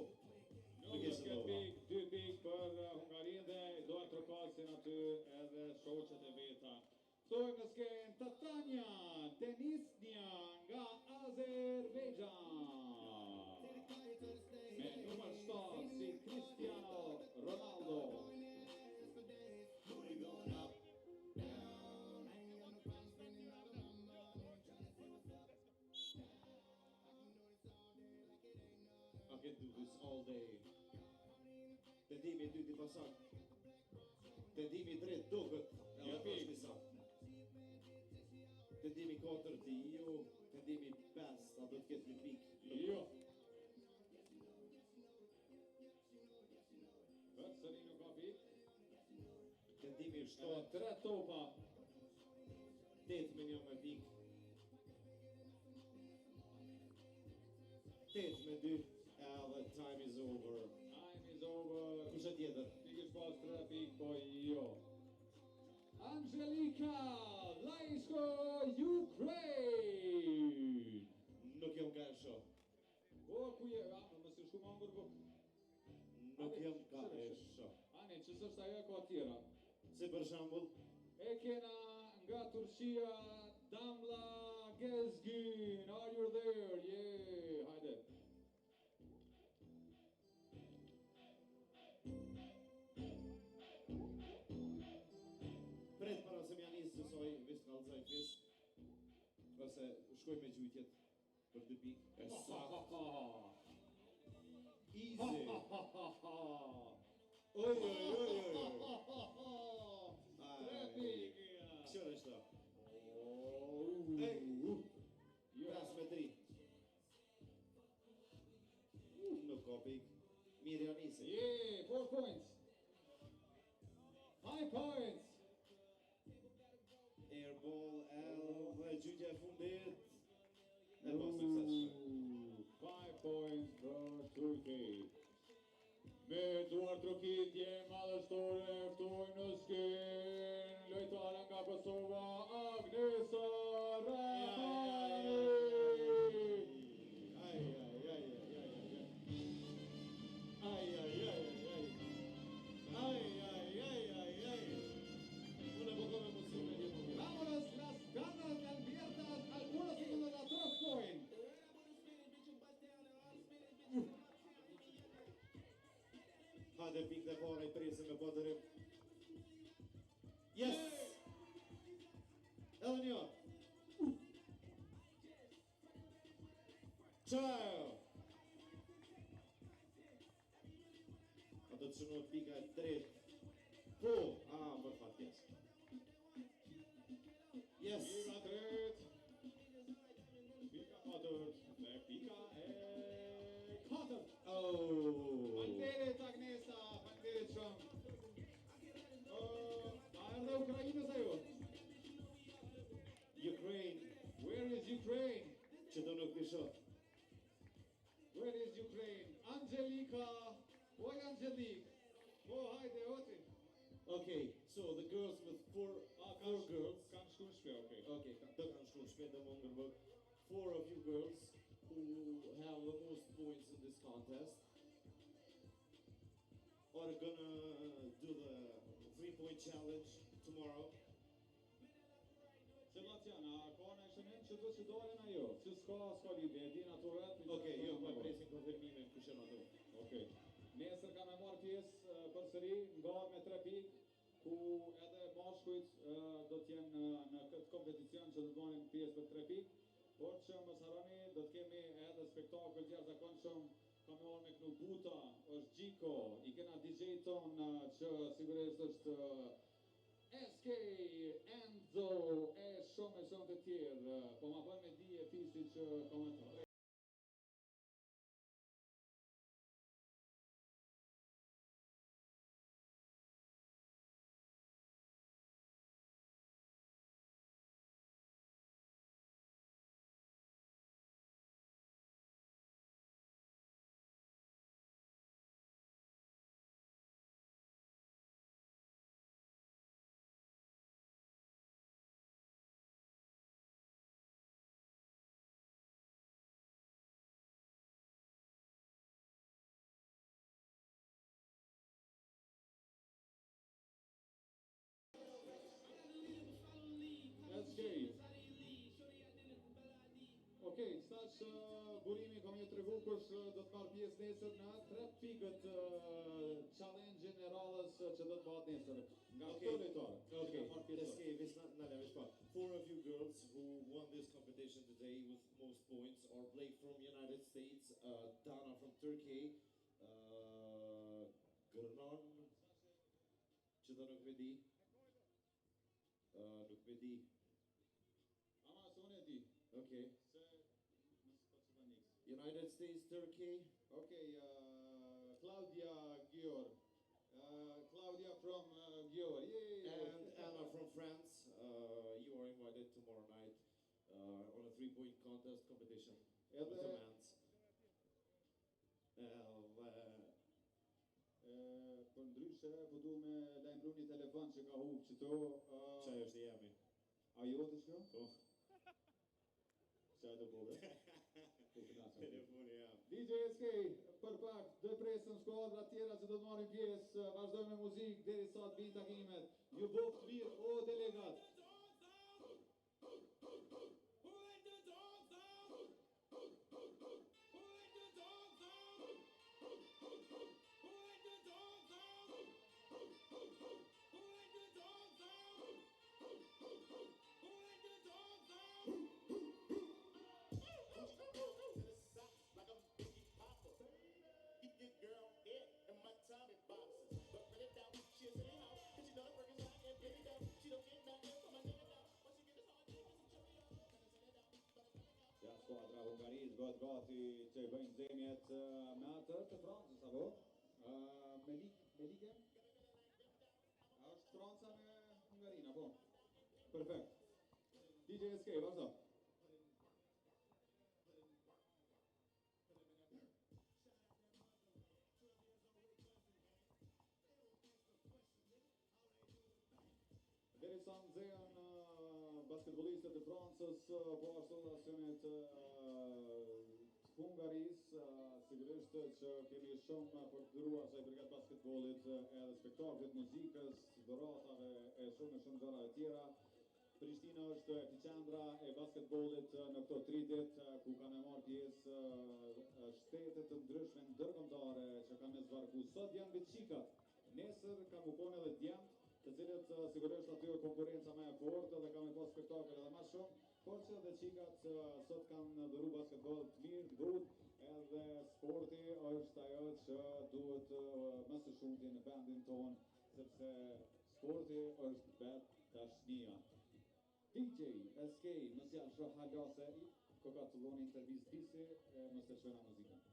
Nuk është këtë pik, 2 pik për Hungarinë dhe dojnë trokasin aty edhe shoqet e veta. Stojmë në skenë Tatania Tenisnia nga Azerbaijan. Me numër 7 si Cristiano Ronaldo. I can do this all day. Tentimi i dytë i pasak. Tentimi i tretë duket. Jo pik. është i saktë. Tentimi i katërt jo. Tentimi i pestë a do të ketë një pik. Jo. Përsëri nuk ka pik. Tentimi i Edhe shtatë, 3 topa. 8 me një me pik. 8 me 2. Edhe time is over. Time is over. Kush e tjetër? Ti kish pas 3 pik, po jo. Angelika Lajsko, Ukraine. Nuk jam ka e shoh. Po, ku je? Më së shku mangur, po. Nuk jam ka e shoh. Ani, që sështë ajo ka tjera? Si për shembull, E kena nga Turqia, Damla Gezgin. Are you there? Yeah, hajde. pret para se m'ja nisë sësoj, visht kallëzaj fisk. Ose shkoj me gjujtjet për 2 pik. E saktë. Easy. Oj. 3 pik. Këshër është ta. Oh. Ej. Jo. 5 me 3. Nuk ka pik. Mirë ja nisi. Yeah, 4 points. 5 points. Airball, dhe gjytja e fundit. E pa sukseshme. 5 points për Turkey. Me duar trokitje madhështore ftoj në skenë lojtare nga Kosovo, Agnesa Rahmani. Una poco me emociona yo. Vámonos, las ganas de abiertas, algunos segundos de atrás point. Hajde pik dhe para i presim me padërim. Yes! Edhe një. Ciao! emocionot pika e tretë. Po, më fat yes. Yes. Pika tretë. Pika katërt. Dhe pika e katërt. Oh. Faleminderit Agnesa, faleminderit shumë. A erdhe Ukrainës ajo? Ukraine, Where is Ukraine? që do nuk di shoh. Where is Ukraine? Angelika. Oj Angelique. Po hajde oti. Okay, so the girls with four girls. Kam shku në shpe, okay. Okay, do kanë shkruar shpejt dhe më ngërbë. 4 of you girls who have the most points in this contest are gonna do the 3-point challenge tomorrow. Cilat janë, a ka në shënim që do që dolen ajo? Që s'ka lidhje, e din ato vetë? Okay, jo, po presin konfirmimin kush janë ato. Okay. Nesër kam e marrë pjesë përsëri nga me 3 pikë, ku edhe bashkujt do t'jenë në këtë kompeticion që do të marrin pjesë për 3 pikë, por që mos harroni do të kemi edhe spektakël jashtëzakonshëm. Kam marrë me Knu Buta, është Gjiko, i kena DJ ton që sigurisht është SK, Enzo e shumë të tjerë, po ma bën me dije fisi që komentar. Okej, stash burimi kam ju tregu kush do të marr pjesë nesër në 3 pikët challenge-in e radhës që do të bëhet nesër. Nga këto lojtarë. Okay, let's go. 4 of you girls who won this competition today with most points are Blake from United States, Dana from Turkey, Gërnon, që do nuk vedi. Nuk vedi. Ama se unë e di. Okay. Se nësë po që X. United States, Turkey. Okay, Claudia Gyor. Claudia from Gyor. And Anna from France. You are invited tomorrow night on a 3-point contest competition with the men's. Për ndryshe, po du me lajmëru një telefon që ka hub që to... Qaj është i jemi? A jo të shko? Po. Qaj të bove? Telefoni jam. DJ SK, për pak, dhe presën skuadra tjera që do të marrin pjesë, vazhdoj me muzikë, deri sa të vinë takimet. Ju boft mirë, o delegat! Skuadra Hungarisë bëhet gati që i bëjnë zemjet me atë të Francës, apo? Me ligë? A është Franca me Hungarinë, apo? Perfekt. DJ SK, vazhdo. Deri sa nxehen basketbolistët e Francës, po ashtu dhe asionet Hungarisë, sigurisht që kemi shumë për të dhurua sa i përket basketbolit edhe spektaklit, muzikës, doratave e shumë gjëra e tjera. Pristina është epicendra e basketbolit në këto 3 ditë, ku kanë marrë pjesë shtete të ndryshme ndërkombëtare që kanë me zvargu. Sot janë veçikat, nesër kanë u konë edhe djemt, të cilët sigurisht aty është konkurenca më e fortë dhe kanë pas spektakël edhe më shumë, por që dhe qikat sot kanë dhuru basketbol të mirë, të butë, edhe sporti është ajo që duhet më së shumti ton, sepse sporti është bet dashnia. DJ SK, mos ja shoh halase, ko ka të dhoni intervistë tisi, mos e shona muzikën.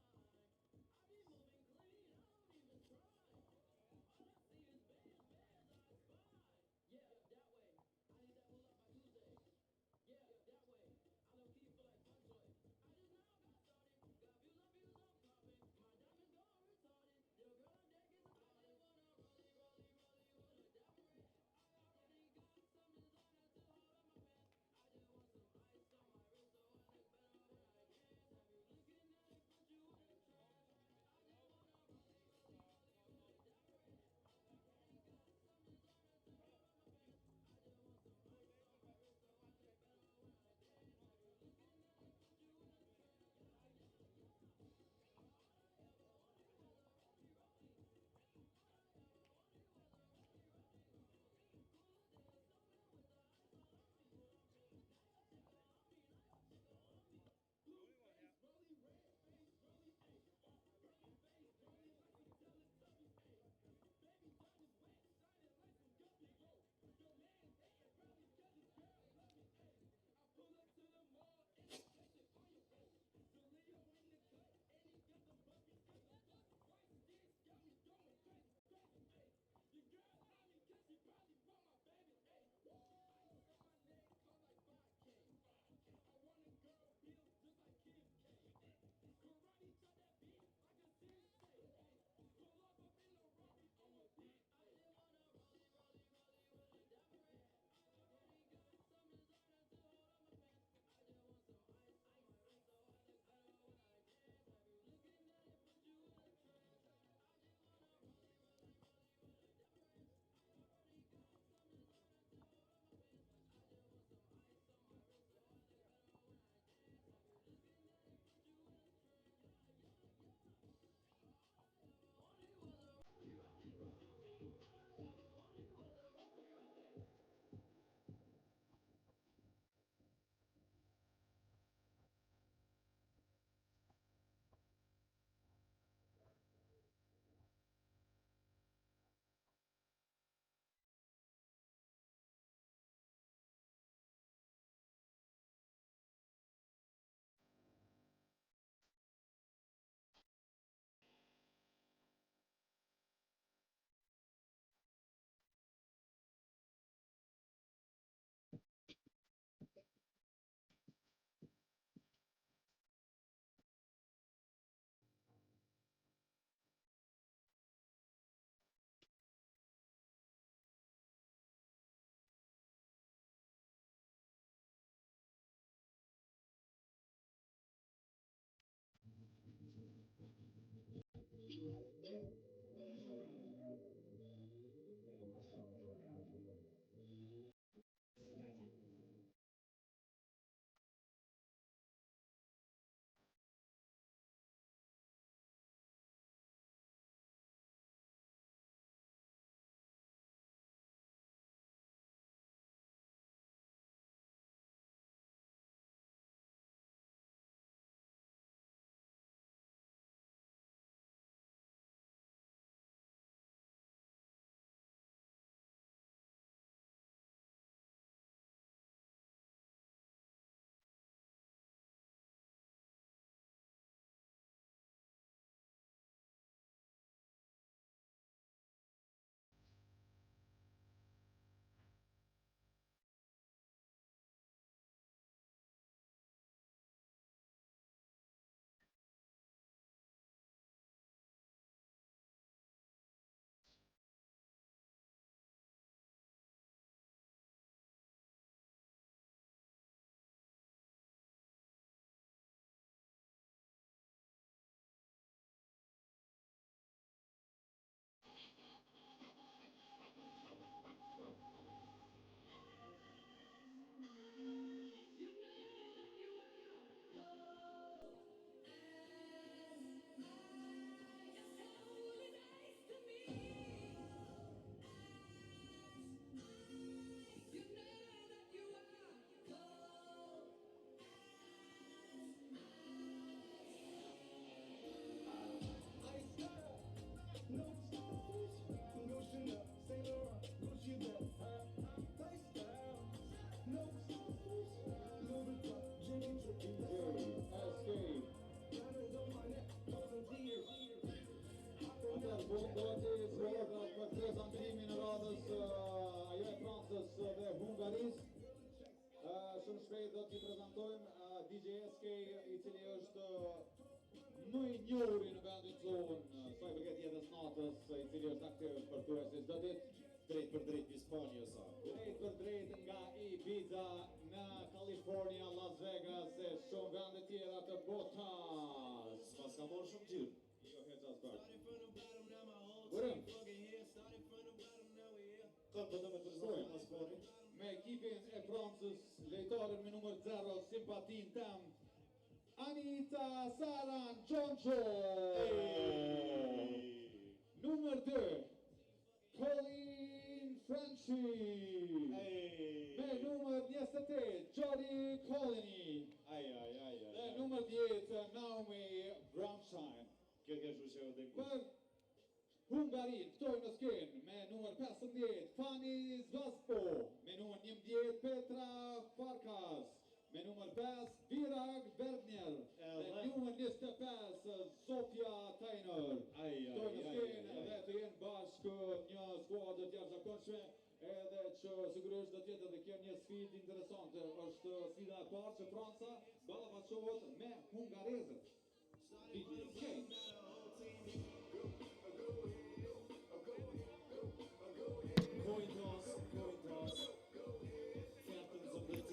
shumë shpejt do t'i prezantojmë DJ-SK, i cili është më i njohuri në vendin tonë, sa i përket jetës natës, i cili është aktiv sportues çdo ditë. Drejt për drejt në Spanjë sa. Drejt për drejt nga Ibiza në California, Las Vegas e shumë vende tjera të botës. S'pas ka morë shumë gjyrë. Jo heq as pak. Burëm. Kënë për të me prezantojnë në Spani. Me ekipin e Francës, lejtarën me numër 0, simpatin tem, Anita Saran Gjonqo. Numër 2, Colin Frenchy. Me numër 28, Jody Colony. Dhe numër 10, Naomi Brownshine. Kjo ke shu që e dhe Për Hungari, ftoj në skenë me numër 15, Fanny Zvaspo. Me numër 11, Petra Farkas. Me numër 5, Virag Verdner. Dhe numër 25, Sofia Tainer. Ftoj në skenë dhe të jenë bashkë një skuadër të jashtëzakonshme, edhe që sigurisht do tjetë edhe kjo një sfidë interesante. Është sfida e parë që Franca ballafaqohet me hungarezët.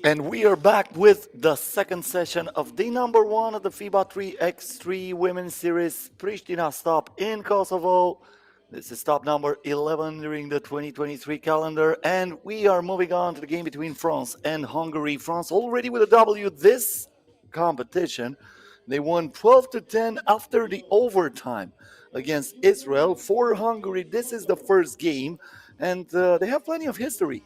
And we are back with the second session of day number 1 of the FIBA 3x3 Women's Series Pristina stop in Kosovo. This is stop number 11 during the 2023 calendar, and we are moving on to the game between France and Hungary. France already with a W this competition. They won 12-10 after the overtime against Israel. For Hungary, this is the first game, and they have plenty of history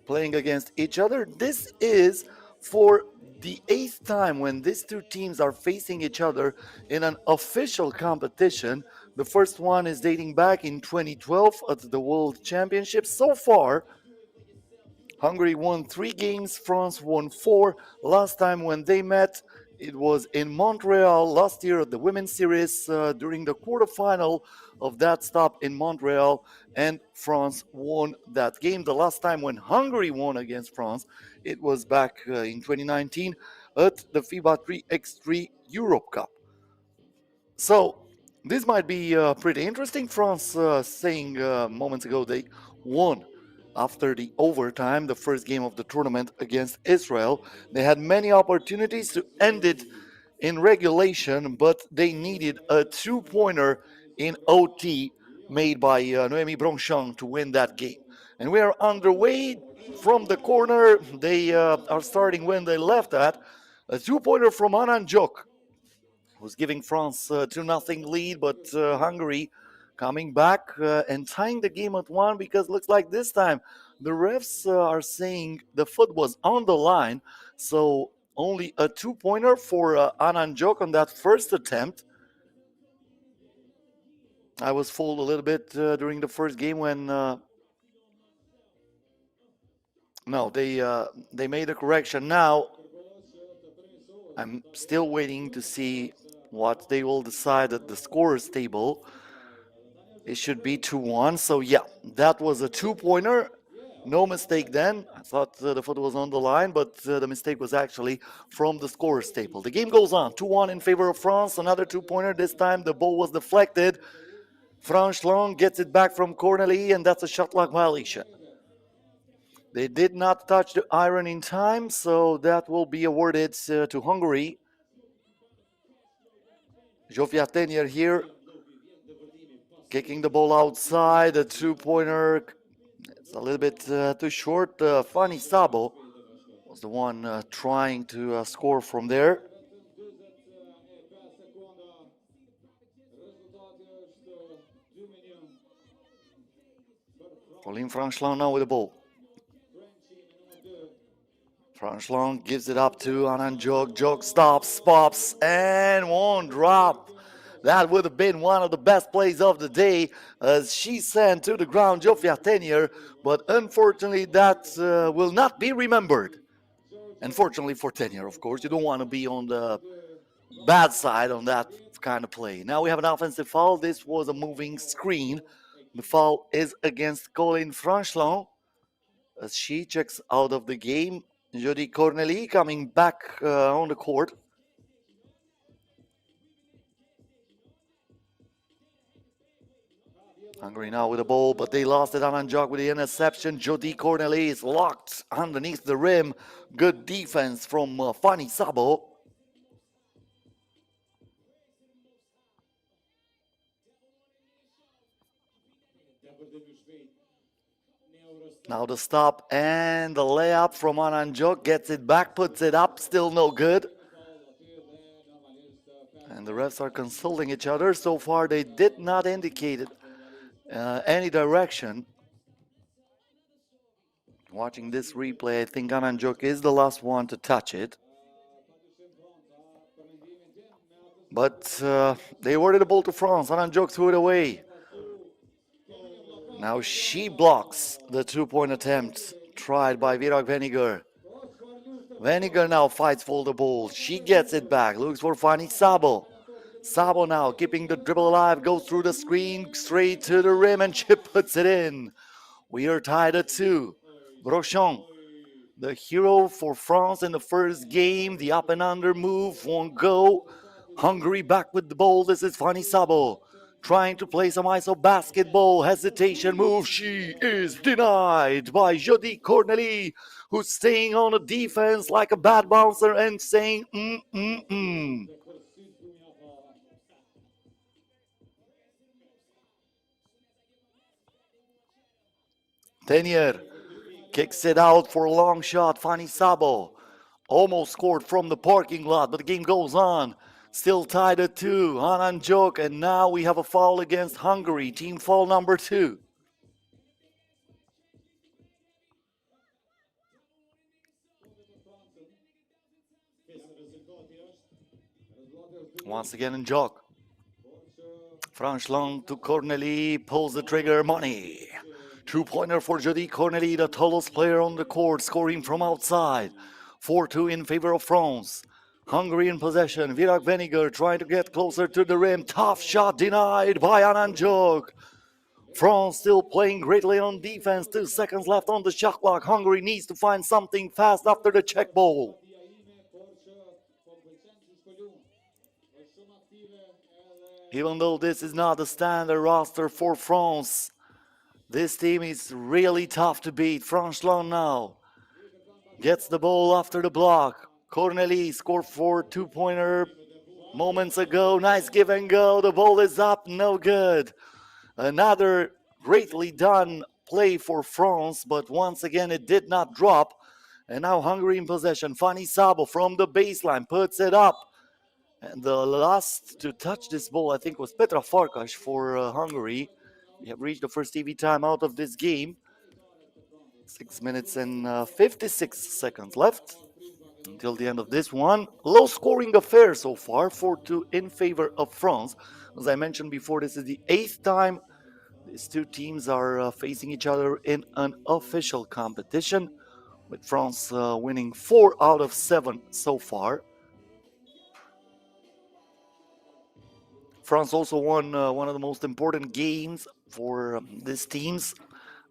playing against each other. This is for the 8th time when these two teams are facing each other in an official competition. The first one is dating back in 2012 at the World Championship. So far, Hungary won 3 games, France won 4. Last time when they met, it was in Montreal last year at the Women's Series during the quarterfinal of that stop in Montreal, and France won that game. The last time when Hungary won against France, it was back in 2019 at the FIBA 3x3 Europe Cup. So this might be pretty interesting. France saying moments ago they won after the overtime, the first game of the tournament against Israel. They had many opportunities to end it in regulation, but they needed a 2-pointer in OT made by Noémie Bronchon to win that game. And we are underway from the corner. They are starting when they left at. A 2-pointer from Anan Jok was giving France a 2-0 lead, but Hungary coming back and tying the game at 1, because looks like this time the refs are saying the foot was on the line. So only a 2-pointer for Anan Jok on that first attempt. I was fooled a little bit during the first game when no, they made a correction. Now I'm still waiting to see what they will decide at the scorers table. It should be 2-1. So yeah, that was a 2-pointer. No mistake then. I thought the foot was on the line, but the mistake was actually from the scorers table. The game goes on. 2-1 in favor of France. Another 2-pointer. This time the ball was deflected. Franchelon gets it back from Corneli, and that's a shot clock violation. They did not touch the iron in time, so that will be awarded to Hungary. Zsofia Tenier here, kicking the ball outside. A 2-pointer. It's a little bit too short. Fanny Sabo was the one trying to score from there. Colin Franchelon now with the ball. Franchelon gives it up to Anan Jok. Jok stops, pops, and won't drop. That would have been one of the best plays of the day, as she sent to the ground Zsofia Tenier, but unfortunately that will not be remembered. Unfortunately for Tenier, of course. You don't want to be on the bad side on that kind of play. Now we have an offensive foul. This was a moving screen. The foul is against Colin Franchelon as she checks out of the game. Jody Corneli coming back on the court. Hungary now with the ball, but they lost it. Ananjok with the interception. Jody Corneli is locked underneath the rim. Good defense from Fanny Sabo. Now the stop and the layup from Ananjok. Gets it back, puts it up, still no good. And the refs are consulting each other. So far they did not indicate any direction. Watching this replay, I think Ananjok is the last one to touch it. But they awarded the ball to France. Ananjok threw it away. Now she blocks the two-point attempt tried by Virak Veniger. Veniger now fights for the ball. She gets it back, looks for Fanny Sabo. Sabo now keeping the dribble alive, goes through the screen, straight to the rim, and she puts it in. We are tied at 2. Brochon, the hero for France in the first game. The up and under move won't go. Hungary back with the ball. This is Fanny Sabo trying to play some ISO basketball. Hesitation move. She is denied by Jody Corneli, who's staying on the defense like a bad bouncer and saying Tenier kicks it out for a long shot. Fanny Sabo almost scored from the parking lot, but the game goes on. Still tied at 2. Ananjok, and now we have a foul against Hungary. Team foul number 2. Once again in Jok. Franchland to Corneli, pulls the trigger, money. Two-pointer for Jody Corneli, the tallest player on the court, scoring from outside. 4-2 in favor of France. Hungary in possession. Virak Veniger trying to get closer to the rim. Tough shot denied by Ananjok. France still playing greatly on defense. 2 seconds left on the shot clock. Hungary needs to find something fast after the check ball. Even though this is not the standard roster for France, this team is really tough to beat. Franchland now gets the ball after the block. Corneli scored for two-pointer moments ago. Nice give and go. The ball is up, no good. Another greatly done play for France, but once again it did not drop. And now Hungary in possession. Fanny Sabo from the baseline puts it up. And the last to touch this ball, I think, was Petra Farkas for Hungary. We have reached the first TV timeout of this game. 6 minutes and 56 seconds left until the end of this one. Low scoring affair so far, 4-2 in favor of France. As I mentioned before, this is the 8th time these two teams are facing each other in an official competition, with France winning 4 out of 7 so far. France also won one of the most important games for these teams,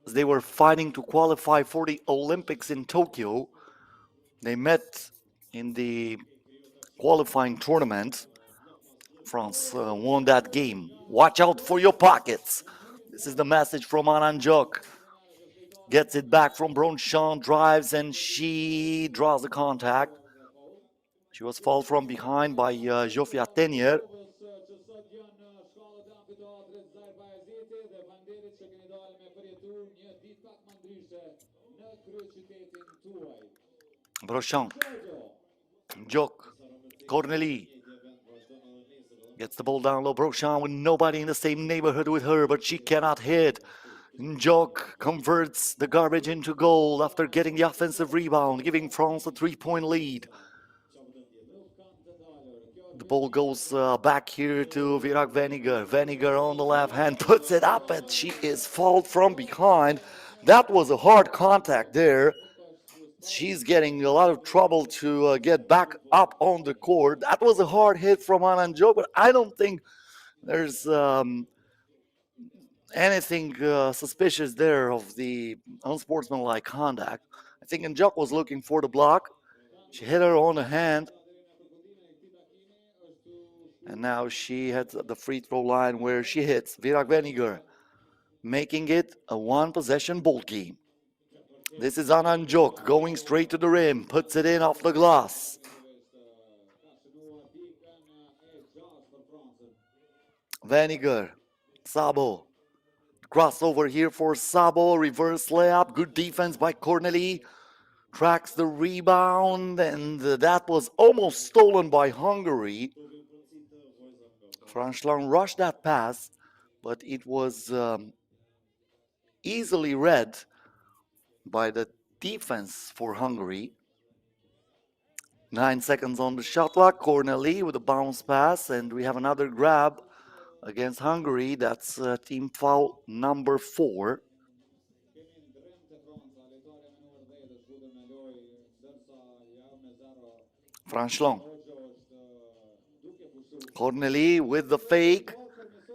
as they were fighting to qualify for the Olympics in Tokyo. They met in the qualifying tournament. France won that game. Watch out for your pockets. This is the message from Ananjok. Gets it back from Bronchon, drives, and she draws the contact. She was fouled from behind by Zsofia Tenier. Brochon, Jok, Corneli gets the ball down low. Brochon with nobody in the same neighborhood with her, but she cannot hit. Jok converts the garbage into goal after getting the offensive rebound, giving France a 3-point lead. The ball goes back here to Virak Veniger. Veniger on the left hand puts it up, and she is fouled from behind. That was a hard contact there. She's getting a lot of trouble to get back up on the court. That was a hard hit from Ananjok, but I don't think there's anything suspicious there of the unsportsmanlike conduct. I think Njok was looking for the block. She hit her on the hand. And now she heads at the free throw line where she hits Virak Veniger, making it a one-possession ball game. This is Anand Jok going straight to the rim, puts it in off the glass. Veniger, Sabo, crossover here for Sabo, reverse layup, good defense by Corneli, tracks the rebound, and that was almost stolen by Hungary. Franchlan rushed that pass, but it was easily read by the defense for Hungary. 9 seconds on the shot clock. Corneli with a bounce pass, and we have another grab against Hungary. That's team foul number 4. Franchlan. Corneli with the fake.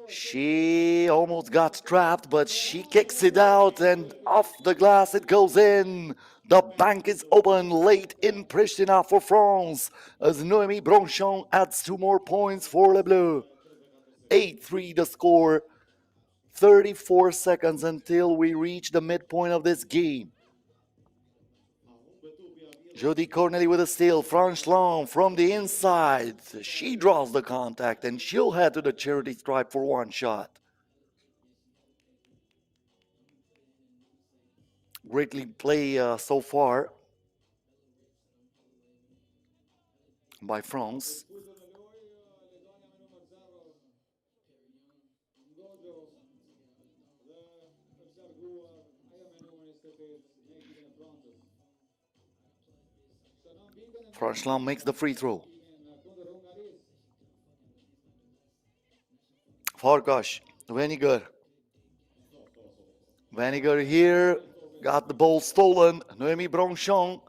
She almost got trapped, but she kicks it out, and off the glass it goes in. The bank is open late in Pristina for France, as Noémie Bronchon adds 2 more points for Les Bleus. 8-3 the score. 34 seconds until we reach the midpoint of this game. Jody Corneli with a steal. Franchlan from the inside. She draws the contact, and she'll head to the charity stripe for one shot. Greatly play so far by France. Franchlan makes the free throw. Farkas, Veniger. Veniger here, got the ball stolen. Noémie Bronchon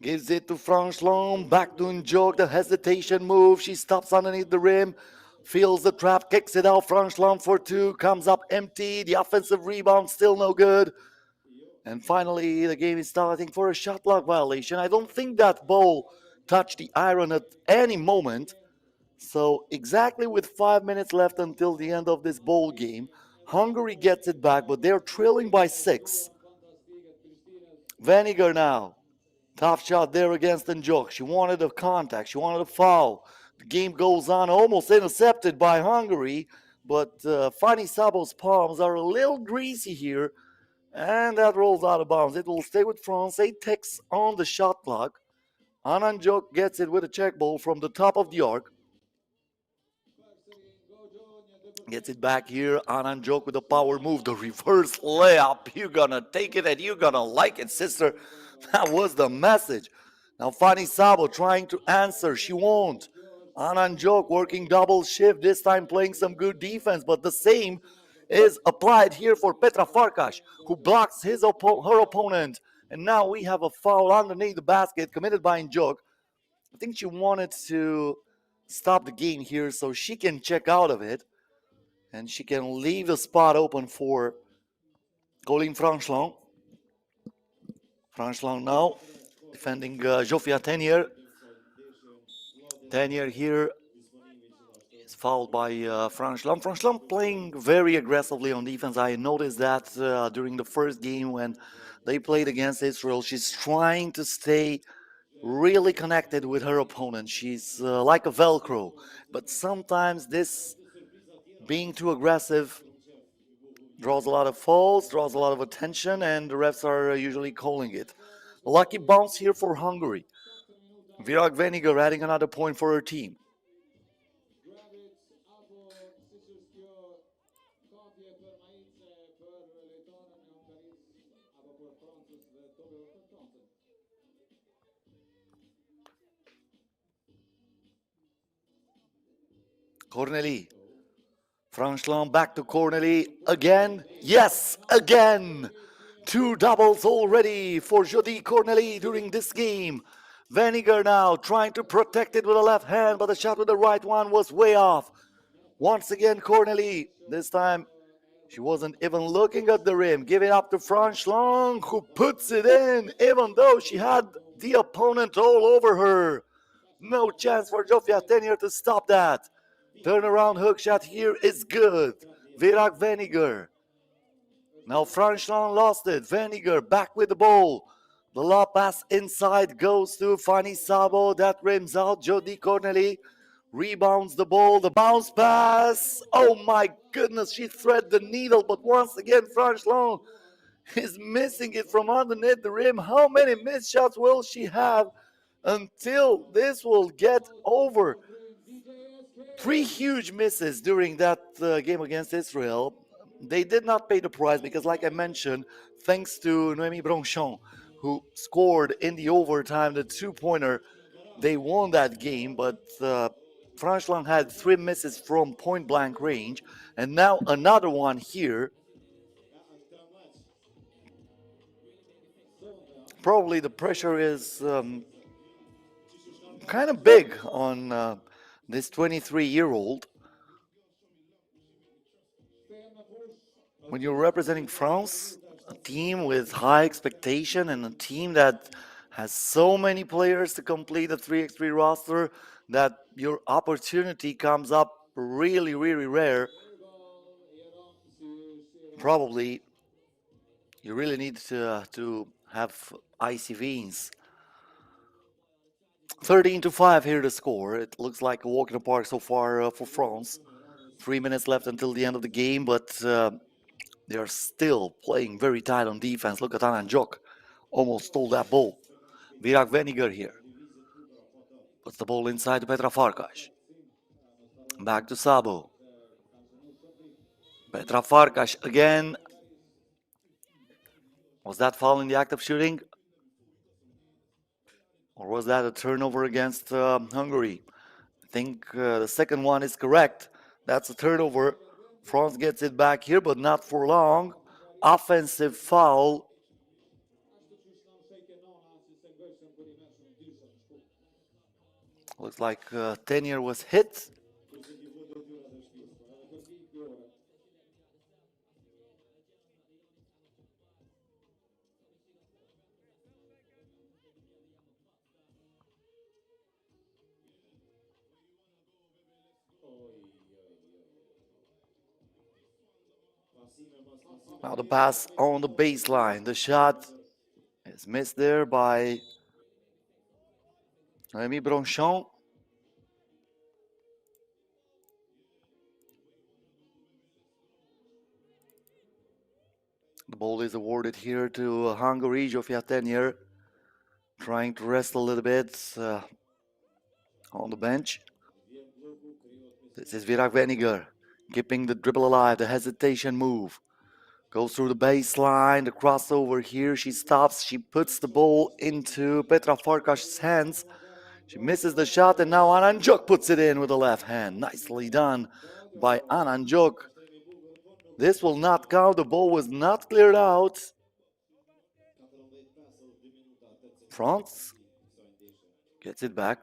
gives it to Franchlan, back to Njok, the hesitation move. She stops underneath the rim, feels the trap, kicks it out. Franchlan for 2, comes up empty. The offensive rebound still no good. And finally, the game is starting for a shot clock violation. I don't think that ball touched the iron at any moment. So exactly with 5 minutes left until the end of this ball game, Hungary gets it back, but they're trailing by 6. Veniger now. Tough shot there against Njok. She wanted a contact. She wanted a foul. The game goes on, almost intercepted by Hungary, but Fanny Sabo's palms are a little greasy here, and that rolls out of bounds. It will stay with France. 8 ticks on the shot clock. Anand Jok gets it with a check ball from the top of the arc. Gets it back here. Anand Jok with a power move. The reverse layup. You're gonna take it and you're gonna like it, sister. That was the message. Now Fanny Sabo trying to answer. She won't. Anand Jok working double shift. This time playing some good defense. But the same is applied here for Petra Farkas, who blocks her opponent. And now we have a foul underneath the basket committed by Njok. I think she wanted to stop the game here so she can check out of it. And she can leave the spot open for Colin Franchlan. Franchlan now defending Zsofia Tenier. Tenier here is fouled by Franchlan. Franchlan playing very aggressively on defense. I noticed that during the first game when they played against Israel. She's trying to stay really connected with her opponent. She's like a Velcro. But sometimes this being too aggressive draws a lot of fouls, draws a lot of attention, and the refs are usually calling it. A lucky bounce here for Hungary. Virak Veniger adding another point for her team. Corneli. Franchlan back to Corneli again. Yes, again. 2 doubles already for Jody Corneli during this game. Veniger now trying to protect it with the left hand, but the shot with the right one was way off. Once again, Corneli. This time She wasn't even looking at the rim. Give it up to Franchland, who puts it in, even though she had the opponent all over her. No chance for Zsofia Tenier to stop that. Turnaround hook shot here is good. Virak Veniger. Now Franchland lost it. Veniger back with the ball. The lob pass inside goes to Fanny Sabo. That rims out. Jody Corneli rebounds the ball. The bounce pass. Oh my goodness, she threaded the needle. But once again, Franchland is missing it from underneath the rim. How many missed shots will she have until this will get over? 3 huge misses during that game against Israel. They did not pay the price because, like I mentioned, thanks to Noémie Bronchon, who scored in the overtime, the 2-pointer, they won that game. But Franchland had 3 misses from point-blank range, and now another one here. Probably the pressure is kind of big on this 23-year-old. When you're representing France, a team with high expectation and a team that has so many players to complete the 3x3 roster, that your opportunity comes up really, really rare. Probably you really need to have icy veins. 13-5 here to score. It looks like a walk in the park so far for France. 3 minutes left until the end of the game, but they are still playing very tight on defense. Look at Anan Jok. Almost stole that ball. Virak Veniger here. Puts the ball inside to Petra Farkas. Back to Sabo. Petra Farkas again. Was that foul in the act of shooting? Or was that a turnover against Hungary? I think the second one is correct. That's a turnover. France gets it back here, but not for long. Offensive foul. Looks like Tenier was hit. Now the pass on the baseline. The shot is missed there by Noémie Bronchon. The ball is awarded here to Hungary. Zsofia Tenier trying to rest a little bit on the bench. This is Virak Veniger keeping the dribble alive, the hesitation move. Goes through the baseline, the crossover here. She stops, she puts the ball into Petra Farkas' hands. She misses the shot, and now Anan Jok puts it in with the left hand. Nicely done by Anan Jok. This will not count. The ball was not cleared out. France gets it back.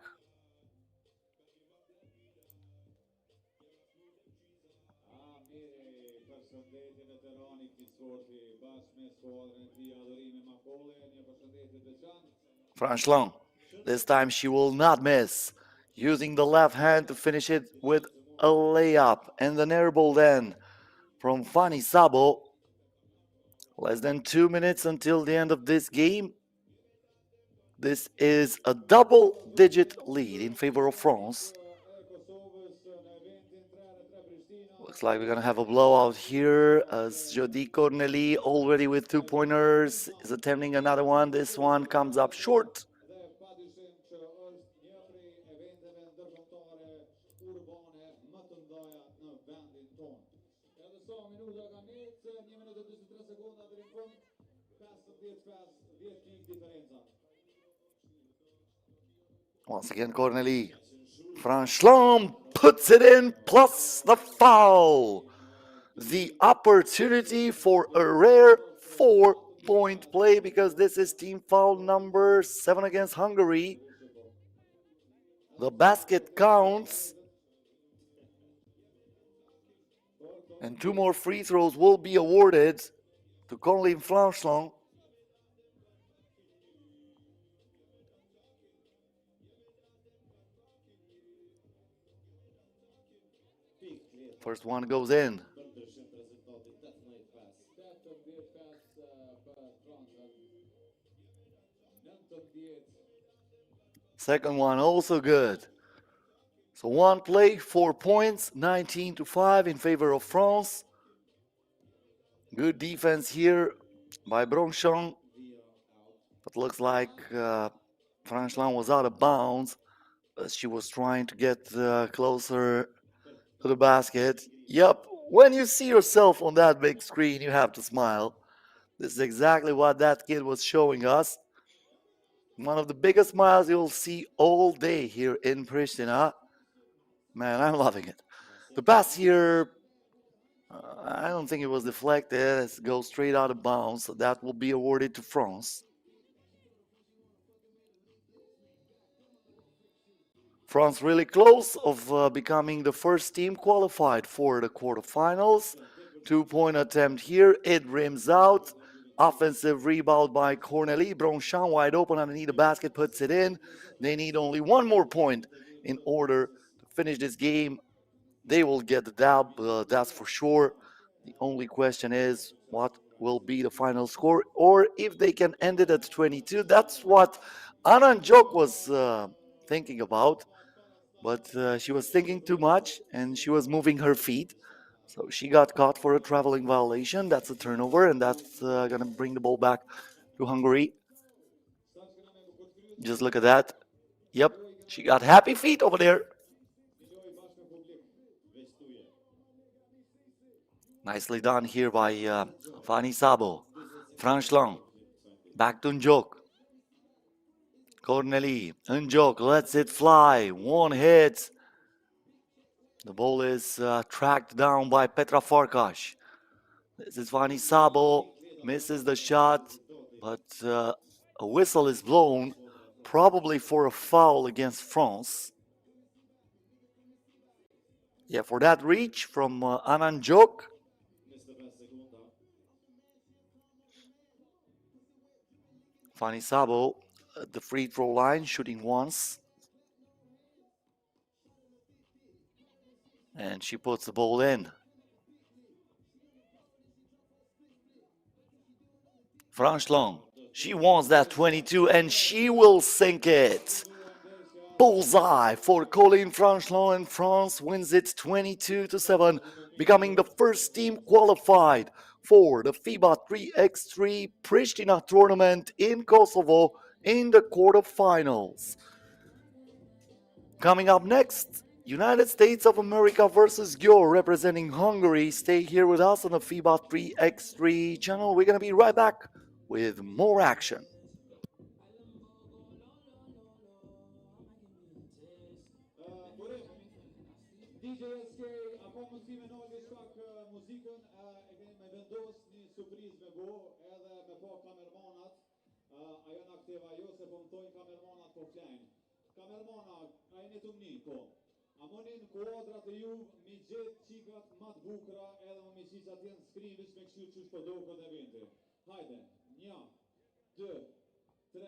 Franchland. This time she will not miss. Using the left hand to finish it with a layup. And an air ball then from Fanny Sabo. Less than 2 minutes until the end of this game. This is a double-digit lead in favor of France. Looks like we're going to have a blowout here as Jody Corneli, already with 2-pointers, is attempting another one. This one comes up short. Once again, Corneli. Franchland puts it in, plus the foul. The opportunity for a rare 4-point play, because this is team foul number 7 against Hungary. The basket counts. And 2 more free throws will be awarded to Colin Franchon. First one goes in. Second one also good. So one play, 4 points, 19-5 in favor of France. Good defense here by Bronchon. But looks like Franchon was out of bounds as she was trying to get closer to the basket. Yep, when you see yourself on that big screen, you have to smile. This is exactly what that kid was showing us. One of the biggest smiles you'll see all day here in Pristina. Man, I'm loving it. The pass here, I don't think it was deflected. It goes straight out of bounds, so that will be awarded to France. France really close of becoming the first team qualified for the quarterfinals. 2-point attempt here. It rims out. Offensive rebound by Cornelie. Bronchon wide open underneath the basket, puts it in. They need only 1 more point in order to finish this game. They will get the dub, that's for sure. The only question is what will be the final score, or if they can end it at 22. That's what Anand Jok was thinking about, but she was thinking too much and she was moving her feet. So she got caught for a traveling violation. That's a turnover, and that's going to bring the ball back to Hungary. Just look at that. Yep, she got happy feet over there. Nicely done here by Fanny Sabo. Franchon. Back to Njok. Cornelie. Njok lets it fly. 1 hit. The ball is tracked down by Petra Farkas. This is Fanny Sabo. Misses the shot, but a whistle is blown, probably for a foul against France. Yeah, for that reach from Anand Jok. Fanny Sabo at the free throw line, shooting once. And she puts the ball in. Franchon, she wants that 22 and she will sink it. Bullseye for Colin Franchon, and France wins it 22-7, becoming the first team qualified for the FIBA 3x3 Pristina tournament in Kosovo in the quarterfinals. Coming up next, United States of America versus Gyor representing Hungary. Stay here with us on the FIBA 3x3 channel. We're going to be right back with more action. DJ-ske, ako musime nolli shtak muzikën, e keni me vendos një surprizë me bo, edhe me po kamermanat, a janë aktiva jo se po mëtojnë kamermanat po flajnë. Kamermana, a jeni të mni, po. A monin kuadrat e ju, mi gjetë qikat mat bukra, edhe më mi qisat jenë skrin, vish me kështu qysh po do këtë eventi. Hajde, 1, 2, 3,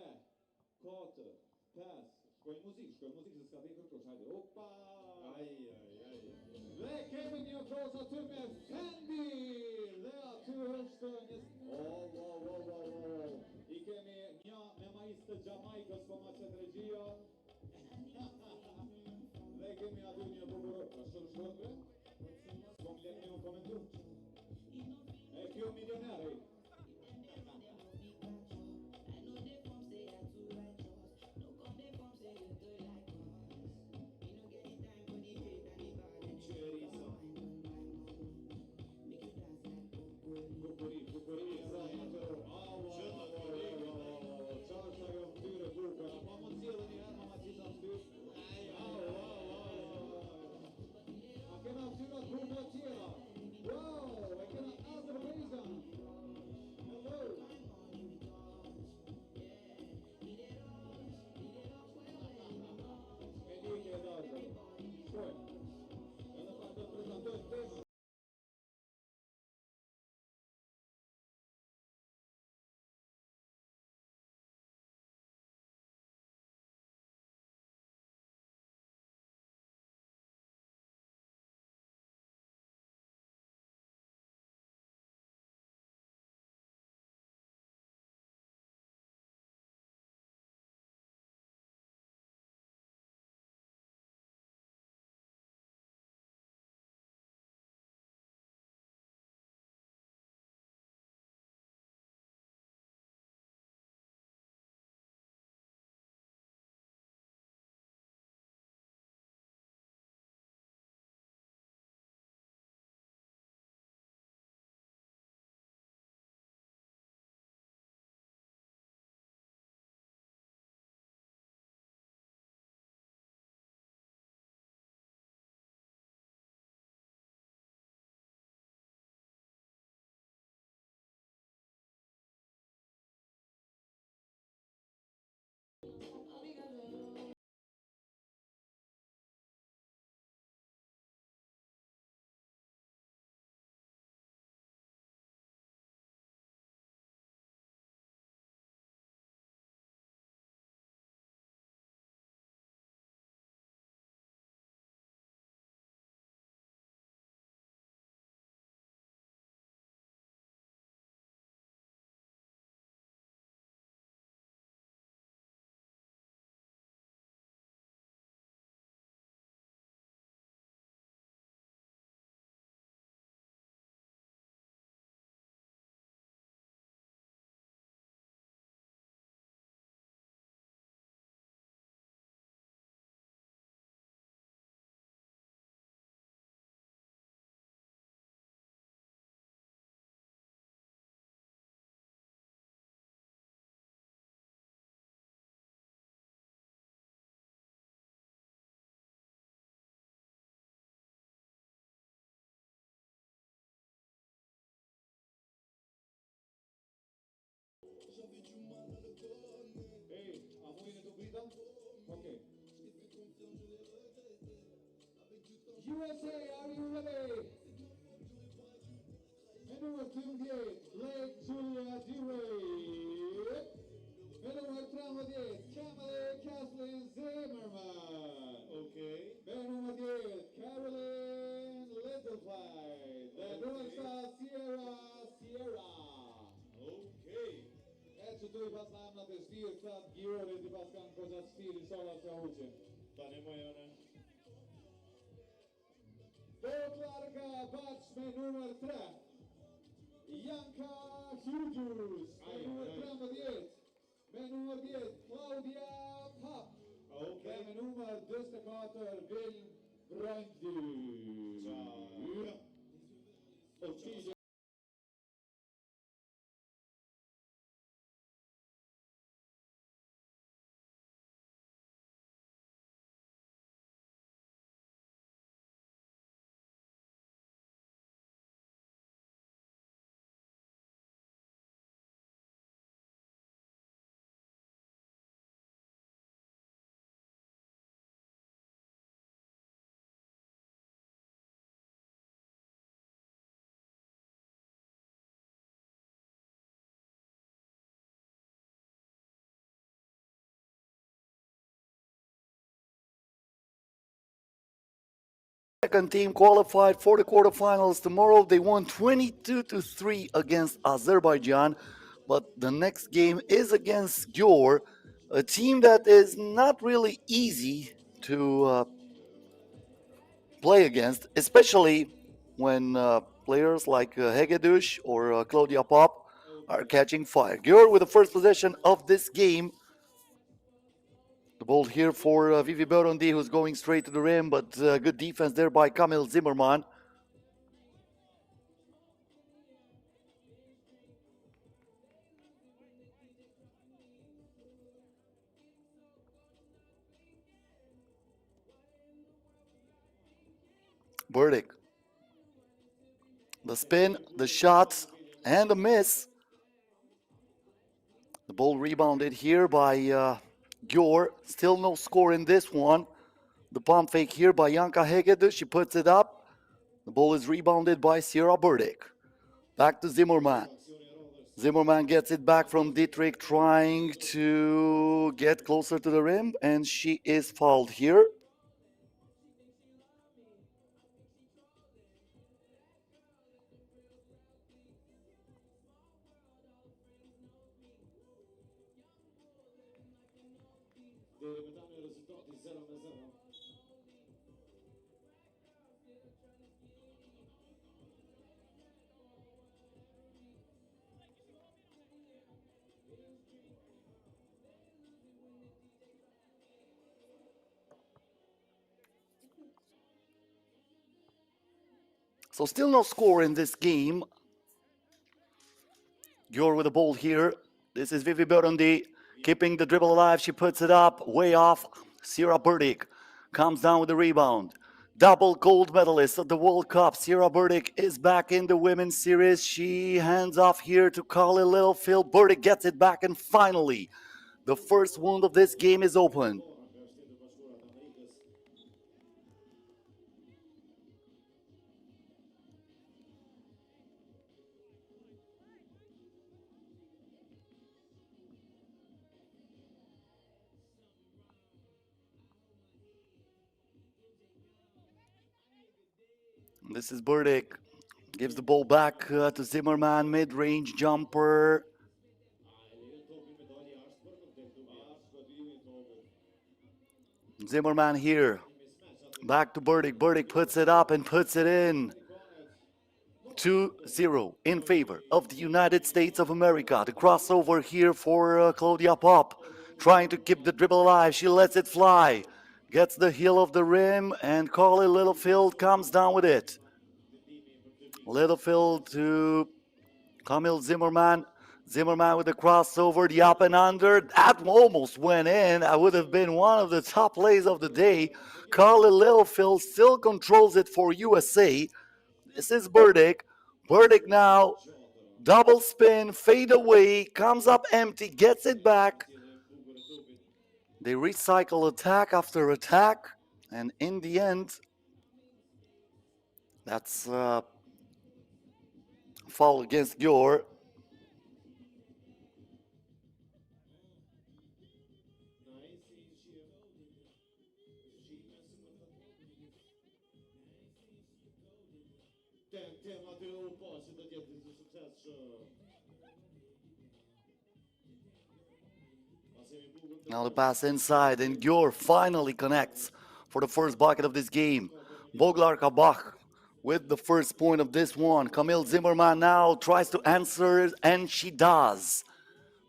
4, 5, shkoj muzik, se s'ka dhe kërkosh, hajde, opa! Dhe kemi një pros aty me Fendi, dhe aty është një... I kemi një me majstë të Gjamaikës, po ma qëtë regjia. Dhe kemi aty një bukurë, a shumë shkondre? S'kom të një komentu. E kjo milioneri. Bukuri, USA, are you ready? And number 28, Lake Julia DeRay. And number 28, Kamala Kathleen Zimmerman. Okay. And number 8, Caroline Littlefly. And number 7, Sierra. Okay. Eto tu i pas namnat e shtirë këta Gjorit i pas kanë koqa shtiri sola që huqin. Tani më jone. Dot larga bacz me numër 3. Janka Hughes me numër 13. Me numër 10 Claudia Pap. Okay. Me numër 24 Vilm Brandi. Ciao. Oqilje. Second team qualified for the quarterfinals tomorrow. They won 22-3 against Azerbaijan, but the next game is against Gyor, a team that is not really easy to play against, especially when players like Hegedus or Claudia Pop are catching fire. Gyor with the first possession of this game. The ball here for Vivi Berondi, who's going straight to the rim, but good defense there by Kamil Zimmerman. Burdick. The spin, the shot, and the miss. The ball rebounded here by Gyor. Still no score in this one. The pump fake here by Janka Hegedus. She puts it up. The ball is rebounded by Sierra Burdick. Back to Zimmerman. Zimmerman gets it back from Dietrich, trying to get closer to the rim, and she is fouled here. Delimitando i risultati 0-0. So still no score in this game. Gyor with the ball here. This is Vivi Berondi keeping the dribble alive. She puts it up way off. Sierra Burdick comes down with the rebound. Double gold medalist of the World Cup. Sierra Burdick is back in the women's series. She hands off here to Carly Littlefield. Burdick gets it back, and finally, the first wound of this game is open. This is Burdick. Gives the ball back to Zimmerman. Mid-range jumper. Zimmerman here. Back to Burdick. Burdick puts it up and puts it in. 2-0 in favor of the United States of America. The crossover here for Claudia Pop. Trying to keep the dribble alive. She lets it fly. Gets the heel of the rim, and Carly Littlefield comes down with it. Littlefield to Kamil Zimmerman. Zimmerman with the crossover, the up and under. That almost went in. That would have been one of the top plays of the day. Carly Littlefield still controls it for USA. This is Burdick. Burdick now, double spin, fade away, comes up empty, gets it back. They recycle attack after attack, and in the end, That's foul against Gyor. Now the pass inside, and Gyor finally connects for the first bucket of this game. Boglar Kabach with the first point of this one. Camille Zimmerman now tries to answer, and she does.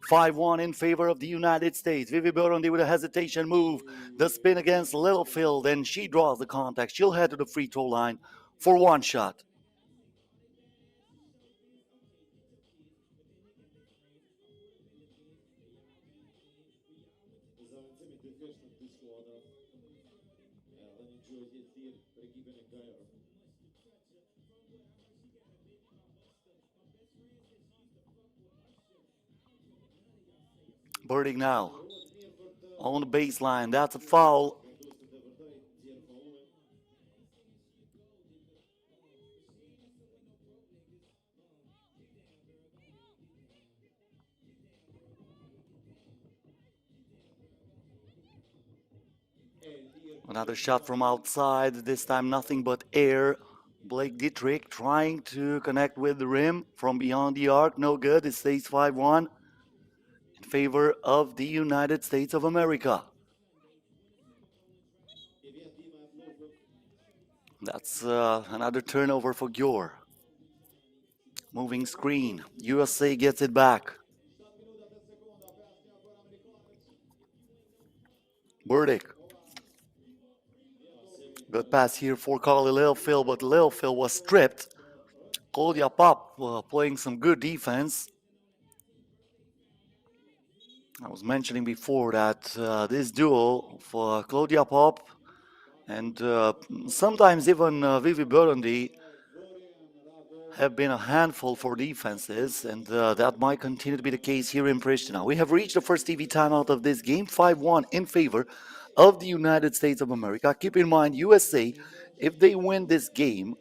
5-1 in favor of the United States. Vivi Burundi with a hesitation move. The spin against Littlefield, and she draws the contact. She'll head to the free throw line for one shot. Birding now on the baseline. That's a foul. Another shot from outside, this time nothing but air. Blake Dietrich trying to connect with the rim from beyond the arc. No good. It stays 5-1 in favor of the United States of America. That's another turnover for Gyor. Moving screen. USA gets it back. Burdick. Good pass here for Carly Littlefield, but Littlefield was stripped. Claudia Pop playing some good defense. I was mentioning before that this duo for Claudia Pop and sometimes even Vivi Burundi have been a handful for defenses, and that might continue to be the case here in Pristina. We have reached the first TV timeout of this game, 5-1 in favor of the United States of America. Keep in mind, USA, if they win this game,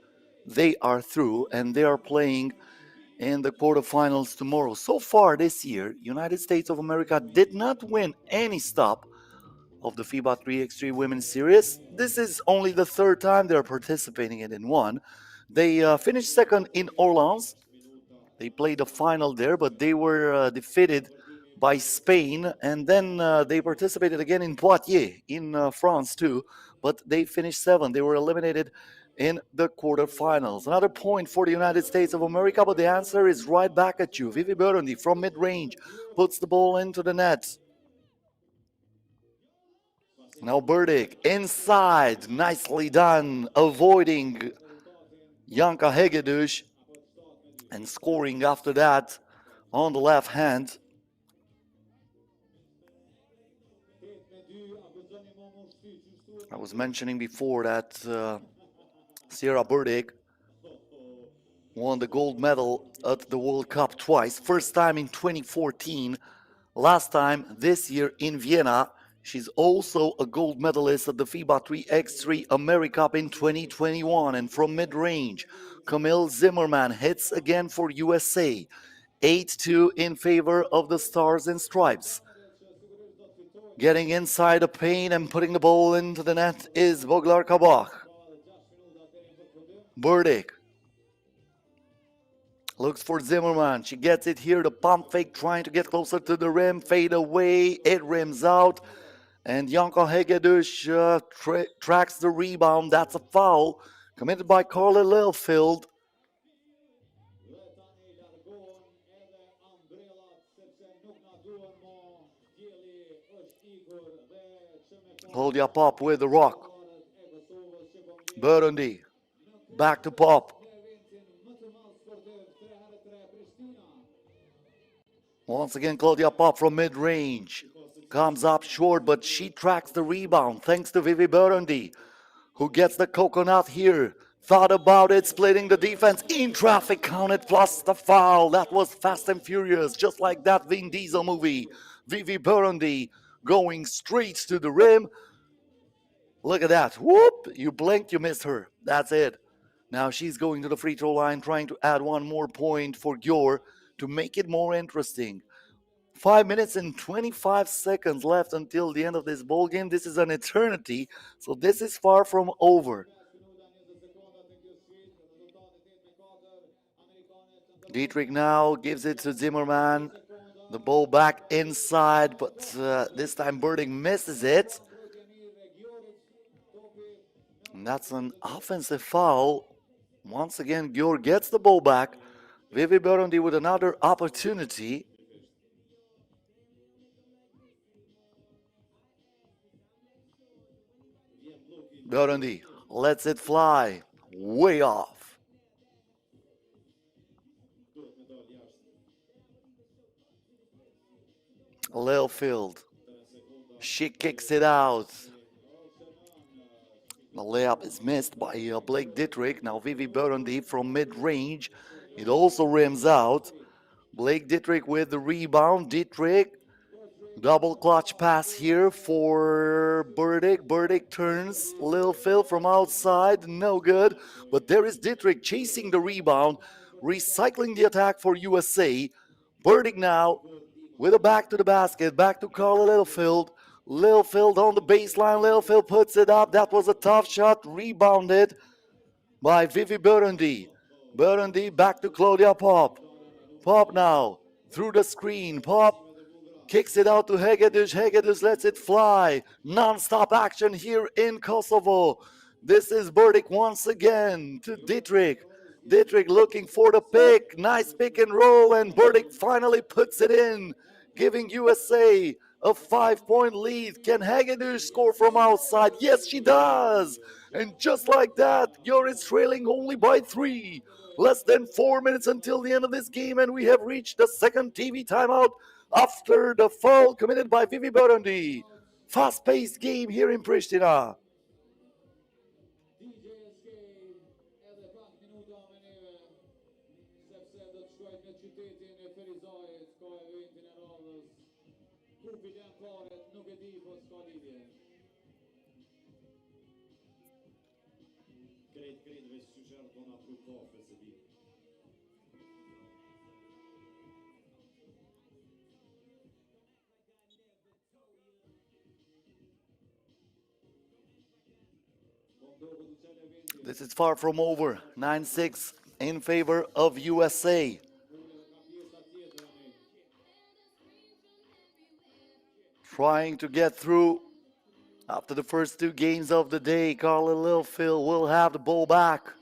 they are through, and they are playing in the quarterfinals tomorrow. So far this year, United States of America did not win any stop of the FIBA 3x3 Women's Series. This is only the third time they're participating in one. They finished second in Orleans. They played the final there, but they were defeated by Spain, and then they participated again in Poitiers in France too, but they finished seventh. They were eliminated in the quarterfinals. Another point for the United States of America, but the answer is right back at you. Vivi Burundi from mid-range puts the ball into the net. Now Burdick inside, nicely done, avoiding Janka Hegedus and scoring after that on the left hand. I was mentioning before that Sierra Burdick won the gold medal at the World Cup twice. First time in 2014, last time this year in Vienna. She's also a gold medalist at the FIBA 3x3 AmeriCup in 2021. And from mid-range, Camille Zimmerman hits again for USA. 8-2 in favor of the Stars and Stripes. Getting inside the paint and putting the ball into the net is Boglar Kabach. Burdick looks for Zimmerman. She gets it here. The pump fake trying to get closer to the rim. Fade away. It rims out. And Janka Hegedus tracks the rebound. That's a foul committed by Carly Littlefield. Claudia Pop with the rock. Burundi back to Pop. Once again, Claudia Pop from mid-range. Comes up short, but she tracks the rebound thanks to Vivi Burundi, who gets the coconut here. Thought about it, splitting the defense. In traffic counted plus the foul. That was Fast and Furious, just like that Vin Diesel movie. Vivi Burundi going straight to the rim. Look at that. Whoop! You blinked, you missed her. That's it. Now she's going to the free throw line, trying to add one more point for Gyor to make it more interesting. 5 minutes and 25 seconds left until the end of this ball game. This is an eternity, so this is far from over. Dietrich now gives it to Zimmerman. The ball back inside, but this time Burdick misses it. And that's an offensive foul. Once again, Gyor gets the ball back. Vivi Burundi with another opportunity. Burundi lets it fly. Way off. Littlefield. She kicks it out. The layup is missed by Blake Dietrich. Now Vivi Burundi from mid-range. It also rims out. Blake Dietrich with the rebound. Dietrich, double clutch pass here for Burdick. Burdick turns. Littlefield from outside. No good. But there is Dietrich chasing the rebound. Recycling the attack for USA. Burdick now with a back to the basket. Back to Carla Littlefield. Littlefield on the baseline. Littlefield puts it up. That was a tough shot. Rebounded by Vivi Burundi. Burundi back to Claudia Pop. Pop now through the screen. Pop kicks it out to Hegedus. Hegedus lets it fly. Non-stop action here in Kosovo. This is Burdick once again to Dietrich. Dietrich looking for the pick. Nice pick and roll, and Burdick finally puts it in, giving USA a 5-point lead. Can Hegedus score from outside? Yes, she does. And just like that, Gyor is trailing only by 3. Less than 4 minutes until the end of this game, and we have reached the second TV timeout after the foul committed by Vivi Burundi. Fast-paced game here in Pristina. This is far from over. 9-6 in favor of USA. Trying to get through after the first 2 games of the day. Carla Littlefield will have the ball back.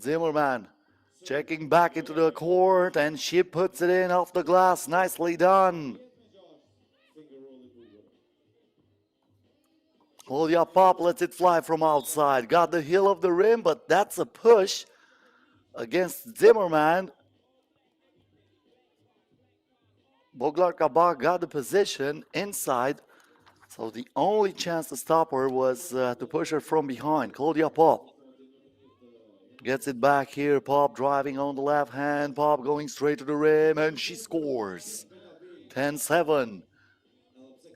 Zimmerman checking back into the court, and she puts it in off the glass. Nicely done. Claudia Pop lets it fly from outside. Got the heel of the rim, but that's a push against Zimmerman. Boglar Kabak got the position inside, so the only chance to stop her was to push her from behind. Claudia Pop gets it back here. Pop driving on the left hand. Pop going straight to the rim, and she scores. 10-7.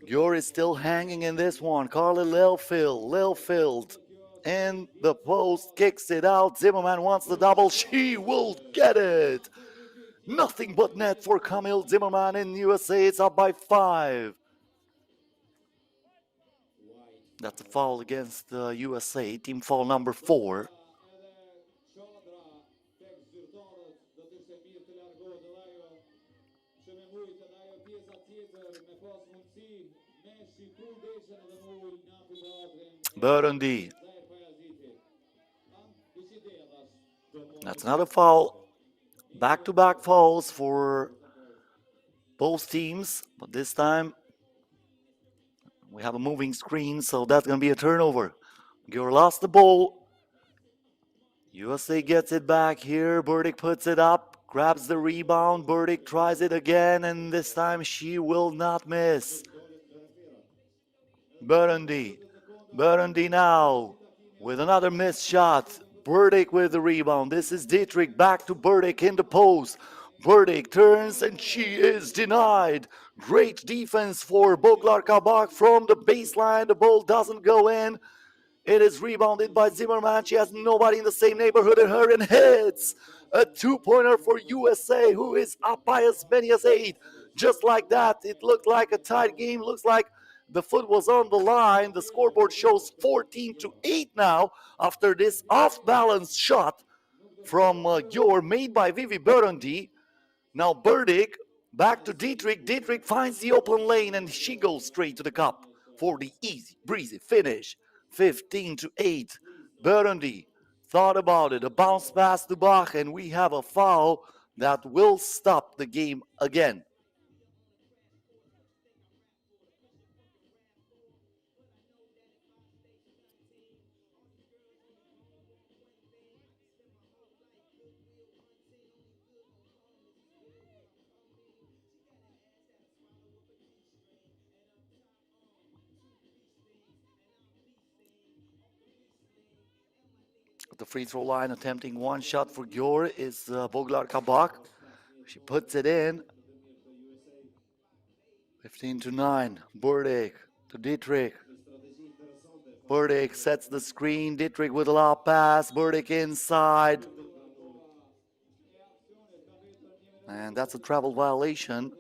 Gyor is still hanging in this one. Carla Littlefield in the post, kicks it out. Zimmerman wants the double. She will get it. Nothing but net for Camille Zimmerman in USA. It's up by 5. That's a foul against USA. Team foul number 4. Burundi. That's another foul. Back-to-back fouls for both teams, but this time we have a moving screen, so that's going to be a turnover. Gyor lost the ball. USA gets it back here. Burdick puts it up, grabs the rebound. Burdick tries it again, and this time she will not miss. Burundi now with another missed shot. Burdick with the rebound. This is Dietrich back to Burdick in the post. Burdick turns and she is denied. Great defense for Boglar Kabak from the baseline. The ball doesn't go in. It is rebounded by Zimmerman. She has nobody in the same neighborhood as her and hits. A two-pointer for USA, who is up by as many as 8. Just like that, it looked like a tight game. Looks like the foot was on the line. The scoreboard shows 14-8 now after this off-balance shot from Gyor made by Vivi Burundi. Now Burdick back to Dietrich. Dietrich finds the open lane and she goes straight to the cup for the easy, breezy finish. 15-8. Burundi thought about it. A bounce pass to Bach, and we have a foul that will stop the game again. At the free throw line, attempting one shot for Gyor is Boglar Kabak. She puts it in. 15-9. Burdick to Dietrich. Burdick sets the screen. Dietrich with a lob pass. Burdick inside. And that's a travel violation.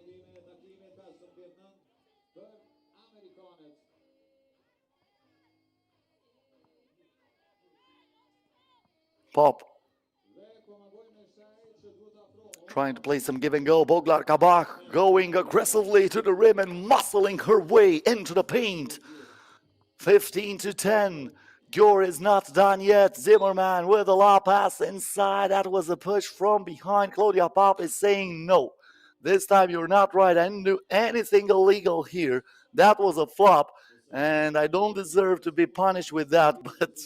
Pop trying to play some give and go. Boglar Kabak going aggressively to the rim and muscling her way into the paint. 15-10. Gyor is not done yet. Zimmerman with a lob pass inside. That was a push from behind. Claudia Pop is saying no. This time you're not right. I didn't do anything illegal here. That was a flop. And I don't deserve to be punished with that. But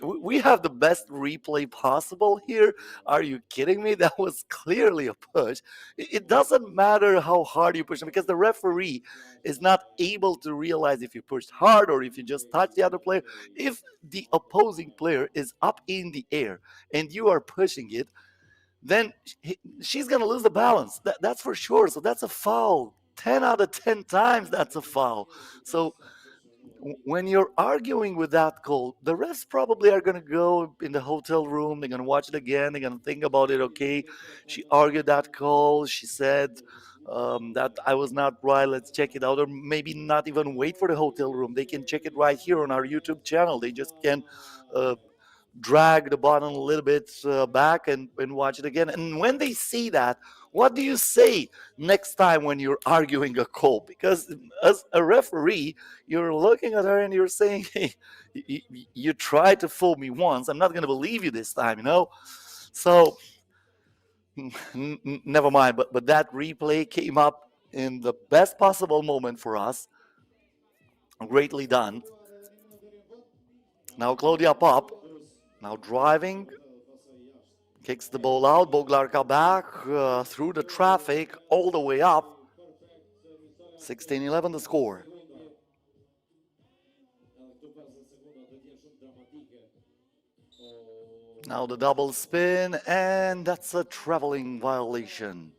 we have the best replay possible here. Are you kidding me? That was clearly a push. It doesn't matter how hard you push them because the referee is not able to realize if you pushed hard or if you just touched the other player. If the opposing player is up in the air and you are pushing it, then she's going to lose the balance. That's for sure. So that's a foul. 10 out of 10 times that's a foul. So when you're arguing with that call, the refs probably are going to go in the hotel room. They're going to watch it again. They're going to think about it. Okay, she argued that call. She said that I was not right. Let's check it out. Or maybe not even wait for the hotel room. They can check it right here on our YouTube channel. They just can drag the button a little bit back and watch it again. And when they see that, what do you say next time when you're arguing a call? Because as a referee, you're looking at her and you're saying, hey, you tried to fool me once. I'm not going to believe you this time, you know? So, never mind. But that replay came up in the best possible moment for us. Greatly done. Now Claudia Pop, now driving. Kicks the ball out. Boglar Kabak through the traffic all the way up. 16-11 the score. Now the double spin, and that's a traveling violation.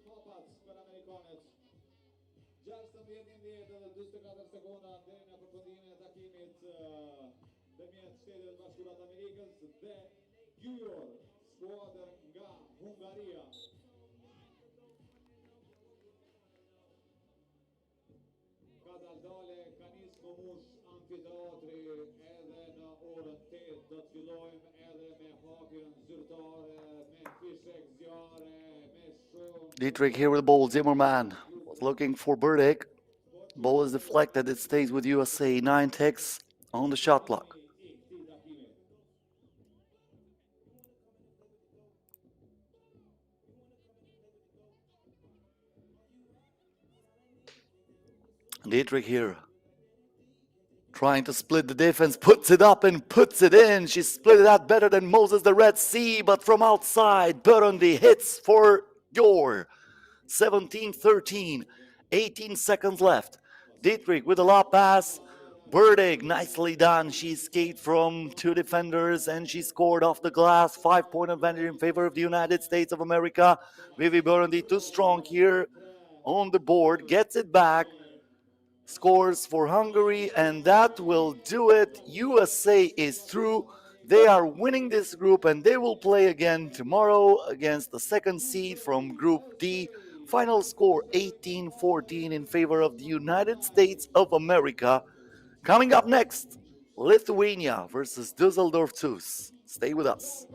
Dietrich here with the ball. Zimmerman was looking for Burdick. Ball is deflected. It stays with USA. 9 ticks on the shot clock. Dietrich here, trying to split the defense, puts it up and puts it in. She split it out better than Moses the Red Sea, but from outside, Burundi hits for Gyor. 17-13, 18 seconds left. Dietrich with a lob pass. Burdick, nicely done. She escaped from two defenders and she scored off the glass. 5-point advantage in favor of the United States of America. Vivi Burundi too strong here on the board, gets it back, scores for Hungary, and that will do it. USA is through. They are winning this group and they will play again tomorrow against the second seed from Group D. Final score 18-14 in favor of the United States of America. Coming up next, Lithuania versus Düsseldorf 2s. Stay with us.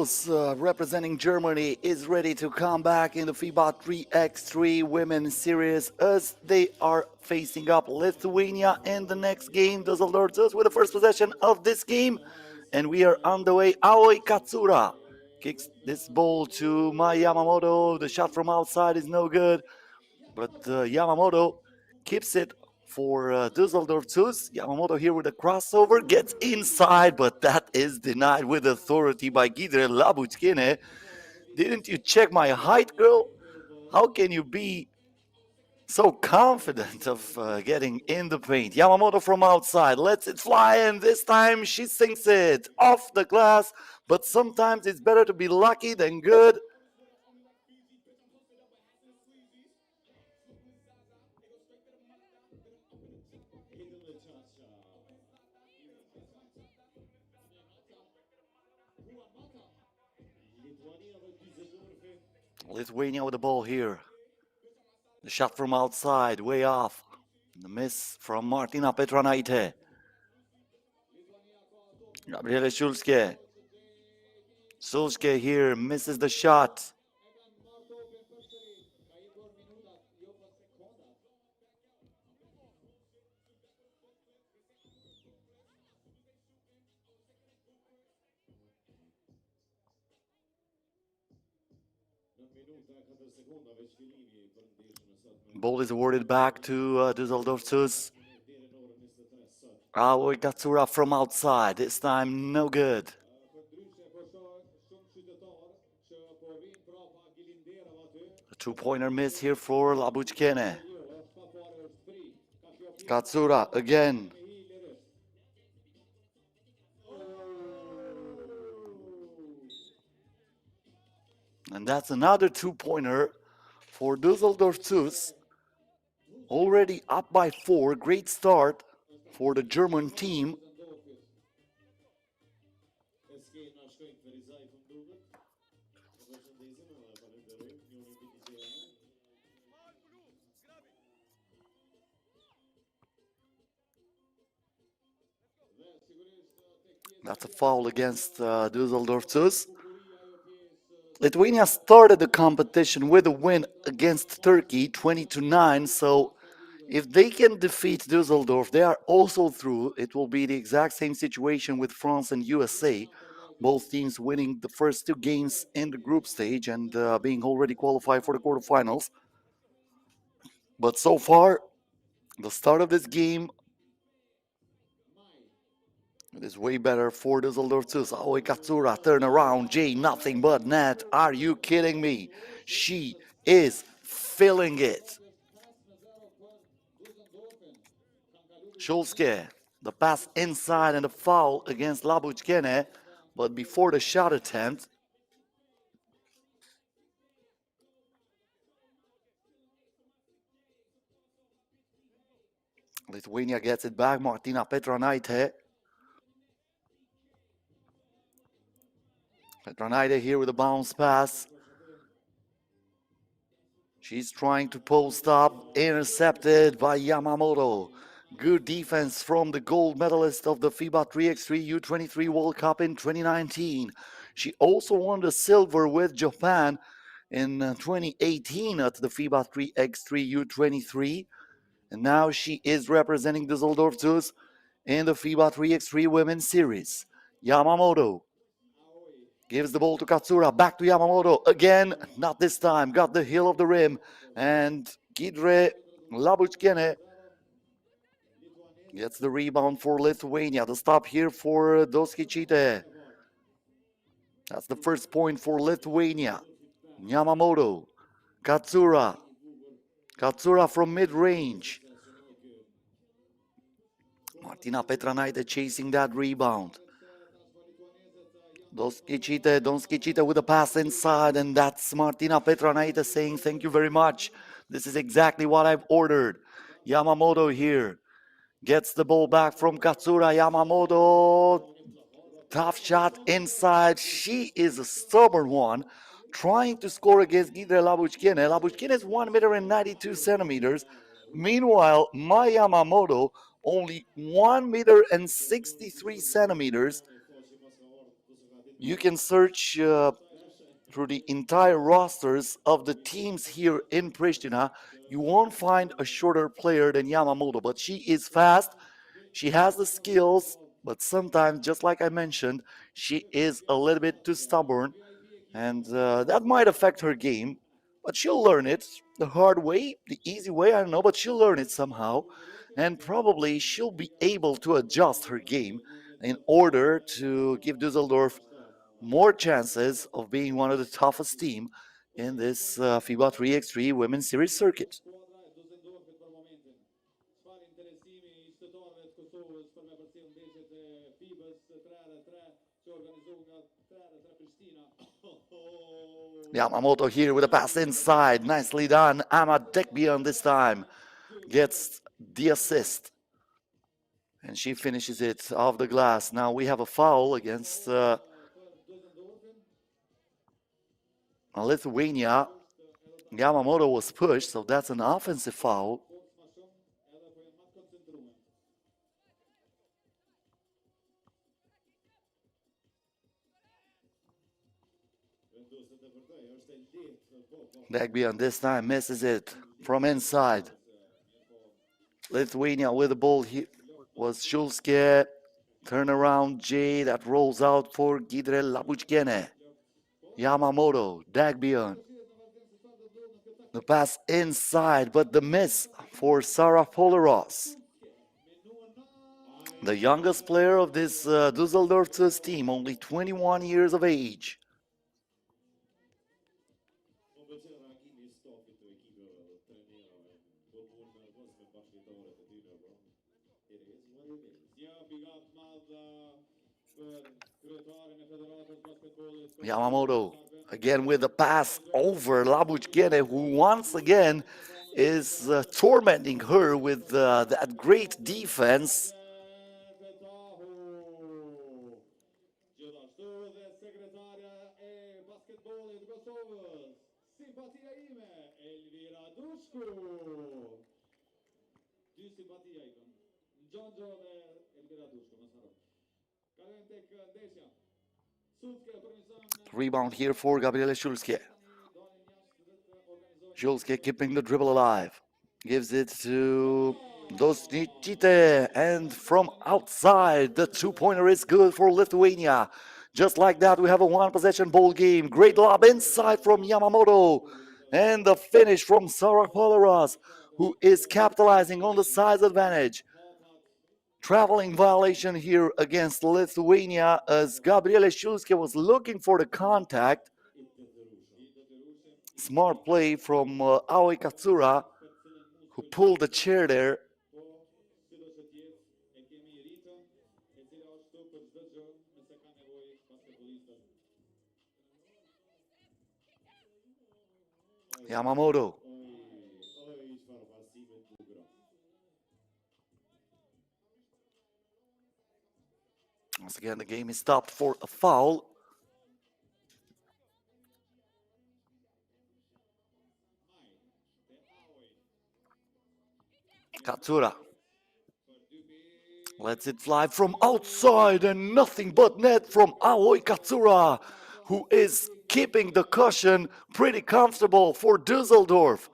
Klaus, representing Germany, is ready to come back in the FIBA 3x3 Women's Series as they are facing up Lithuania in the next game. Düsseldorf with the first possession of this game. And we are on the way. Aoi Katsura kicks this ball to Mai Yamamoto. The shot from outside is no good. But Yamamoto keeps it for Düsseldorf Zus. Yamamoto here with a crossover, gets inside, but that is denied with authority by Gidre Labuchkine. Didn't you check my height, girl? How can you be so confident of getting in the paint? Yamamoto from outside, lets it fly, and this time she sinks it off the glass. But sometimes it's better to be lucky than good. Lithuania with the ball here. The shot from outside, way off. The miss from Martina Petranaite. Gabriele Schulske. Schulske here misses the shot. Ball is awarded back to Düsseldorf Zus. Aoi Katsura from outside. This time, no good. A two-pointer miss here for Labuchkene. Katsura again. And that's another two-pointer for Düsseldorf Zus. Already up by 4. Great start for the German team. That's a foul against Düsseldorf Zus. Lithuania started the competition with a win against Turkey, 20-9. So if they can defeat Düsseldorf, they are also through. It will be the exact same situation with France and USA. Both teams winning the first 2 games in the group stage and being already qualified for the quarterfinals. But so far, the start of this game is way better for Düsseldorf Zus. Aoi Katsura, turn around. Jay, nothing but net. Are you kidding me? She is filling it. Schulske, the pass inside and a foul against Labuchkene. But before the shot attempt, Lithuania gets it back. Martina Petranaite. Petranaite here with a bounce pass. She's trying to post up, intercepted by Yamamoto. Good defense from the gold medalist of the FIBA 3x3 U23 World Cup in 2019. She also won the silver with Japan in 2018 at the FIBA 3x3 U23. And now she is representing Düsseldorf Zus in the FIBA 3x3 Women's Series. Yamamoto gives the ball to Katsura, back to Yamamoto, again, not this time, got the heel of the rim, and Gidre Labuchkene gets the rebound for Lithuania. The stop here for Doskichite. That's the first point for Lithuania. Yamamoto, Katsura from mid-range. Martina Petranaite chasing that rebound. Donskichite with a pass inside, and that's Martina Petranaite saying thank you very much. This is exactly what I've ordered. Yamamoto here gets the ball back from Katsura. Yamamoto, tough shot inside. She is a stubborn one, trying to score against Gidre Labuchkene. Labuchkene is 1 meter. Meanwhile, Mai Yamamoto only 1 meter. You can search through the entire rosters of the teams here in Pristina. You won't find a shorter player than Yamamoto, but she is fast. She has the skills, but sometimes, just like I mentioned, she is a little bit too stubborn, and that might affect her game. But she'll learn it the hard way, the easy way, I don't know, but she'll learn it somehow. And probably she'll be able to adjust her game in order to give Düsseldorf more chances of being one of the toughest team in this FIBA 3x3 Women's Series circuit. Yamamoto here with a pass inside. Nicely done. Ama Dekbian this time gets the assist. And she finishes it off the glass. Now we have a foul against Lithuania. Yamamoto was pushed, so that's an offensive foul. Dekbian this time misses it from inside. Lithuania with the ball here was Shulske. Turnaround J that rolls out for Gidre Labuchkene. Yamamoto, Dekbian. The pass inside, but the miss for Sarah Polaros. The youngest player of this Düsseldorf team, only 21 years of age. Yamamoto again with the pass over Labuchkene, who once again is tormenting her with that great defense. Rebound here for Gabriele Schulske. Schulske keeping the dribble alive. Gives it to Dosnicite, and from outside, the two-pointer is good for Lithuania. Just like that, we have a one-possession ball game. Great lob inside from Yamamoto. And the finish from Sarah Polaras, who is capitalizing on the size advantage. Traveling violation here against Lithuania as Gabriele Schulske was looking for the contact. Smart play from Aoi Katsura, who pulled the chair there. Yamamoto. Once again, the game is stopped for a foul. Katsura lets it fly from outside, and nothing but net from Aoi Katsura, who is keeping the cushion pretty comfortable for Düsseldorf.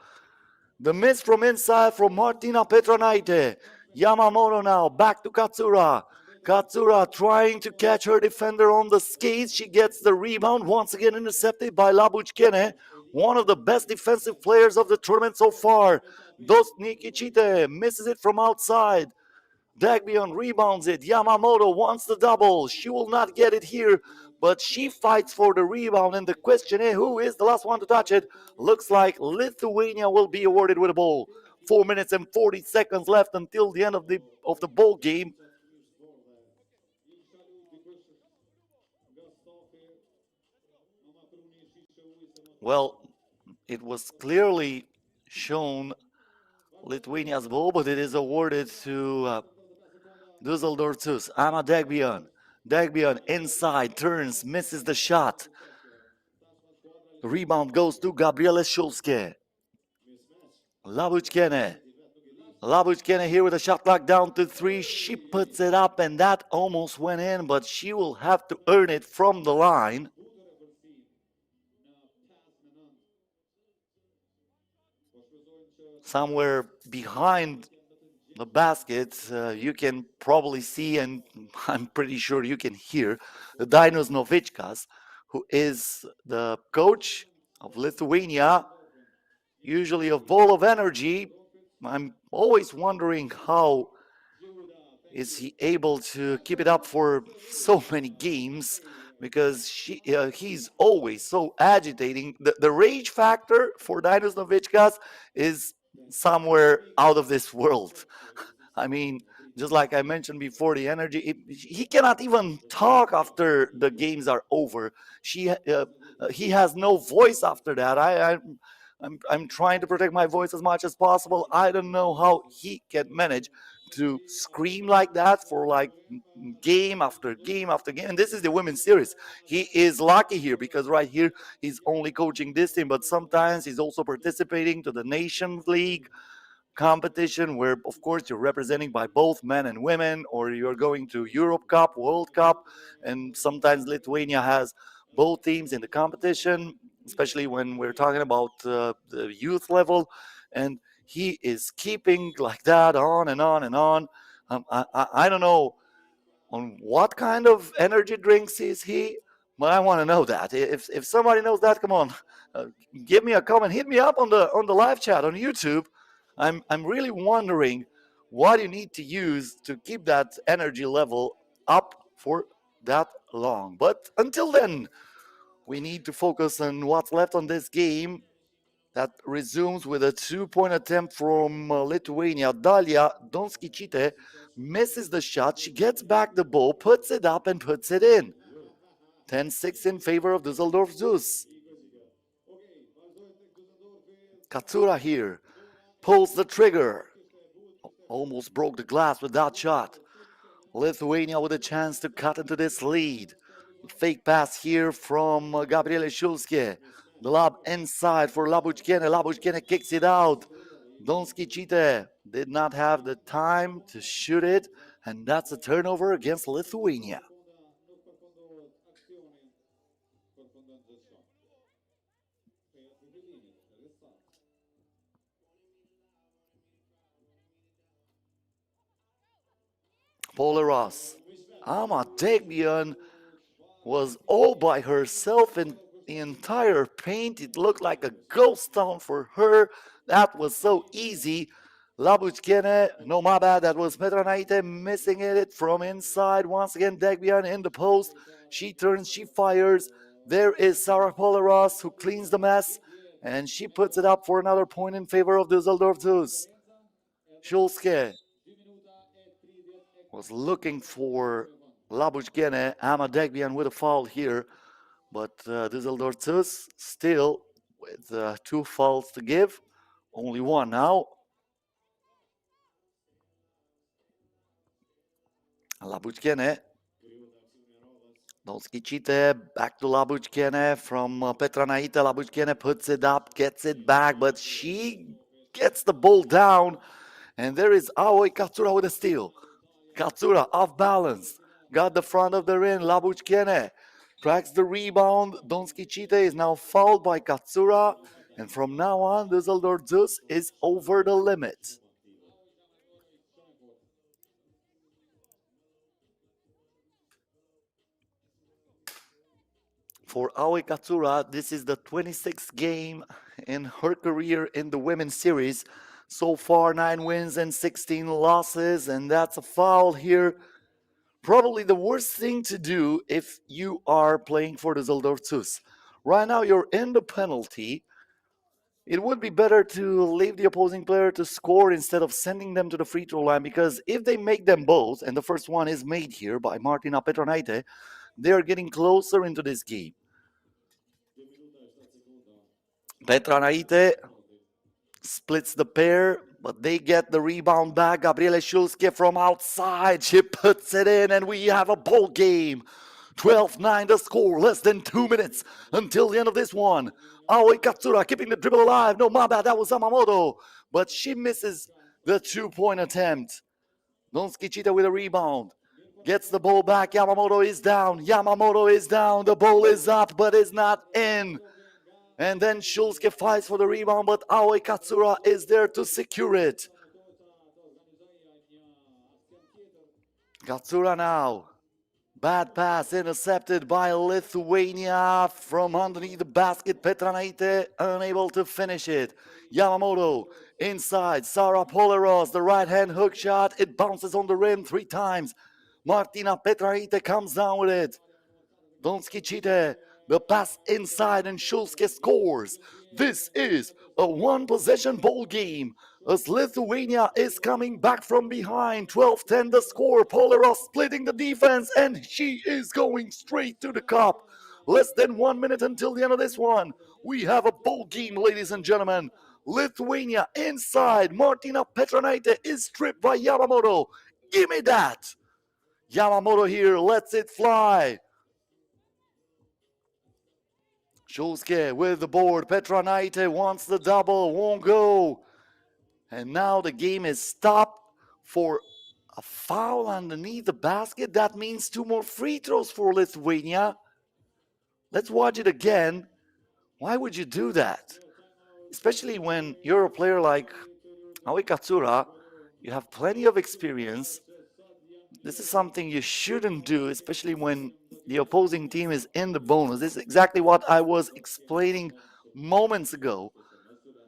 The miss from inside from Martina Petranaite. Yamamoto now back to Katsura. Katsura trying to catch her defender on the skates. She gets the rebound, once again intercepted by Labuchkene, one of the best defensive players of the tournament so far. Dosnicite misses it from outside. Dekbian rebounds it. Yamamoto wants the double. She will not get it here, but she fights for the rebound. And the question is, who is the last one to touch it? Looks like Lithuania will be awarded with a ball. 4 minutes and 40 seconds left until the end of the ball game. Well, it was clearly shown Lithuania's ball, but it is awarded to Düsseldorf Zus. Ama Dekbian. Dekbian inside, turns, misses the shot. The rebound goes to Gabriele Schulske. Labuchkene. Labuchkina here with a shot clock down to 3. She puts it up, and that almost went in, but she will have to earn it from the line. Somewhere behind the basket, you can probably see, and I'm pretty sure you can hear, the Dinos Novichkas, who is the coach of Lithuania, usually a ball of energy. I'm always wondering how is he able to keep it up for so many games, because he's always so agitating. The rage factor for Dinos Novichkas is somewhere out of this world. I mean, just like I mentioned before, the energy, he cannot even talk after the games are over. He has no voice after that. I'm trying to protect my voice as much as possible. I don't know how he can manage to scream like that for like game after game after game. And this is the women's series. He is lucky here because right here he's only coaching this team, but sometimes he's also participating to the Nations League competition where of course you're representing by both men and women, or you're going to Europe Cup, World Cup, and sometimes Lithuania has both teams in the competition, especially when we're talking about the youth level. And he is keeping like that on and on and on. I don't know on what kind of energy drinks is he, but I want to know that. If somebody knows that, come on, uh, give me a comment, hit me up on the live chat on YouTube. I'm really wondering what you need to use to keep that energy level up for that long. But until then, we need to focus on what's left on this game. That resumes with a 2-point attempt from Lithuania. Dalia Donskicite misses the shot. She gets back the ball, puts it up, and puts it in. 10-6 in favor of Düsseldorf Zeus. Katsura here pulls the trigger. Almost broke the glass with that shot. Lithuania with a chance to cut into this lead. Fake pass here from Gabriele Shulske. The lob inside for Labuchkene. Labuchkene kicks it out. Donskicite did not have the time to shoot it, and that's a turnover against Lithuania. Polaros. Ama Degbian was all by herself in the entire paint. It looked like a ghost town for her. That was so easy. Labuchkene, no, my bad, that was Petranaite missing it from inside. Once again, Degbian in the post. She turns, she fires. There is Sarah Polaros who cleans the mess, and she puts it up for another point in favor of Düsseldorf Zeus. Schulske was looking for Labuchkene. Ama Degbian with a foul here, but Düsseldorf Zeus still with 2 fouls to give. Only 1 now. Labuchkene. Donskicite back to Labuchkene from Petranaite. Labuchkene puts it up, gets it back, but she gets the ball down. And there is Aoi Katsura with a steal. Katsura off balance. Got the front of the ring. Labuchkene tracks the rebound. Donskicite is now fouled by Katsura. And from now on, Düsseldorf Zeus is over the limit. For Aoi Katsura, this is the 26th game in her career in the women's series. So far, 9 wins and 16 losses, and that's a foul here. Probably the worst thing to do if you are playing for the Düsseldorf Zeus. Right now, you're in the penalty. It would be better to leave the opposing player to score instead of sending them to the free throw line, because if they make them both, and the first one is made here by Martina Petronaite, they are getting closer into this game. Petronaite splits the pair, but they get the rebound back. Gabriele Schulske from outside. She puts it in, and we have a ball game. 12-9 the score. Less than 2 minutes until the end of this one. Aoi Katsura keeping the dribble alive. No, my bad, that was Yamamoto. But she misses the 2-point attempt. Donskicita with a rebound. Gets the ball back. Yamamoto is down. Yamamoto is down. The ball is up, but is not in. And then Shulske fights for the rebound, but Aoi Katsura is there to secure it. Katsura now. Bad pass intercepted by Lithuania from underneath the basket. Petranaite unable to finish it. Yamamoto inside. Sara Poleros, the right hand hook shot. It bounces on the rim 3 times. Martina Petranaite comes down with it. Donskicite, the pass inside, and Shulske scores. This is a 1-possession ball game as Lithuania is coming back from behind. 12-10 the score. Poleros splitting the defense, and she is going straight to the cup. Less than 1 minute until the end of this one. We have a ball game, ladies and gentlemen. Lithuania inside. Martina Petranaite is stripped by Yamamoto. Give me that. Yamamoto here lets it fly. Shulske with the board. Petranaite wants the double, won't go. And now the game is stopped for a foul underneath the basket. That means 2 more free throws for Lithuania. Let's watch it again. Why would you do that? Especially when you're a player like Aoi Katsura, you have plenty of experience. This is something you shouldn't do, especially when the opposing team is in the bonus. This is exactly what I was explaining moments ago.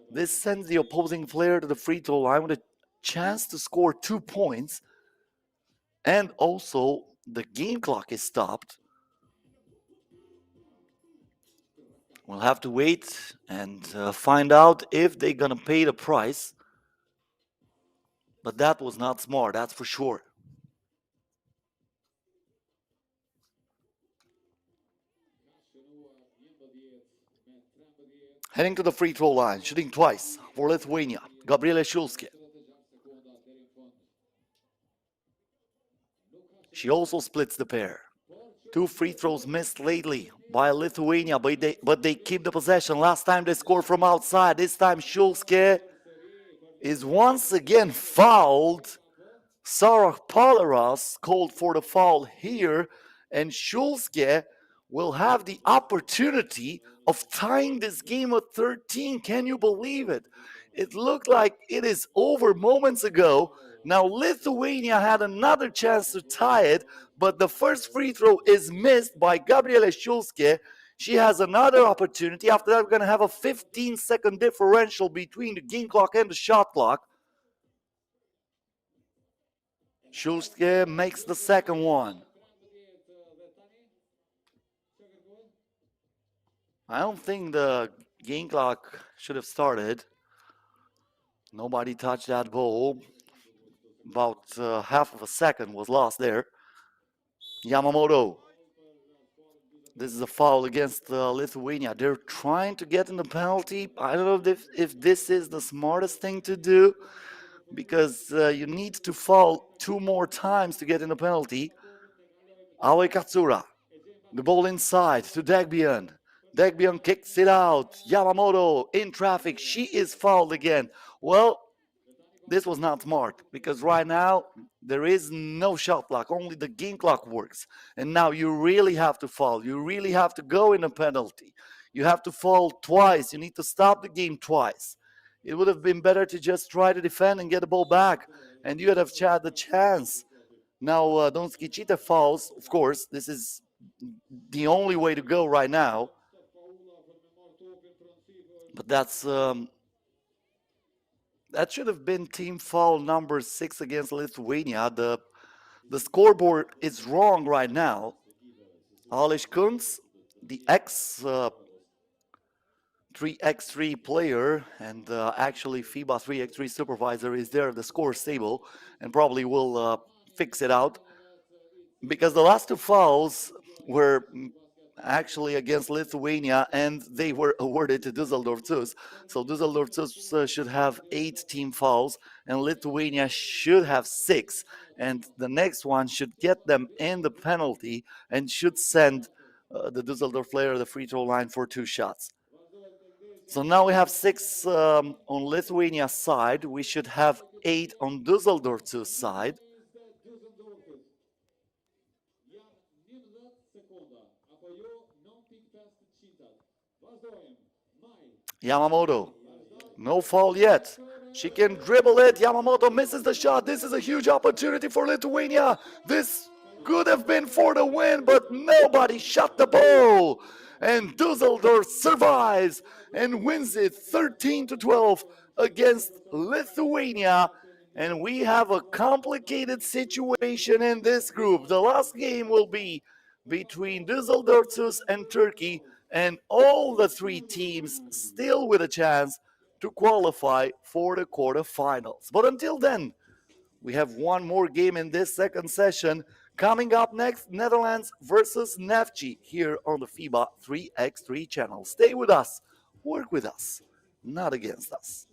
This sends the opposing player to the free throw line with a chance to score 2 points. And also, the game clock is stopped. We'll have to wait and find out if they're going to pay the price. But that was not smart, that's for sure. Heading to the free throw line, shooting twice for Lithuania, Gabriele Shulske. She also splits the pair. 2 free throws missed lately by Lithuania, but they keep the possession. Last time they scored from outside. This time Shulske is once again fouled. Sara Poleros called for the foul here, and Shulske will have the opportunity of tying this game at 13. Can you believe it? It looked like it is over moments ago. Now Lithuania had another chance to tie it, but the first free throw is missed by Gabriele Shulske. She has another opportunity. After that, we're going to have a 15-second differential between the game clock and the shot clock. Shulske makes the second one. I don't think the game clock should have started. Nobody touched that ball. About half of a second was lost there. Yamamoto. This is a foul against Lithuania. They're trying to get in the penalty. I don't know if this is the smartest thing to do, because you need to foul 2 more times to get in the penalty. Aoi Katsura. The ball inside to Dagbian. Dagbian kicks it out. Yamamoto in traffic. She is fouled again. Well, this was not smart, because right now there is no shot clock. Only the game clock works. And now you really have to foul. You really have to go in a penalty. You have to foul twice. You need to stop the game twice. It would have been better to just try to defend and get the ball back, and you would have had the chance. Now Donskicite fouls. Of course, this is the only way to go right now. But that should have been team foul number 6 against Lithuania. The scoreboard is wrong right now. Alish Kunz, the ex-3x3 player and actually FIBA 3x3 supervisor, is there at the score table and probably will fix it out, because the last 2 fouls were actually against Lithuania, and they were awarded to Düsseldorf Zus. So Düsseldorf Zus should have 8 team fouls, and Lithuania should have 6. And the next one should get them in the penalty and should send the Düsseldorf player the free throw line for 2 shots. So now we have 6 on Lithuania's side. We should have 8 on Düsseldorf's side. este Düsseldorf. Iar 19 secunda. Apoi eu non pic peste 50. Vas doim. Mai. Yamamoto, no foul yet. She can dribble it. Yamamoto misses the shot. This is a huge opportunity for Lithuania. This could have been for the win, but nobody shot the ball. And Düsseldorf survives and wins it 13-12 against Lithuania. And we have a complicated situation in this group. The last game will be between Düsseldorf and Turkey, and all the three teams still with a chance to qualify for the quarterfinals. But until then, we have one more game in this second session. Coming up next, Netherlands versus Neftchi here on the FIBA 3x3 channel. Stay with us, work with us, not against us.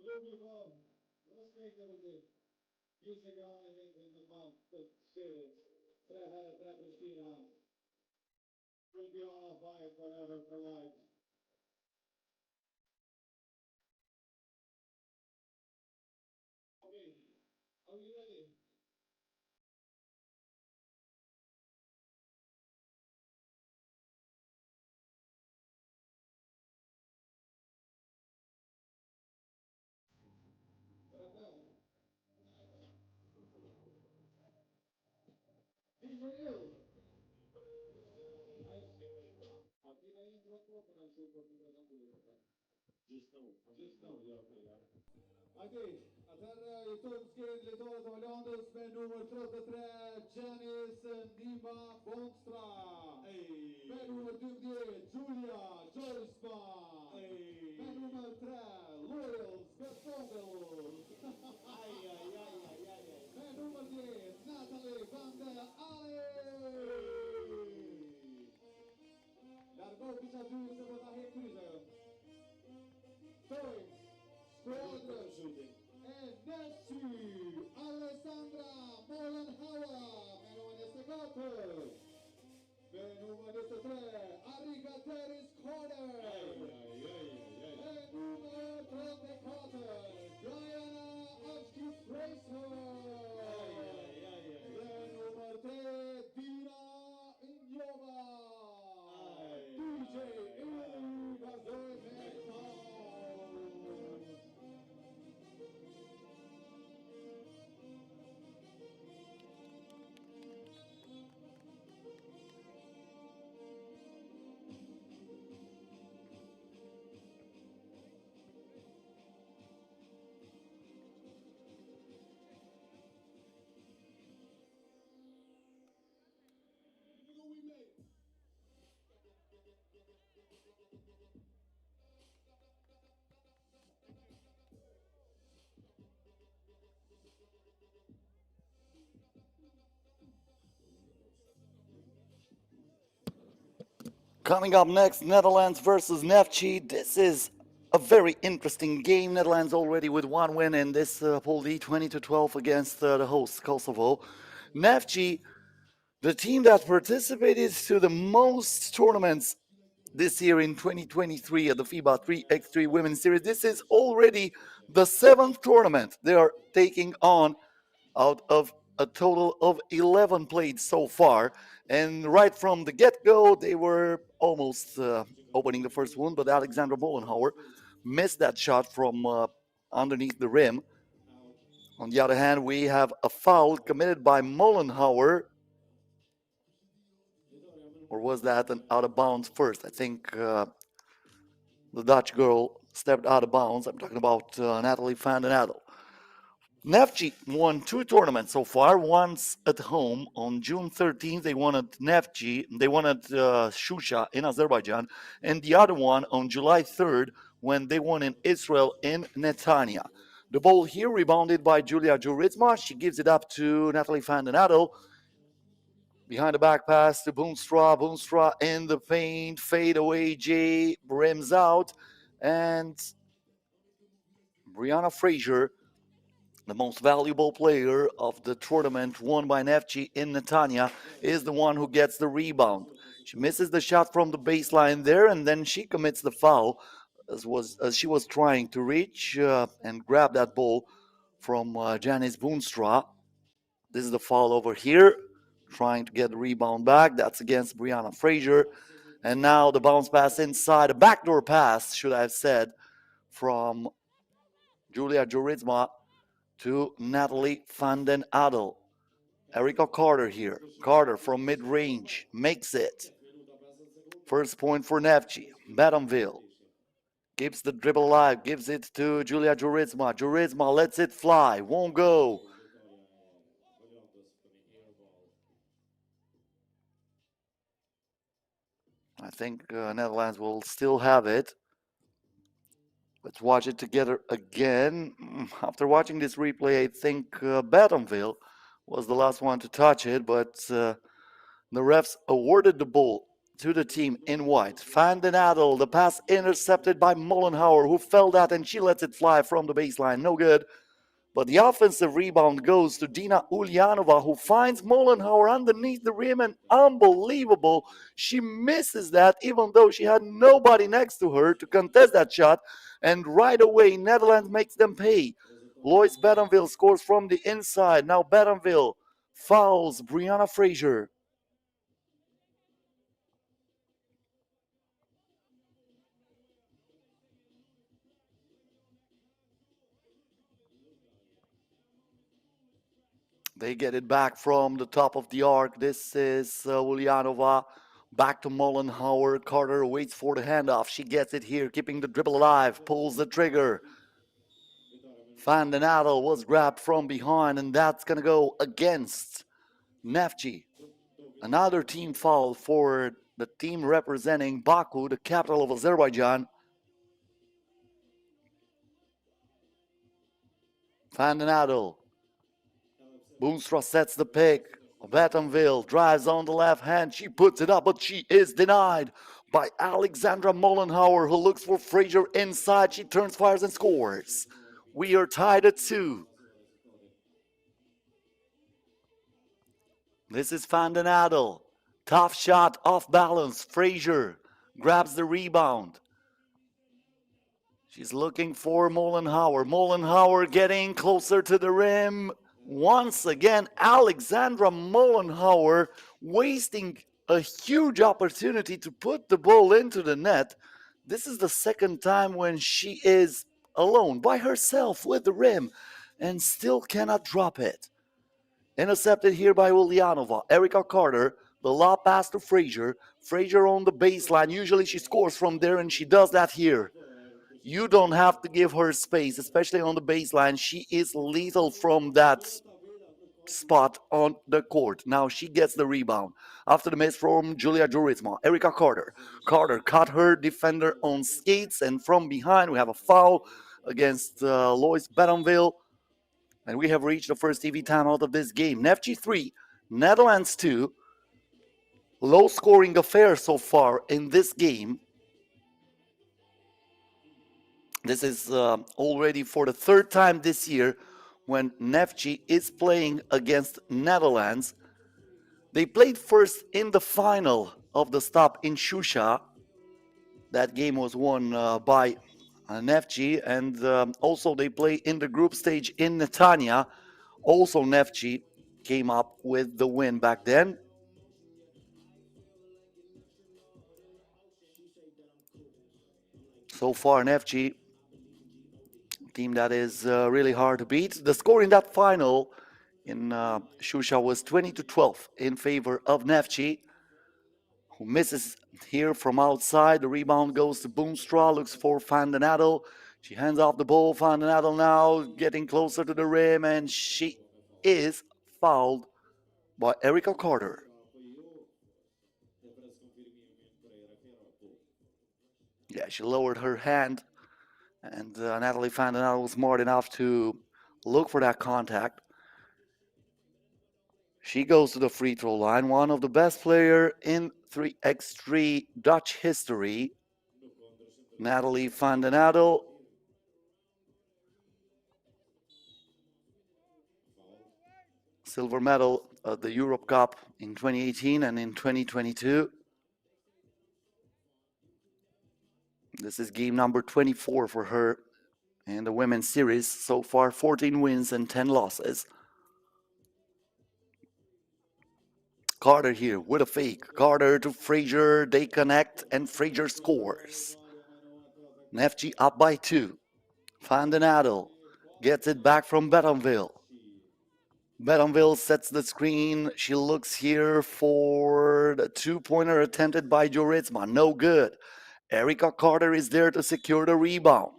Любимо, розпитувати. Кілька in the month of series. Pristina. Will be on fire forever for life. Okay, are you ready? These are you. А ты на intro, потому что Just know. Just know, yeah, okay, yeah. Okej, atëherë jetojmë skenë letohet të Hollandës me numër 33, Janice Nima Bonstra. Me numër 12, Julia Jorisma. Me numër 3, Loyal Spetsongel. Me numër 10, Natalie van der Ale. Largohu kisha 2 se po ta hek kryzën. Tojmë, skuadrën e Neftchi, Alessandra Molenhauer, me numër 24. Me numër 23, Arika Teris Corner. Me numër 34, Diana Ashki Fraser. Me numër 3, Dina Injova. DJ Ili Gazemekov. Coming up next, Netherlands versus Neftchi. This is a very interesting game. Netherlands already with one win in this Pool D, 20-12 against the host Kosovo. Neftchi, the team that participated to the most tournaments this year in 2023 at the FIBA 3x3 Women's Series. This is already the 7th tournament they are taking on out of a total of 11 played so far. And right from the get-go, they were almost opening the first one, but Alexandra Molenhauer missed that shot from underneath the rim. On the other hand, we have a foul committed by Molenhauer. Or was that an out of bounds first? I think the Dutch girl stepped out of bounds. I'm talking about Natalie van den Adel. Neftchi won 2 tournaments so far. Once at home on June 13th, they won at Neftchi. They won at Shusha in Azerbaijan, and the other one on July 3rd when they won in Israel in Netanya. The ball here rebounded by Julia Juritsma. She gives it up to Natalie van den Adel. Behind the back pass to Boonstra. Boonstra in the paint. Fade away. J brims out. And Brianna Fraser, the most valuable player of the tournament won by Neftchi in Netanya, is the one who gets the rebound. She misses the shot from the baseline there, and then she commits the foul as she was trying to reach and grab that ball from Janice Boonstra. This is the foul over here, trying to get the rebound back. That's against Brianna Fraser. And now the bounce pass inside, a backdoor pass, should I have said, from Julia Juritsma to Natalie van den Adel. Erica Carter here. Carter from mid-range makes it. First point for Neftchi. Badenville keeps the dribble alive, gives it to Julia Juritsma. Juritsma lets it fly, won't go. I think Netherlands will still have it. Let's watch it together again. After watching this replay, I think Badenville was the last one to touch it, but the refs awarded the ball to the team in white. Van den Adel, the pass intercepted by Molenhauer, who fell that, and she lets it fly from the baseline. No good. But the offensive rebound goes to Dina Ulyanova, who finds Molenhauer underneath the rim, and unbelievable. She misses that, even though she had nobody next to her to contest that shot. And right away, Netherlands makes them pay. Lois Badenville scores from the inside. Now Badenville fouls Brianna Fraser. They get it back from the top of the arc. This is Ulyanova. Back to Molenhauer. Carter waits for the handoff. She gets it here, keeping the dribble alive. Pulls the trigger. Van den Adel was grabbed from behind, and that's going to go against Neftchi. Another team foul for the team representing Baku, the capital of Azerbaijan. Van den Adel. Boonstra sets the pick. Battenville drives on the left hand. She puts it up, but she is denied by Alexandra Mollenhauer, who looks for Fraser inside. She turns, fires, and scores. We are tied at 2. This is Van den Adel. Tough shot, off balance. Fraser grabs the rebound. She's looking for Mollenhauer. Mollenhauer getting closer to the rim. Once again, Alexandra Mollenhauer wasting a huge opportunity to put the ball into the net. This is the second time when she is alone, by herself, with the rim, and still cannot drop it. Intercepted here by Ulyanova. Erica Carter, the lob pass to Fraser. Fraser on the baseline. Usually she scores from there, and she does that here. You don't have to give her space, especially on the baseline. She is lethal from that spot on the court. Now she gets the rebound. After the miss from Julia Joritsma. Erica Carter. Carter caught her defender on skates, and from behind we have a foul against Lois Battenville. And we have reached the first TV timeout of this game. Neftchi 3, Netherlands 2. Low scoring affair so far in this game. This is already for the third time this year when Neftchi is playing against Netherlands. They played first in the final of the stop in Shusha. That game was won by Neftchi, and also they play in the group stage in Netanya. Also Neftchi came up with the win back then. So far Neftchi, team that is really hard to beat. The score in that final in Shusha was 20-12 in favor of Neftchi, who misses here from outside. The rebound goes to Boonstra, looks for Van den Adel. She hands off the ball. Van den Adel now getting closer to the rim, and she is fouled by Erica Carter. Yeah, she lowered her hand, and Natalie Van den Adel was smart enough to look for that contact. She goes to the free throw line, one of the best players in 3x3 Dutch history, Natalie Van den Adel. Silver medal at the Europe Cup in 2018 and in 2022. This is game number 24 for her in the women's series. So far, 14 wins and 10 losses. Carter here with a fake. Carter to Fraser. They connect, and Fraser scores. Neftchi up by 2. Van den Adel gets it back from Battenville. Battenville sets the screen. She looks here for the two-pointer attempted by Joritsma. No good. Erica Carter is there to secure the rebound.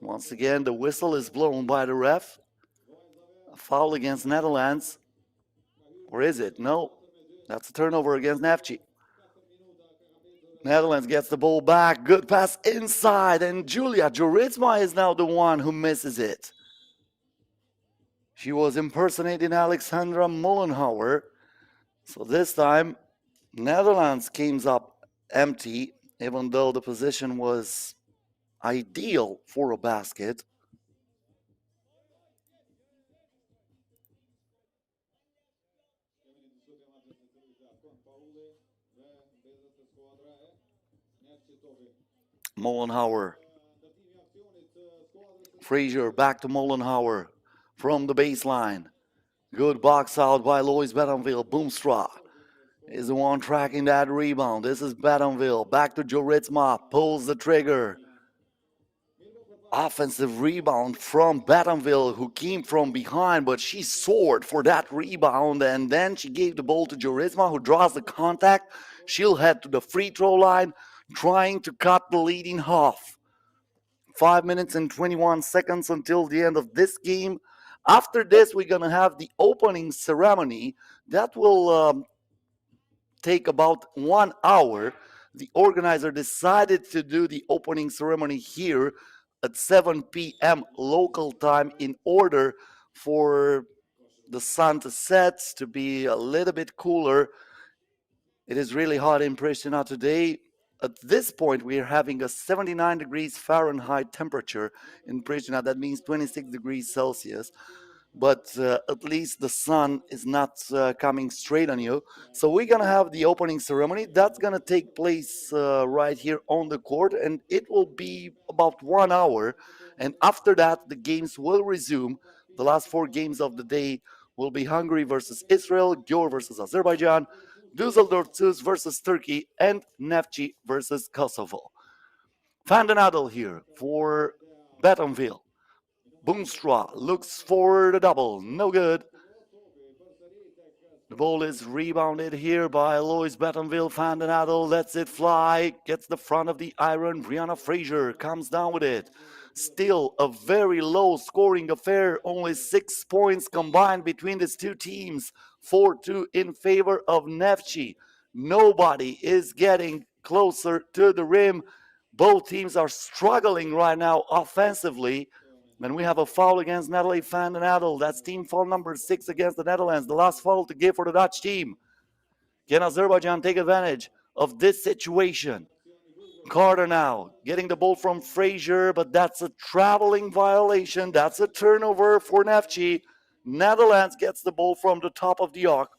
Once again, the whistle is blown by the ref. A foul against Netherlands. Or is it? No. That's a turnover against Neftchi. Netherlands gets the ball back. Good pass inside. And Julia Joritsma is now the one who misses it. She was impersonating Alexandra Mollenhauer. So this time, Netherlands came up empty, even though the position was ideal for a basket. Mollenhauer. Fraser back to Mollenhauer from the baseline. Good box out by Lois Battenville. Boomstra is the one tracking that rebound. This is Battenville. Back to Joritsma. Pulls the trigger. Offensive rebound from Battenville, who came from behind, but she soared for that rebound, and then she gave the ball to Joritsma, who draws the contact. She'll head to the free throw line. trying to cut the lead in half. 5 minutes and 21 seconds until the end of this game. After this, we're going to have the opening ceremony. That will take about 1 hour. The organizer decided to do the opening ceremony here at 7 p.m. local time in order for the sun to set, to be a little bit cooler. It is really hot in Pristina today. At this point, we are having a 79 degrees Fahrenheit temperature in Pristina. That means 26 degrees Celsius. But at least the sun is not coming straight on you. So we're going to have the opening ceremony. That's going to take place right here on the court, and it will be about 1 hour. And after that, the games will resume. The last 4 games of the day will be Hungary versus Israel, Gyor versus Azerbaijan, Düsseldorf versus Turkey, and Neftchi versus Kosovo. Van den Adel here for Bettonville. Boomstra looks for the double. No good. The ball is rebounded here by Lois Bettonville. Van den Adel lets it fly. Gets the front of the iron. Brianna Fraser comes down with it. Still a very low scoring affair. Only 6 points combined between these two teams. 4-2 in favor of Neftchi. Nobody is getting closer to the rim. Both teams are struggling right now offensively. And we have a foul against Natalie Van den Adel. That's team foul number 6 against the Netherlands. The last foul to give for the Dutch team. Can Azerbaijan take advantage of this situation? Carter now getting the ball from Fraser, but that's a traveling violation. That's a turnover for Neftchi. Netherlands gets the ball from the top of the arc.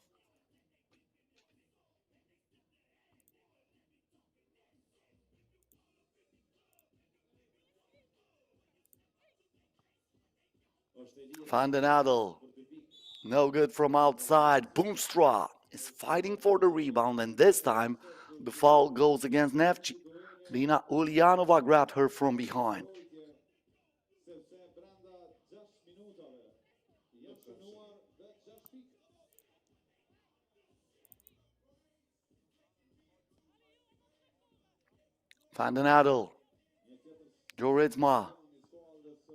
Van den Adel, no good from outside. Boomstra is fighting for the rebound, and this time the foul goes against Neftchi. Lina Ulyanova grabbed her from behind. Van den Adel, Joritsma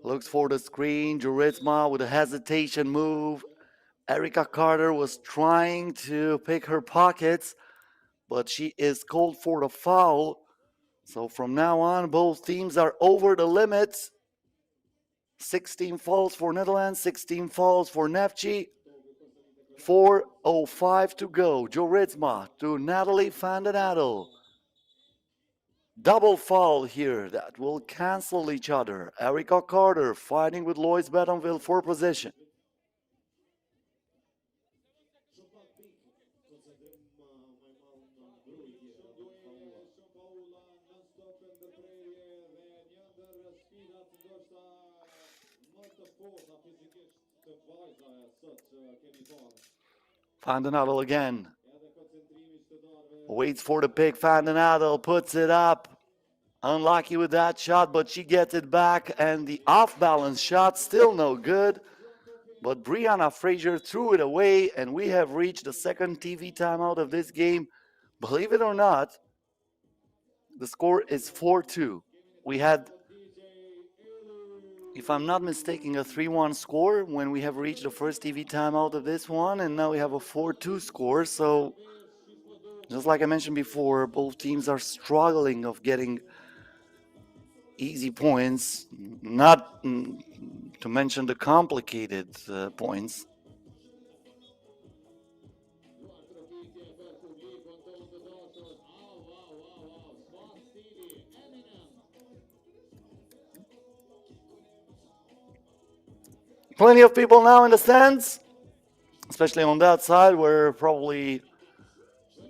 looks for the screen. Joritsma with a hesitation move. Erica Carter was trying to pick her pockets, but she is called for the foul. So from now on, both teams are over the limit. 16 fouls for Netherlands, 16 fouls for Neftchi. 4:05 to go. Joritsma to Natalie Van den Adel. Double foul here that will cancel each other. Erica Carter fighting with Lois Bettonville for possession. Van den Adel again. Waits for the pick. Van den Adel puts it up. Unlucky with that shot, but she gets it back. And the off-balance shot still no good. But Brianna Fraser threw it away, and we have reached the second TV timeout of this game. Believe it or not, the score is 4-2. We had, if I'm not mistaken, a 3-1 score when we have reached the first TV timeout of this one, and now we have a 4-2 score. So, just like I mentioned before, both teams are struggling of getting easy points, not to mention the complicated points. Plenty of people now in the stands, especially on that side where probably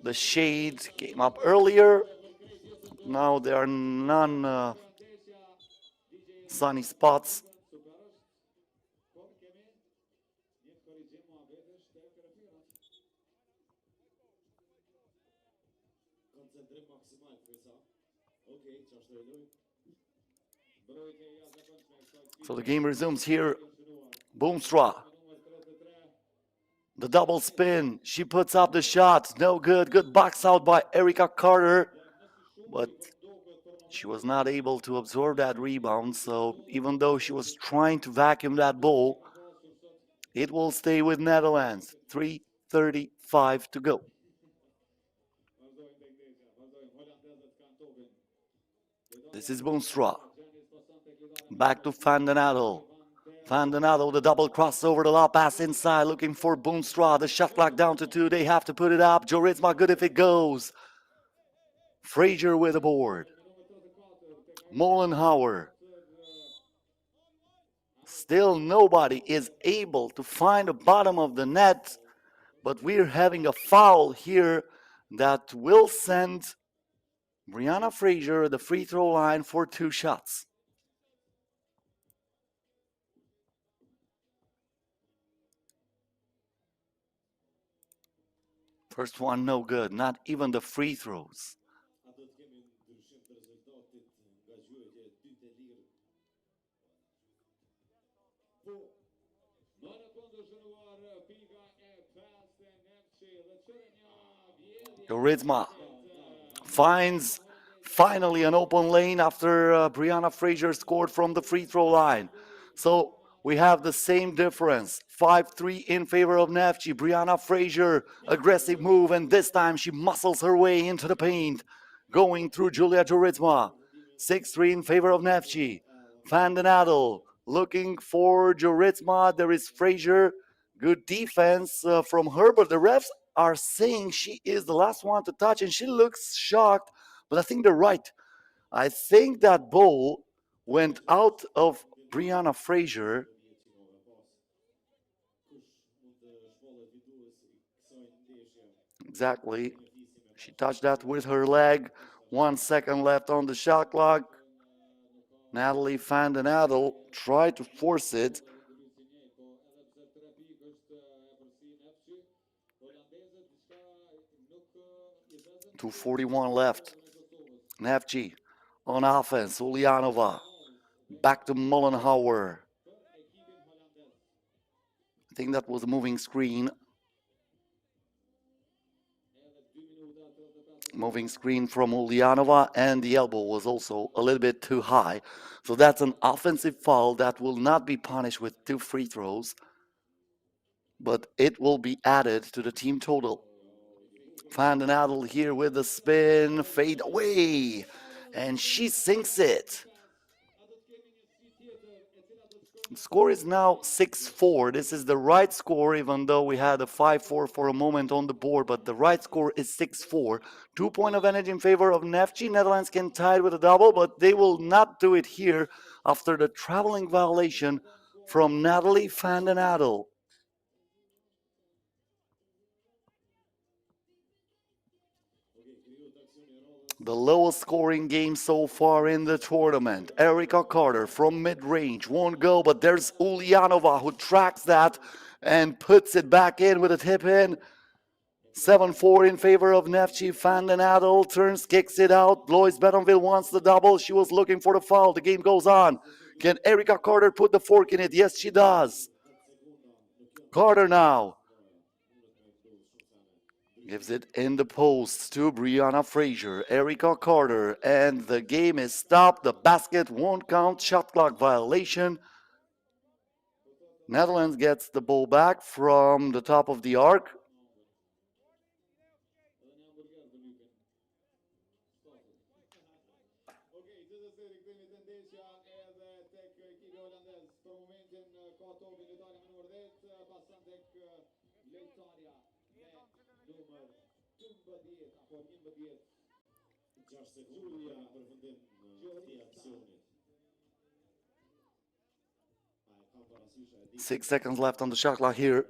the shade came up earlier. Now there are none sunny spots. So the game resumes here. Boomstra. The double spin. She puts up the shot. No good. Good box out by Erica Carter. But She was not able to absorb that rebound, so even though she was trying to vacuum that ball, it will stay with Netherlands. 3:35 to go. This is Boonstra. Back to Van den Adel. Van den Adel, the double crossover, the lob pass inside, looking for Boonstra. The shot clock down to 2. They have to put it up. Jorizma good if it goes. Frazier with a board. Mollenhauer. Still nobody is able to find the bottom of the net, but we're having a foul here that will send Brianna Frazier the free throw line for 2 shots. First one no good, not even the free throws. Jorizma finds finally an open lane after Brianna Frazier scored from the free throw line. So we have the same difference. 5-3 in favor of Neftchi. Brianna Frazier, aggressive move, and this time she muscles her way into the paint, going through Julia Jorizma. 6-3 in favor of Neftchi. Van den Adel looking for Jorizma. There is Frazier. Good defense from her, but the refs are saying she is the last one to touch, and she looks shocked, but I think they're right. I think that ball went out of Brianna Frazier. Exactly. She touched that with her leg. 1 second left on the shot clock. Natalie Van den Adel tried to force it. 2:41 left. Neftchi on offense. Ulyanova. Back to Mollenhauer. I think that was a moving screen. Moving screen from Ulyanova, and the elbow was also a little bit too high. So that's an offensive foul that will not be punished with 2 free throws, but it will be added to the team total. Van den Adel here with the spin, fade away, and she sinks it. The score is now 6-4. This is the right score, even though we had a 5-4 for a moment on the board, but the right score is 6-4. 2-point advantage in favor of Neftchi. Netherlands can tie it with a double, but they will not do it here after the traveling violation from Natalie Van den Adel. The lowest scoring game so far in the tournament. Erica Carter from mid-range won't go, but there's Ulyanova who tracks that and puts it back in with a tip in. 7-4 in favor of Neftchi. Van den Adel turns, kicks it out. Lois Betonville wants the double. She was looking for the foul. The game goes on. Can Erica Carter put the fork in it? Yes, she does. Carter now. Gives it in the post to Brianna Frazier. Erica Carter, and the game is stopped. The basket won't count. Shot clock violation. Netherlands gets the ball back from the top of the arc. Julia përfundim këtij aksionit. 6 seconds left on the shot clock here.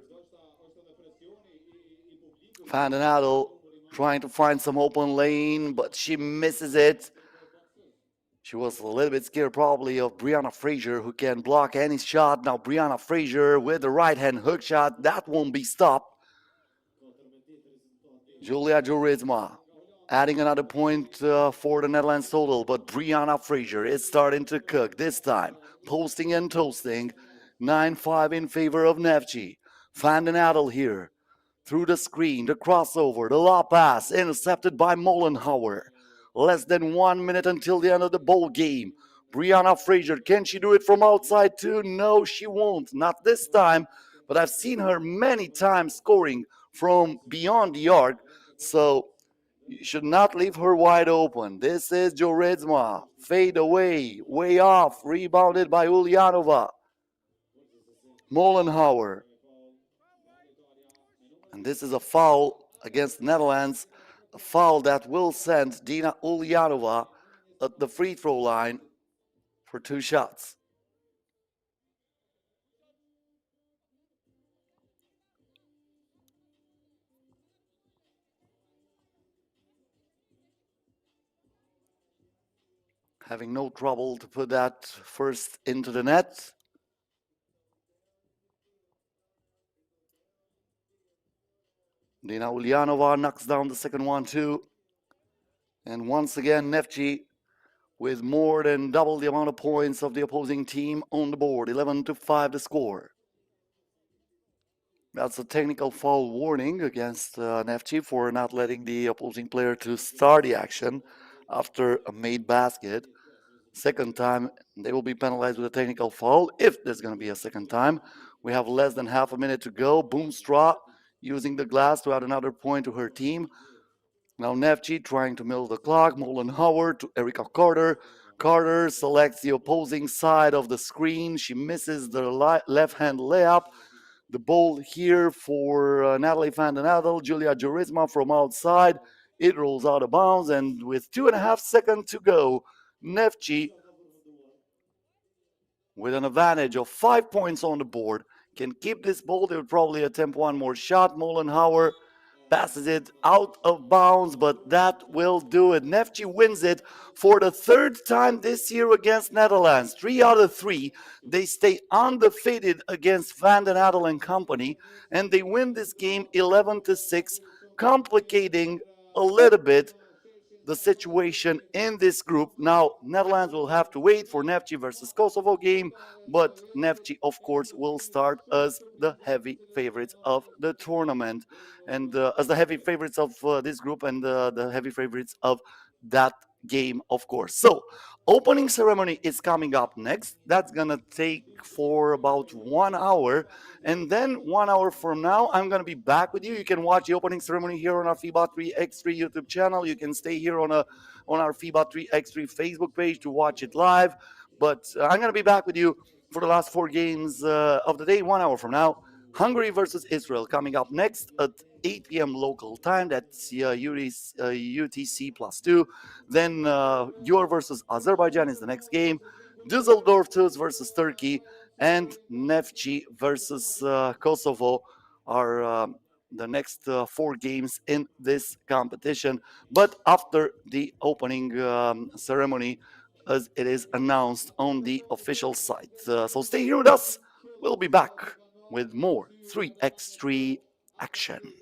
Van den Adel trying to find some open lane, but she misses it. She was a little bit scared probably of Brianna Frazier, who can block any shot. Now Brianna Frazier with the right hand hook shot. That won't be stopped. Julia Jorizma adding another point for the Netherlands total, but Brianna Frazier is starting to cook this time. Posting and toasting. 9-5 in favor of Neftchi. Van den Adel here. Through the screen, the crossover, the lob pass, intercepted by Mollenhauer. Less than 1 minute until the end of the ball game. Brianna Fraser, can she do it from outside too? No, she won't. Not this time. But I've seen her many times scoring from beyond the arc. So you should not leave her wide open. This is Joritsma. Fade away. Way off. Rebounded by Ulyanova. Mollenhauer. And this is a foul against the Netherlands. A foul that will send Dina Ulyanova at the free throw line for 2 shots. Having no trouble to put that first into the net. Dina Ulyanova knocks down the second one too. And once again, Neftchi with more than double the amount of points of the opposing team on the board. 11-5 the score. That's a technical foul warning against Neftchi for not letting the opposing player to start the action after a made basket. Second time, they will be penalized with a technical foul if there's going to be a second time. We have less than half a minute to go. Boomstra using the glass to add another point to her team. Now Neftchi trying to mill the clock. Mollenhauer to Erica Carter. Carter selects the opposing side of the screen. She misses the left-hand layup. The ball here for Natalie van den Adel. Julia Joritsma from outside. It rolls out of bounds, and with 2.5 seconds to go, Neftchi, with an advantage of 5 points on the board, can keep this ball. They would probably attempt one more shot. Mollenhauer passes it out of bounds, but that will do it. Neftchi wins it for the 3rd time this year against Netherlands. 3 out of 3. They stay undefeated against Van den Adel and company, and they win this game 11-6, complicating a little bit the situation in this group. Now, Netherlands will have to wait for Neftchi versus Kosovo game, but Neftchi, of course, will start as the heavy favorites of the tournament, and as the heavy favorites of this group, and the heavy favorites of that game, of course. So, opening ceremony is coming up next. That's gonna take for about 1 hour, and then 1 hour from now, I'm gonna be back with you. You can watch the opening ceremony here on our FIBA 3x3 YouTube channel. You can stay here on our FIBA 3x3 Facebook page to watch it live. But I'm gonna be back with you for the last 4 games of the day. 1 hour from now, Hungary versus Israel coming up next at 8 p.m. local time. That's UTC +2. Then Gyor versus Azerbaijan is the next game. Düsseldorf versus Turkey, and Neftchi versus Kosovo are the next 4 games in this competition. But after the opening ceremony, as it is announced on the official site. So stay here with us. We'll be back with more 3x3 action.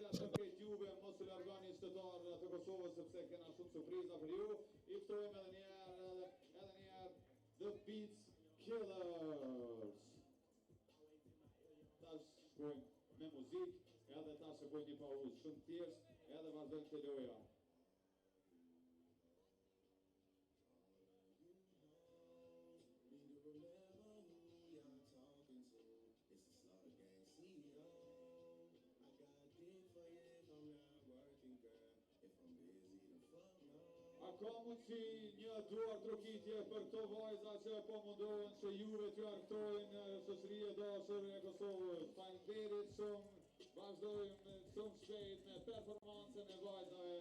Komuci një duar trokitje për këto vajza që po mundohen që juve t'ju argtojnë shoqëria e dashur e Kosovës. Faleminderit shumë. Vazhdojmë shumë shpejt me performancën e vajzave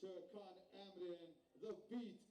që kanë emrin The Beat